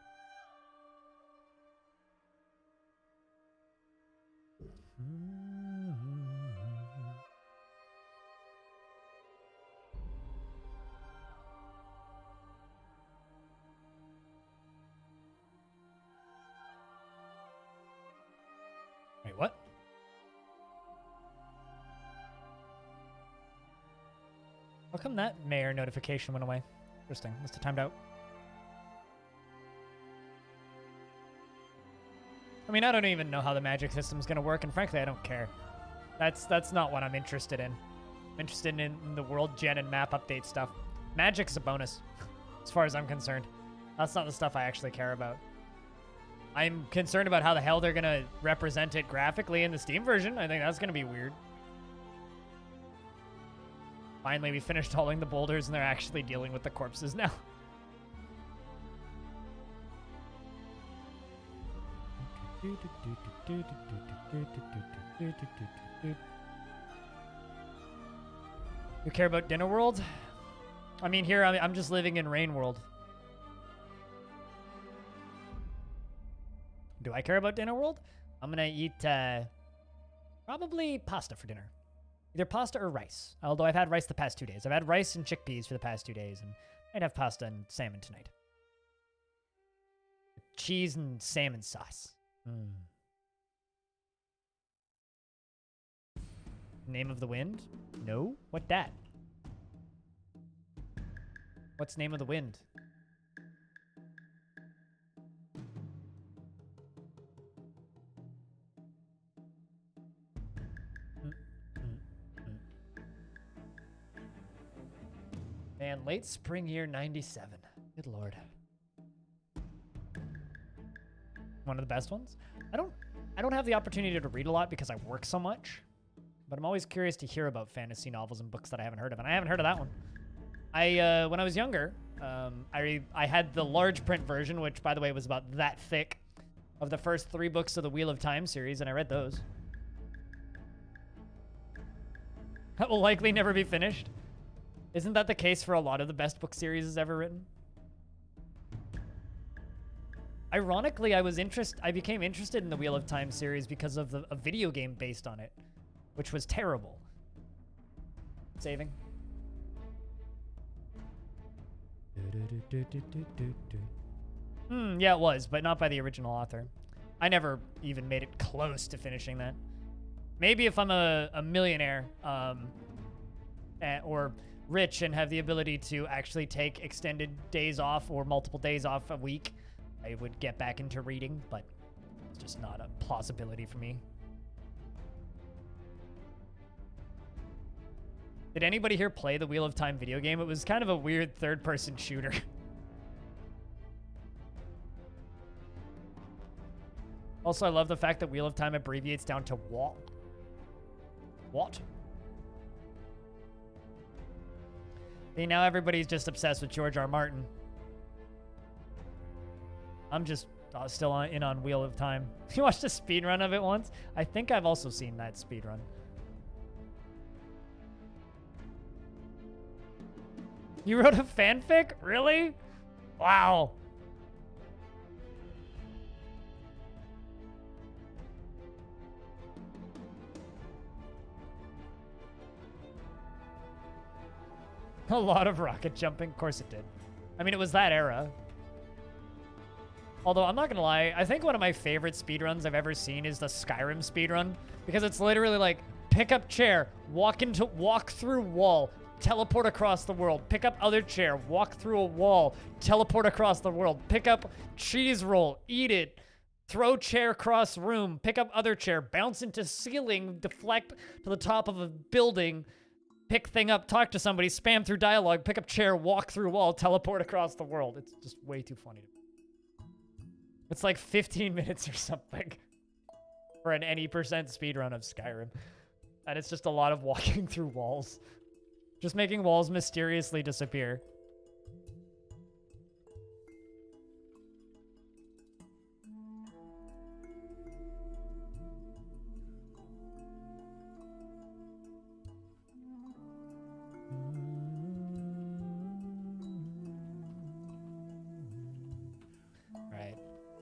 come that mayor notification went away? Interesting. Must have timed out. I mean, I don't even know how the magic system's gonna work, and frankly, I don't care. That's not what I'm interested in. I'm interested in the world gen and map update stuff. Magic's a bonus, as far as I'm concerned. That's not the stuff I actually care about. I'm concerned about how the hell they're gonna represent it graphically in the Steam version. I think that's gonna be weird. Finally, we finished hauling the boulders, and they're actually dealing with the corpses now. You care about Dinner World? I mean, here I'm just living in Rain World. Do I care about Dinner World? I'm gonna eat probably pasta for dinner. Either pasta or rice. Although I've had rice the past 2 days. I've had rice and chickpeas for the past 2 days, and I'd have pasta and salmon tonight. Cheese and salmon sauce. Name of the Wind? No? What dat? What's Name of the Wind? Man, late spring year 97. Good lord. One of the best ones. I don't have the opportunity to read a lot because I work so much, but I'm always curious to hear about fantasy novels and books that I haven't heard of, and I haven't heard of that one. When I was younger, I had the large print version, which by the way was about that thick, of the first 3 books of the Wheel of Time series, and I read those. That will likely never be finished. Isn't that the case for a lot of the best book series ever written? Ironically, I became interested in the Wheel of Time series because of a video game based on it, which was terrible. Saving. Yeah, it was, but not by the original author. I never even made it close to finishing that. Maybe if I'm a millionaire, or rich and have the ability to actually take extended days off or multiple days off a week, I would get back into reading, but it's just not a plausibility for me. Did anybody here play the Wheel of Time video game? It was kind of a weird third-person shooter. Also, I love the fact that Wheel of Time abbreviates down to what? What? See, now everybody's just obsessed with George R. Martin. I'm just still in on Wheel of Time. You watched a speedrun of it once? I think I've also seen that speedrun. You wrote a fanfic? Really? Wow. A lot of rocket jumping. Of course it did. I mean, it was that era. Although, I'm not gonna lie, I think one of my favorite speedruns I've ever seen is the Skyrim speedrun. Because it's literally like, pick up chair, walk through wall, teleport across the world, pick up other chair, walk through a wall, teleport across the world, pick up cheese roll, eat it, throw chair across room, pick up other chair, bounce into ceiling, deflect to the top of a building, pick thing up, talk to somebody, spam through dialogue, pick up chair, walk through wall, teleport across the world. It's just way too funny to me. It's like 15 minutes or something for an any % speedrun of Skyrim. And it's just a lot of walking through walls. Just making walls mysteriously disappear. Alright.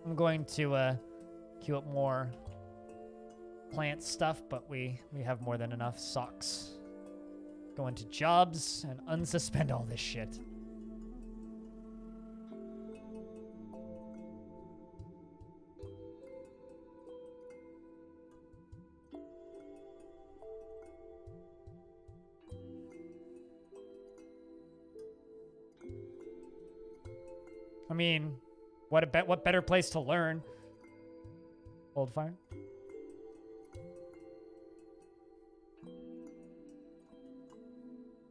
I'm going to queue up more plant stuff, but we have more than enough socks. Go into jobs and unsuspend all this shit. I mean, what better place to learn? Old fire.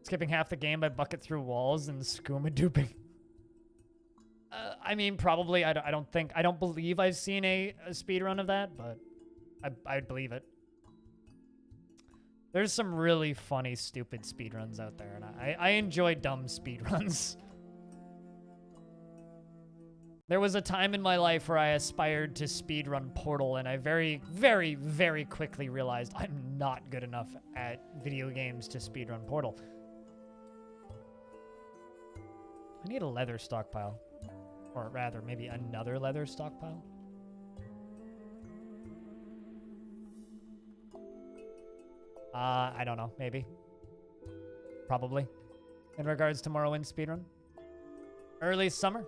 Skipping half the game by bucket through walls and skooma duping. I mean, probably. I don't believe I've seen a speed run of that, but I'd believe it. There's some really funny, stupid speedruns out there, and I enjoy dumb speedruns. There was a time in my life where I aspired to speedrun Portal, and I very, very, very quickly realized I'm not good enough at video games to speedrun Portal. I need a leather stockpile. Or rather, maybe another leather stockpile. I don't know. Maybe. Probably. In regards to Morrowind speedrun. Early summer.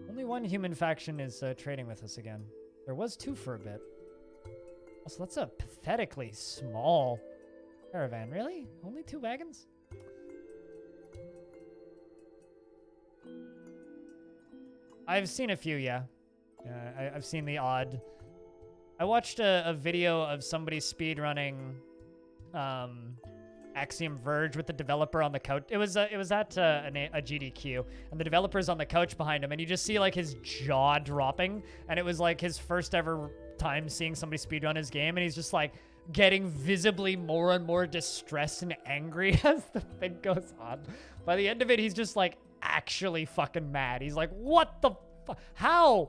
Only one human faction is trading with us again. There was 2 for a bit. Also, that's a pathetically small caravan. Really? Only 2 wagons? I've seen a few, yeah. I've seen the odd. I watched a video of somebody speedrunning Axiom Verge with the developer on the couch. It was at a GDQ, and the developer's on the couch behind him, and you just see like his jaw dropping, and it was like his first ever time seeing somebody speedrun his game, and he's just like getting visibly more and more distressed and angry as the thing goes on. By the end of it, he's just like actually fucking mad. He's like, what the fuck? How?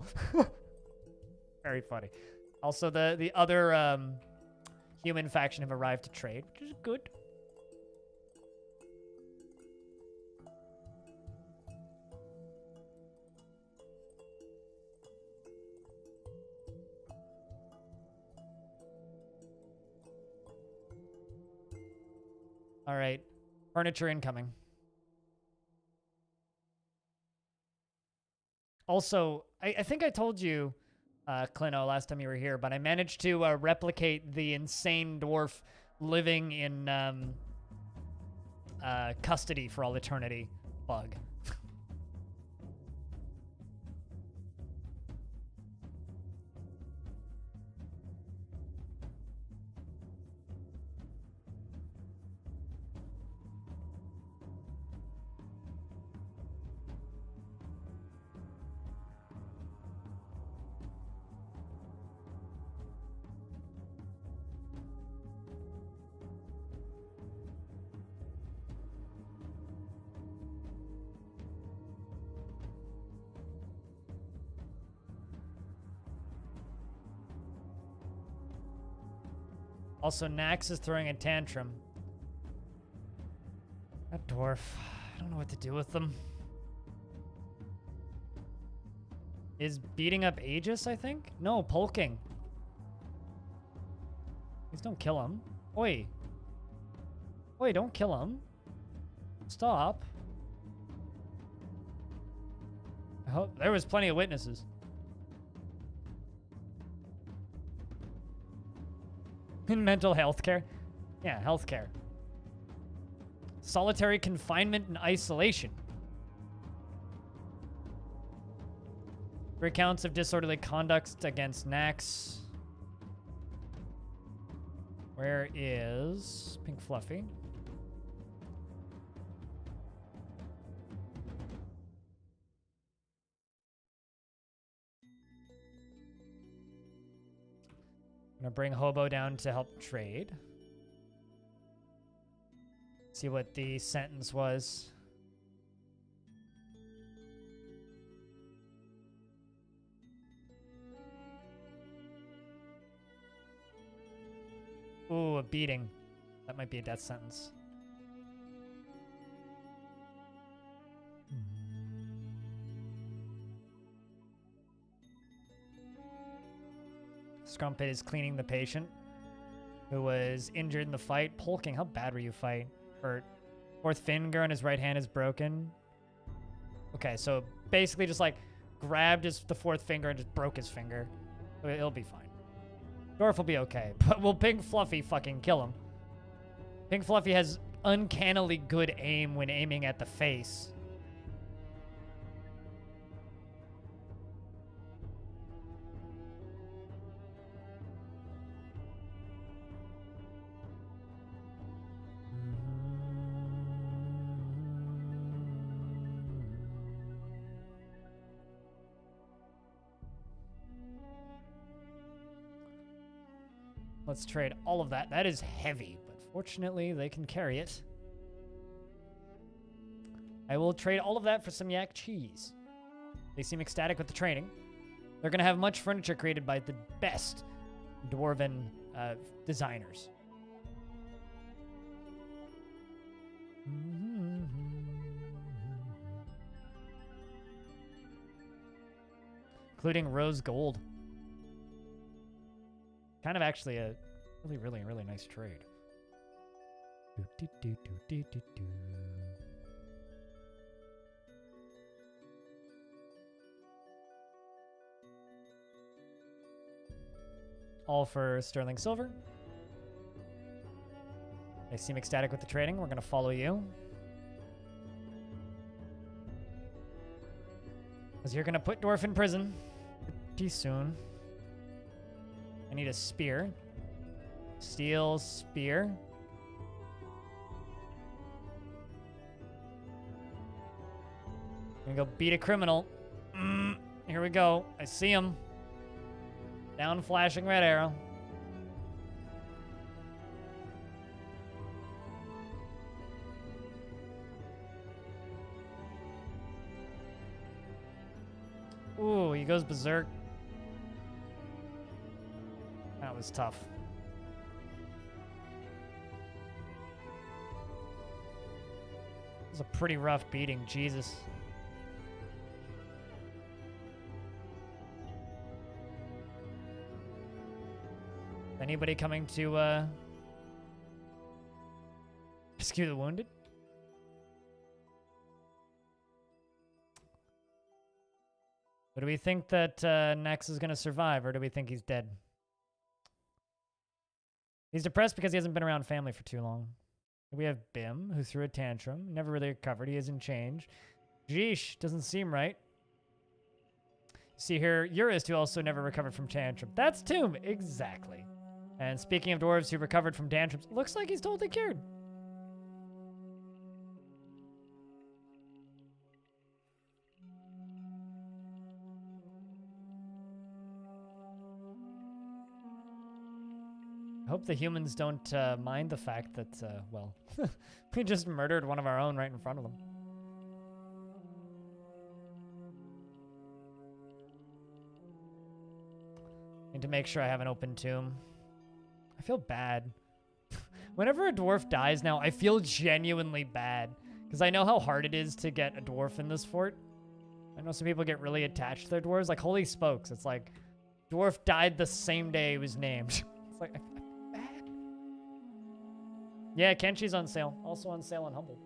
Very funny. Also, the other human faction have arrived to trade, which is good. All right. Furniture incoming. Also, I think I told you, Clino, last time you were here, but I managed to replicate the insane dwarf living in custody for all eternity bug. Also, Nax is throwing a tantrum. That dwarf. I don't know what to do with them. Is beating up Aegis, I think? No, polking. Please don't kill him. Oi. Oi, don't kill him. Stop. I hope there was plenty of witnesses. In mental health care? Yeah, healthcare. Solitary confinement and isolation. 3 counts of disorderly conduct against Nax. Where is Pink Fluffy? I'm gonna bring Hobo down to help trade. See what the sentence was. Ooh, a beating. That might be a death sentence. Scrumpet is cleaning the patient who was injured in the fight. Polking, how bad were you fight? Hurt. 4th finger on his right hand is broken. Okay, so basically just like grabbed the 4th finger and just broke his finger. It'll be fine. Dwarf will be okay, but will Pink Fluffy fucking kill him? Pink Fluffy has uncannily good aim when aiming at the face. Let's trade all of that. That is heavy, but fortunately they can carry it. I will trade all of that for some yak cheese. They seem ecstatic with the training. They're going to have much furniture created by the best dwarven designers. Including rose gold. Kind of actually a really nice trade. All for sterling silver. They seem ecstatic with the trading. We're going to follow you. Because you're going to put Dwarf in prison pretty soon. I need a spear. Steel spear. Gonna go beat a criminal. Here we go. I see him. Down flashing red arrow. Ooh, he goes berserk. That was tough. It was a pretty rough beating, Jesus. Anybody coming to rescue the wounded? But do we think that Nex is going to survive, or do we think he's dead? He's depressed because he hasn't been around family for too long. We have Bim, who threw a tantrum, never really recovered. He isn't changed. Jeesh, doesn't seem right. See here, Eurist, who also never recovered from tantrum. That's Tomb, exactly. And speaking of dwarves who recovered from tantrums, looks like he's totally cured. I hope the humans don't mind the fact that, well, we just murdered one of our own right in front of them. Need to make sure I have an open tomb. I feel bad. Whenever a dwarf dies now, I feel genuinely bad. Because I know how hard it is to get a dwarf in this fort. I know some people get really attached to their dwarves. Like, holy spokes. It's like, dwarf died the same day he was named. It's like, I feel bad. Yeah, Kenshi's on sale. Also on sale on Humble.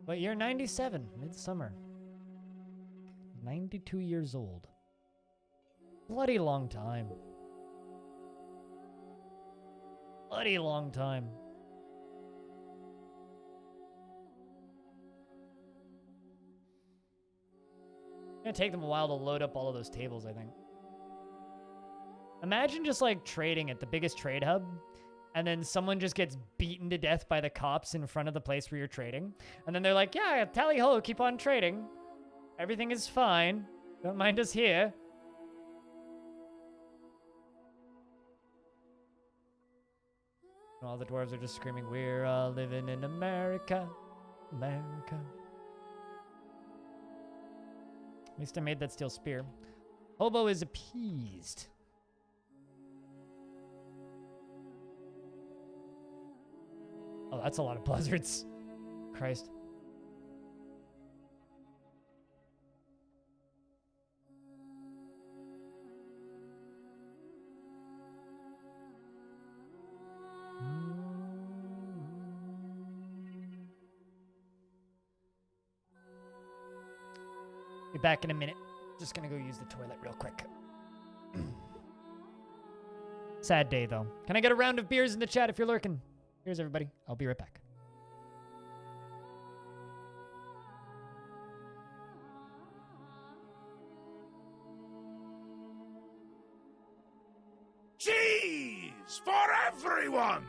But you're 97, midsummer. 92 years old. Bloody long time. Bloody long time. It's gonna take them a while to load up all of those tables, I think. Imagine just like trading at the biggest trade hub, and then someone just gets beaten to death by the cops in front of the place where you're trading. And then they're like, yeah, tally ho, keep on trading. Everything is fine. Don't mind us here. And all the dwarves are just screaming, we're all living in America, America. At least I made that steel spear. Hobo is appeased. Oh, that's a lot of buzzards. Christ. Be back in a minute. Just gonna go use the toilet real quick. Sad day, though. Can I get a round of beers in the chat if you're lurking? Here's everybody. I'll be right back. Cheese for everyone!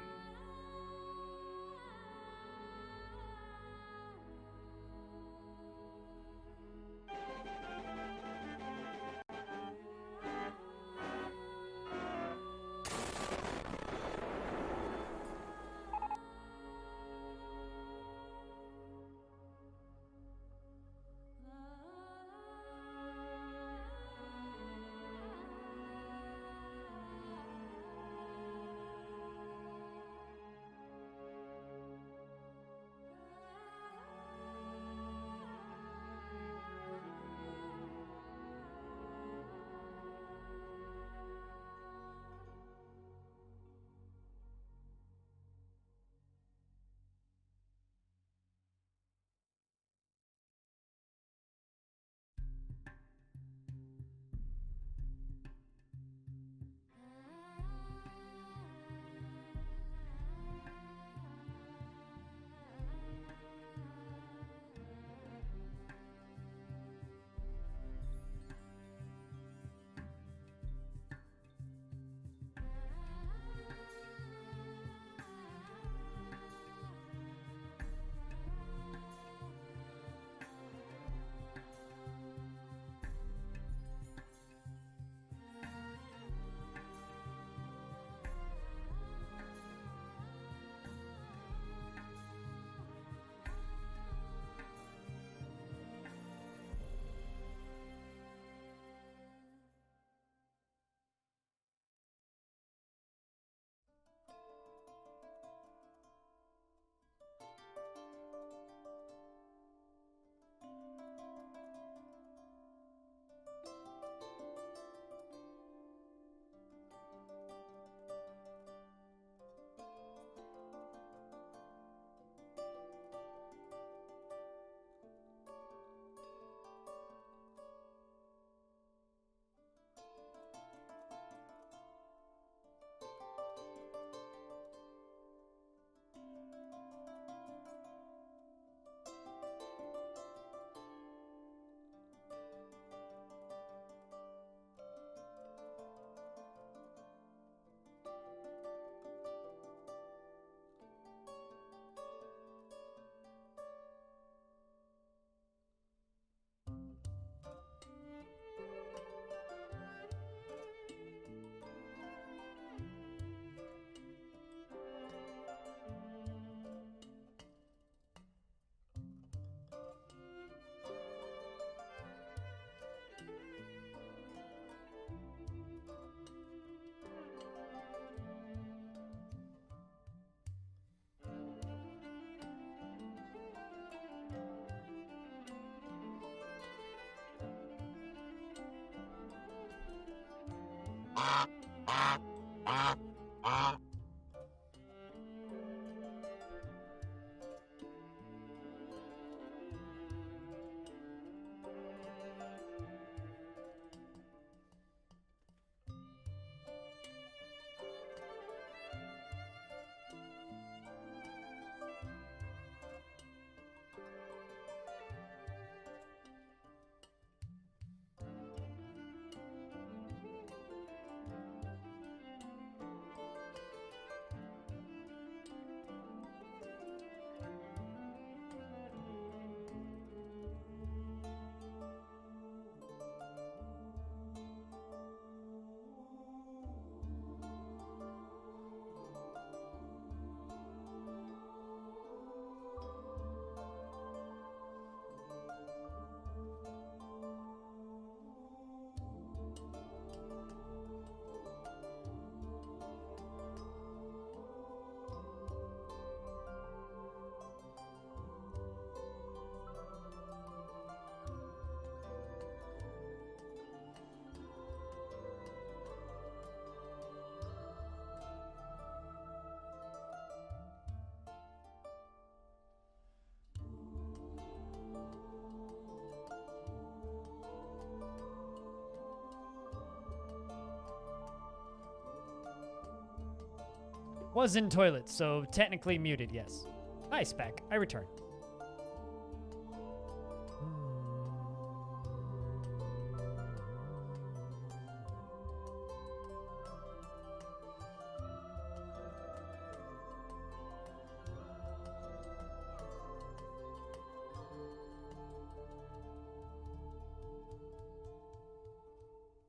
Was in toilet, so technically muted, yes. Hi, Spec. I return.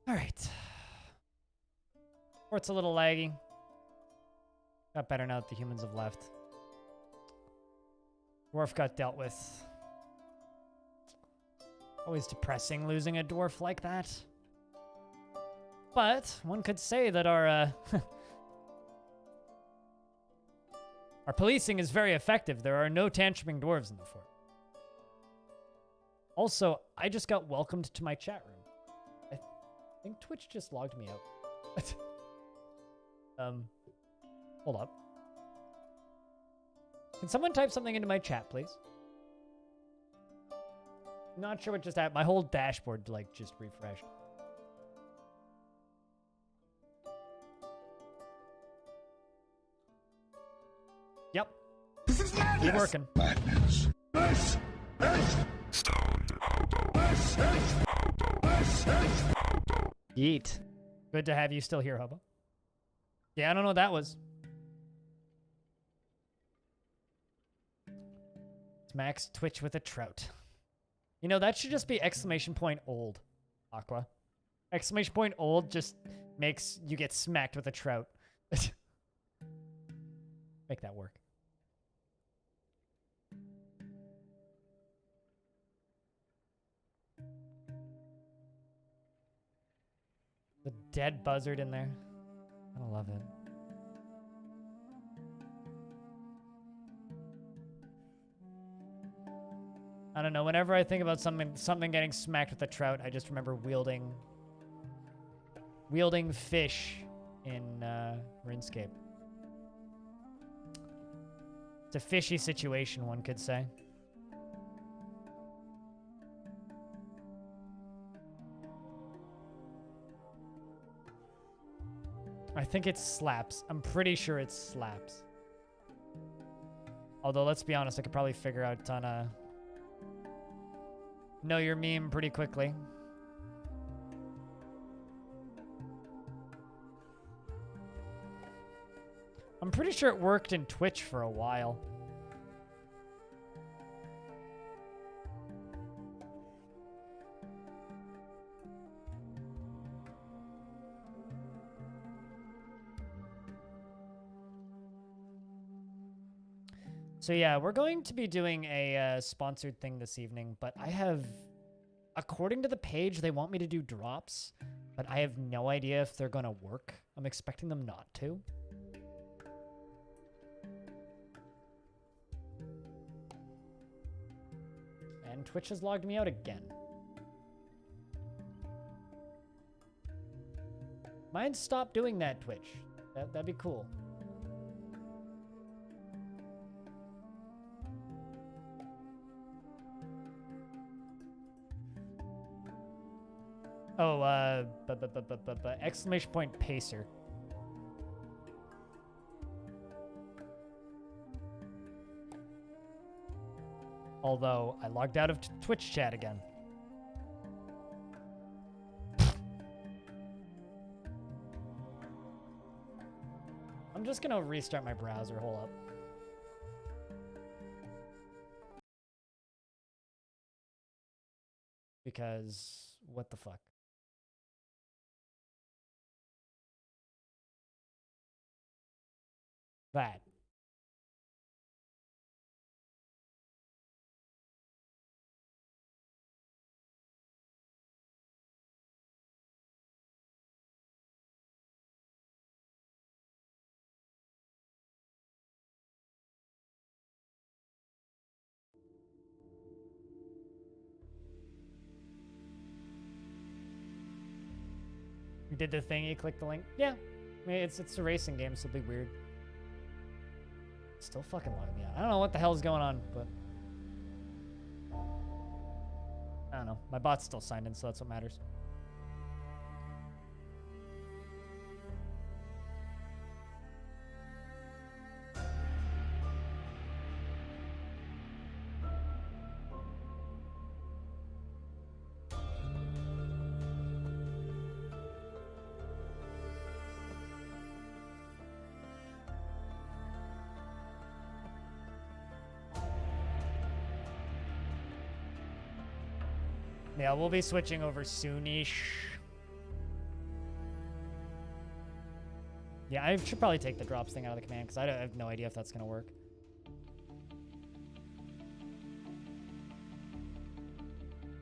All right. Or it's a little laggy. Got better now that the humans have left. Dwarf got dealt with. Always depressing losing a dwarf like that. But one could say that our our policing is very effective. There are no tantruming dwarves in the fort. Also, I just got welcomed to my chat room. I think Twitch just logged me out. Hold up. Can someone type something into my chat, please? Not sure what just happened. My whole dashboard, like, just refreshed. Yep. This is madness! Keep working. Madness. This is stoned hobo. This is hobo. This is hobo. Yeet. Good to have you still here, Hobo. Yeah, I don't know what that was. Smacks Twitch with a trout. You know, that should just be exclamation point old, Aqua. Exclamation point old just makes you get smacked with a trout. Make that work. The dead buzzard in there. I love it. I don't know. Whenever I think about something getting smacked with a trout, I just remember wielding fish in RuneScape. It's a fishy situation, one could say. I think it slaps. I'm pretty sure it slaps. Although, let's be honest, I could probably figure out on know your meme pretty quickly. I'm pretty sure it worked in Twitch for a while. So yeah, we're going to be doing a sponsored thing this evening, but I have, according to the page, they want me to do drops, but I have no idea if they're going to work. I'm expecting them not to. And Twitch has logged me out again. Mind stop doing that, Twitch. That'd be cool. Oh, exclamation point pacer. Although, I logged out of Twitch chat again. I'm just gonna restart my browser, hold up. Because, what the fuck? That. You did the thing, you clicked the link? Yeah. I mean, it's a racing game, so it'll be weird. Still fucking logging me out. I don't know what the hell's going on, but I don't know. My bot's still signed in, so that's what matters. Yeah, we'll be switching over soonish. Yeah, I should probably take the drops thing out of the command because I have no idea if that's going to work.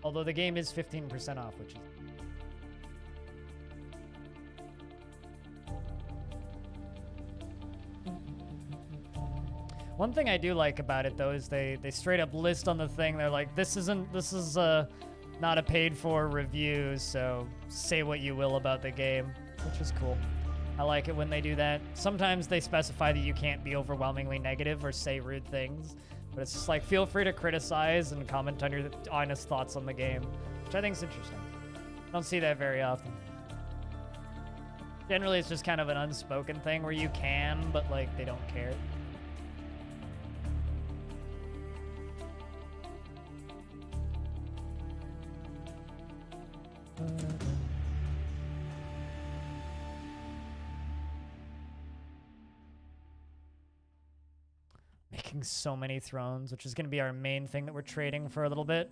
Although the game is 15% off, which is... One thing I do like about it, though, is they straight up list on the thing. They're like, this is not a paid-for review, so say what you will about the game, which is cool. I like it when they do that. Sometimes they specify that you can't be overwhelmingly negative or say rude things, but it's just like, feel free to criticize and comment on your honest thoughts on the game, which I think is interesting. I don't see that very often. Generally, it's just kind of an unspoken thing where you can, but like they don't care. Making so many thrones, which is going to be our main thing that we're trading for a little bit.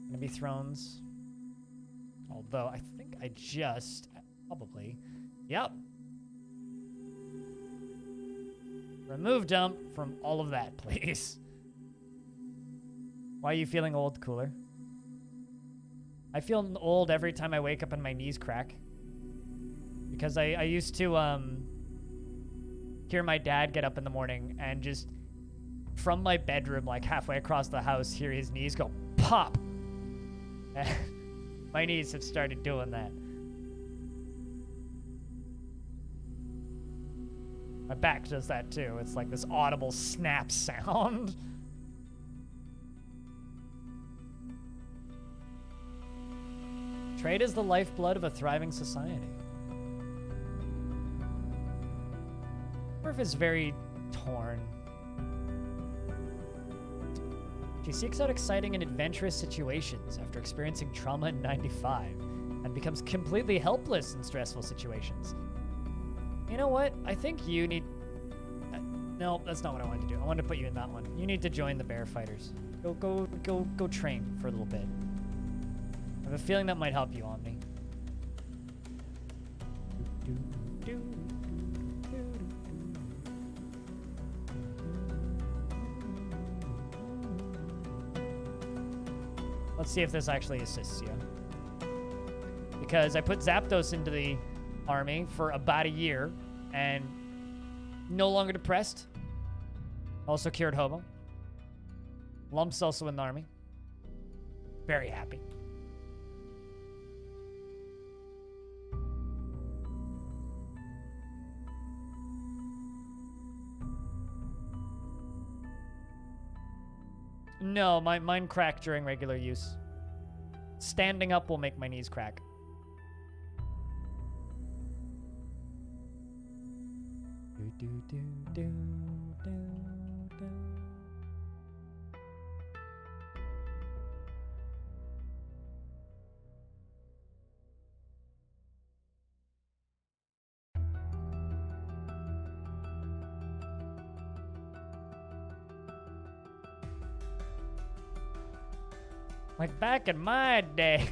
Going to be thrones. Although I think I just probably, yep. Remove dump from all of that, please. Why are you feeling old, Cooler? I feel old every time I wake up and my knees crack. Because I used to hear my dad get up in the morning and just from my bedroom, like halfway across the house, hear his knees go pop. And my knees have started doing that. My back does that too. It's like this audible snap sound. Trade is the lifeblood of a thriving society. Dwarf is very torn. She seeks out exciting and adventurous situations after experiencing trauma in 95 and becomes completely helpless in stressful situations. You know what? I think you need... no, that's not what I wanted to do. I wanted to put you in that one. You need to join the bear fighters. Go train for a little bit. I have a feeling that might help you, Omni. Let's see if this actually assists you. Because I put Zapdos into the army for about a year and no longer depressed. Also cured Hobo. Lump's also in the army. Very happy. No, mine crack during regular use. Standing up will make my knees crack. Like back in my day.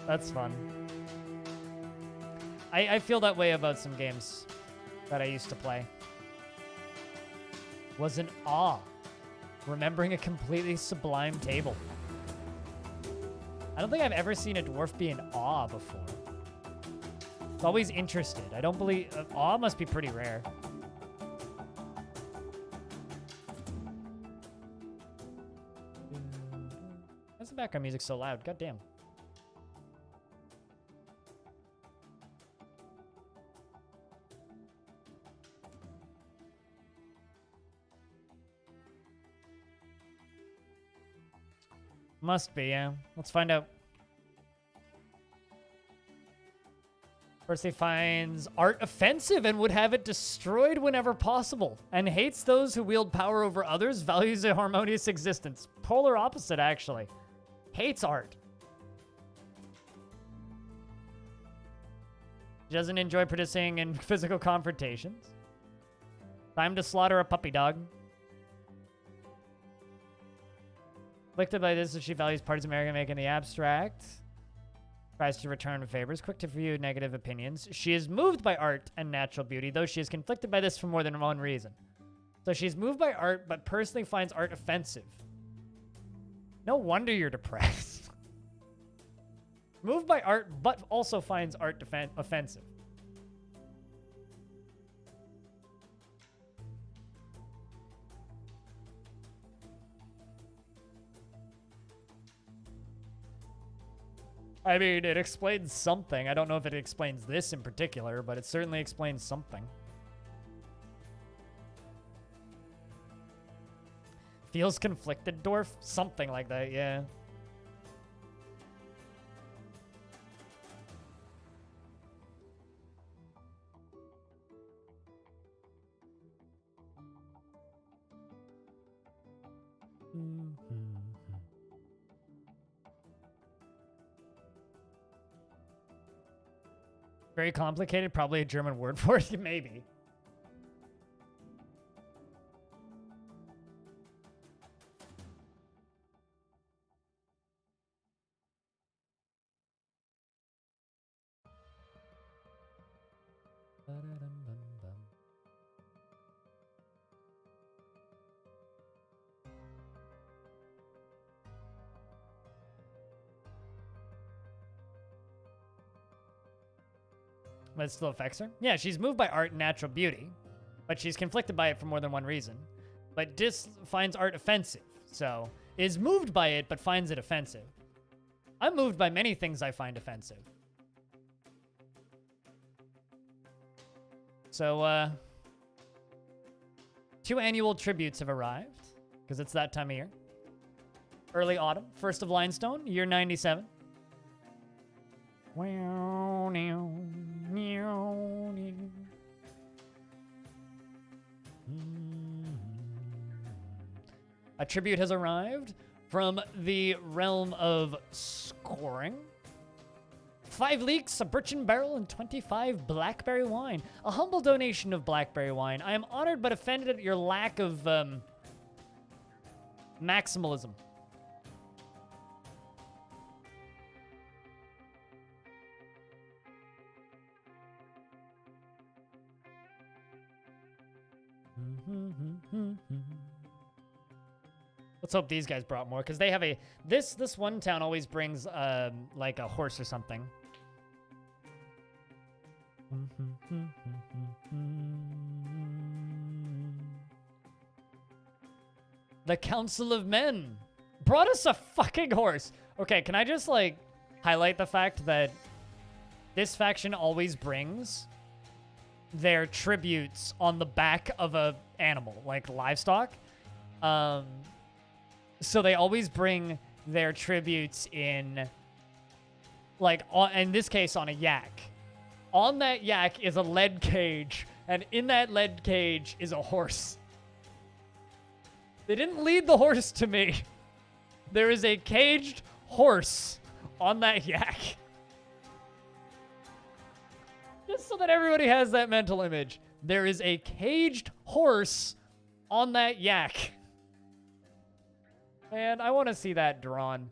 That's fun. I feel that way about some games that I used to play. Was in awe. Remembering a completely sublime table. I don't think I've ever seen a dwarf be in awe before. It's always interested. I don't believe... awe must be pretty rare. Why's the background music so loud? God damn. Must be, yeah. Let's find out. First, he finds art offensive and would have it destroyed whenever possible, and hates those who wield power over others, values a harmonious existence. Polar opposite, actually. Hates art. Doesn't enjoy participating in physical confrontations. Time to slaughter a puppy dog. Afflicted by this, she values parties America make in the abstract. Tries to return favors. Quick to view negative opinions. She is moved by art and natural beauty, though she is conflicted by this for more than one reason. So she's moved by art, but personally finds art offensive. No wonder you're depressed. Moved by art, but also finds art offensive. I mean, it explains something. I don't know if it explains this in particular, but it certainly explains something. Feels conflicted, Dwarf? Something like that, yeah. Very complicated, probably a German word for it, maybe. But it still affects her? Yeah, she's moved by art and natural beauty, but she's conflicted by it for more than one reason. But finds art offensive, so is moved by it, but finds it offensive. I'm moved by many things I find offensive. So, 2 annual tributes have arrived, because it's that time of year. Early autumn, 1st of Limestone, year 97. A tribute has arrived from the realm of scoring. 5 leeks, a birchen barrel, and 25 blackberry wine. A humble donation of blackberry wine. I am honored but offended at your lack of maximalism. Let's hope these guys brought more, because they have a... This one town always brings, like, a horse or something. The Council of Men brought us a fucking horse. Okay, can I just, like, highlight the fact that this faction always brings their tributes on the back of a animal, like livestock. So they always bring their tributes in, like, in this case, on a yak. On that yak is a lead cage, and in that lead cage is a horse. They didn't lead the horse to me. There is a caged horse on that yak. Just so that everybody has that mental image. There is a caged horse on that yak. And I want to see that drawn.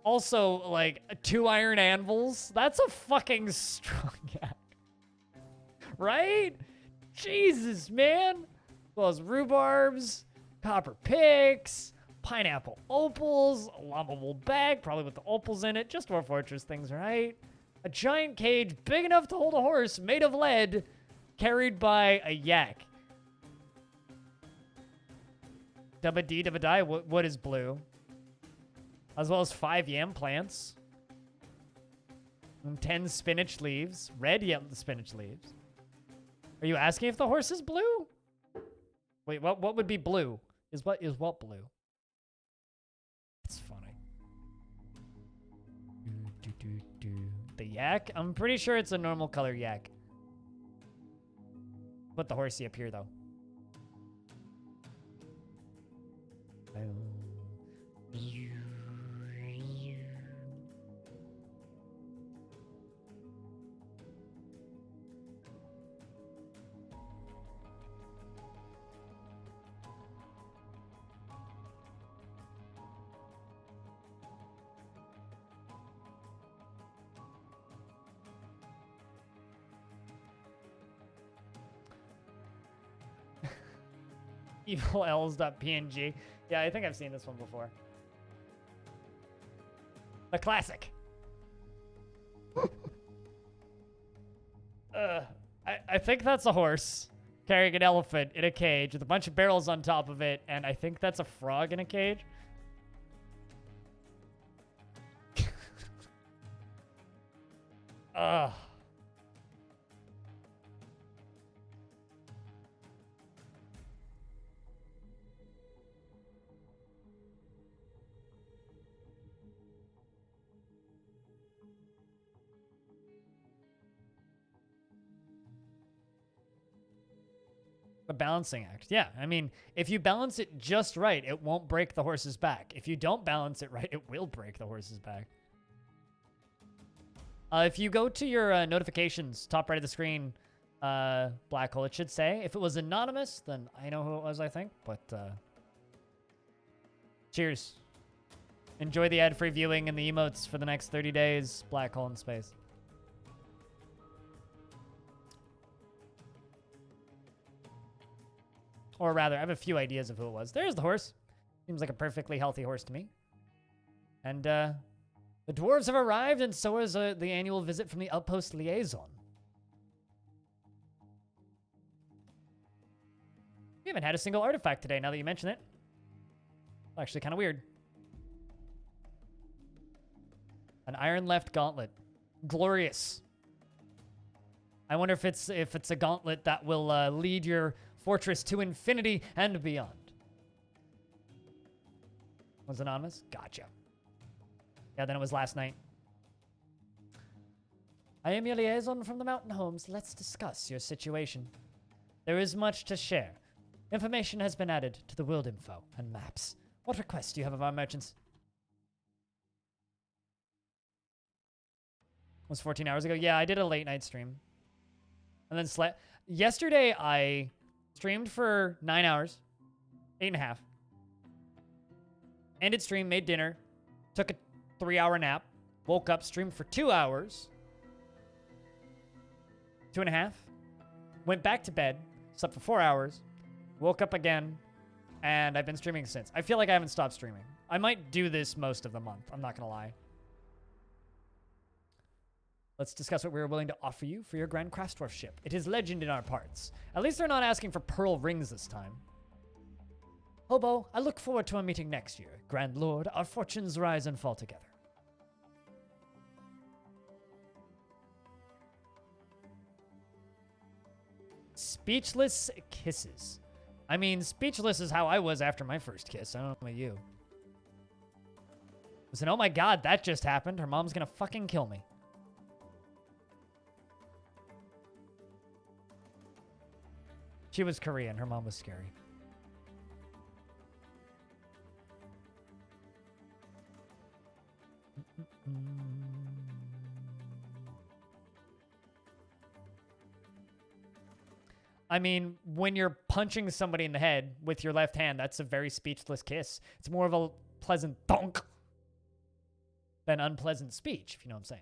Also, like, 2 iron anvils. That's a fucking strong yak. Right? Jesus, man. As well as rhubarbs, copper picks, pineapple opals, a llama bag, probably with the opals in it. Just Dwarf Fortress things, right? A giant cage big enough to hold a horse made of lead carried by a yak. Dubba dee dubba die. What is blue? As well as 5 yam plants. And 10 spinach leaves. Red yam spinach leaves. Are you asking if the horse is blue? Wait, what would be blue? Is what blue? It's funny. The yak? I'm pretty sure it's a normal color yak. Put the horsey up here, though. evills.png. Yeah, I think I've seen this one before. The classic. I think that's a horse carrying an elephant in a cage with a bunch of barrels on top of it, and I think that's a frog in a cage. Ugh. A balancing act. Yeah, I mean, if you balance it just right, it won't break the horse's back. If you don't balance it right, it will break the horse's back. If you go to your notifications, top right of the screen, black hole, it should say. If it was anonymous, then I know who it was, I think. But, cheers. Enjoy the ad-free viewing and the emotes for the next 30 days. Black hole in space. Or rather, I have a few ideas of who it was. There's the horse. Seems like a perfectly healthy horse to me. And, the dwarves have arrived, and so is the annual visit from the Outpost Liaison. We haven't had a single artifact today, now that you mention it. Actually, kind of weird. An iron left gauntlet. Glorious. I wonder if it's a gauntlet that will lead your fortress to infinity and beyond. Was it anonymous? Gotcha. Yeah, then it was last night. I am your liaison from the mountain homes. Let's discuss your situation. There is much to share. Information has been added to the world info and maps. What requests do you have of our merchants? It was 14 hours ago. Yeah, I did a late night stream. And then slept. Yesterday, I streamed for 9 hours. 8.5. Ended stream, made dinner. Took a 3-hour nap. Woke up, streamed for 2 hours. 2.5. Went back to bed. Slept for 4 hours. Woke up again. And I've been streaming since. I feel like I haven't stopped streaming. I might do this most of the month. I'm not going to lie. Let's discuss what we are willing to offer you for your Grand Craftsdwarf ship. It is legend in our parts. At least they're not asking for pearl rings this time. Hobo, I look forward to our meeting next year. Grand Lord, our fortunes rise and fall together. Speechless kisses. I mean, speechless is how I was after my first kiss. I don't know about you. Listen, oh my god, that just happened. Her mom's gonna fucking kill me. She was Korean. Her mom was scary. I mean, when you're punching somebody in the head with your left hand, that's a very speechless kiss. It's more of a pleasant thunk than unpleasant speech, if you know what I'm saying.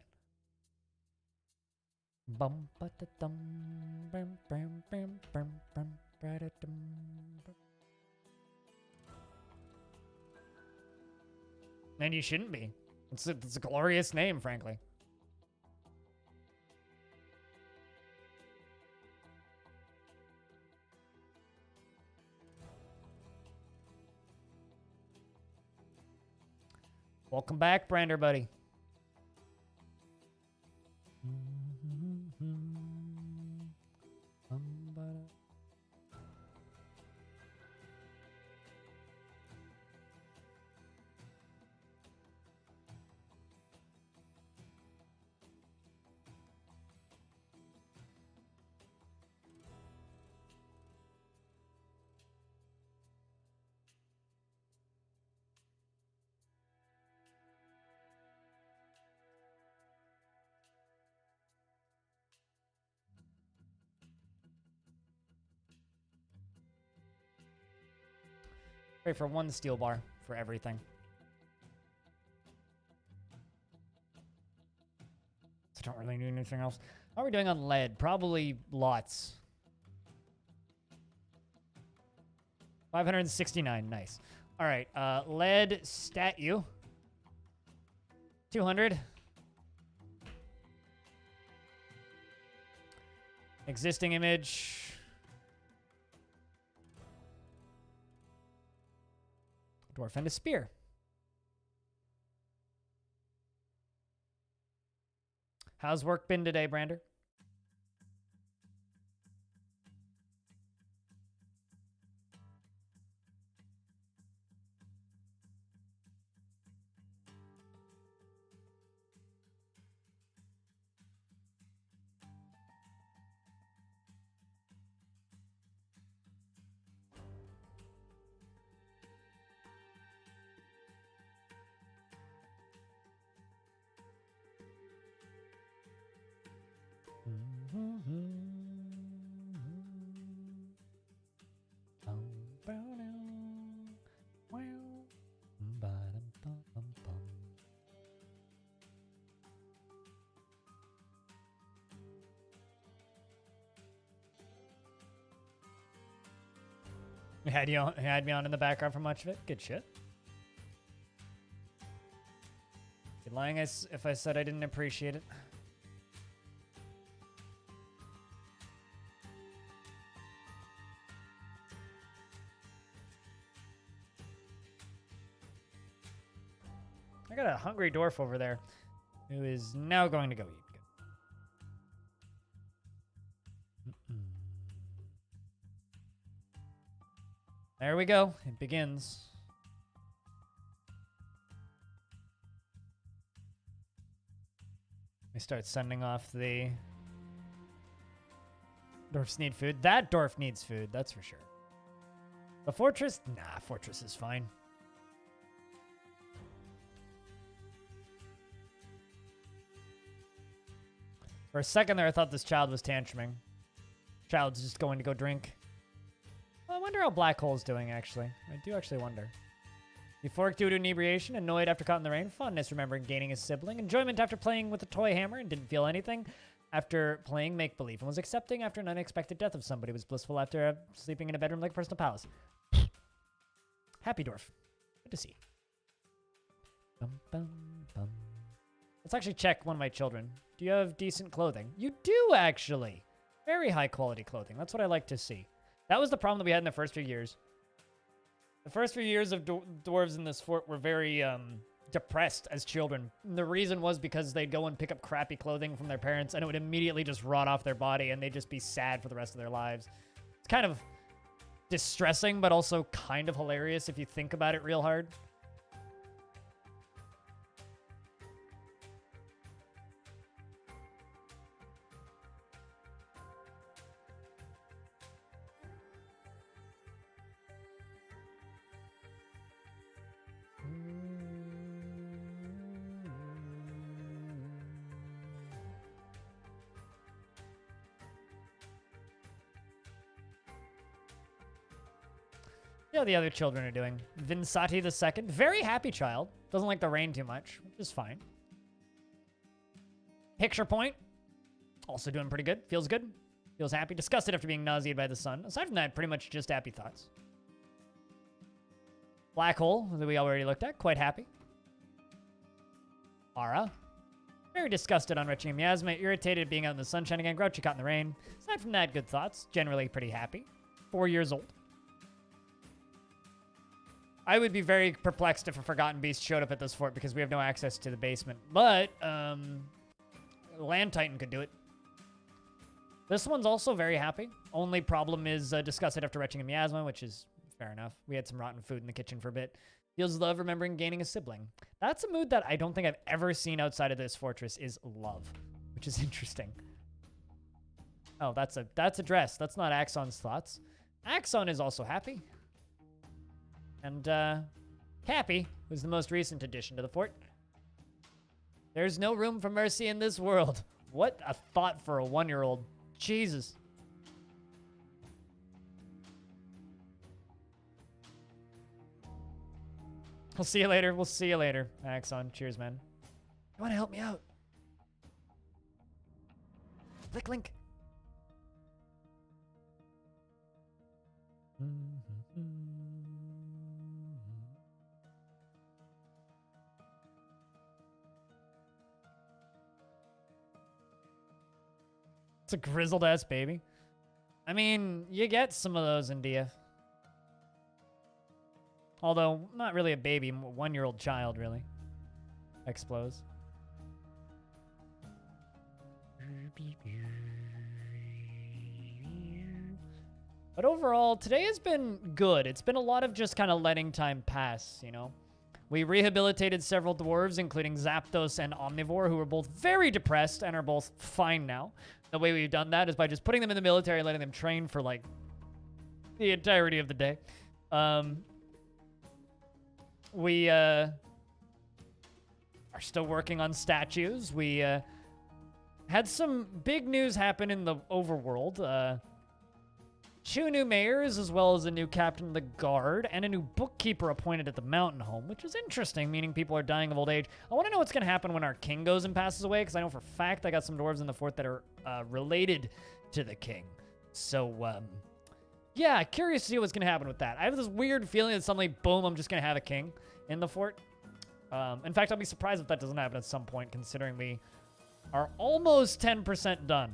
Bum ba da dum bum bum bum bum bum ba da dum. And you shouldn't be. It's a glorious name, frankly. Welcome back, Brander, buddy. Pray for one steel bar for everything. I don't really need anything else. How are we doing on lead? Probably lots. 569. Nice. All right. Lead stat you. 200. Existing image. Dwarf and a spear. How's work been today, Brander? Had me on in the background for much of it. Good shit. Be lying if I said I didn't appreciate it. I got a hungry dwarf over there who is now going to go eat. There we go. It begins. We start sending off the dwarfs need food. That dwarf needs food, that's for sure. The fortress? Nah, fortress is fine. For a second there, I thought this child was tantruming. Child's just going to go drink. Well, I wonder how Black Hole's doing, actually. I do actually wonder. Euphoric due to inebriation, annoyed after caught in the rain, fondness remembering gaining a sibling, enjoyment after playing with a toy hammer and didn't feel anything after playing make-believe, and was accepting after an unexpected death of somebody, was blissful after sleeping in a bedroom like a personal palace. Happy dwarf. Good to see. Bum, bum, bum. Let's actually check one of my children. Do you have decent clothing? You do, actually. Very high-quality clothing. That's what I like to see. That was the problem that we had in the first few years. The first few years of dwarves in this fort were very depressed as children. And the reason was because they'd go and pick up crappy clothing from their parents and it would immediately just rot off their body and they'd just be sad for the rest of their lives. It's kind of distressing, but also kind of hilarious if you think about it real hard. Yeah, the other children are doing. Vinsati the second, very happy child. Doesn't like the rain too much, which is fine. Picture point, also doing pretty good. Feels good. Feels happy. Disgusted after being nauseated by the sun. Aside from that, pretty much just happy thoughts. Black Hole, that we already looked at, quite happy. Ara, very disgusted on retching miasma, irritated at being out in the sunshine again, grouchy caught in the rain. Aside from that, good thoughts. Generally pretty happy. 4 years old. I would be very perplexed if a Forgotten Beast showed up at this fort because we have no access to the basement. But, Land Titan could do it. This one's also very happy. Only problem is disgusted after retching a miasma, which is fair enough. We had some rotten food in the kitchen for a bit. Feels love remembering gaining a sibling. That's a mood that I don't think I've ever seen outside of this fortress is love, which is interesting. Oh, that's a dress. That's not Axon's thoughts. Axon is also happy. And, Cappy was the most recent addition to the fort. There's no room for mercy in this world. What a thought for a 1-year-old. Jesus. We'll see you later. We'll see you later, Axon. Cheers, man. You want to help me out? Click link. It's a grizzled ass baby. I mean, you get some of those in DF. Although, not really a baby, 1-year-old child, really. Explodes. But overall, today has been good. It's been a lot of just kind of letting time pass, you know? We rehabilitated several dwarves, including Zapdos and Omnivore, who were both very depressed and are both fine now. The way we've done that is by just putting them in the military and letting them train for, like, the entirety of the day. We are still working on statues. We had some big news happen in the overworld. 2 new mayors, as well as a new captain of the guard, and a new bookkeeper appointed at the mountain home, which is interesting, meaning people are dying of old age. I want to know what's going to happen when our king goes and passes away, because I know for a fact I got some dwarves in the fort that are related to the king. So, yeah, curious to see what's going to happen with that. I have this weird feeling that suddenly, boom, I'm just going to have a king in the fort. In fact, I'll be surprised if that doesn't happen at some point, considering we are almost 10% done.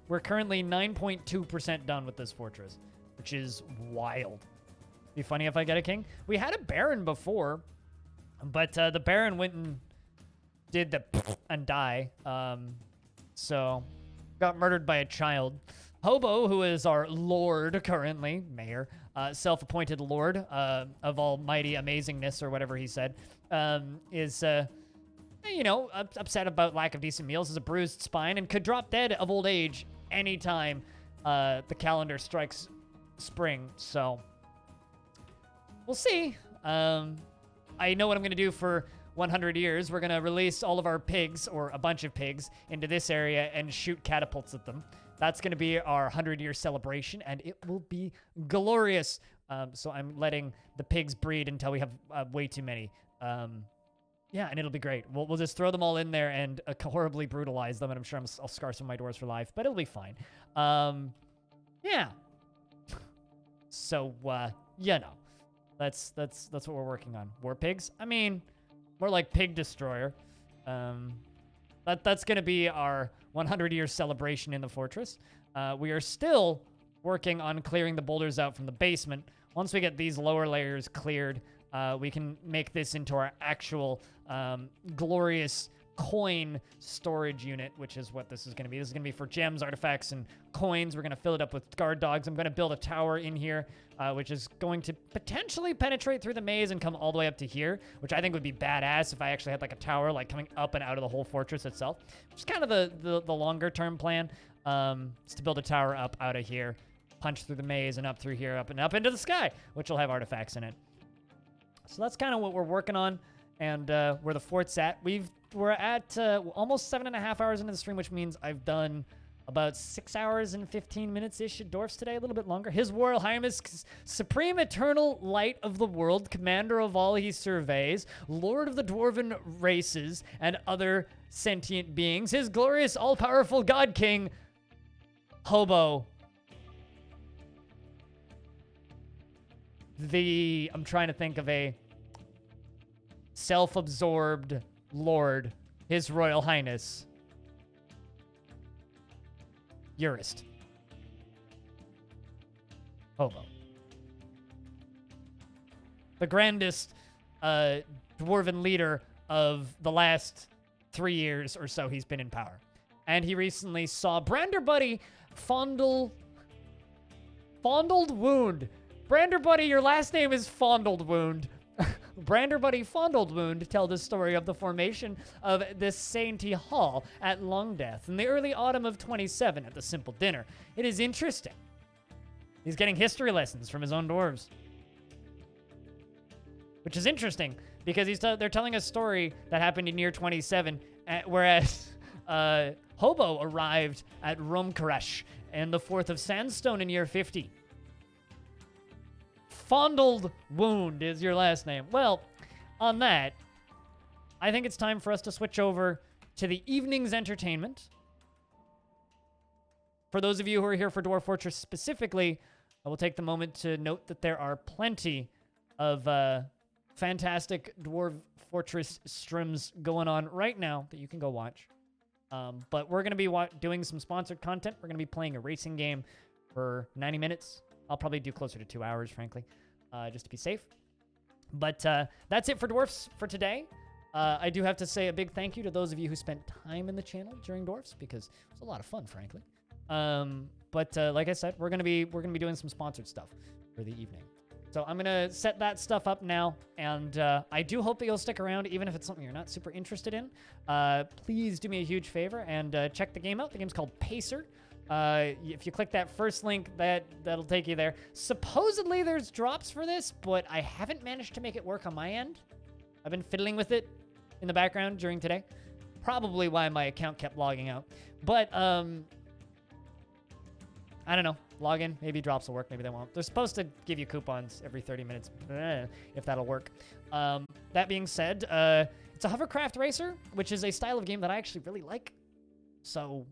We're currently 9.2% done with this fortress, which is wild. Be funny if I get a king. We had a baron before, but the baron went and did the and die. So got murdered by a child. Hobo, who is our lord currently, mayor, self-appointed lord of almighty amazingness or whatever he said, is you know, upset about lack of decent meals, has a bruised spine, and could drop dead of old age anytime the calendar strikes spring. So we'll see. I know what I'm going to do for 100 years. We're going to release all of our pigs, or a bunch of pigs, into this area and shoot catapults at them. That's going to be our 100-year celebration, and it will be glorious. So I'm letting the pigs breed until we have way too many. Yeah, and it'll be great. We'll just throw them all in there and horribly brutalize them, and I'm sure I'll scar some of my dwarves for life, but it'll be fine. Yeah. So, you know, that's what we're working on. War pigs? I mean, more like pig destroyer. That's going to be our 100-year celebration in the fortress. We are still working on clearing the boulders out from the basement. Once we get these lower layers cleared, we can make this into our actual glorious coin storage unit, which is what this is going to be. This is going to be for gems, artifacts, and coins. We're going to fill it up with guard dogs. I'm going to build a tower in here, which is going to potentially penetrate through the maze and come all the way up to here, which I think would be badass if I actually had like a tower like coming up and out of the whole fortress itself, which is kind of the longer term plan, is to build a tower up out of here, punch through the maze and up through here, up and up into the sky, which will have artifacts in it. So that's kind of what we're working on, and where the fort's at. We're at almost 7.5 hours into the stream, which means I've done about 6 hours and 15 minutes-ish at Dwarfs today, a little bit longer. His Royal Highness, Supreme Eternal Light of the World, Commander of all he surveys, Lord of the Dwarven races and other sentient beings, His Glorious All-Powerful God King, Hobo. I'm trying to think of a self-absorbed Lord, His Royal Highness, Urist. Hobo. The grandest dwarven leader of the last 3 years or so he's been in power. And he recently saw Brander Buddy fondled wound. Brander Buddy, your last name is Fondled Wound. Brander Buddy Fondled Wound tell the story of the formation of this sainty hall at Longdeath in the early autumn of 27 at the simple dinner. It is interesting. He's getting history lessons from his own dwarves. Which is interesting, because they're telling a story that happened in year 27, whereas Hobo arrived at Rumkarash and the 4th of Sandstone in year 50. Fondled Wound is your last name. Well, on that, I think it's time for us to switch over to the evening's entertainment. For those of you who are here for Dwarf Fortress specifically, I will take the moment to note that there are plenty of fantastic Dwarf Fortress streams going on right now that you can go watch. But we're going to be doing some sponsored content. We're going to be playing a racing game for 90 minutes. I'll probably do closer to 2 hours, frankly, just to be safe. But that's it for Dwarfs for today. I do have to say a big thank you to those of you who spent time in the channel during Dwarfs, because it was a lot of fun, frankly. But like I said, we're gonna be doing some sponsored stuff for the evening. So I'm gonna set that stuff up now, and I do hope that you'll stick around, even if it's something you're not super interested in. Please do me a huge favor and check the game out. The game's called Pacer. If you click that first link, that'll take you there. Supposedly there's drops for this, but I haven't managed to make it work on my end. I've been fiddling with it in the background during today. Probably why my account kept logging out. But, I don't know. Log in. Maybe drops will work. Maybe they won't. They're supposed to give you coupons every 30 minutes, if that'll work. That being said, it's a hovercraft racer, which is a style of game that I actually really like. So,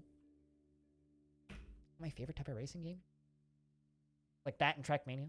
my favorite type of racing game? Like that and Trackmania.